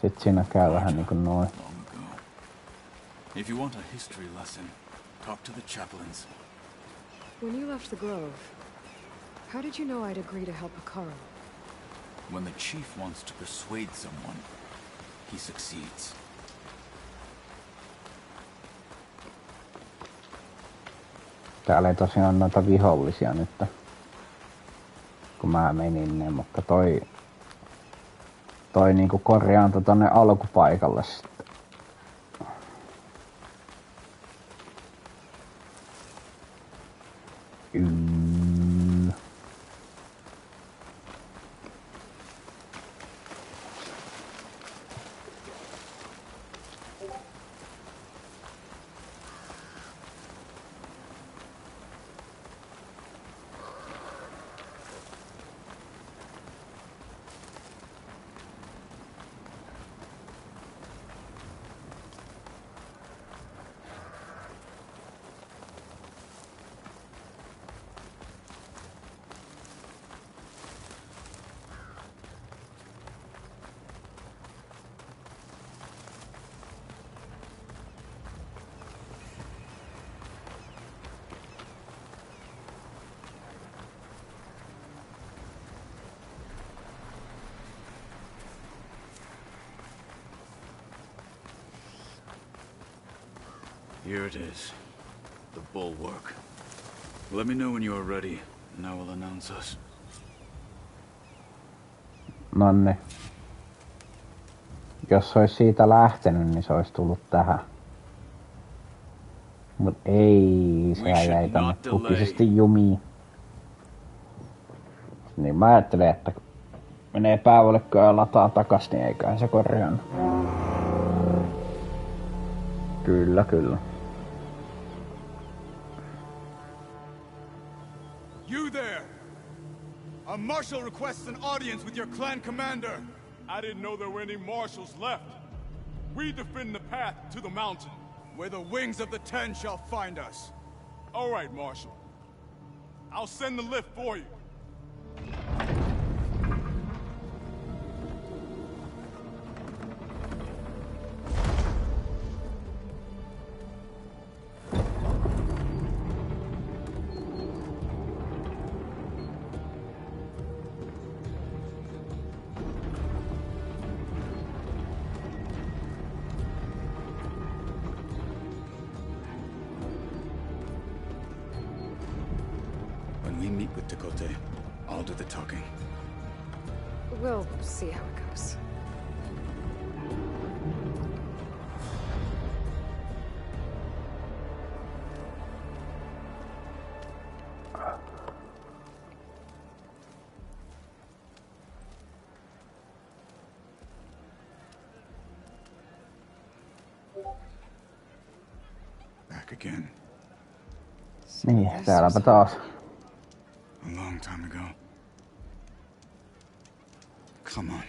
sit siinä käy vähän niinku noin. If you want a history lesson, talk to the chaplains. When you left the Grove, how did you know I'd agree to help Hikaru? When the chief wants to persuade someone, he succeeds. Täällä ei tosiaan noita vihollisia nyt, kun mä menin ne, mutta toi niinku korjaantui tonne alkupaikalle sitten. Here it is. The bulwark. Let me know when you are ready, and I will announce us. Nonne. Jos se olisi siitä lähtenyt, niin se olisi tullut tähän. Mut ei, se jäi tänne kukisesti jumiin. Niin mä ajattelen, että kun menee päävallikkoon ja lataa takas, niin eiköhän se korjaan. Kyllä, kyllä. You there! A marshal requests an audience with your clan commander. I didn't know there were any marshals left. We defend the path to the mountain. Where the wings of the Ten shall find us. All right, Marshal. I'll send the lift for you. I'll do the talking. We'll see how it goes. Back again. Niin, täälläpä taas. A long time ago. Come on.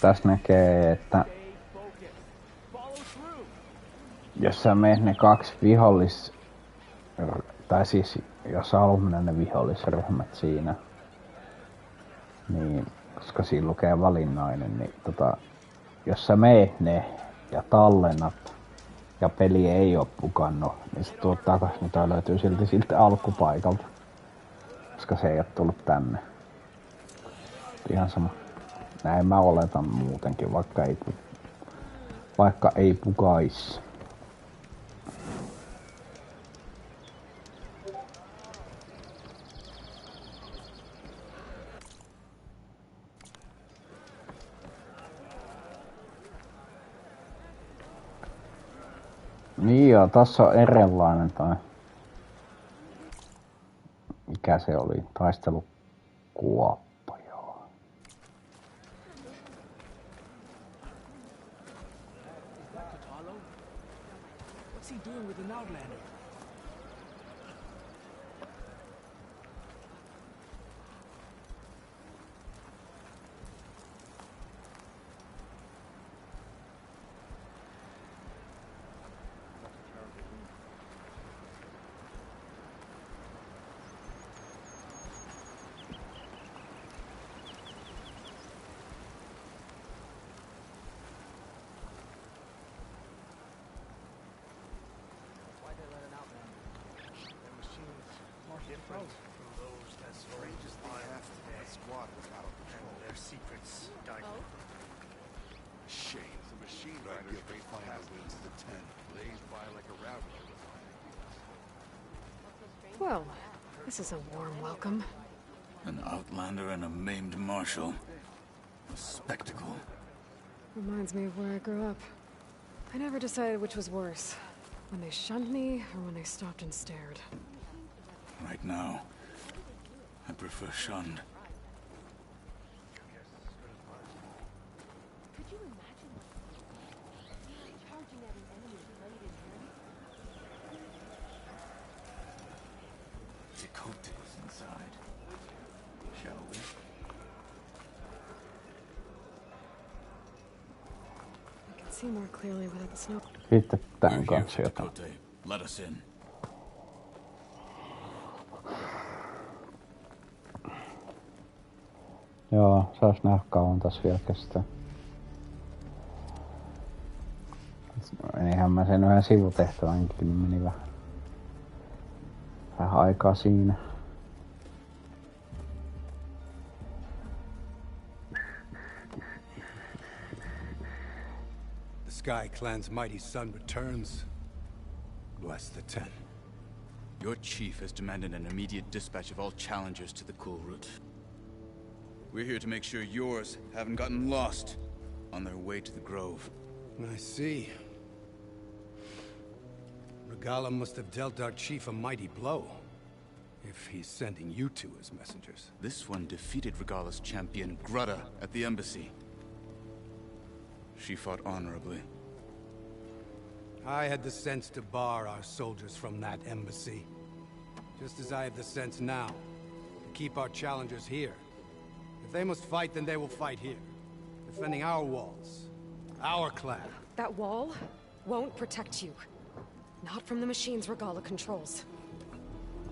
Tässä näkee, että jos sä meet ne kaksi tai siis jos sä haluat mennä ne vihollisryhmät siinä, niin koska siinä lukee valinnainen, niin jos sä meet ne ja tallennat ja peli ei oo pukannut, niin se tuot takas, niin toi löytyy siltä alkupaikalta, koska se ei oo tullut tänne. Ihan sama. Näin mä oletan muutenkin, vaikka ei pukais. Niin joo, tossa on erilainen toi. Mikä se oli? Taistelukuoppa, joo. What's he doing with an outlander? I'd give to find our way to the 10. Blazed by like a rabbit. Well, this is a warm welcome. An outlander and a maimed marshal. A spectacle. Reminds me of where I grew up. I never decided which was worse. When they shunned me, or when they stopped and stared. Right now, I prefer shunned. Could you imagine charging at an enemy blade in hand? Dakota is inside. Shall we? I can see more clearly without the snow. Sitten tän kanssa jotain. Let us in. Joo, saas nähdä kauan taas vielä kestää. Menihän mä sen yhden sivutehtävänkin, niin meni vähän aikaa siinä. The Sky Clan's mighty son returns. Bless the 10. Your chief has demanded an immediate dispatch of all challengers to the Cool Route. We're here to make sure yours haven't gotten lost on their way to the Grove. I see. Regala must have dealt our chief a mighty blow, if he's sending you two as messengers. This one defeated Regala's champion, Grutta, at the embassy. She fought honorably. I had the sense to bar our soldiers from that embassy. Just as I have the sense now, to keep our challengers here. If they must fight, then they will fight here. Defending our walls. Our clan. That wall won't protect you. Not from the machines Regala controls.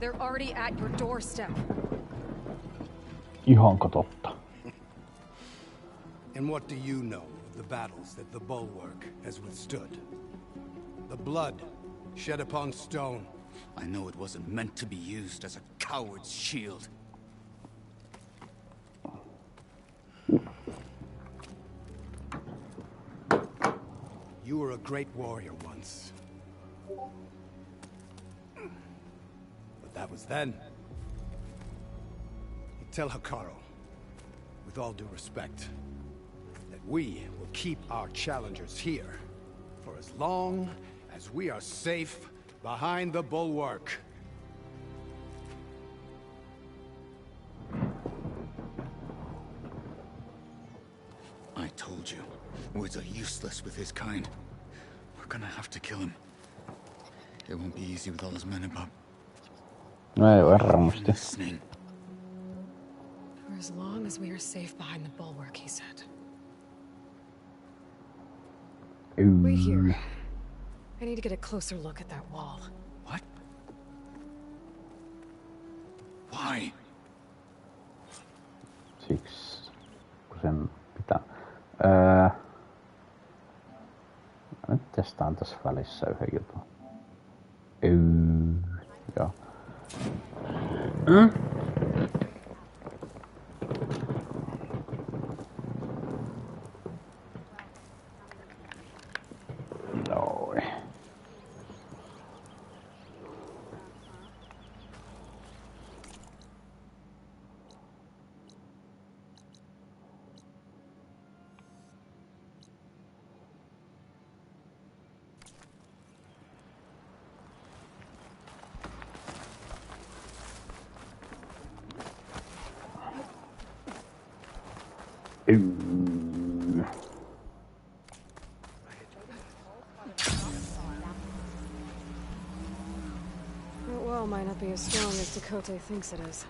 They're already at your doorstep. Ihanko totta? And what do you know of the battles that the Bulwark has withstood? The blood shed upon stone. I know it wasn't meant to be used as a coward's shield. You were a great warrior once. But that was then. Tell Hikaru, with all due respect, that we will keep our challengers here for as long as we are safe behind the Bulwark. I told you, words are useless with his kind. We're gonna have to kill him. It won't be easy with all his men about. No ei varmasti. Listening. For as long as we are safe behind the Bulwark, he said. Wait here. I need to get a closer look at that wall. What? Why? Siksi, kun sen pitää. Nyt testaan tässä välissä yhden jutun. Joo. Noin. That wall might not be as strong as Dakota thinks it is.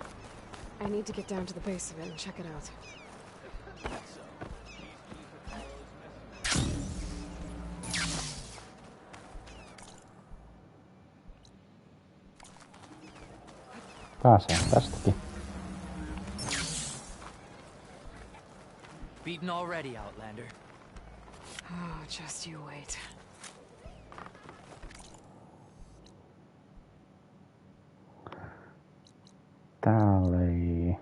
I need to get down to the base of it and check it out. Pääsee tästäkin. Beaten already, Outlander. Oh, just you wait. Täällä ei...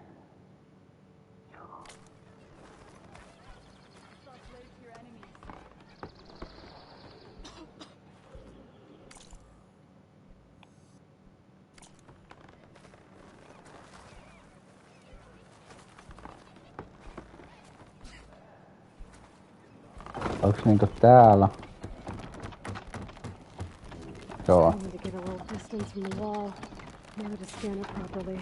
Onks niinku täällä? Joo. I need to get a little distance from the wall. Maybe to scan it properly.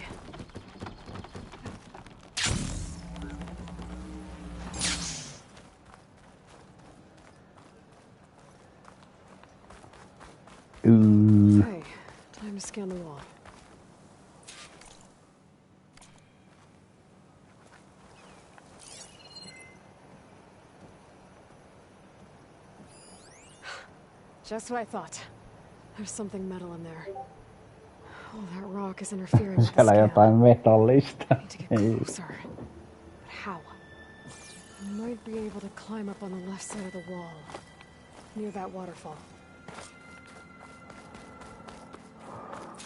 Okay, time to scan the wall. Just what I thought. There's something metal in there. Oh, that rock is interfering with the Siellä scan. jotain metallista. I need to get closer. But how? I might be able to climb up on the left side of the wall, near that waterfall.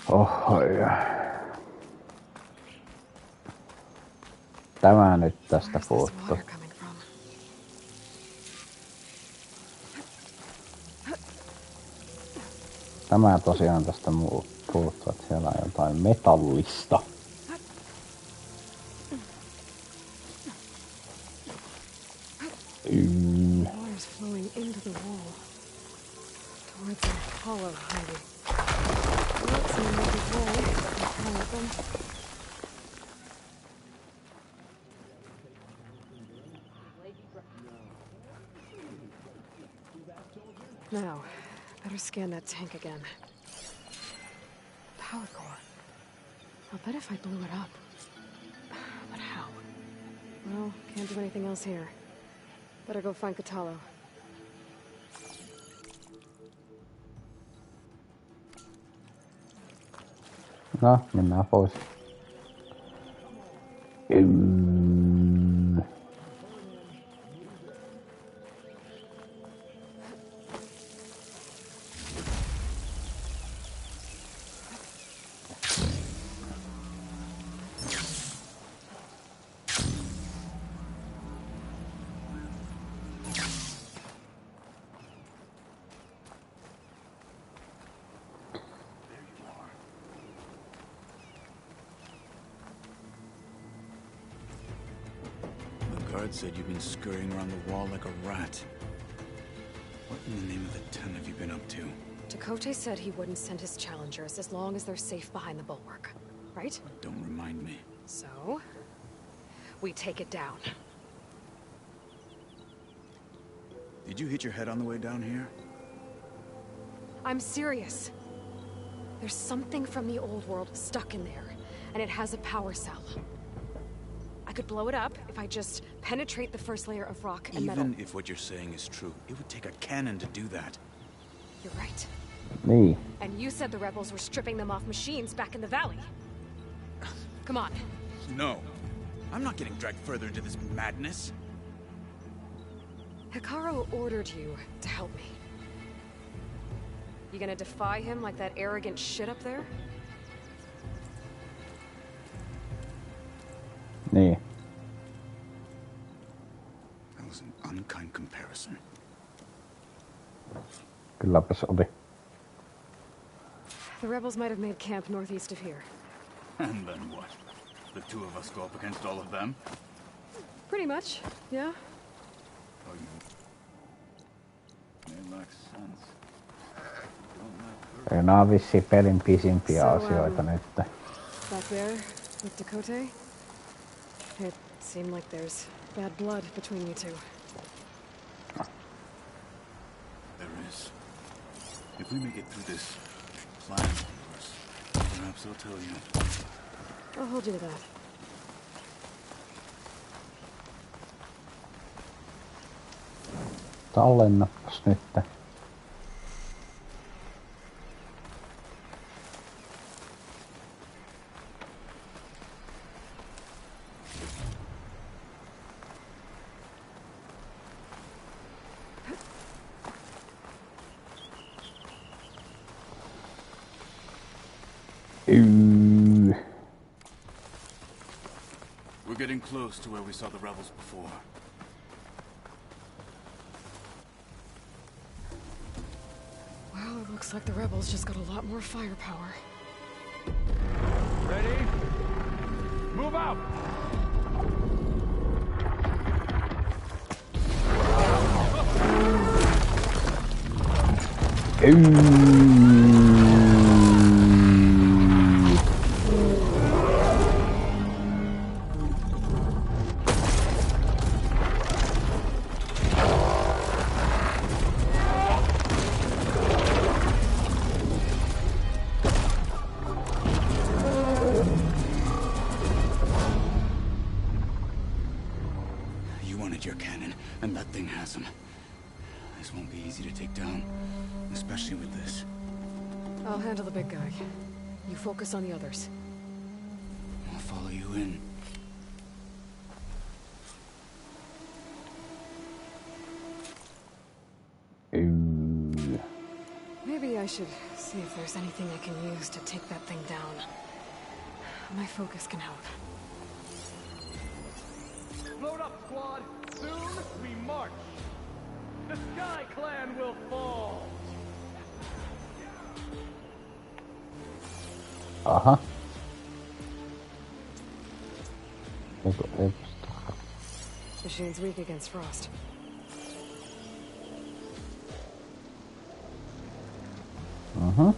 Oho, tämä nyt tästä puuttuu. Tämä tosiaan tästä puuttuu, että siellä on jotain metallista. Water's flowing into the wall, towards a hollow hiding. That's another way to pilot them. Now, better scan that tank again. Power core. I'll bet if I blew it up. But how? Well, can't do anything else here. Better go find Catalo. No, mennään pois. Said you've been scurrying around the wall like a rat. What in the name of the 10 have you been up to? Dakote said he wouldn't send his challengers as long as they're safe behind the bulwark, right? Don't remind me. So, we take it down. Did you hit your head on the way down here? I'm serious. There's something from the old world stuck in there, and it has a power cell. I could blow it up if I just penetrate the first layer of rock and metal. Even if what you're saying is true, it would take a cannon to do that. You're right. Me. And you said the rebels were stripping them off machines back in the valley. Come on. No. I'm not getting dragged further into this madness. Hikaru ordered you to help me. You gonna defy him like that arrogant shit up there? Niin. That was an unkind comparison. Kylläpäs oli. The rebels might have made camp northeast of here. And then what? The two of us go up against all of them? Pretty much, yeah. They lack sense. Nämä on vissiin pelin pisimpiä asioita nyt. Back there, with Dakote, it seemed like there's bad blood between you two. There is. If we make it through this plan of yours, perhaps I'll tell you. I'll hold you to that. Tallennapas nyt. We're getting close to where we saw the rebels before. Well, it looks like the rebels just got a lot more firepower. Ready? Move out! You wanted your cannon, and that thing has him. This won't be easy to take down, especially with this. I'll handle the big guy. You focus on the others. I'll follow you in. Maybe I should see if there's anything I can use to take that thing down. My focus can help. Load up, squad! Soon we march! The Sky Clan will fall! Aha. Machine's weak against frost. Uh-huh.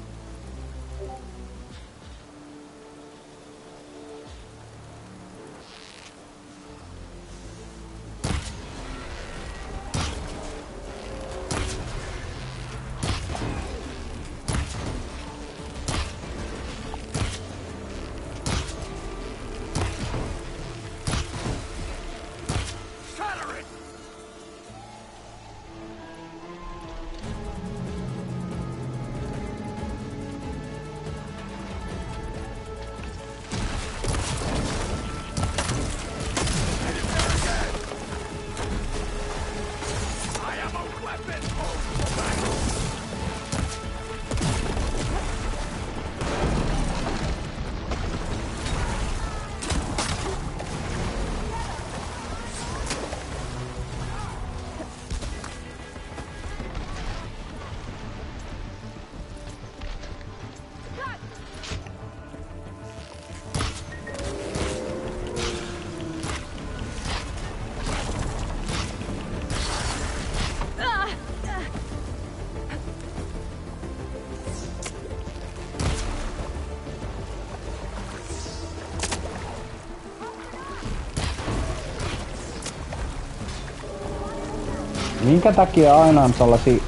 Minkä takia aina on sellaisia...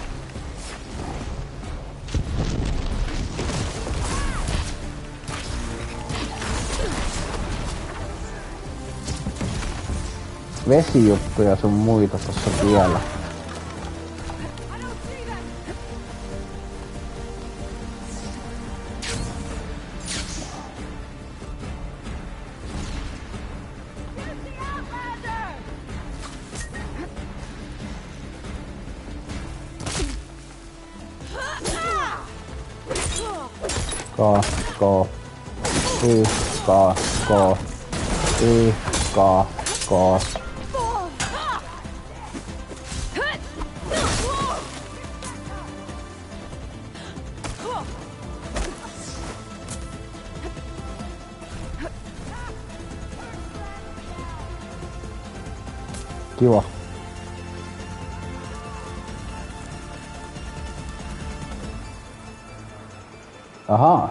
vesijuttuja sun muita tossa tiellä? Kiva. Ahaa.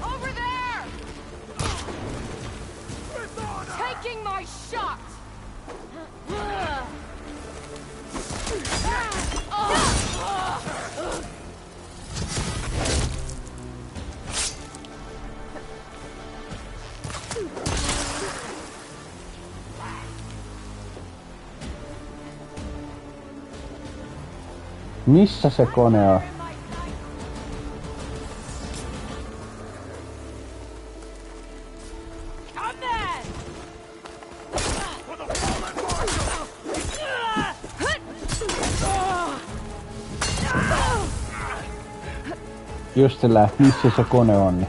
Over there! Taking my shot! Missä se kone on? Just sillä, missä se kone on, niin.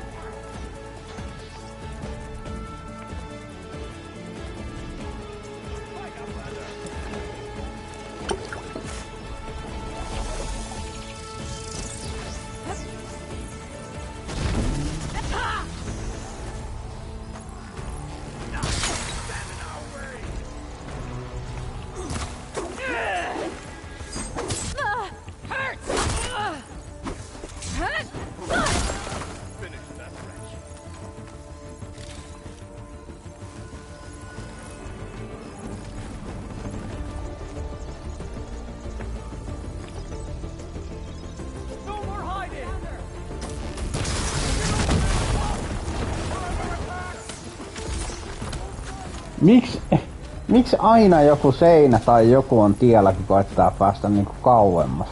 Miksi aina joku seinä tai joku on tiellä, kun koittaa päästä niinku kauemmas?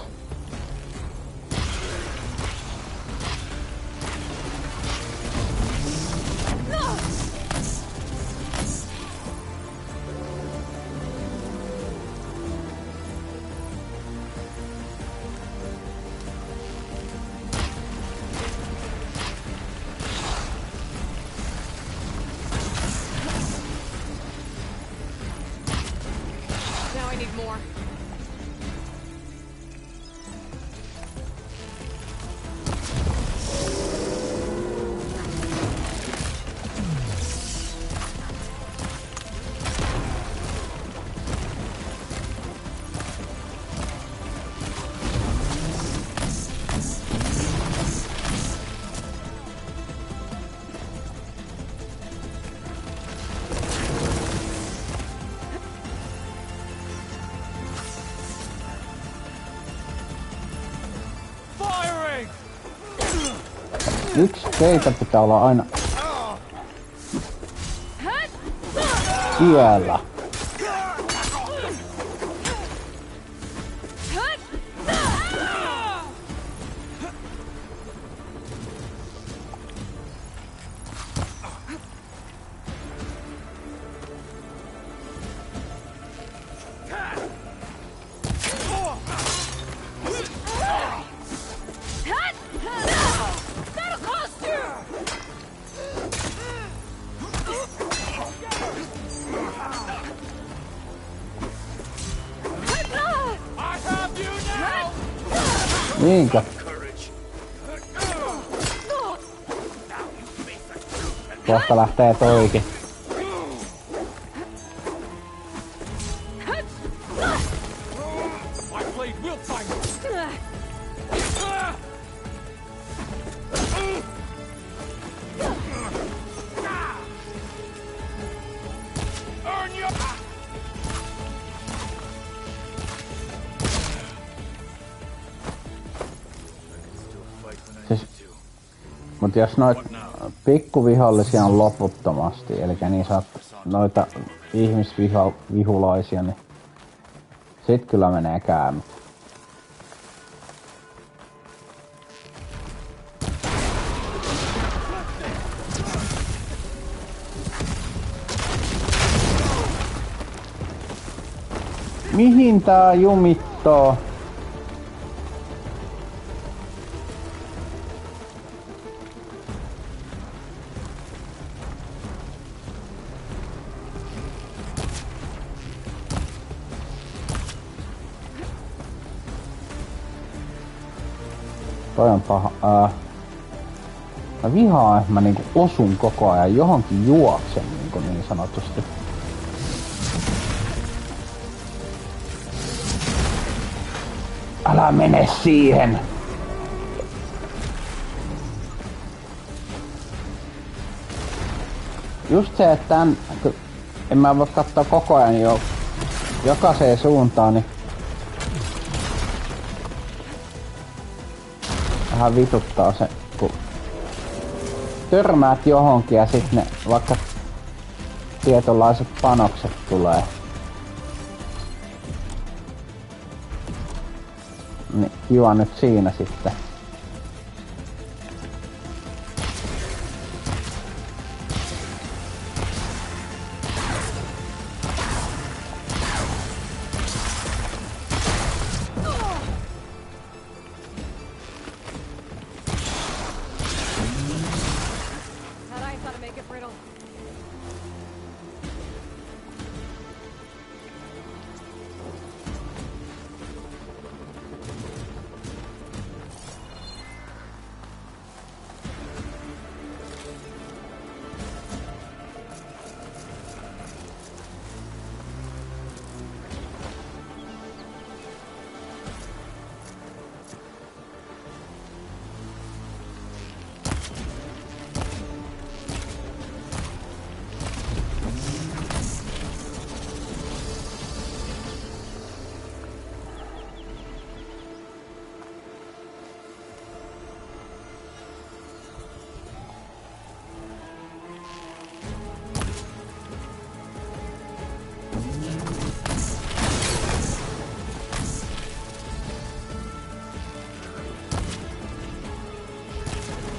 Yksi teitä pitää olla aina siellä. Niinkö? Kohta lähtee toikin. Mut jos noit pikkuvihollisia on loputtomasti, eli niin saat noita ihmisvihulaisia, niin sit kyllä menee käymään. Mihin tää jumittoo? Toi on paha. Mä vihaan, että mä niinku osun koko ajan johonkin juoksen niin sanotusti. Älä mene siihen! Just se, että en mä voi katsoa koko ajan jokaiseen suuntaan, niin vähän vituttaa se, kun törmäät johonkin ja sit ne vaikka tietynlaiset panokset tulee. Niin kiva nyt siinä sitten.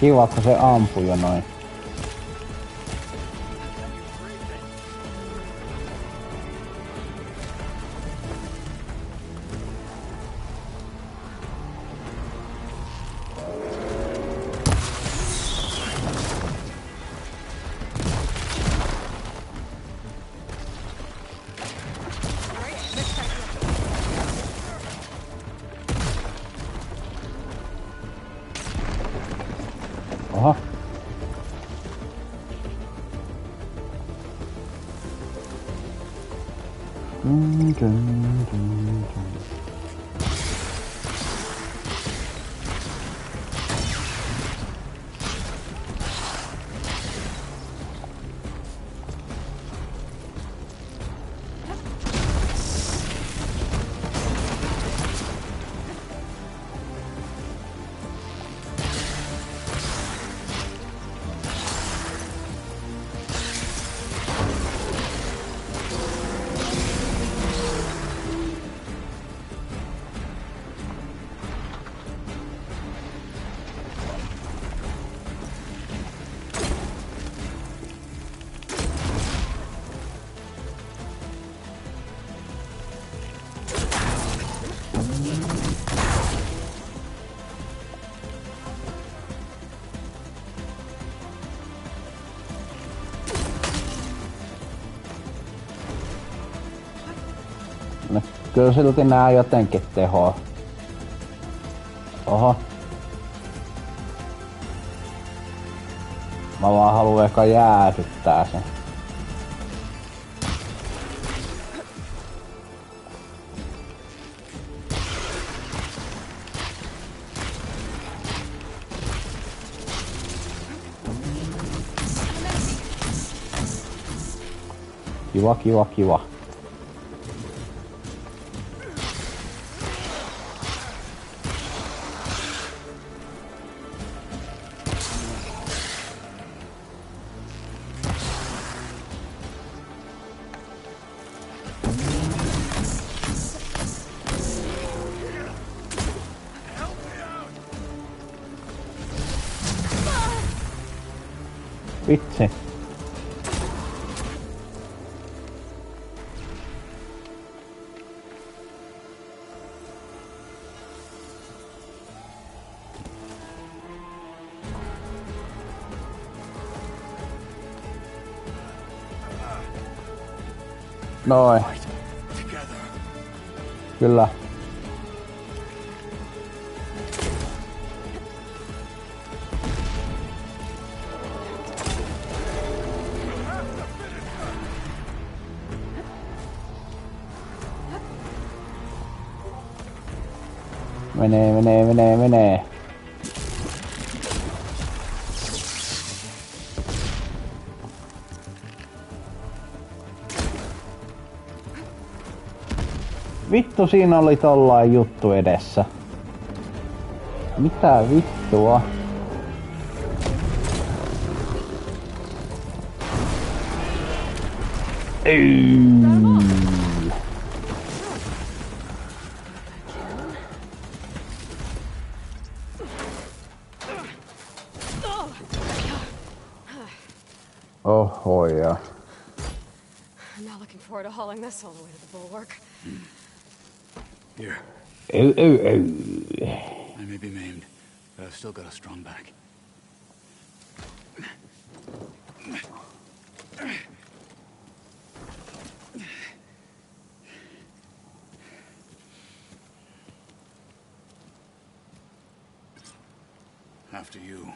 Kiva, kun se ampui jo noin. Oho. No, kyllä silti nää jotenkin tehoa. Oho. Mä vaan haluan ehkä jäädyttää sen. Kiva, kiva, kiva. Vitsi. Noin. Kyllä. Menee. Vittu, siinä oli tollain juttu edessä. Mitä vittua? Oho, yeah. I'm not looking forward to hauling this all the way to the bulwark. Here. Ooh. I may be maimed, but I've still got a strong back. After you.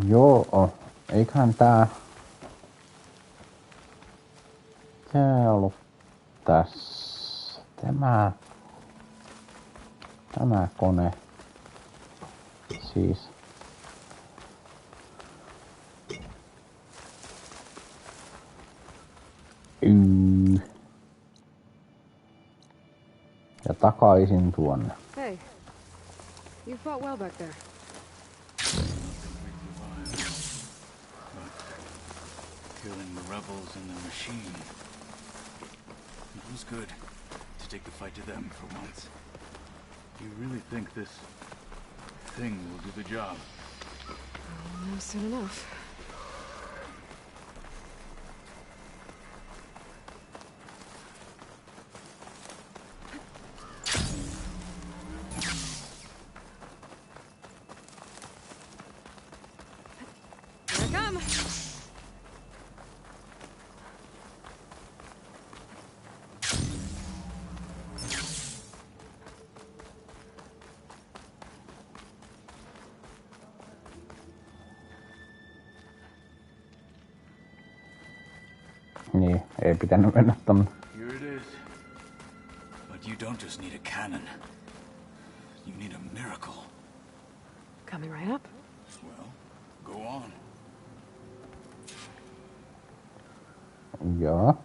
Joo, eiköhän tää ollut tässä. Tämä kone. Siis. Ja takaisin tuonne. Hey, you fought well back there. Killing the rebels and the machine. It was good to take the fight to them for once. You really think this thing will do the job? No, soon enough. Here I come. Niin, ei pitänyt mennä tonne. Here it is. But you don't just need a cannon. You need a miracle. Coming right up. Well, go on. Joo.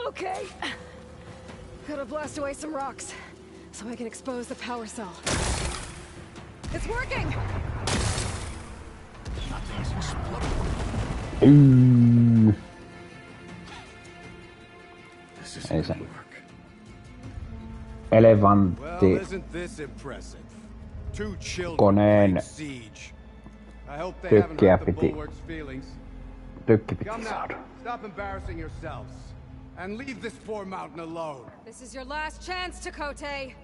Okay. Gotta blast away some rocks so I can expose the power cell. It's working! Nothing's exploding. This isn't gonna work. Elefantti. Well, isn't this impressive? Two children Koneen laying siege. I hope they haven't tykkiä hurt the piti. bulwark's feelings. Tykki piti Come now, saada. stop embarrassing yourselves. And leave this poor mountain alone. This is your last chance, Takote.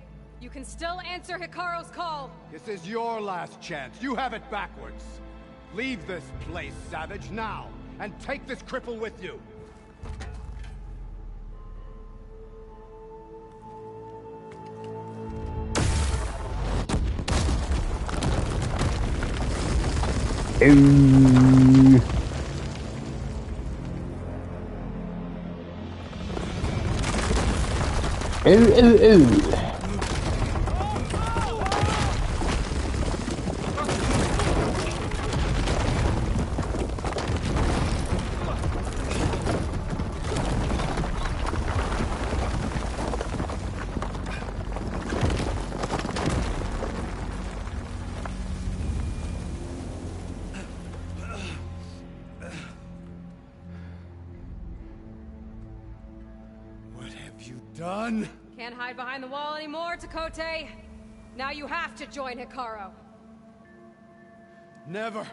You can still answer Hikaru's call. This is your last chance. You have it backwards. Leave this place, Savage, now. And take this cripple with you. What have you done? Can't hide behind the wall anymore, Takote. Now you have to join Hikaru. Never.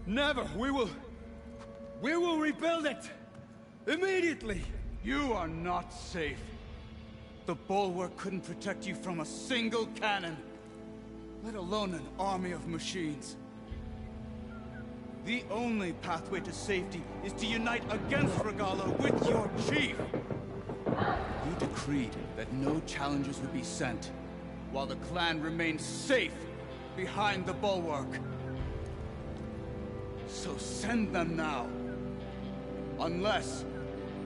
Never. We will rebuild it. Immediately. You are not safe. The bulwark couldn't protect you from a single cannon, let alone an army of machines. The only pathway to safety is to unite against Regalo with your chief. You decreed that no challengers would be sent, while the clan remained safe behind the bulwark. So send them now. Unless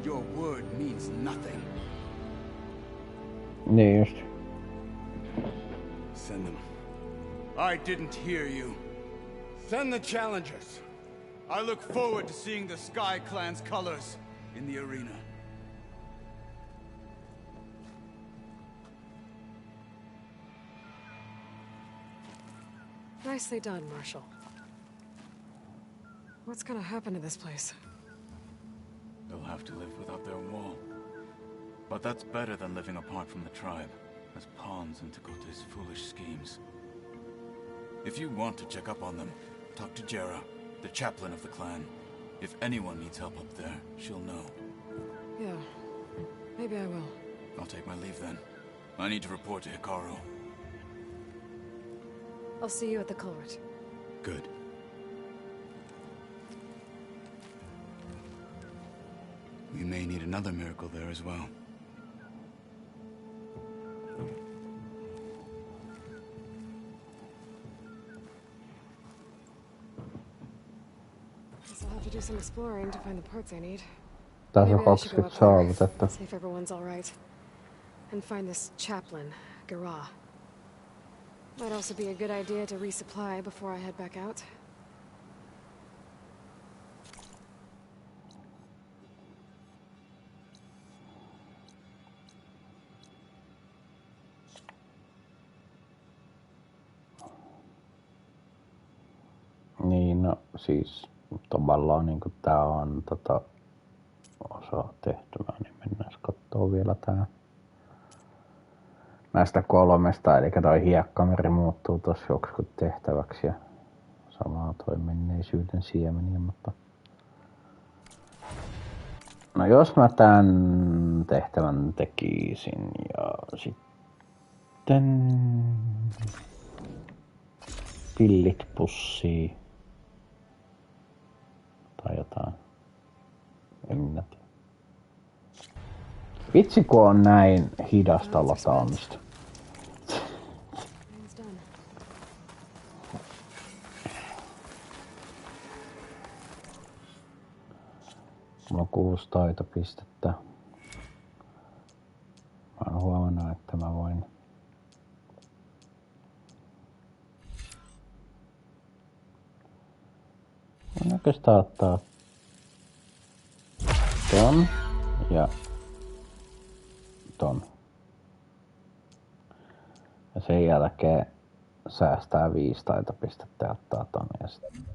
your word means nothing. Niin just. Send them. I didn't hear you. Send the challengers. I look forward to seeing the Sky Clan's colors in the arena. Nicely done, Marshal. What's gonna happen to this place? They'll have to live without their wall. But that's better than living apart from the tribe, as pawns in Takote's foolish schemes. If you want to check up on them, talk to Jera, the chaplain of the clan. If anyone needs help up there, she'll know. Yeah, maybe I will. I'll take my leave then. I need to report to Hikaru. I'll see you at the culvert. Good. We may need another miracle there as well. Guess I'll have to do some exploring to find the parts I need. Taas Maybe on I should go 20 up there, saavutettu. see if everyone's all right, and find this chaplain, Gara. Might also be a good idea to resupply before I head back out. No siis tavallaan niinku tää on osa tehtävää, niin mennään kattoo vielä tää. Näistä 3, eli toi hiekkameri muuttuu tossa joksikin tehtäväksi ja samaa toi menneisyyden siemeniä, mutta... No jos mä tän tehtävän tekisin ja sitten... Pillit pussiin. Tai jotain. En minä tiedä. Vitsi kun on näin hidasta lataamista. Mulla on 6 taitopistettä. Mä oon huomannut, että mä voin oikeastaan ottaa ton ja ton. Ja sen jälkeen säästää 5 taitopistettä ja ottaa ton ja sitten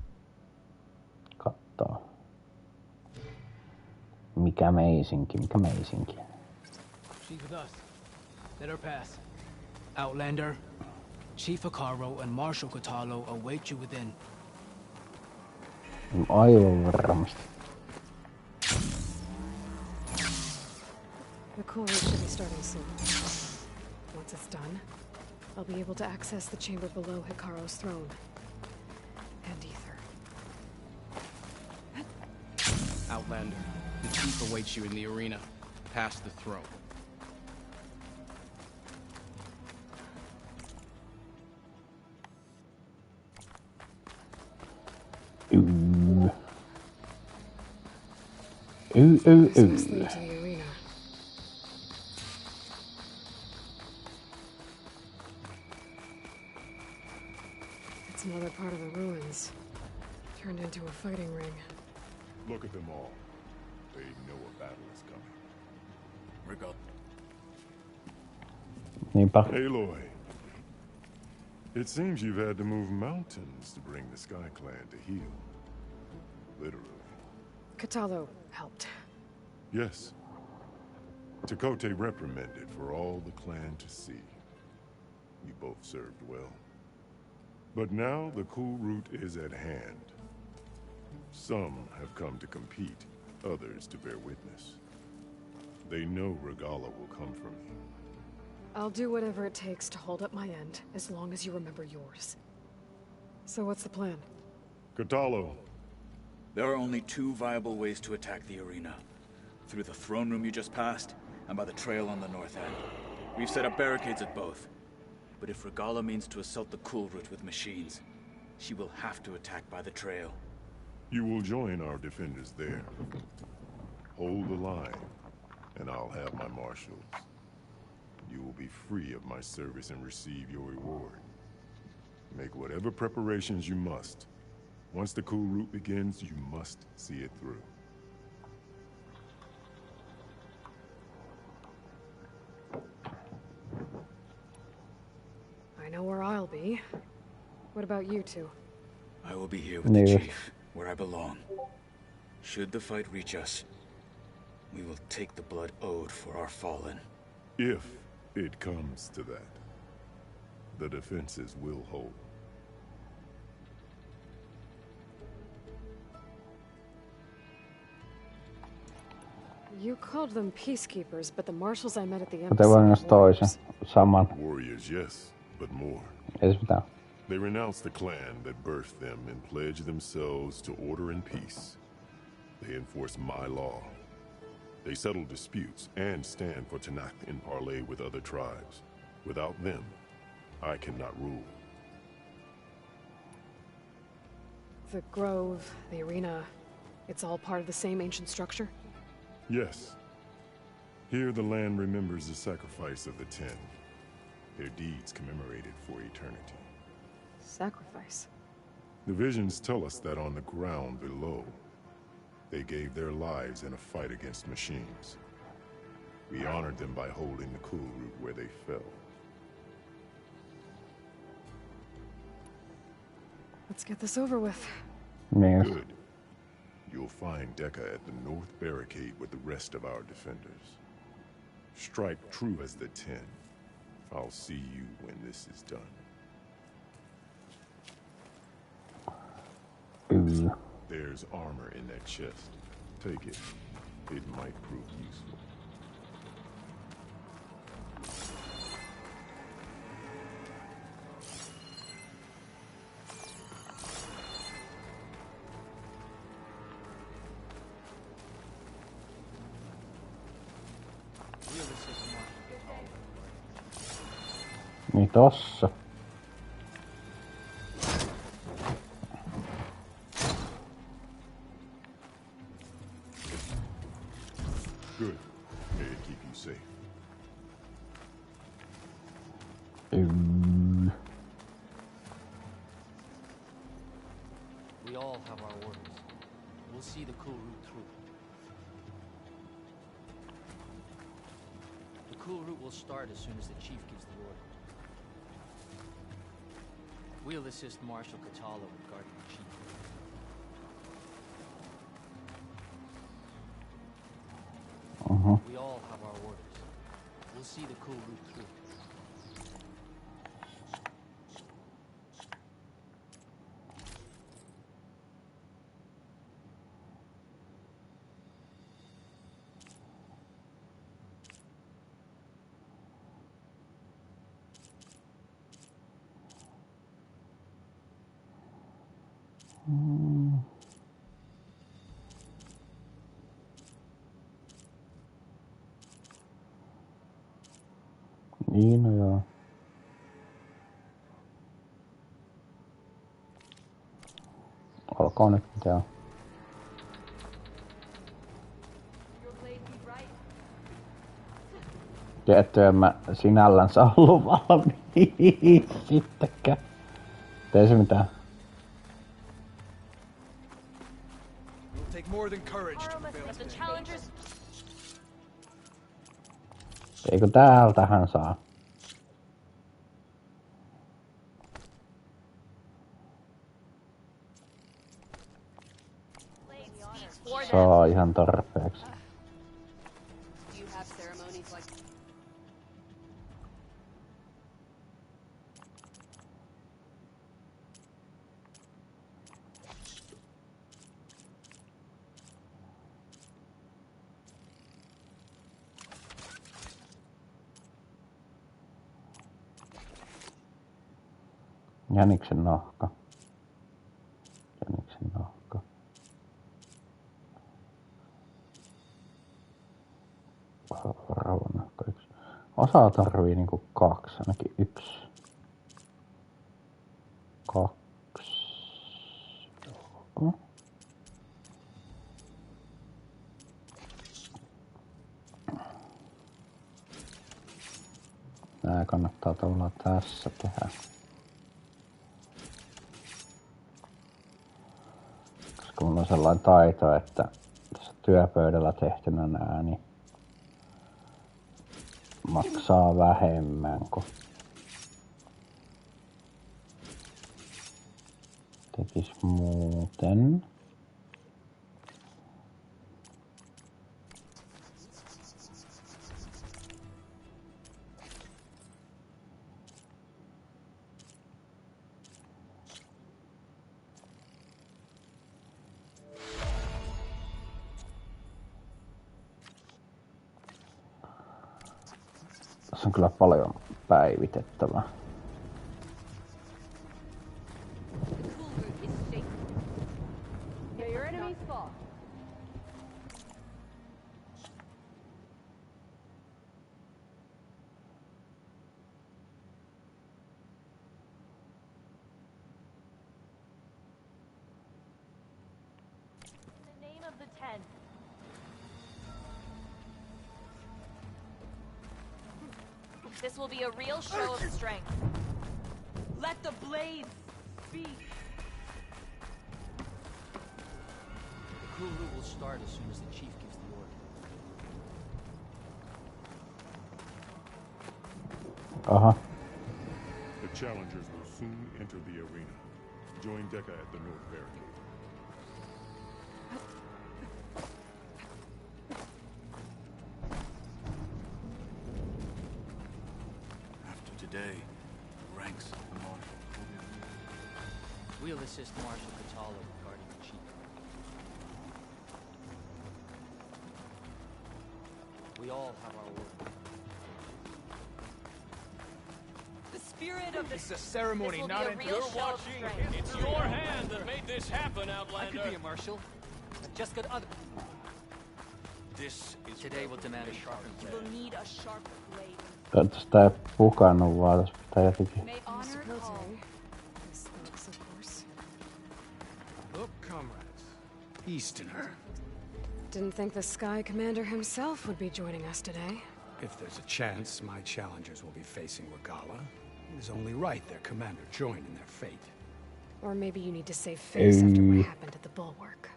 kattoo. Mikä meisinki. She's with us. Let her pass. Outlander, Chief Akaro and Marshal Catalo await you within. Aivan varmasti. The cool route should be starting soon. Once it's done, I'll be able to access the chamber below Hikaro's throne. And Ether. Outlander, the Chief awaits you in the arena, past the throne. This must lead to the arena. It's another part of the ruins. Turned into a fighting ring. Look at them all. They know a battle is coming. Niinpä. Aloy. It seems you've had to move mountains to bring the Sky Clan to heel. Literally. Catalo helped. Yes. Tekote reprimanded for all the clan to see. You both served well. But now the cool route is at hand. Some have come to compete, others to bear witness. They know Regala will come for me. I'll do whatever it takes to hold up my end, as long as you remember yours. So what's the plan? Catalo. There are only 2 viable ways to attack the arena. Through the throne room you just passed, and by the trail on the north end. We've set up barricades at both. But if Regala means to assault the cool route with machines, she will have to attack by the trail. You will join our defenders there. Hold the line, and I'll have my marshals. You will be free of my service and receive your reward. Make whatever preparations you must. Once the cool route begins, you must see it through. I know where I'll be. What about you two? I will be here with the Chief, where I belong. Should the fight reach us, we will take the blood owed for our fallen. If it comes to that, the defenses will hold. You called them peacekeepers, but the marshals I met at the Kuten embassy myös toisen. Saman. Warriors, yes, but more. Ei se mitään. They renounce the clan that birthed them and pledge themselves to order and peace. They enforce my law. They settle disputes and stand for Tanakh in parley with other tribes. Without them, I cannot rule. The grove, the arena, it's all part of the same ancient structure? Yes. Here the land remembers the sacrifice of the 10. Their deeds commemorated for eternity. Sacrifice? The visions tell us that on the ground below, they gave their lives in a fight against machines. We honored them by holding the cool route where they fell. Let's get this over with. Niin. Good. You'll find Deca at the north barricade with the rest of our defenders. Strike true as the 10. I'll see you when this is done. There's armor in that chest. Take it. It might prove useful. Niin tossa. Good. May it keep you safe. We all have our orders. We'll see the cool route through. The cool route will start as soon as the chief gives the order. We'll assist Marshal Catalo in guarding the chief. We all have our orders. We'll see the cool route through. Niin, no joo. Olkoon nyt mitä on. Tietty en mä sinällänsä ollut valmiin sittenkään. Ei se mitään. Eikö täältähän saa? Saa ihan tarpeeksi. Jäniksen nahka. Jäniksen nahka. Rauhan nahka 1. Osaa tarvii niinku 2, ainakin 1. 2. Nää kannattaa tavallaan tässä tehdä. Koska mulla on sellainen taito, että tässä työpöydällä tehtynä nää, niin maksaa vähemmän kuin tekis muuten. Tässä on kyllä paljon päivitettävää. This will be a real show of strength. Let the blades speak. The cool route will start as soon as the chief gives the order. The challengers will soon enter the arena. Join Deca at the north barricade. day, the ranks of the Marshal. We'll assist Marshal Catalo regarding the chief. We all have our work. The spirit of the... It's a ceremony, this will not be a an... real You're show of watching. strength. It's your hand that made this happen, Outlander. I could be a marshal. I've just got other... This is Today will demand a sharper You blade. will need a sharp blade. Toivottavasti tää ei pukannut vaan, tässä pitää jotenkin... May honor call. His thoughts, of course. Look, comrades. Easterner. Didn't think the Sky Commander himself would be joining us today. If there's a chance my challengers will be facing Regala, it is only right their commander join in their fate. Or maybe you need to save face after what happened at the Bulwark.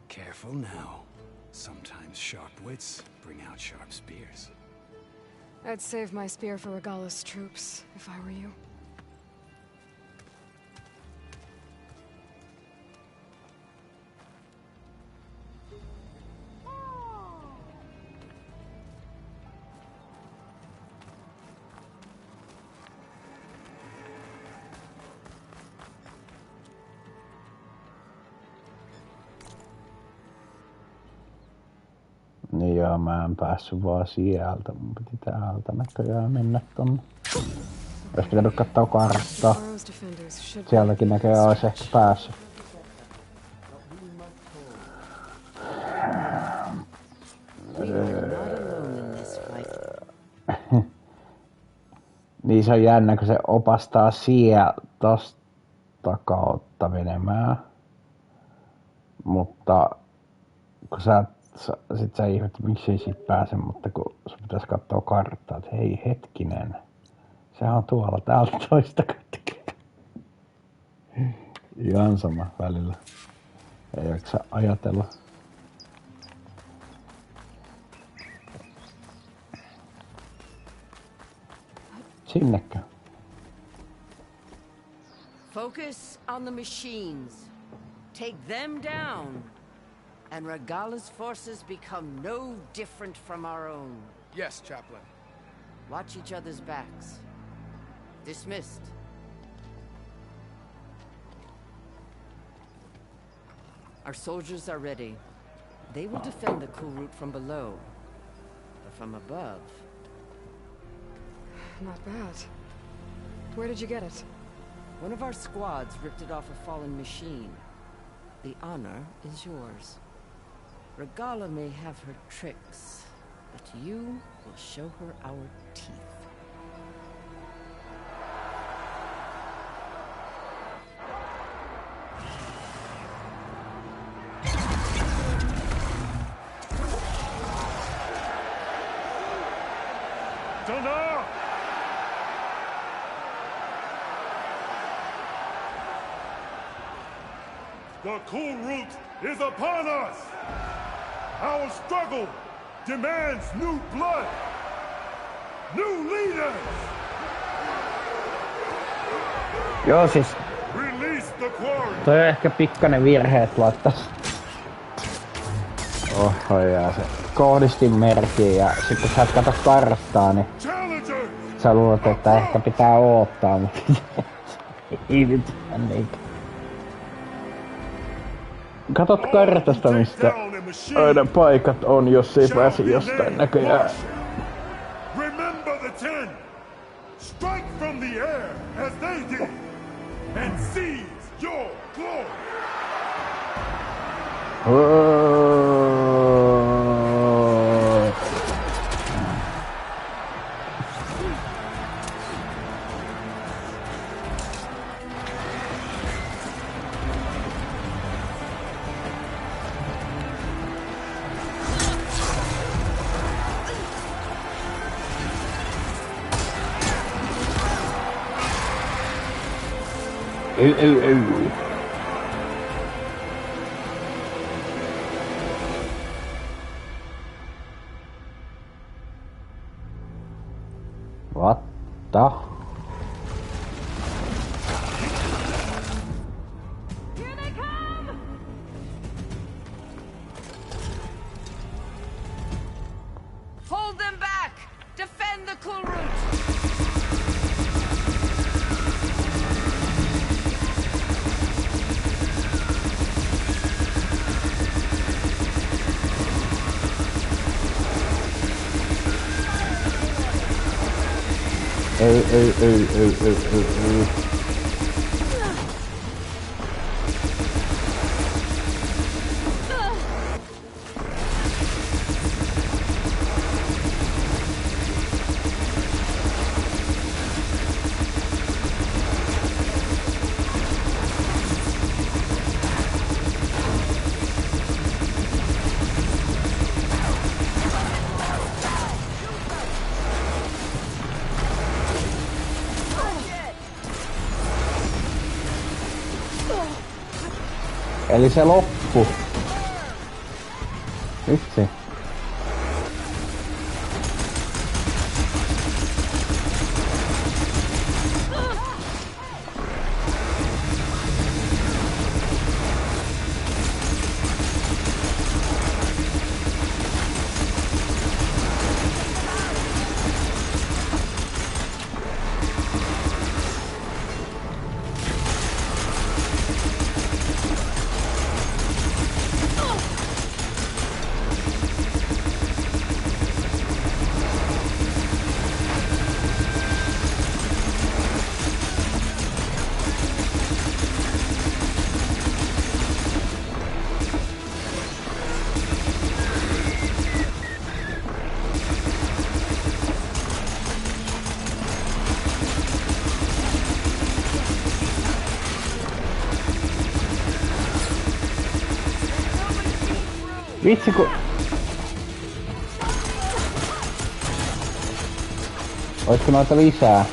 Careful now. Sometimes sharp wits bring out sharp spears. I'd save my spear for Regala's troops, if I were you. Niin joo, mä en päässyt vaan sieltä. Mun piti täältä näköjään mennä tonne. Olisi pitänyt kattoo karttaa. Sieltäkin näköjään olisi ehkä päässyt. Niin se on jännä, kun se opastaa tosta kautta menemään. Mutta kun sit sä ihmet, miksi ei siitä pääse, mutta kun sun pitäisi katsoa karttaa, että hei hetkinen, sehän on tuolla täältä toista kautta. Ihan sama välillä. Ei jaksa ajatella. Sinnekö? Focus on the machines. Take them down. And Regala's forces become no different from our own. Yes, Chaplain. Watch each other's backs. Dismissed. Our soldiers are ready. They will defend the cool route from below. But from above... Not bad. Where did you get it? One of our squads ripped it off a fallen machine. The honor is yours. Regala may have her tricks, but you will show her our teeth. Thunder! The cool route is upon us! Our struggle demands new blood! New leaders! Joo siis... Release the quarry! Toi on ehkä pikkainen virhe, että laittais... Oho jää se kohdistinmerkkiin ja sit kun sä et kato karttaa, niin... Sä luulet, että ehkä pitää oottaa, mutta... Ei mitään niitä. Katot kartasta, mistä aina paikat on, jos ei pääse jostain näköjään. Remember the 10! Strike from the air as they did! And seize your glory! What the? Here they come! Hold them back! Defend the cool route! Eli se loppu. Vitsi. Vitsi kun... Oisko noita lisää?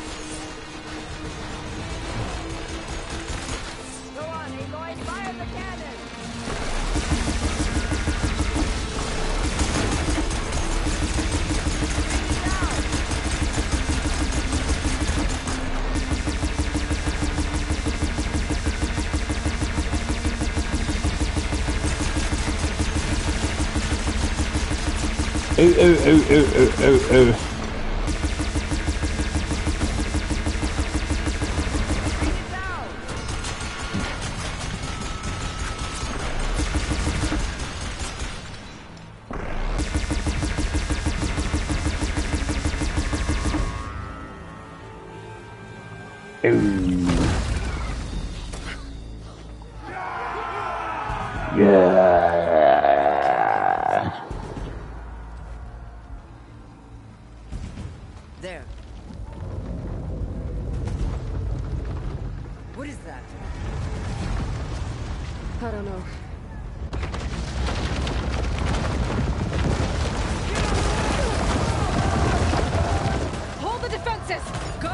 There. What is that? I don't know. Hold the defenses! Go!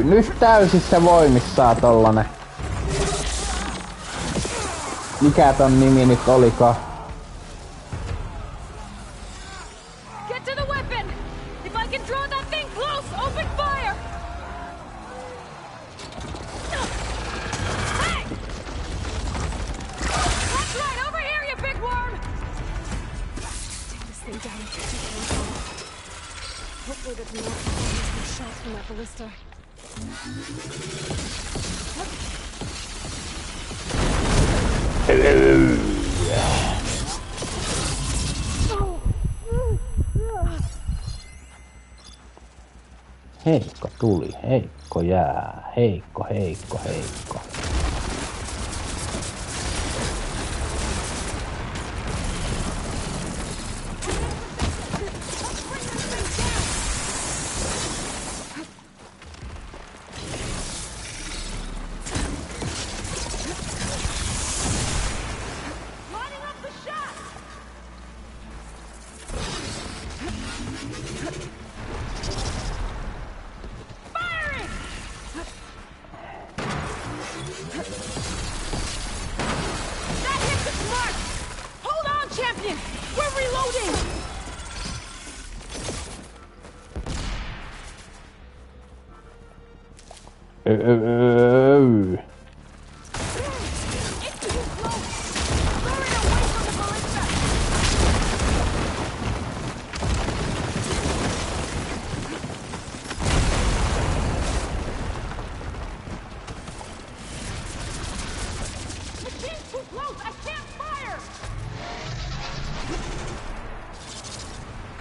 Nyt täysissä voimissaan tollanen. Mikä ton nimi nyt olikaan? Get to the weapon! If I can draw that thing close, open fire! Hey! That's right, over here, you big worm! Take this thing down and catch it. Hopefully there's more shots from that ballista. Heikko tuli, heikko jää, heikko, heikko, heikko.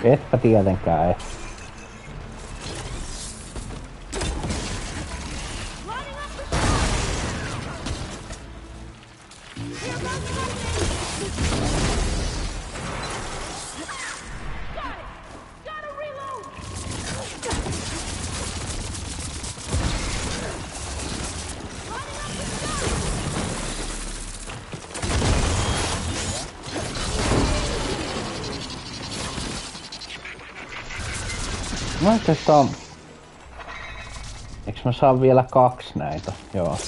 Etpä tietenkään et. Mä oikeastaan... Eiks mä saa vielä 2 näitä? Joo.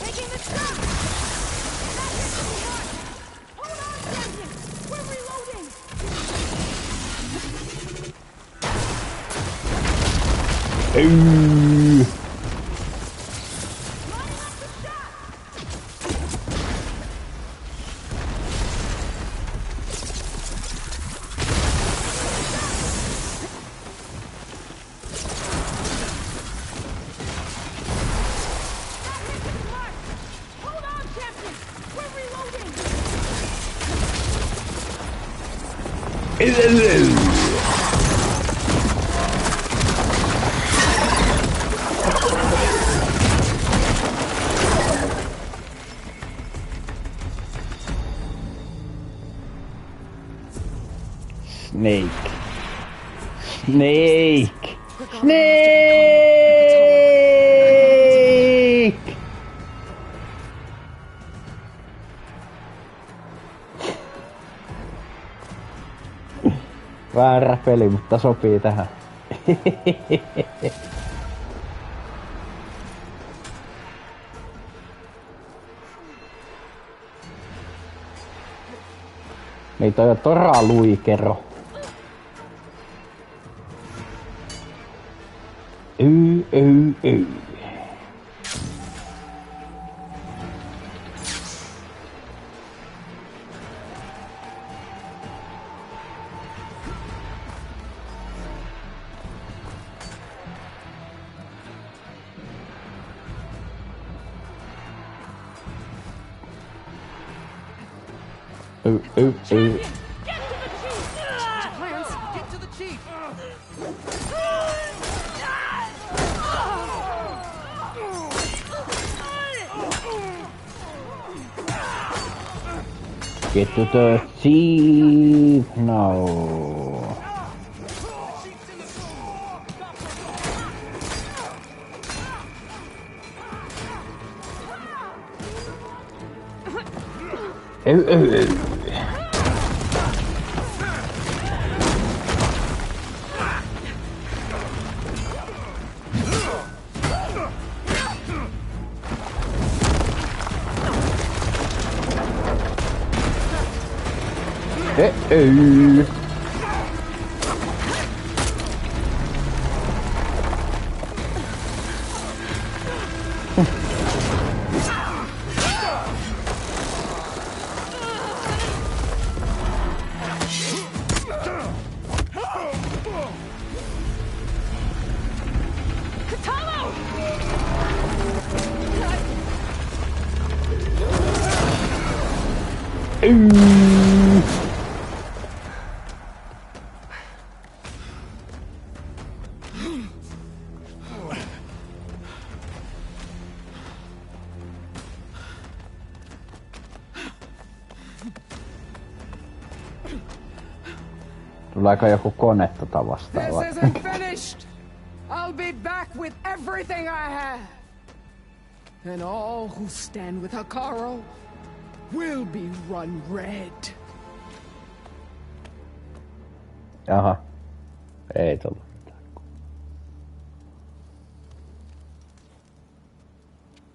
Snake. Snake! Snake! Väärä peli, mutta sopii tähän. Niin toi on toraluikero. Get to the chief now. Tuleeko joku kone vastaan This vai? isn't finished. I'll be back with everything I have. And all who stand with Hakaro will be run red. Jaha. Ei tullut.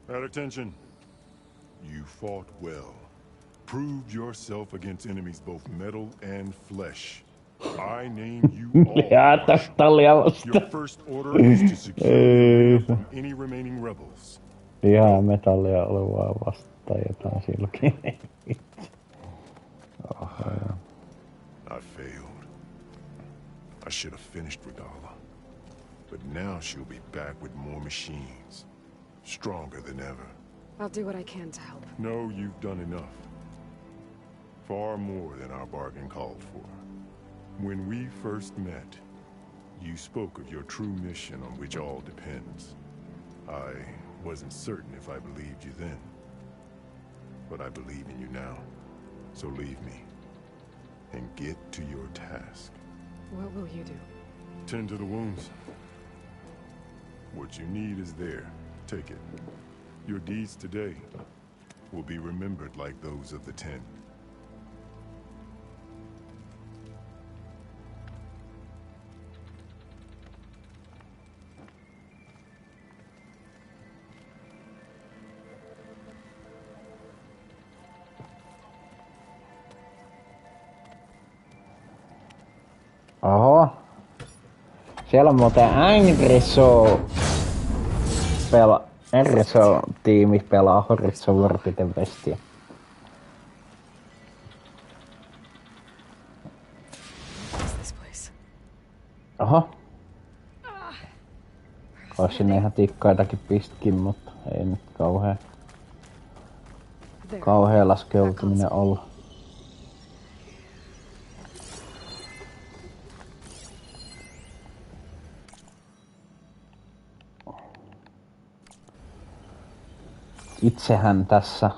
At attention. You fought well. Proved yourself against enemies both metal and flesh. I name you all. Your first order is to secure the area from any remaining rebels. Ihan metallia oli vaan vastaan jotain silläkin. I failed. I should have finished Regala. But now she'll be back with more machines. Stronger than ever. I'll do what I can to help. No, you've done enough. Far more than our bargain called for. When we first met, you spoke of your true mission on which all depends. I wasn't certain if I believed you then. But I believe in you now. So leave me. And get to your task. What will you do? Tend to the wounds. What you need is there. Take it. Your deeds today will be remembered like those of the 10. Oho. Siellä on muuten NRSO-tiimi pelaa Horizon Forbidden Westia. Oho. Ois sinne ihan tikkaitakin pistkin, mutta ei nyt kauhea laskeutuminen olla. Itsehän tässä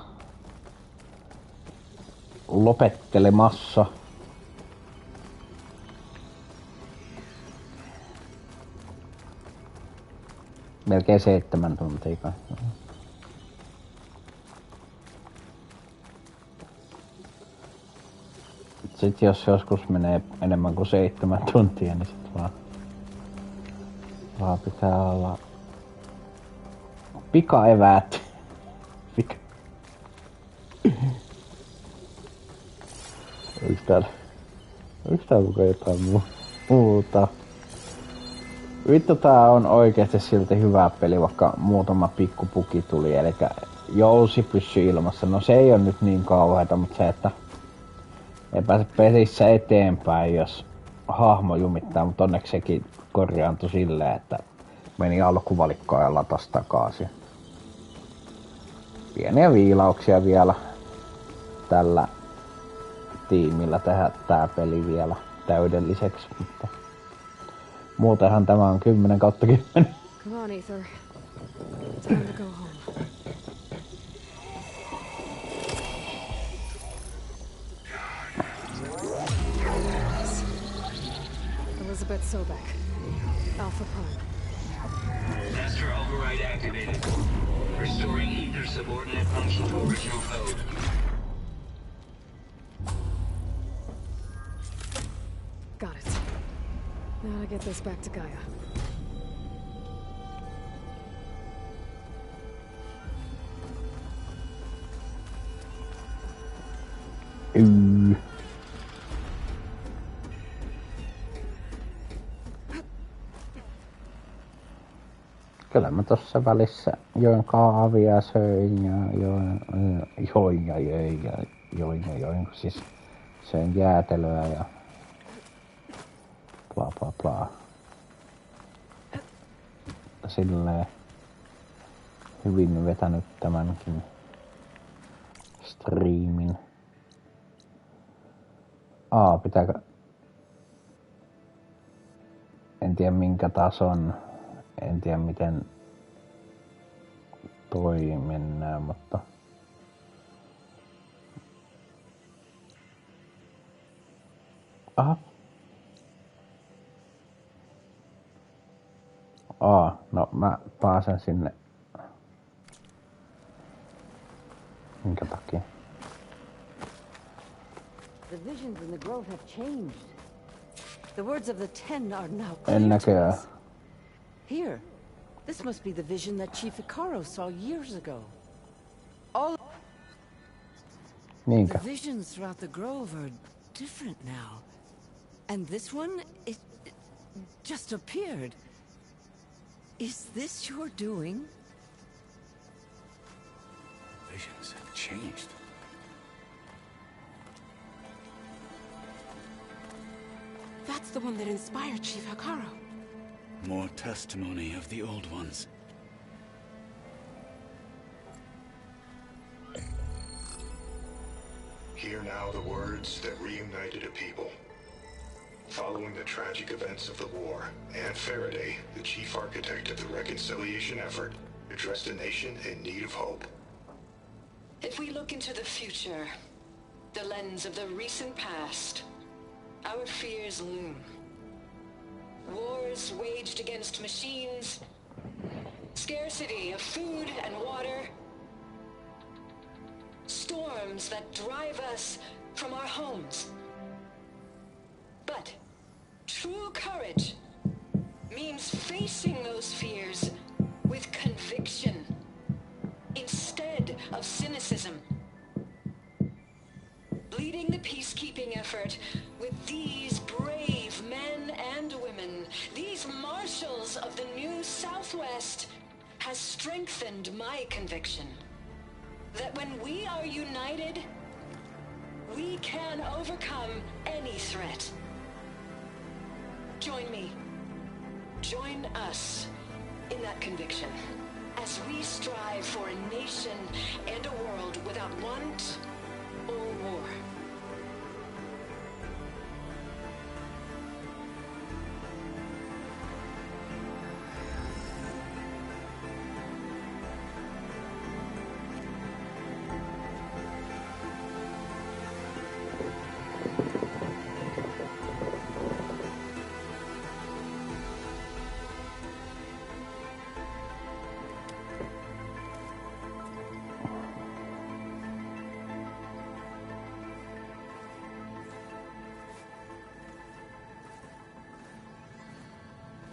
lopettelemassa melkein 7 tuntia kai. Sitten jos joskus menee enemmän kuin 7 tuntia, niin sit vaan pitää olla pikaeväät. Oiks tää mukaan jotain muuta? Vittu, tää on oikeesti silti hyvä peli, vaikka muutama pikkupuki tuli, elikkä jousi pysyy ilmassa. No se ei oo nyt niin kauheeta, mutta se, että ei pääse pelissä eteenpäin, jos hahmo jumittaa, mutta onneksi sekin korjaantui silleen, että meni alkuvalikkoon ja latas takaisin. Pieniä viilauksia vielä tällä tiimillä tehdä tää peli vielä täydelliseksi, mutta muutenhan tämä on 10/10. Come on, Ether. Time to go home. Elizabeth Sobek, Alpha Prime. Master override activated. Restoring Ether subordinate function to original code. Got it. Now to get this back to Gaia. Kyllä mä tossa välissä join kahvia, söin ja join, siis söin jäätelöä ja bla bla bla. Silleen hyvin vetänyt tämänkin striimin. Pitääkö... En tiedä minkä tason, en tiedä miten toi mennään, mutta... Aha. No mä pääsen sinne. Minkä takia? The visions in the grove have changed. The words of the Ten are now En clear to näköjään. us. Here, this must be the vision that Chief Icaro saw years ago. All Niinkö? the visions throughout the grove are different now. And this one, it just appeared. Is this your doing? Visions have changed. That's the one that inspired Chief Icaro. More testimony of the old ones. Hear now the words that reunited a people. Following the tragic events of the war, Anne Faraday, the chief architect of the reconciliation effort, addressed a nation in need of hope. If we look into the future, the lens of the recent past, our fears loom. Wars waged against machines, scarcity of food and water, storms that drive us from our homes. But true courage means facing those fears with conviction instead of cynicism. Leading the peacekeeping effort with these brave men and women, these marshals of the new Southwest, has strengthened my conviction that when we are united, we can overcome any threat. Join me. Join us in that conviction as we strive for a nation and a world without want or war.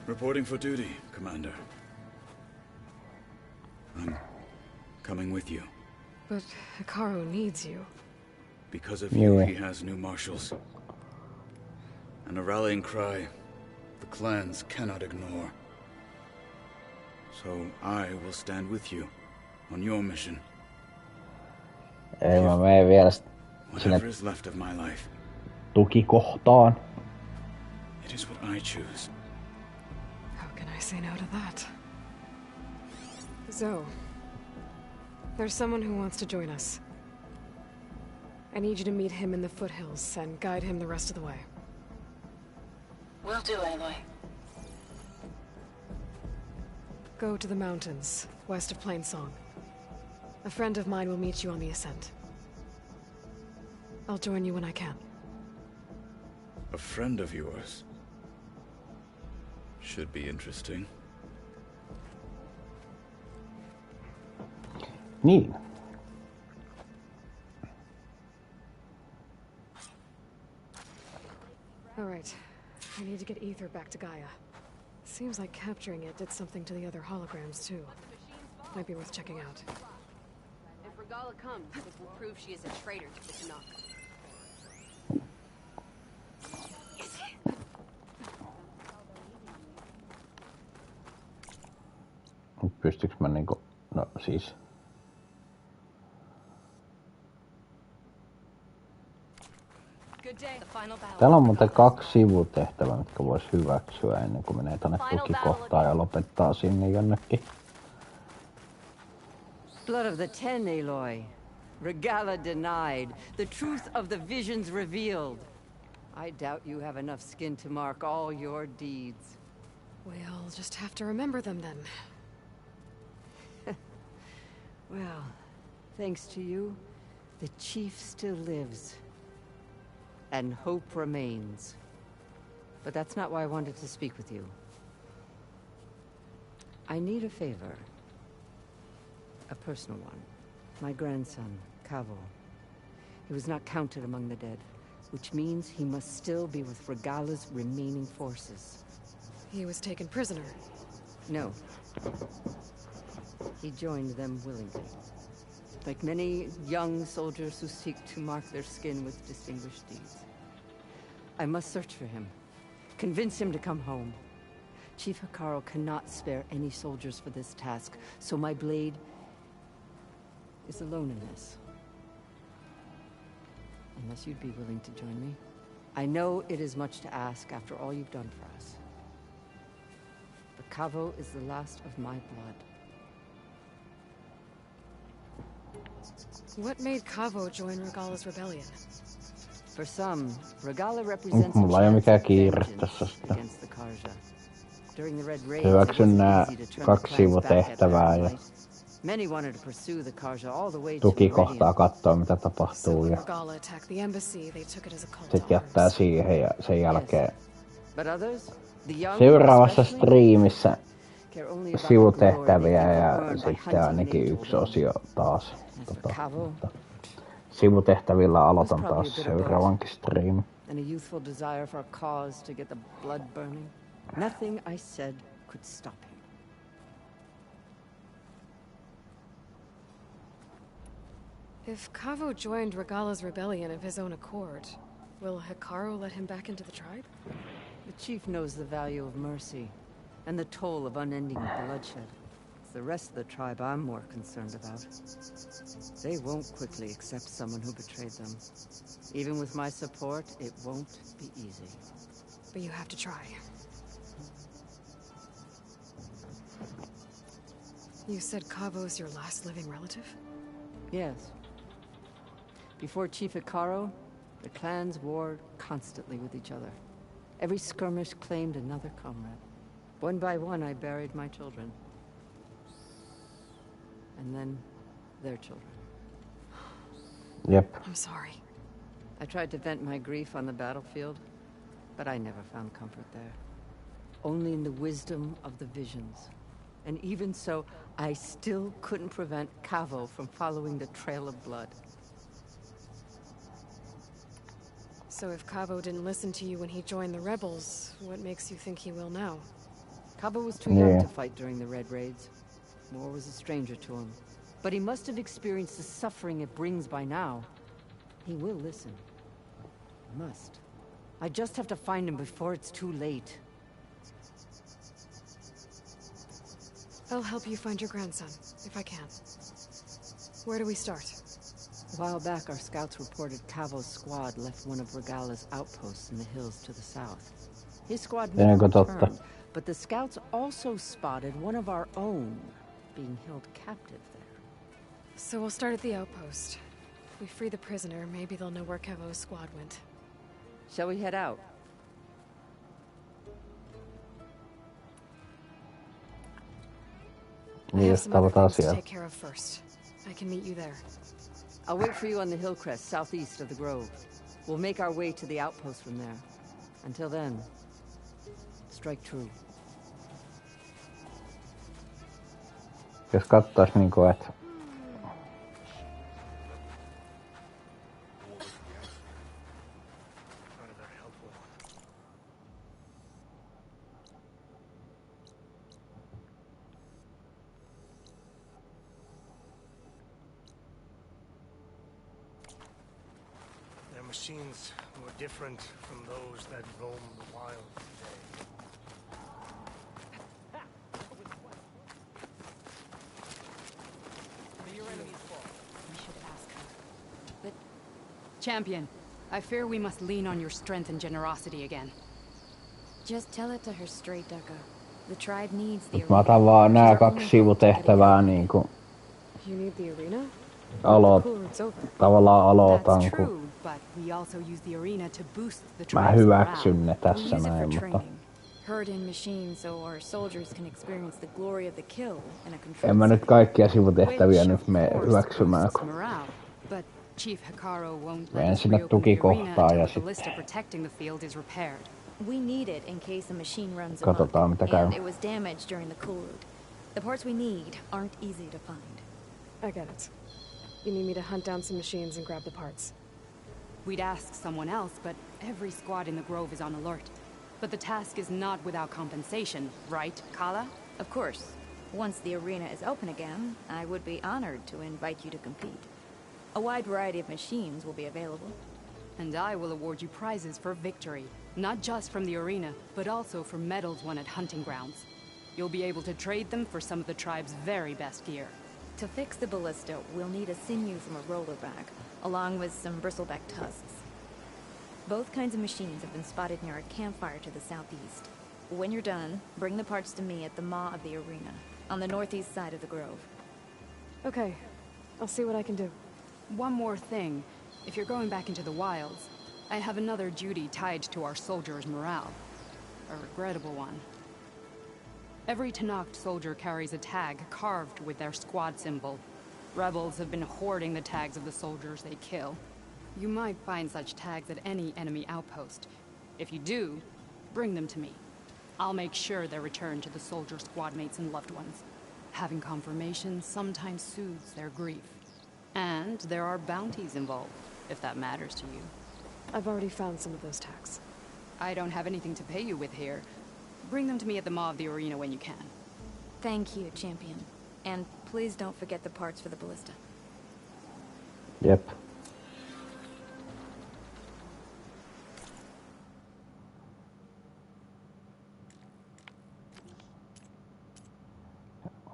Reporting for duty, Commander. I'm coming with you. But Icaro needs you. Because of you, he has new marshals. And a rallying cry the clans cannot ignore. So I will stand with you on your mission. Ei mä mene vielä sinne Whatever is left of my life. tukikohtaan. It is what I choose. How can I say no to that? Zoe, there's someone who wants to join us. I need you to meet him in the foothills and guide him the rest of the way. Will do, Aloy. Go to the mountains, west of Plainsong. A friend of mine will meet you on the ascent. I'll join you when I can. A friend of yours? Should be interesting. Niin. All right. I need to get Ether back to Gaia. Seems like capturing it did something to the other holograms, too. Might be worth checking out. If Regala comes, this will prove she is a traitor to the Tanakh. Pystyks mä niinku... No siis... Täällä on muuten 2 sivutehtävää, mitkä vois hyväksyä ennen kuin menee tonne tukikohtaan ja lopettaa sinne jonnekin. Blood of the Ten, Aloy. Regala denied. The truth of the visions revealed. I doubt you have enough skin to mark all your deeds. We'll just have to remember them then. Well, thanks to you, the Chief still lives. And hope remains. But that's not why I wanted to speak with you. I need a favor. A personal one. My grandson, Cavo. He was not counted among the dead, which means he must still be with Regala's remaining forces. He was taken prisoner. No. He joined them willingly. Like many young soldiers who seek to mark their skin with distinguished deeds. I must search for him. Convince him to come home. Chief Hikaru cannot spare any soldiers for this task, so my blade is alone in this. Unless you'd be willing to join me. I know it is much to ask after all you've done for us. But Cavo is the last of my blood. What made Cavo join Regala's rebellion? For some, Regala represents Mulla ei ole mikään kiire tässä sitten. Hyväksyn nää 2 sivutehtävää ja tukikohtaa katsoa mitä tapahtuu ja sit jättää siihen ja sen jälkeen seuraavassa striimissä sivutehtäviä ja sitten ainakin 1 osio taas. Sivutehtävillä aloitan taas seuraavankin striimin. And a youthful desire for a cause to get the blood burning. Nothing I said could stop him. If Cavo joined Regala's rebellion of his own accord, will Hikaru let him back into the tribe? The chief knows the value of mercy and the toll of unending bloodshed. It's the rest of the tribe I'm more concerned about. They won't quickly accept someone who betrayed them. Even with my support, it won't be easy. But you have to try. You said Cavo's your last living relative? Yes. Before Chief Hikaru, the clans warred constantly with each other. Every skirmish claimed another comrade. One by one, I buried my children. And then, their children. Yep. I'm sorry. I tried to vent my grief on the battlefield, but I never found comfort there. Only in the wisdom of the visions. And even so, I still couldn't prevent Cavo from following the trail of blood. So if Cavo didn't listen to you when he joined the rebels, what makes you think he will now? Cavo was too young to fight during the Red Raids. War was a stranger to him. But he must have experienced the suffering it brings by now. He will listen. Must. I just have to find him before it's too late. I'll help you find your grandson, if I can. Where do we start? A while back, our scouts reported Cavo's squad left one of Regala's outposts in the hills to the south. His squad never returned, but the scouts also spotted one of our own being held captive there. So we'll start at the outpost. If we free the prisoner, maybe they'll know where Cavo's squad went. Shall we head out? I have some other things to take care of first. I can meet you there. I'll wait for you on the hill crest southeast of the grove. We'll make our way to the outpost from there. Until then, strike true. Jos kattais niinku, et machines were different from those that roam the wild today. Your enemy's fault. We should ask her. But, Champion, I fear we must lean on your strength and generosity again. Just tell it to her straight, Ducka. The tribe needs the mä otan vaan nää 2 sivutehtävää niinku. You need the arena? Tavallaan aloitan, kun mä hyväksyn ne tässä näin, mutta herd-in machines or soldiers can experience the glory of the kill in a controlled en mä nyt kaikkia sivutehtäviä nyt mene hyväksymään, kun menen sinne tukikohtaan ja sitten we need it in case a machine runs katsotaan mitä käy. and it was damaged during the Kulud. The parts we need aren't easy to find. I get it. You need me to hunt down some machines and grab the parts. We'd ask someone else, but every squad in the Grove is on alert. But the task is not without compensation, right, Kala? Of course. Once the arena is open again, I would be honored to invite you to compete. A wide variety of machines will be available. And I will award you prizes for victory. Not just from the arena, but also for medals won at hunting grounds. You'll be able to trade them for some of the tribe's very best gear. To fix the ballista, we'll need a sinew from a rollerback, along with some bristleback tusks. Both kinds of machines have been spotted near a campfire to the southeast. When you're done, bring the parts to me at the maw of the arena, on the northeast side of the Grove. Okay. I'll see what I can do. One more thing. If you're going back into the wilds, I have another duty tied to our soldiers' morale. A regrettable one. Every Tenakth soldier carries a tag carved with their squad symbol. Rebels have been hoarding the tags of the soldiers they kill. You might find such tags at any enemy outpost. If you do, bring them to me. I'll make sure they're returned to the soldier squad mates and loved ones. Having confirmation sometimes soothes their grief. And there are bounties involved, if that matters to you. I've already found some of those tags. I don't have anything to pay you with here. Bring them to me at the maw of the arena when you can. Thank you, champion. And please don't forget the parts for the ballista. Jep.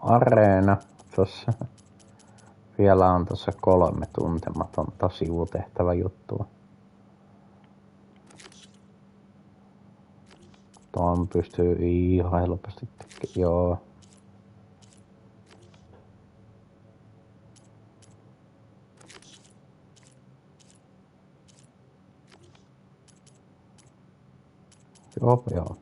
Areena. Tossa vielä on tossa 3 tuntematonta sivutehtävä juttua. Tuon pystyy ihan helposti tekemään. Joo. Joo.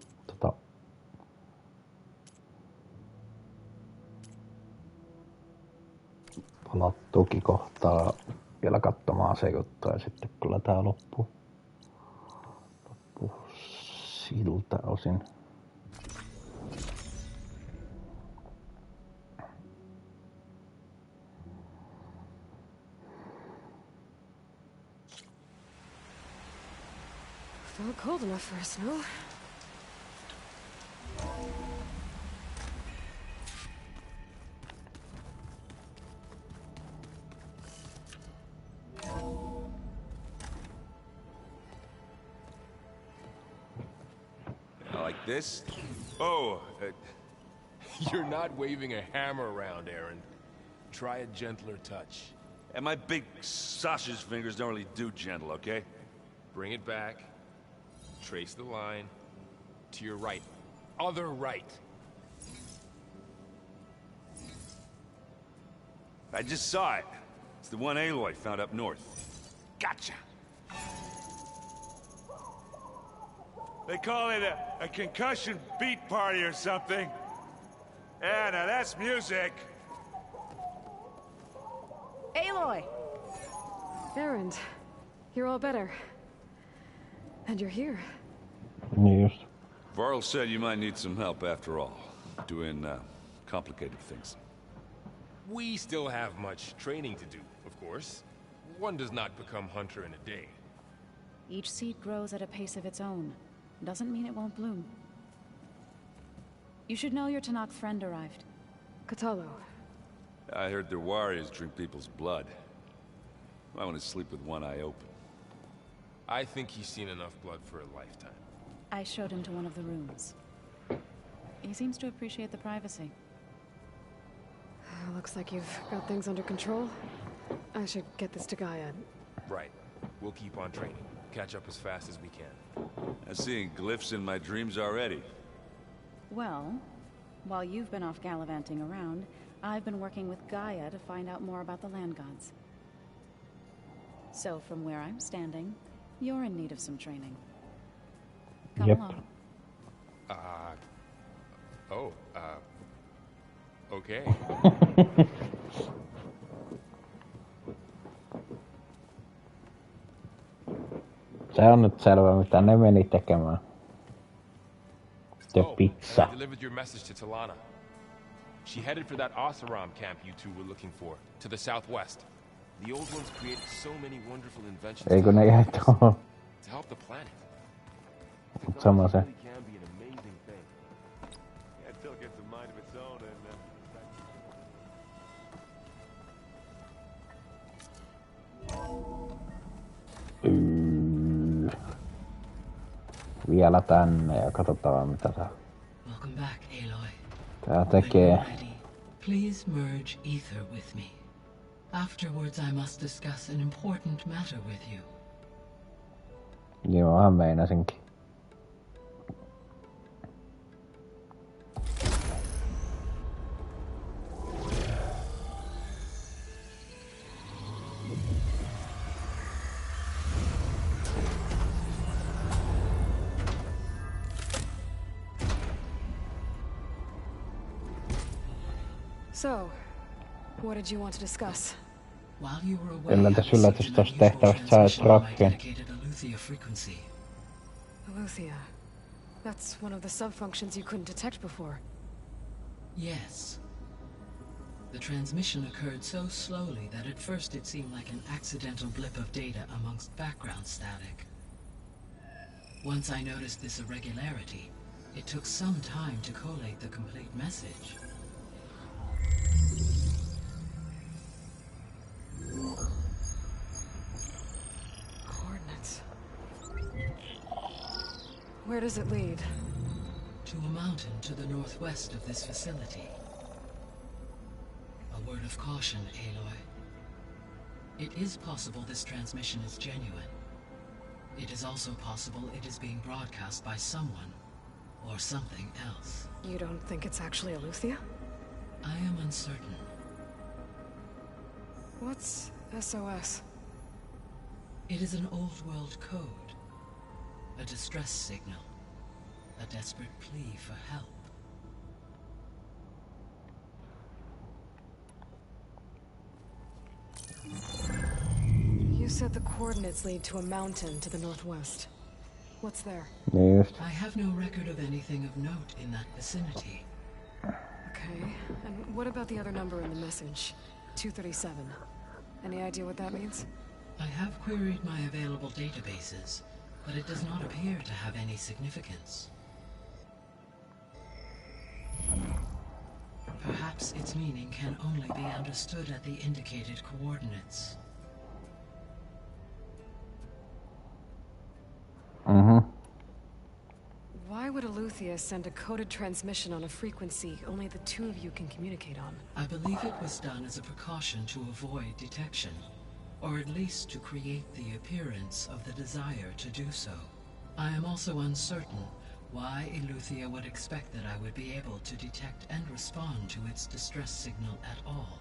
Palattuukin kohtaa vielä katsomaan se juttu ja sitten kyllä tää loppuu siltä osin. Felt cold enough for a snow. Like this? Oh, you're not waving a hammer around, Aaron. Try a gentler touch. And my big sausage fingers don't really do gentle, okay? Bring it back. Trace the line. To your right. Other right. I just saw it. It's the one Aloy found up north. Gotcha! They call it a concussion beat party or something. Yeah, now that's music. Aloy! Erend, you're all better. And you're here. Yes. Varl said you might need some help after all. Doing, complicated things. We still have much training to do, of course. One does not become hunter in a day. Each seed grows at a pace of its own. Doesn't mean it won't bloom. You should know your Tenakth friend arrived. Kotallo. I heard their warriors drink people's blood. I want to sleep with one eye open. I think he's seen enough blood for a lifetime. I showed him to one of the rooms. He seems to appreciate the privacy. Looks like you've got things under control. I should get this to Gaia. Right. We'll keep on training. Catch up as fast as we can. I'm seeing glyphs in my dreams already. Well, while you've been off gallivanting around, I've been working with Gaia to find out more about the land gods. So from where I'm standing, you're in need of some training. Come along. Okay. Se on nyt selvä, mitä ne meni tekemään. Se pizza. I delivered your message to Talana. She headed for that Oseram camp you two were looking for, to the southwest. The old ones created so many wonderful inventions Eikö ne jäi tuohon? to help the planet. Sama se. Really can be an amazing thing. Yeah, until it gets a mind of its own and Vielä tänne ja katsotaan mitä tää. Welcome back, Aloy. Tää tekee. Please merge ether with me. Afterwards, I must discuss an important matter with you. Johan meinasinkin. So, what did you want to discuss? While you were away, Yllätys, tuosta tehtävästä sai dropin. Aletheia. That's one of the sub-functions you couldn't detect before. Yes. The transmission occurred so slowly that at first it seemed like an accidental blip of data amongst background static. Once I noticed this irregularity, it took some time to collate the complete message. Coordinates. Where does it lead? To a mountain to the northwest of this facility. A word of caution, Aloy. It is possible this transmission is genuine. It is also possible it is being broadcast by someone or something else. You don't think it's actually Aletheia? I am uncertain. What's SOS? It is an old world code. A distress signal. A desperate plea for help. You said the coordinates lead to a mountain to the northwest. What's there? I have no record of anything of note in that vicinity. Okay, and what about the other number in the message? 237. Any idea what that means? I have queried my available databases, but it does not appear to have any significance. Perhaps its meaning can only be understood at the indicated coordinates. Why would Aletheia send a coded transmission on a frequency only the two of you can communicate on? I believe it was done as a precaution to avoid detection, or at least to create the appearance of the desire to do so. I am also uncertain why Aletheia would expect that I would be able to detect and respond to its distress signal at all.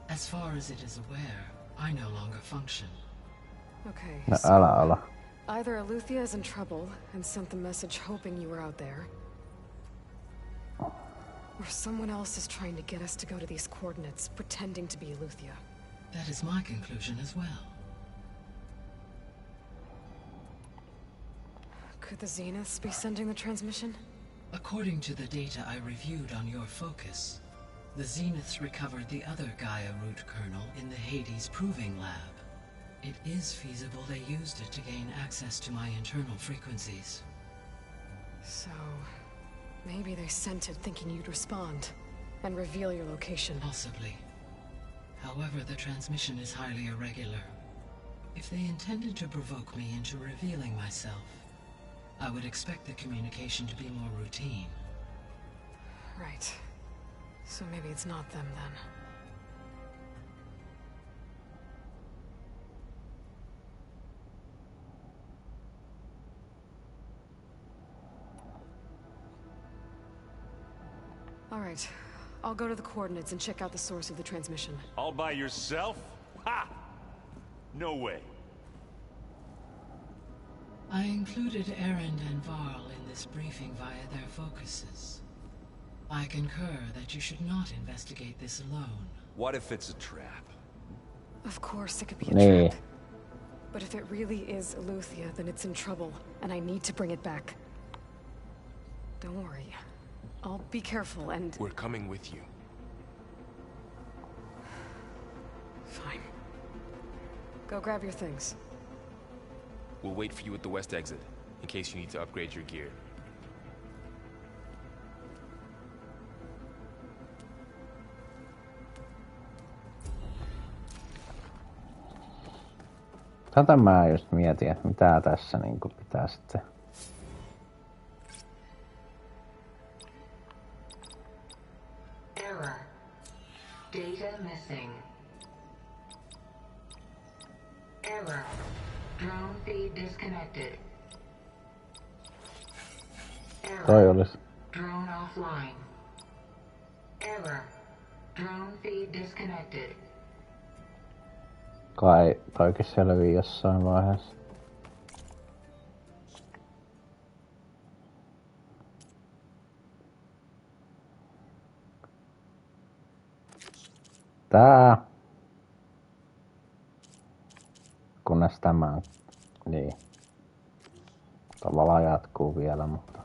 As far as it is aware, I no longer function. Okay, No, so älä. either Aletheia is in trouble and sent the message hoping you were out there, or someone else is trying to get us to go to these coordinates, pretending to be Aletheia. That is my conclusion as well. Could the Zeniths be sending the transmission? According to the data I reviewed on your focus, the Zeniths recovered the other Gaia root kernel in the Hades Proving Lab. It is feasible they used it to gain access to my internal frequencies. So, maybe they sent it thinking you'd respond and reveal your location. Possibly. However, the transmission is highly irregular. If they intended to provoke me into revealing myself, I would expect the communication to be more routine. Right. So maybe it's not them then. All right. I'll go to the coordinates and check out the source of the transmission. All by yourself? Ha! No way. I included Erend and Varl in this briefing via their focuses. I concur that you should not investigate this alone. What if it's a trap? Of course it could be a trap. But if it really is Aletheia, then it's in trouble, and I need to bring it back. Don't worry. I'll be careful and... We're coming with you. Go grab your things. We'll wait for you at the west exit, in case you need to upgrade your gear. Tätä mä just mietin, että mitä tässä niinku pitää sitten. Error. Data missing. Error. Drone feed disconnected. Error. Toi olis. Drone offline. Error. Drone feed disconnected. Kai toikin selvii jossain vaiheessa. Tää. Kunnes tämä niin. Tavallaan jatkuu vielä, mutta.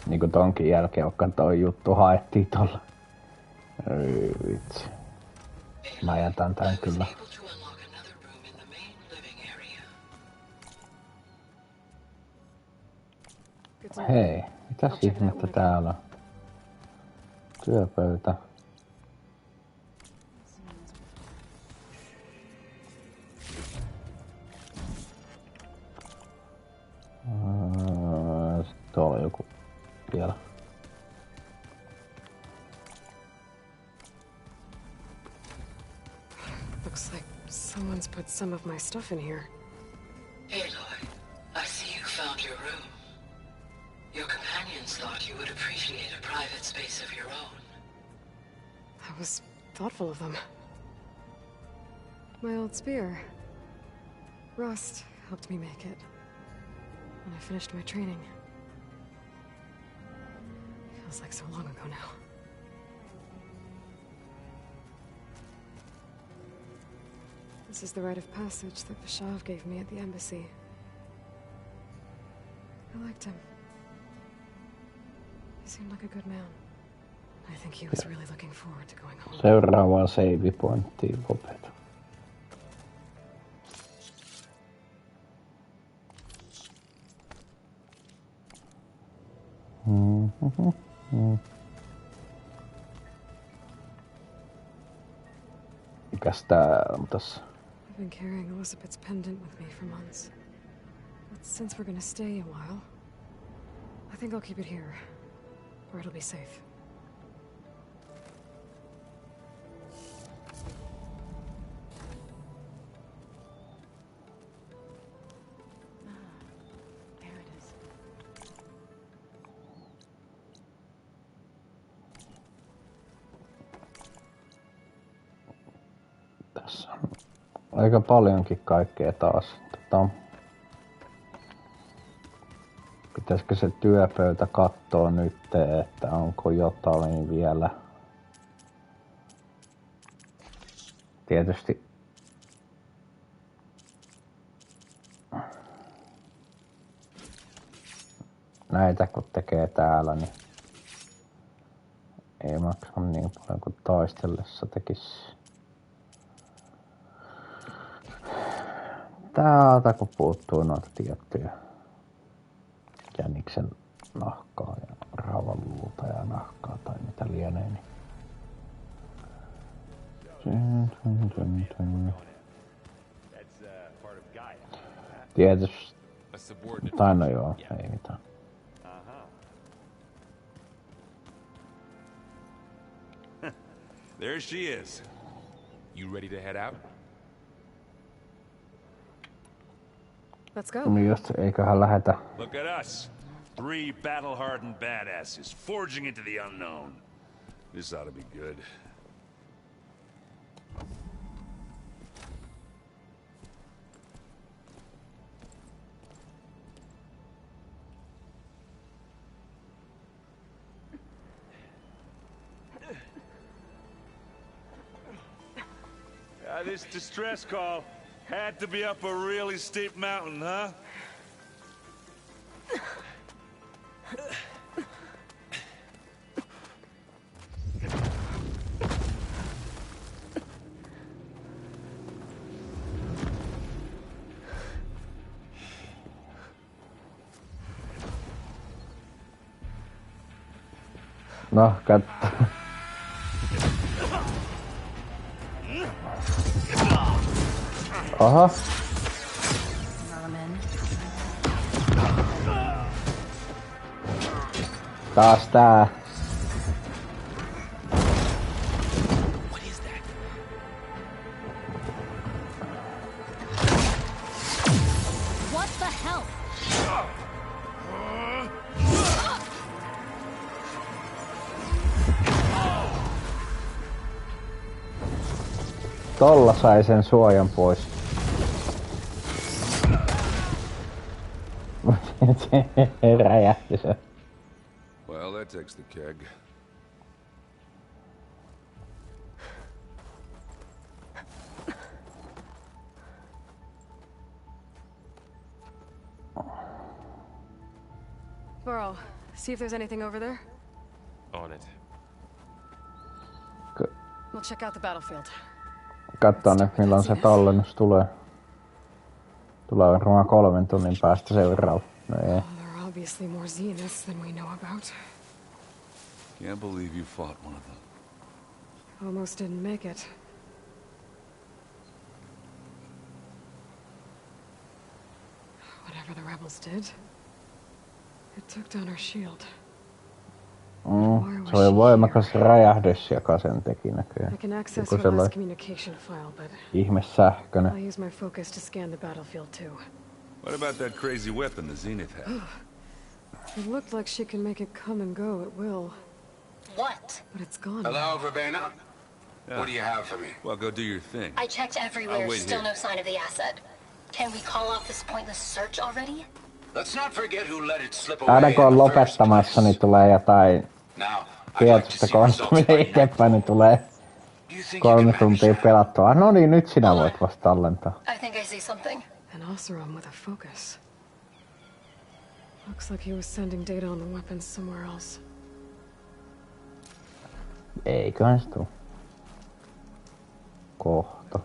Niinku tonkin jälkeen, vaikka toi juttu haettiin tolla. Vitsi. Mä jätän tän kyllä. Hei, mitäs ihmettä täällä on? Työpöytä. Sitten tuolla on joku vielä. Looks like someone's put some of my stuff in here. Aloy, I see you found your room. Your companions thought you would appreciate a private space of your own. That was thoughtful of them. My old spear. Rust helped me make it. When I finished my training. Feels like so long ago now. This is the rite of passage that Vashav gave me at the embassy. I liked him. He seemed like a good man. I think he was really looking forward to going home. Seuraavaan save pointtiin lopeta. Mikäs tää on tossa? I've been carrying Elizabeth's pendant with me for months. But since we're gonna stay a while, I think I'll keep it here, where it'll be safe. There it is. Tässä on aika paljonkin kaikkea taas. Pitäisikö se työpöytä kattoo nyt, että onko jotain vielä? Tietysti näitä kun tekee täällä, niin ei maksa niin paljon kuin taistellessa tekisi. Täältä kun puuttuu noita tiettyjä jäniksen nahkaa ja raudanluuta ja nahkaa tai mitä lienee, niin tietysti. Tai no joo, ei mitään. There she is. You ready to head out? Let's go. Niin just, eiköhän lähetä. Look at us. 3 battle-hardened badasses forging into the unknown. This ought to be good. This distress call had to be up a really steep mountain, huh? No, katso. Oho. Taas tää. What the hell? Tolla sai sen suojan pois. Se räjähti se. Well, that takes the keg. Burrow, see if there's anything over there. On it. We'll check out the battlefield. Katsotaan nyt milloin se tallennus tulee. Tulee varmaan 3 tunnin päästä seuraava. No ei. There are obviously more Zeniths than we know about. Can't believe you fought one of them. Almost didn't make it. Whatever the rebels did, it took down our shield. Se oli voimakas räjähdys, joka sen teki näköjään. I can access her last communication file, but ihme sähkönen. I'll use my focus to scan the battlefield too. What about that crazy weapon the Zenith had? It looked like she can make it come and go at will. What? But it's gone. Hello, Verbena? Yeah. What do you have for me? Well, go do your thing. I checked everywhere, wait still here. no sign of the asset. Can we call off this pointless search already? Let's not forget who let it slip away. Aina kun on lopettamassa, niin tulee jotain tietystä kohta, mitä itsepäin, niin tulee 3 tuntia pelattua. No niin, nyt sinä voit vasta tallentaa. I think I see something. An Oseram with a focus. Looks like he was sending data on the weapons somewhere else. Eiköhän se tuu. Kohta.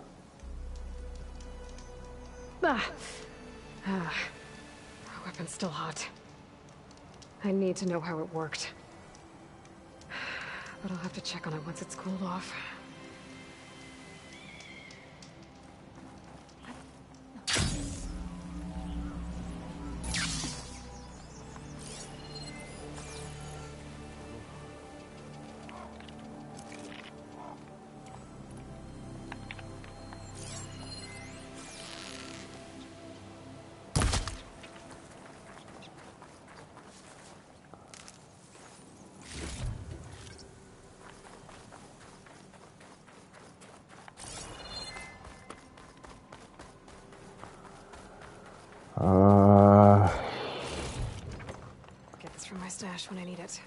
The weapon's still hot. I need to know how it worked. But I'll have to check on it once it's cooled off. Get this from my stash when I need it.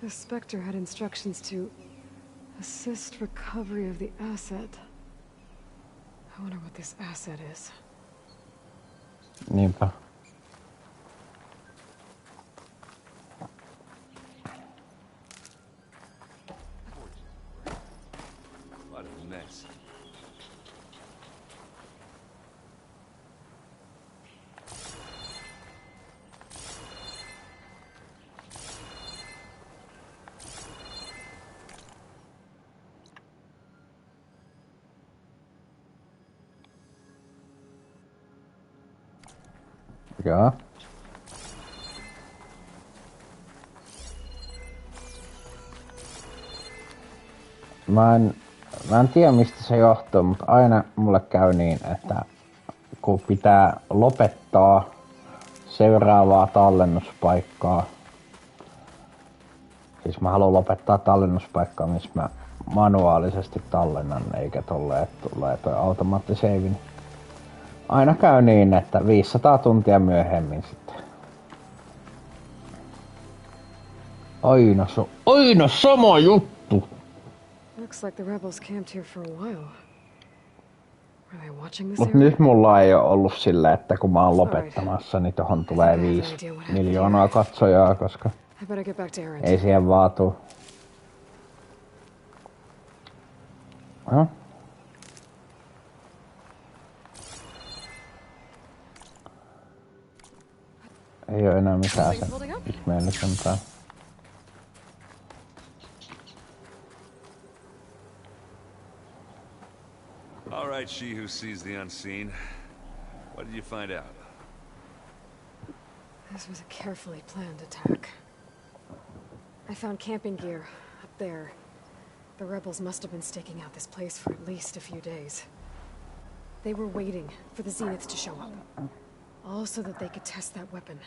The Spectre had instructions to assist recovery of the asset. I wonder what this asset is. Niinpä. What a mess. Jaa. Mä en tiedä mistä se johtuu, mutta aina mulle käy niin, että kun pitää lopettaa seuraavaa tallennuspaikkaa. Siis mä haluan lopettaa tallennuspaikkaa, missä mä manuaalisesti tallennan, eikä tolleen, että tulee toi automaattiseivi. Aina käy niin, että 500 tuntia myöhemmin sitten. Aina sama juttu! Looks like the rebels camped here for a while. Are they watching this Mut area? nyt mulla ei oo ollut sillä, että kun mä oon lopettamassa, niin tohon tulee 5 miljoonaa katsojaa, koska I better get back to ei siihen vaatu. No, Ei oo enää mitään sen ihmeellisempää. All right, she who sees the unseen. What did you find out? This was a carefully planned attack. I found camping gear up there. The rebels must have been staking out this place for at least a few days. They were waiting for the Zeniths to show up. All so that they could test that weapon.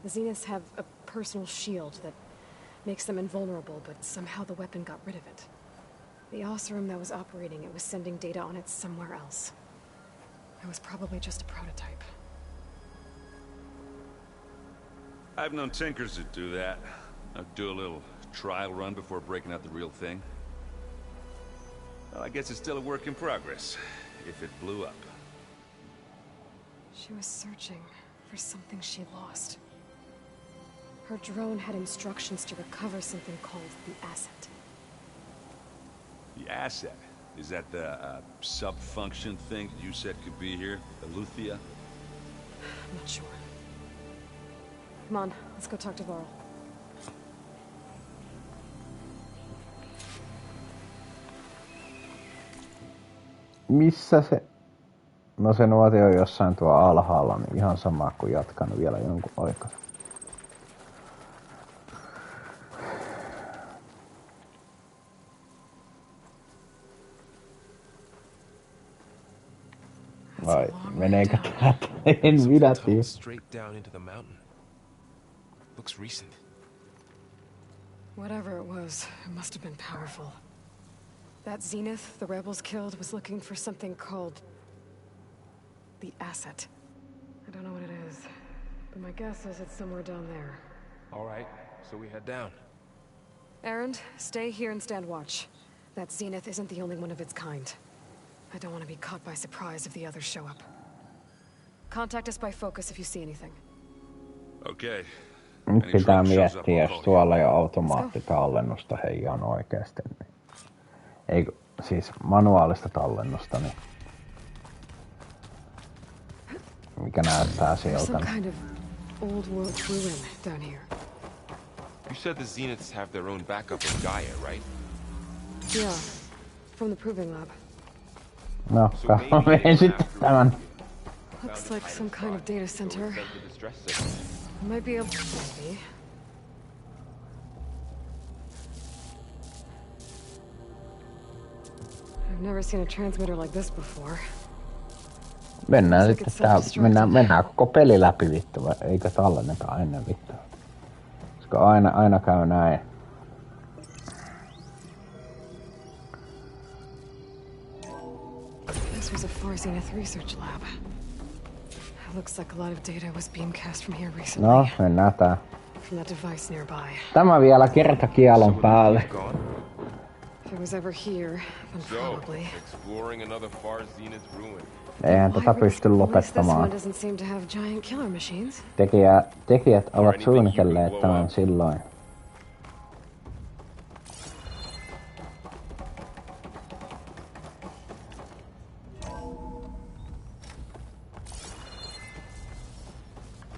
The Zeniths have a personal shield that makes them invulnerable, but somehow the weapon got rid of it. The Oseram that was operating it was sending data on it somewhere else. It was probably just a prototype. I've known tinkers that do that. I'd do a little trial run before breaking out the real thing. Well, I guess it's still a work in progress, if it blew up. She was searching for something she lost. Her drone had instructions to recover something called the asset. The asset? Is that the sub-function thing you said could be here? Eleuthia? I'm not sure. Come on, let's go talk to Varl. Missä se? No se nuotio on jossain tuo alhaalla, niin ihan sama kuin jatkan vielä jonkun aikaa. Vai meneekö täältä? En minä tiedä. Straight down into the mountain. Looks recent. Whatever it was, it must have been powerful. That Zenith the rebels killed was looking for something called the asset. I don't know what it is, but my guess is it's somewhere down there. All right, so we head down. Erend, stay here and stand watch. That Zenith isn't the only one of its kind. I don't want to be caught by surprise if the others show up. Contact us by focus if you see anything. Okay. Nyt pitää miettiä, jos tuolla jo automaattitallennusta heijan oikeesti. Niin. Ei, siis manuaalista tallennusta, niin mikä näyttää sieltä. Some kind of old world ruin down here. You said the Zeniths have their own backup in Gaia, right? Yeah, from the proving lab. No, katsomme sitten tämän. Looks like some kind of data center. Might be able to... Maybe. I've never seen a transmitter like this before. Mennään sitten tää, mennään koko peli läpi vittu, vai eikö tallenneta ennen vittu? Koska aina käy näin. This was a Zenith research lab. It looks like a lot of data was beamcast from here recently. No, mennään tää. From that device nearby. Tämä vielä kertakielon päälle. If it was ever here, then probably. Exploring another far Zenith ruin. Eihän tätä pysty lopettamaan. Tekijät ovat suunnitelleet tämän silloin.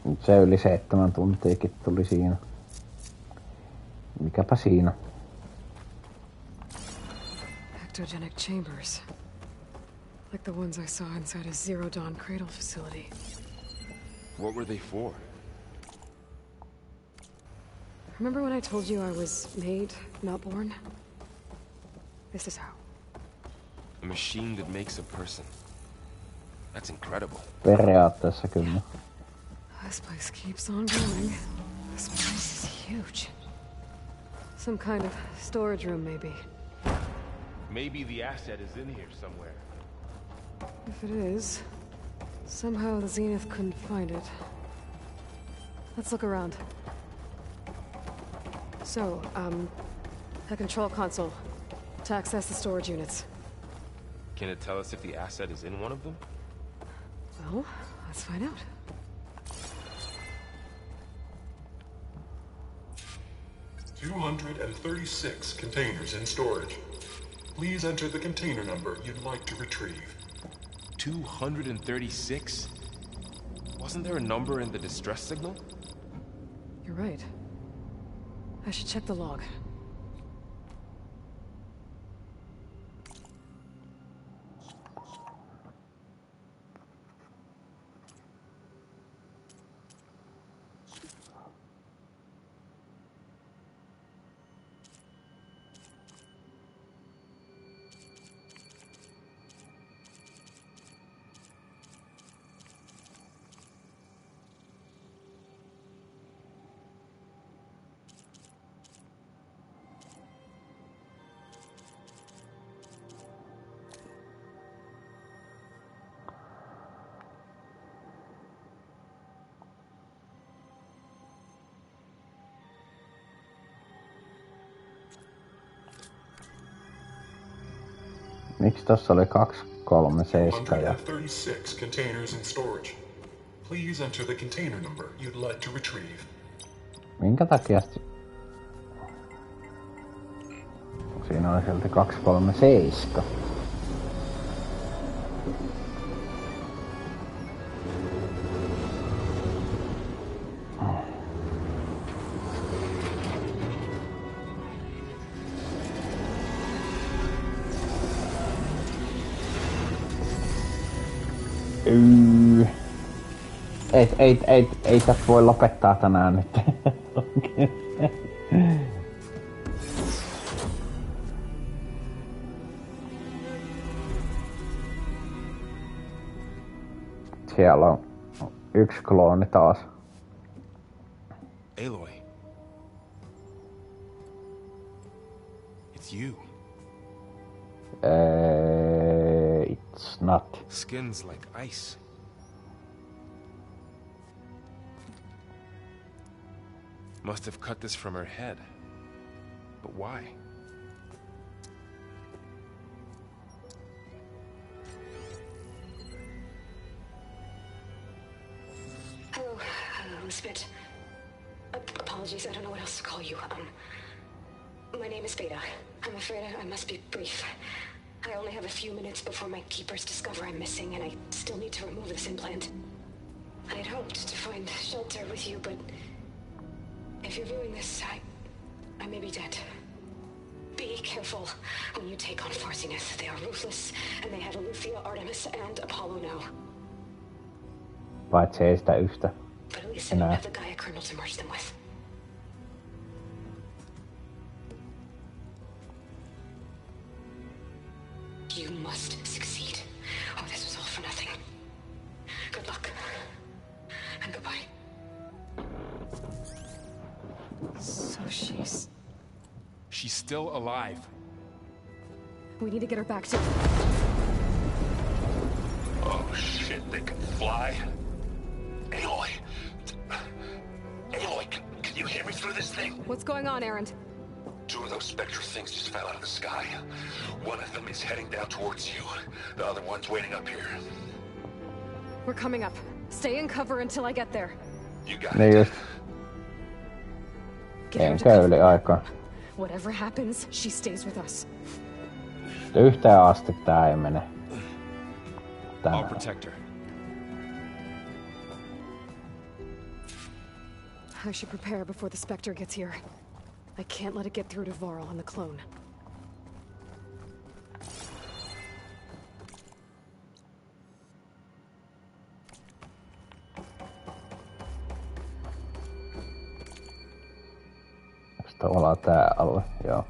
Nyt se yli 7 tuntiakin tuli siinä. Mikäpä siinä. Ectogenic chambers. Like the ones I saw inside a Zero Dawn cradle facility. What were they for? Remember when I told you I was made, not born? This is how. A machine that makes a person. That's incredible. Periaatteessa kyllä. This place keeps on going. This place is huge. Some kind of storage room, maybe. Maybe the asset is in here somewhere. If it is, somehow the Zenith couldn't find it. Let's look around. So, a control console to access the storage units. Can it tell us if the asset is in one of them? Well, let's find out. "236 containers in storage. Please enter the container number you'd like to retrieve." 236? Wasn't there a number in the distress signal? You're right. I should check the log. Miksi tossa oli 237 ja... 36 containers in storage. Please enter the container number you'd like to retrieve. Minkä takia siinä oli sieltä 237? Ei tätä voi lopettaa tänään nyt. Siellä on yksi klooni taas. Aloy. It's you. It's not. Skin's like ice. Must have cut this from her head. But why? Hello, Spit. Apologies, I don't know what else to call you. My name is Beta. I'm afraid I must be brief. I only have a few minutes before my keepers discover I'm missing, and I still need to remove this implant. I had hoped to find shelter with you, but if you're viewing this, I may be dead. Be careful when you take on Farsineth. They are ruthless, and they have Eleuthia, Artemis, and Apollo now. Paitsi ei sitä yhtä. But at least I don't have the Gaia kernel to merge them with. You must succeed, or this was all for nothing. Good luck. And goodbye. So she's still alive. We need to get her back to... Oh shit, they can fly? Aloy! Aloy, can you hear me through this thing? What's going on, Erend? Two of those Spectre things just fell out of the sky. One of them is heading down towards you. The other one's waiting up here. We're coming up. Stay in cover until I get there. You got Niin it. just. En käy yli aikaa. Whatever happens, she stays with us. Yhteen asti tää ei mene. I'll protect her. I should prepare before the Spectre gets here. I can't let it get through to Varl and the clone. Tavallaan tää alue, joo.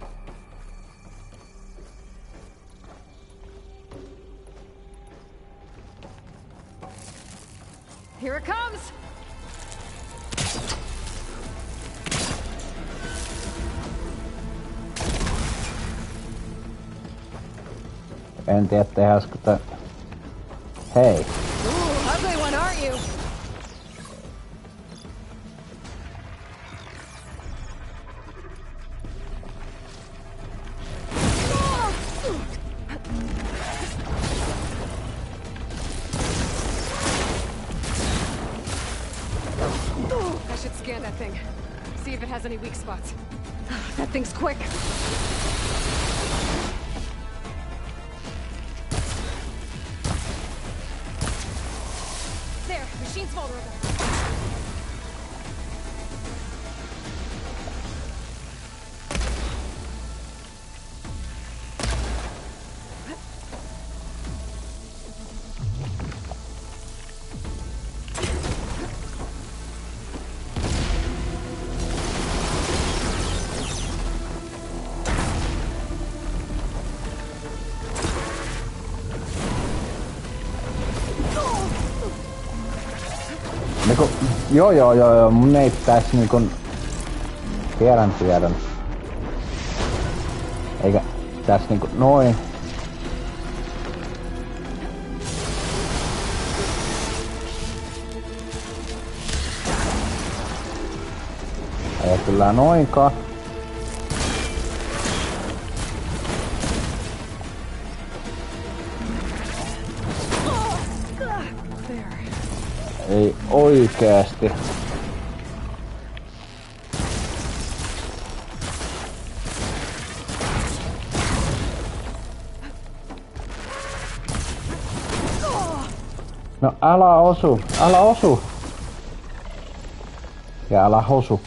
Here it comes! En tiedä tehdäisikö tää... Hei! Ooh, ugly one, aren't you? I should scan that thing. See if it has any weak spots. That thing's quick. machine's vulnerable. Joo, mun ei pitäis niinkun... Tiedän. Eikä pitäis niinku noin. Ei kyllä noinkaan. Ei oikeesti. No älä osu. Ja älä hosu.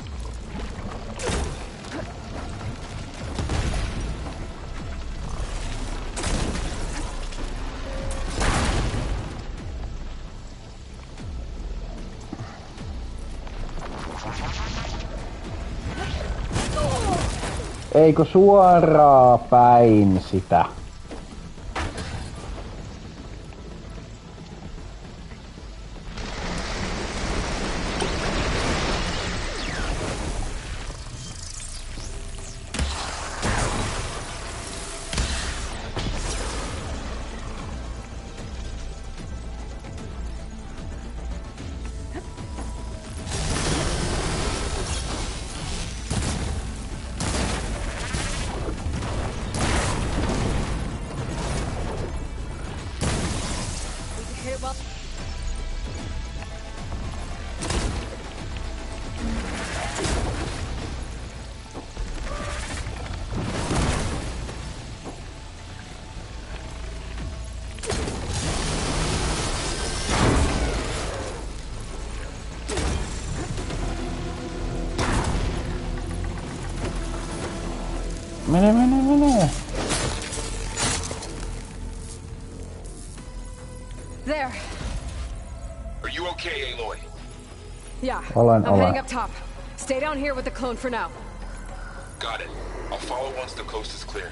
Eikö suoraan päin sitä? Mene. There. Are you okay, Aloy? Yeah. I'm heading up top. Stay down here with the clone for now. Got it. I'll follow once the coast is clear.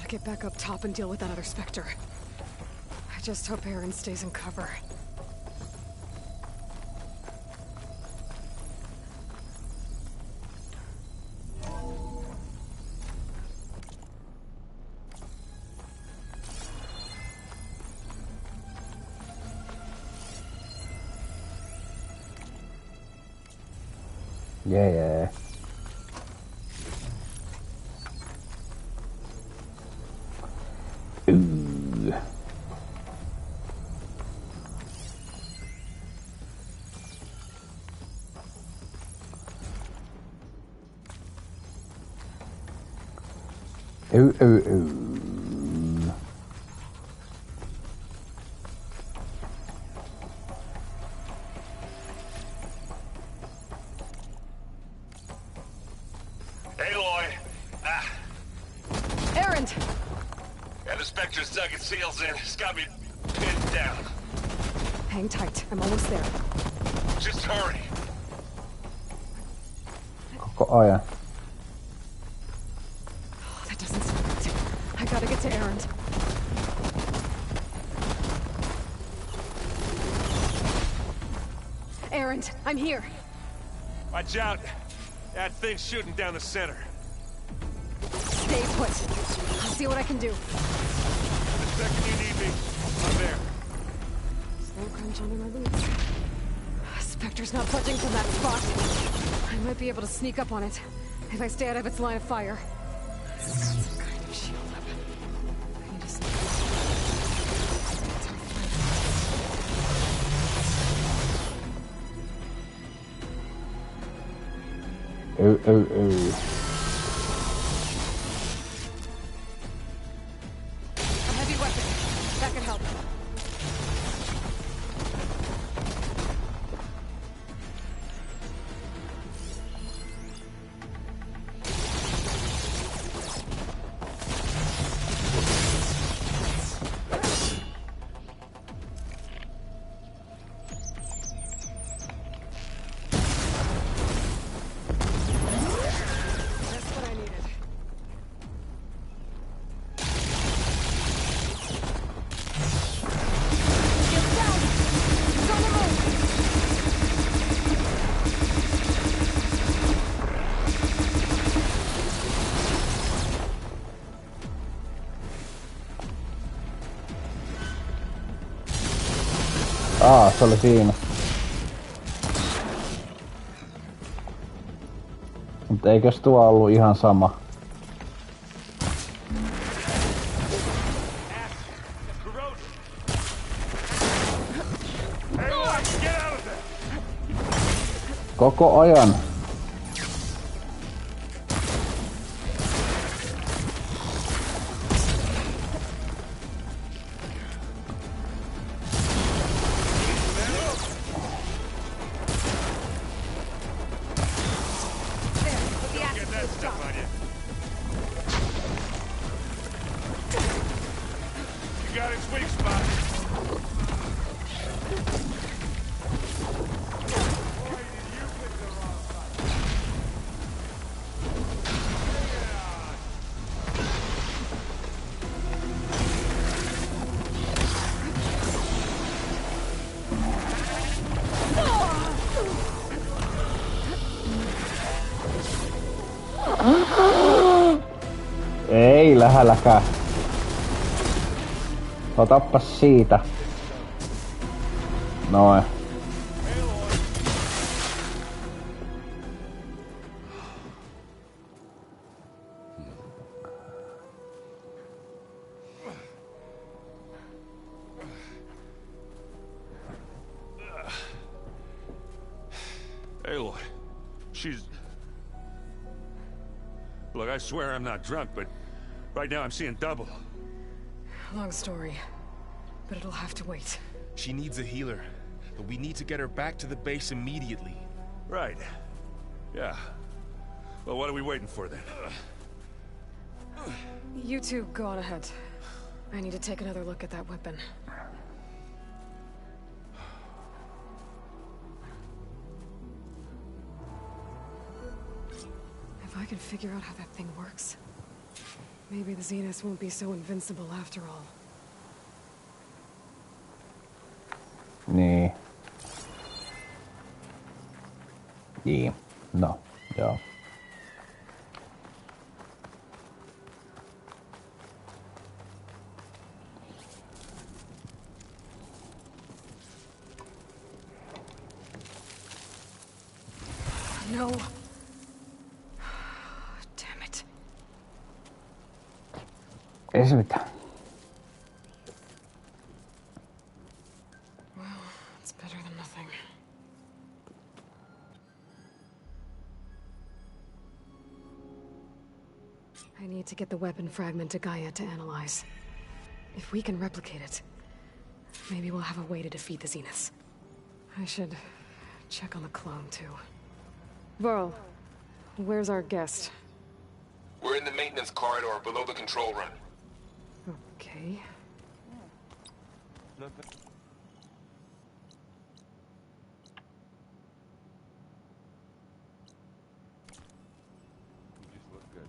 Get back up top and deal with that other Spectre. I just hope Aaron stays in cover. Yeah. Aloy! Aaron! Yeah, the Spectre's dug its heels in. It's got me pinned down. Hang tight. I'm almost there. Just hurry. Koko ajan. Oh, that doesn't sound right. I gotta get to Aaron. Aaron, I'm here. Watch out. That thing's shooting down the center. Stay put. I'll see what I can do. The second you need me, I'm there. Slow crunch under my boots. Spectre's not budging from that spot. I might be able to sneak up on it if I stay out of its line of fire. It's got some kind of A heavy weapon. That could help. Se oli siinä. Mut eikös tuo ollut ihan sama? Koko ajan. Ei lähelläkään. Otappas siitä. Noin. Aloy, she's... Look, I swear I'm not drunk, but right now I'm seeing double. Long story, but it'll have to wait. She needs a healer, but we need to get her back to the base immediately. Right. Yeah. Well, what are we waiting for then? You two go on ahead. I need to take another look at that weapon. If I can figure out how that thing works, maybe the Zeniths won't be so invincible after all. Niin. Niin. No, joo. No. Damn it. Ei se mitään. Well, it's better than nothing. I need to get the weapon fragment to Gaia to analyze. If we can replicate it, maybe we'll have a way to defeat the Zeniths. I should check on the clone, too. Varl, where's our guest? We're in the maintenance corridor below the control room. Okay. Nothing. You just look good.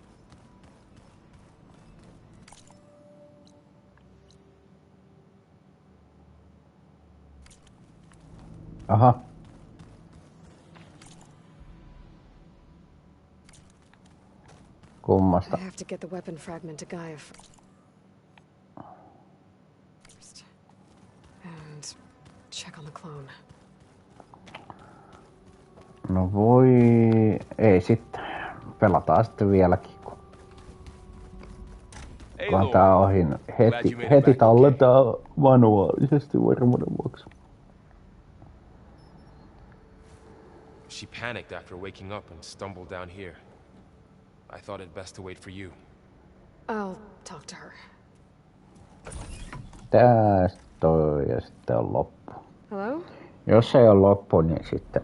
Aha. Kummasta. I have to get the weapon fragment to Gaia first. And check on the clone. No voi... Ei sitten. Pelataan sitten vieläkin. Kun tää ohi. Heti tallentaa manuaalisesti varmuuden vuoksi. She panicked after waking up and stumbled down here. I thought it best to wait for you. I'll talk to her. Tää toi ja sitten on loppu. Hello? Jos ei ole loppu, niin sitten...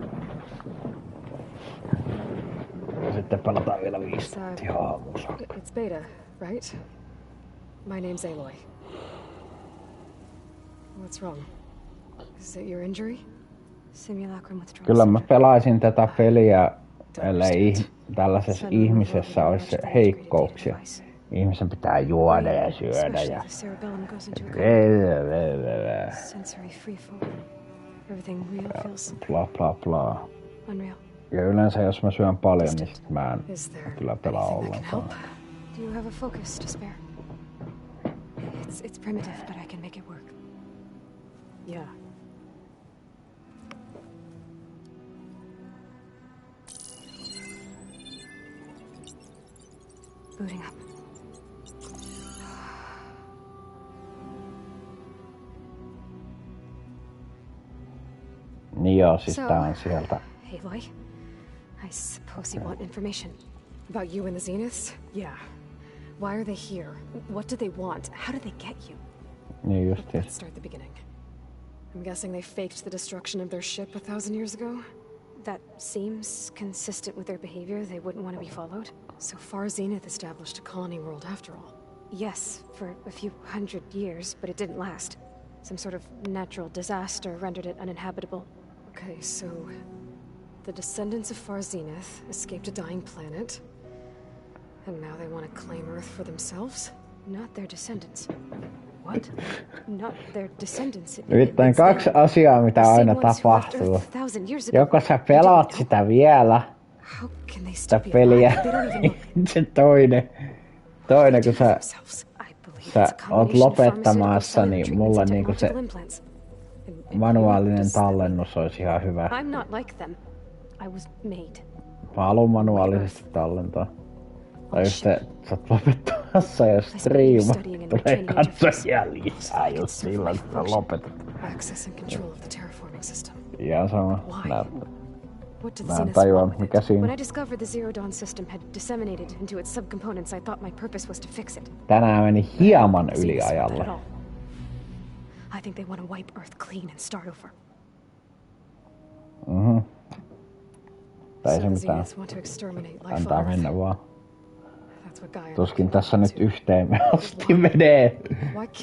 Sitten pelataan vielä 5 tuntia aamuun saakka. It's Beta, right? My name's Aloy. What's wrong? Is it your injury? Simulacrum withdrawal. Kyllä mä pelaisin tätä peliä, ellei tällaisessa ihmisessä olisi heikkouksia. Ihmisen pitää juoda ja syödä ja... Bla bla bla. Ja yleensä jos mä syön paljon, niin sit mä en kyllä pelaa ollenkaan. Do you have a focus to spare? It's primitive, but I can make it work. Yeah. Booting up. Niin joo, siis tää on sieltä. Aloy, I suppose you want information about you and the Zeniths? Yeah. Why are they here? What do they want? How did they get you? Niin just. Let's start the beginning. I'm guessing they faked the destruction of their ship 1,000 years ago? That seems consistent with their behavior. They wouldn't want to be followed. So far, Zenith established a colony world after all. Yes, for a few hundred years, but it didn't last. Some sort of natural disaster rendered it uninhabitable. Okay, so... the descendants of Far Zenith escaped a dying planet, and now they want to claim Earth for themselves? Not their descendants. What? Not their descendants. Nimittäin 2 asiaa, mitä aina tapahtuu. Joko sä pelaat sitä vielä, sitä peliä, se toinen kun sä oot lopettamassa, niin mulla niinku se manuaalinen tallennus olisi ihan hyvä. Mä haluun manuaalisesti tallentaa. Tai jos sä oot lopettamassa ja striimat, tulee katsojia lisää just silloin, kun sä lopetat. Ihan sama. Mä en tajua, mikä siinä. Tänään meni hieman yli ajalle. I think they want to wipe Earth clean and start over. Tai se mitään. Antaa mennä vaan. Tuskin tässä nyt yhteen asti menee.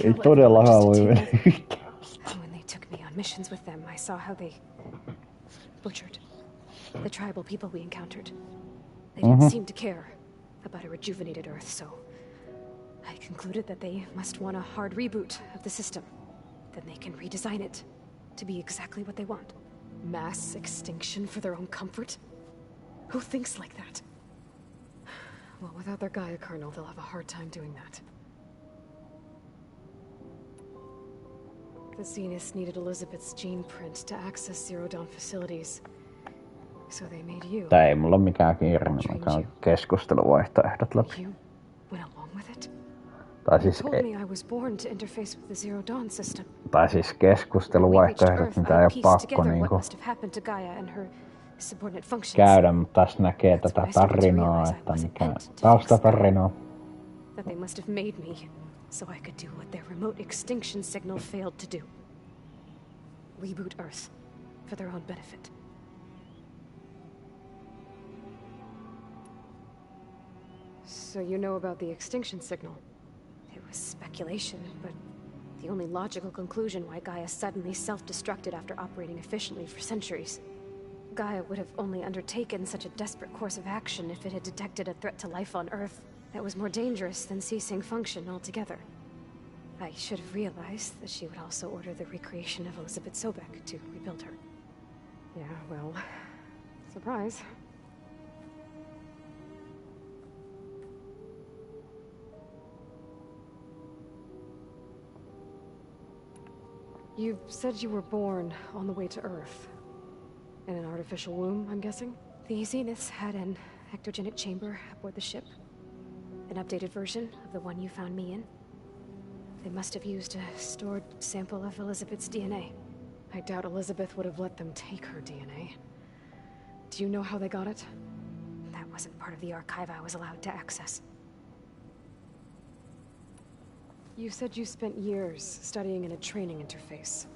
Ei todellakaan voi mennä yhteen asti. When they took me on missions with them, I saw how they butchered the tribal people we encountered. They didn't seem to care about a rejuvenated Earth, so I concluded that they must want a hard reboot of the system. Then they can redesign it to be exactly what they want. Mass extinction for their own comfort? Who thinks like that? Well, without their Gaia kernel, they'll have a hard time doing that. The Zeniths needed Elizabeth's gene print to access Zero Dawn facilities. So they made you. Tää ei mulla ole mikään kiire, mä käyn keskusteluvaihtoehdot läpi. You went along with it? Tai siis, tai siis keskusteluvaihtoehdot, mitä ei ole pakko niinku käydä, mutta tässä näkee tätä tarinaa, että mikä taustatarinaa. That they must have made me so I could do what their remote extinction signal failed to do. Reboot Earth for their own benefit. So you know about the extinction signal? It was speculation, but the only logical conclusion why Gaia suddenly self-destructed after operating efficiently for centuries. Gaia would have only undertaken such a desperate course of action if it had detected a threat to life on Earth that was more dangerous than ceasing function altogether. I should have realized that she would also order the recreation of Elizabeth Sobek to rebuild her. Yeah, well, surprise. You said you were born on the way to Earth. In an artificial womb, I'm guessing? The Zeniths had an ectogenic chamber aboard the ship. An updated version of the one you found me in. They must have used a stored sample of Elizabeth's DNA. I doubt Elizabeth would have let them take her DNA. Do you know how they got it? That wasn't part of the archive I was allowed to access. You said you spent years studying in a training interface.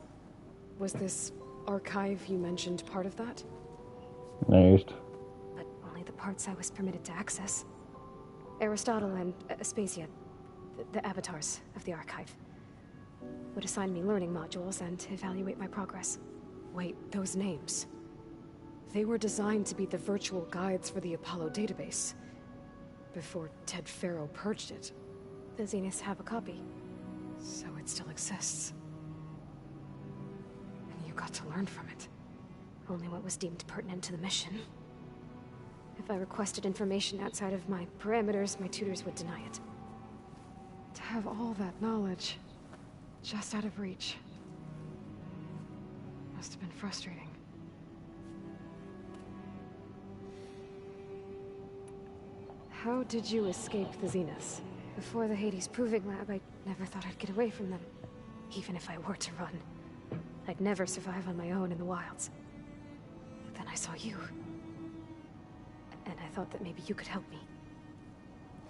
Was this archive you mentioned part of that? Just. But only the parts I was permitted to access. Aristotle and Aspasia, the avatars of the archive, would assign me learning modules and evaluate my progress. Wait, those names. They were designed to be the virtual guides for the Apollo database. Before Ted Faro purged it. The Zeniths have a copy. So it still exists. And you got to learn from it. Only what was deemed pertinent to the mission. If I requested information outside of my parameters, my tutors would deny it. To have all that knowledge, just out of reach. Must have been frustrating. How did you escape the Zeniths? Before the Hades Proving Lab, I never thought I'd get away from them. Even if I were to run. I'd never survive on my own in the wilds. But then I saw you. And I thought that maybe you could help me.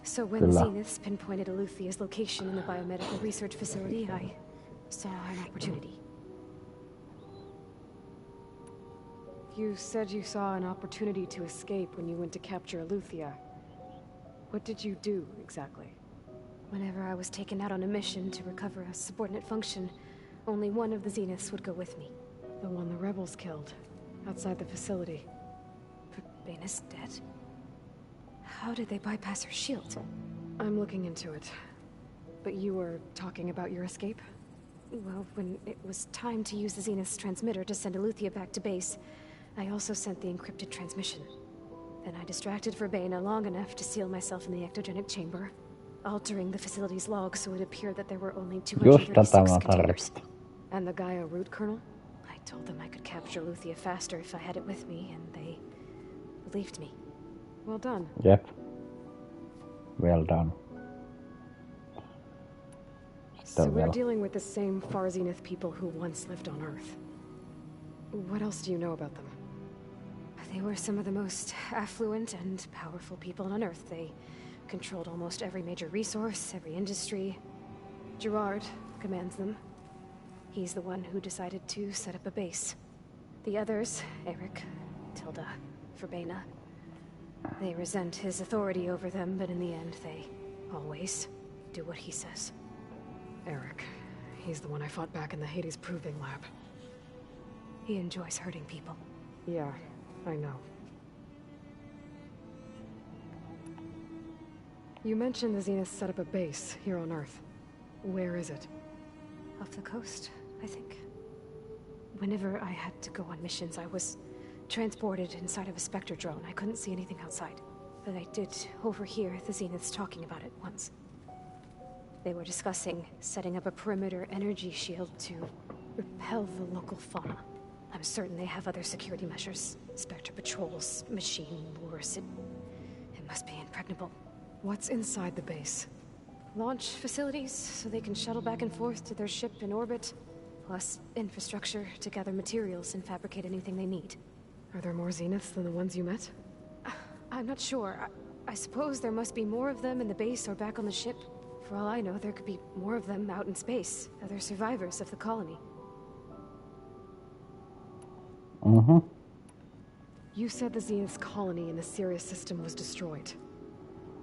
So when the Zeniths pinpointed Eluthia's location in the biomedical research facility, I saw an opportunity. You said you saw an opportunity to escape when you went to capture Eluthia. What did you do, exactly? Whenever I was taken out on a mission to recover a subordinate function, only one of the Zeniths would go with me. The one the rebels killed, outside the facility. Baina's dead? How did they bypass her shield? I'm looking into it. But you were talking about your escape? Well, when it was time to use the Zenith's transmitter to send Eluthia back to base, I also sent the encrypted transmission. Then I distracted Verbena long enough to seal myself in the ectogenic chamber, altering the facility's log so it appeared that there were only 236 containers. And the Gaia root kernel? I told them I could capture Eluthia faster if I had it with me, and they believed me. Well done. Yep. Well done. So we're dealing with the same Far Zenith people who once lived on Earth. What else do you know about them? They were some of the most affluent and powerful people on Earth. They controlled almost every major resource, every industry. Gerard commands them. He's the one who decided to set up a base. The others, Eric, Tilda, Verbena, they resent his authority over them, but in the end, they always do what he says. Eric. He's the one I fought back in the Hades Proving Lab. He enjoys hurting people. Yeah, I know. You mentioned the Zeniths set up a base here on Earth. Where is it? Off the coast, I think. Whenever I had to go on missions, I was transported inside of a Spectre drone. I couldn't see anything outside. But I did overhear the Zeniths talking about it once. They were discussing setting up a perimeter energy shield to repel the local fauna. I'm certain they have other security measures. Spectre patrols, machine wars. It must be impregnable. What's inside the base? Launch facilities, so they can shuttle back and forth to their ship in orbit. Plus infrastructure to gather materials and fabricate anything they need. Are there more Zeniths than the ones you met? I'm not sure. I suppose there must be more of them in the base or back on the ship. For all I know, there could be more of them out in space. Other survivors of the colony. Mm-hmm. You said the Zenith's colony in the Sirius system was destroyed.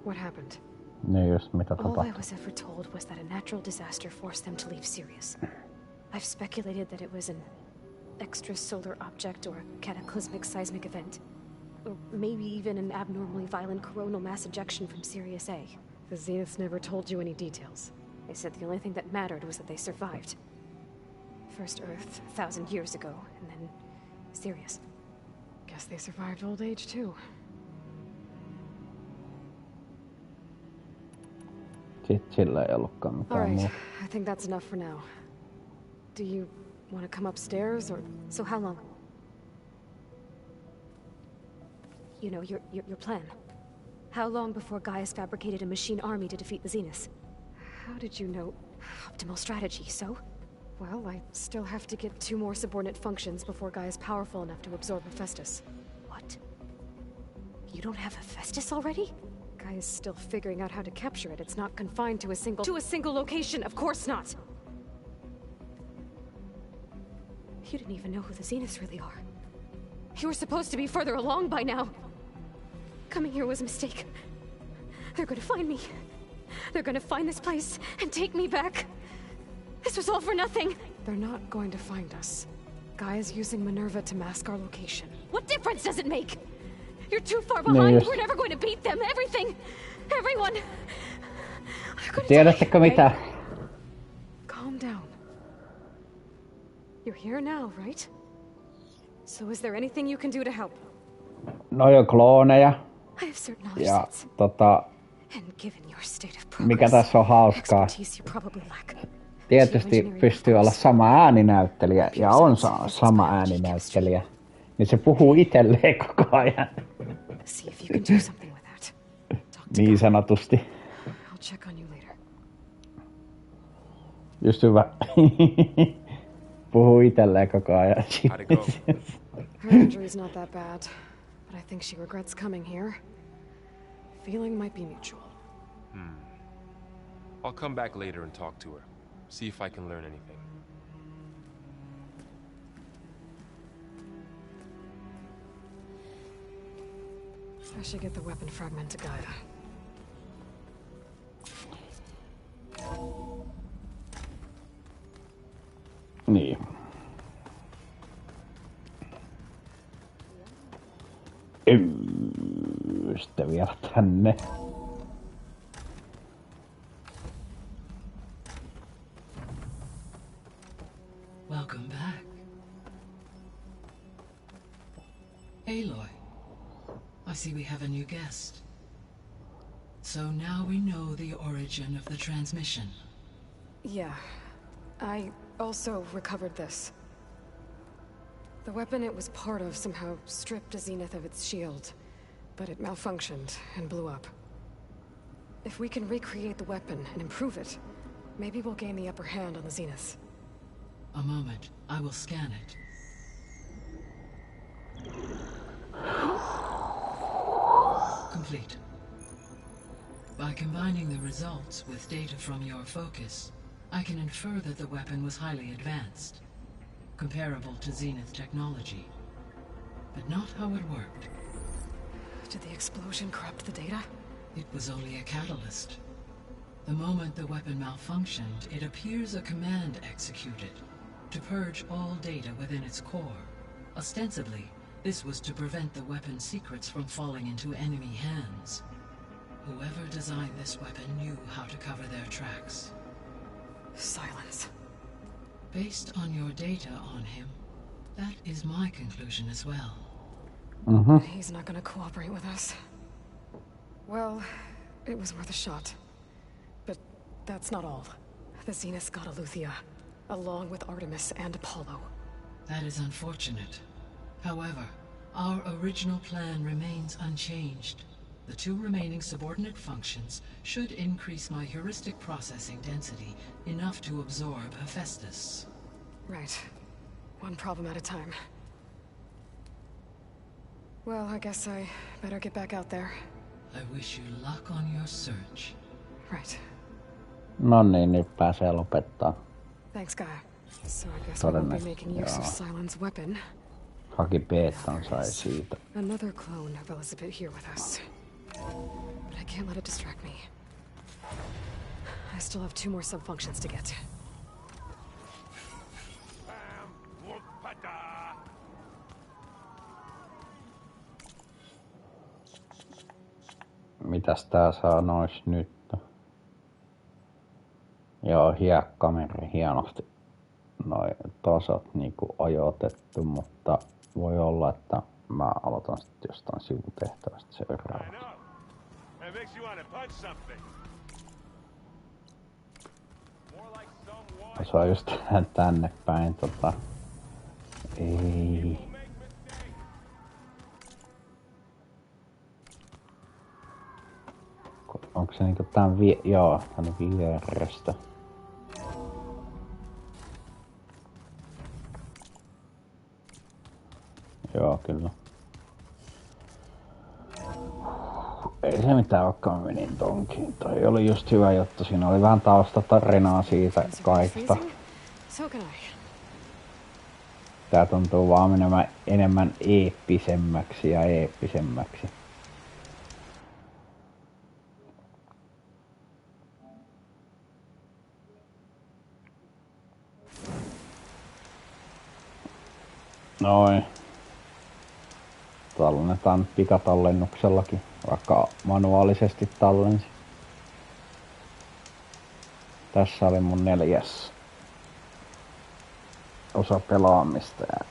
What happened? All I was ever told was that a natural disaster forced them to leave Sirius. I've speculated that it was an extrasolar object or a cataclysmic seismic event. Or maybe even an abnormally violent coronal mass ejection from Sirius A. The Zeniths never told you any details. They said the only thing that mattered was that they survived. First Earth, 1,000 years ago, and then Sirius. Guess they survived old age, too. Alright, I think that's enough for now. Do you want to come upstairs, or... So how long? You know, your plan. How long before Gaius fabricated a machine army to defeat the Zeniths? How did you know? Optimal strategy, so? Well, I still have to get 2 more subordinate functions before Gaius is powerful enough to absorb Hephaestus. What? You don't have Hephaestus already? Guy is still figuring out how to capture it. It's not confined to a single location. Of course not. You didn't even know who the Zeniths really are. You were supposed to be further along by now. Coming here was a mistake. They're gonna find me. They're gonna find this place and take me back. This was all for nothing. They're not going to find us. Guy is using Minerva to mask our location. What difference does it make? You're too far behind. We're never going to beat them. Everything. Everyone. Tiedättekö mitä? Calm down. You're here now, right? So is there anything you can do to help? Noi on klooneja. I have certain Ja And given your state of mikä tässä on hauskaa. Tietysti pystyy olla sama ääninäyttelijä ja on sama ääninäyttelijä. Niin se puhuu itselleen koko ajan. Niin sanotusti. Just hyvä. Puhuu itselleen koko ajan. Her injury's not that bad, but I think she regrets coming here. Feeling might be mutual. I'll come back later and talk to her. See if I can learn anything. I should get the weapon fragment to Gaia. Niin. Sitten vielä tänne. Welcome back. Aloy, I see we have a new guest. So now we know the origin of the transmission. Yeah. I also recovered this. The weapon it was part of somehow stripped a Zenith of its shield, but it malfunctioned and blew up. If we can recreate the weapon and improve it, maybe we'll gain the upper hand on the Zeniths. A moment, I will scan it. Complete. By combining the results with data from your focus, I can infer that the weapon was highly advanced, comparable to Zenith technology, but not how it worked. Did the explosion corrupt the data? It was only a catalyst. The moment the weapon malfunctioned, it appears a command executed to purge all data within its core. Ostensibly, this was to prevent the weapon's secrets from falling into enemy hands. Whoever designed this weapon knew how to cover their tracks. Silence. Based on your data on him, that is my conclusion as well. He's not gonna cooperate with us. Well, it was worth a shot. But that's not all. The Zeniths got Eleuthia, along with Artemis and Apollo. That is unfortunate. However, our original plan remains unchanged. The two remaining subordinate functions should increase my heuristic processing density enough to absorb Hephaestus. Right. One problem at a time. Well, I guess I better get back out there. I wish you luck on your search. Right. No niin, nyt pääsee lopettaa. Thanks, Guy. So I guess we won't be making use of Cylon's weapon. Haki beetan sai siitä. Another clone of Elizabeth here with us. But I can't let it distract me. I still have 2 more sub-functions to get. Mitäs tää sanois nyt? Joo, hiekkameri hienosti noi tasot niinku ajoitettu, mutta voi olla, että mä aloitan sitten jostain sivutehtävästä seuraavaksi. Se on just tänne päin ei. Onko se niinku tän joo, tänne vierestä. Joo, kyllä. se mitään, vaikka mä menin tonkiin. Toi oli just hyvä juttu. Siinä oli vähän taustatarinaa siitä kaikesta. Tää tuntuu vaan menemään enemmän eeppisemmäksi ja eeppisemmäksi. Noin. Tallennetaan pikatallennuksellakin, vaikka manuaalisesti tallensi. Tässä oli mun 4. osa pelaamista ja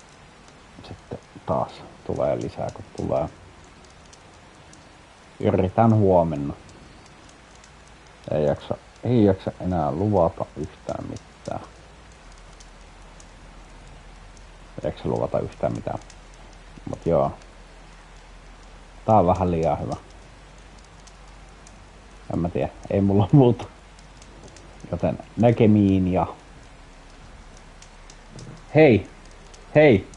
sitten taas tulee lisää kun tulee. Yritän huomenna. Ei jaksa enää luvata yhtään mitään. Ei jaksa luvata yhtään mitään. Mut joo. Tää on vähän liian hyvä. En mä tiedä, ei mulla muuta. Joten näkemiin ja... Hei! Hei!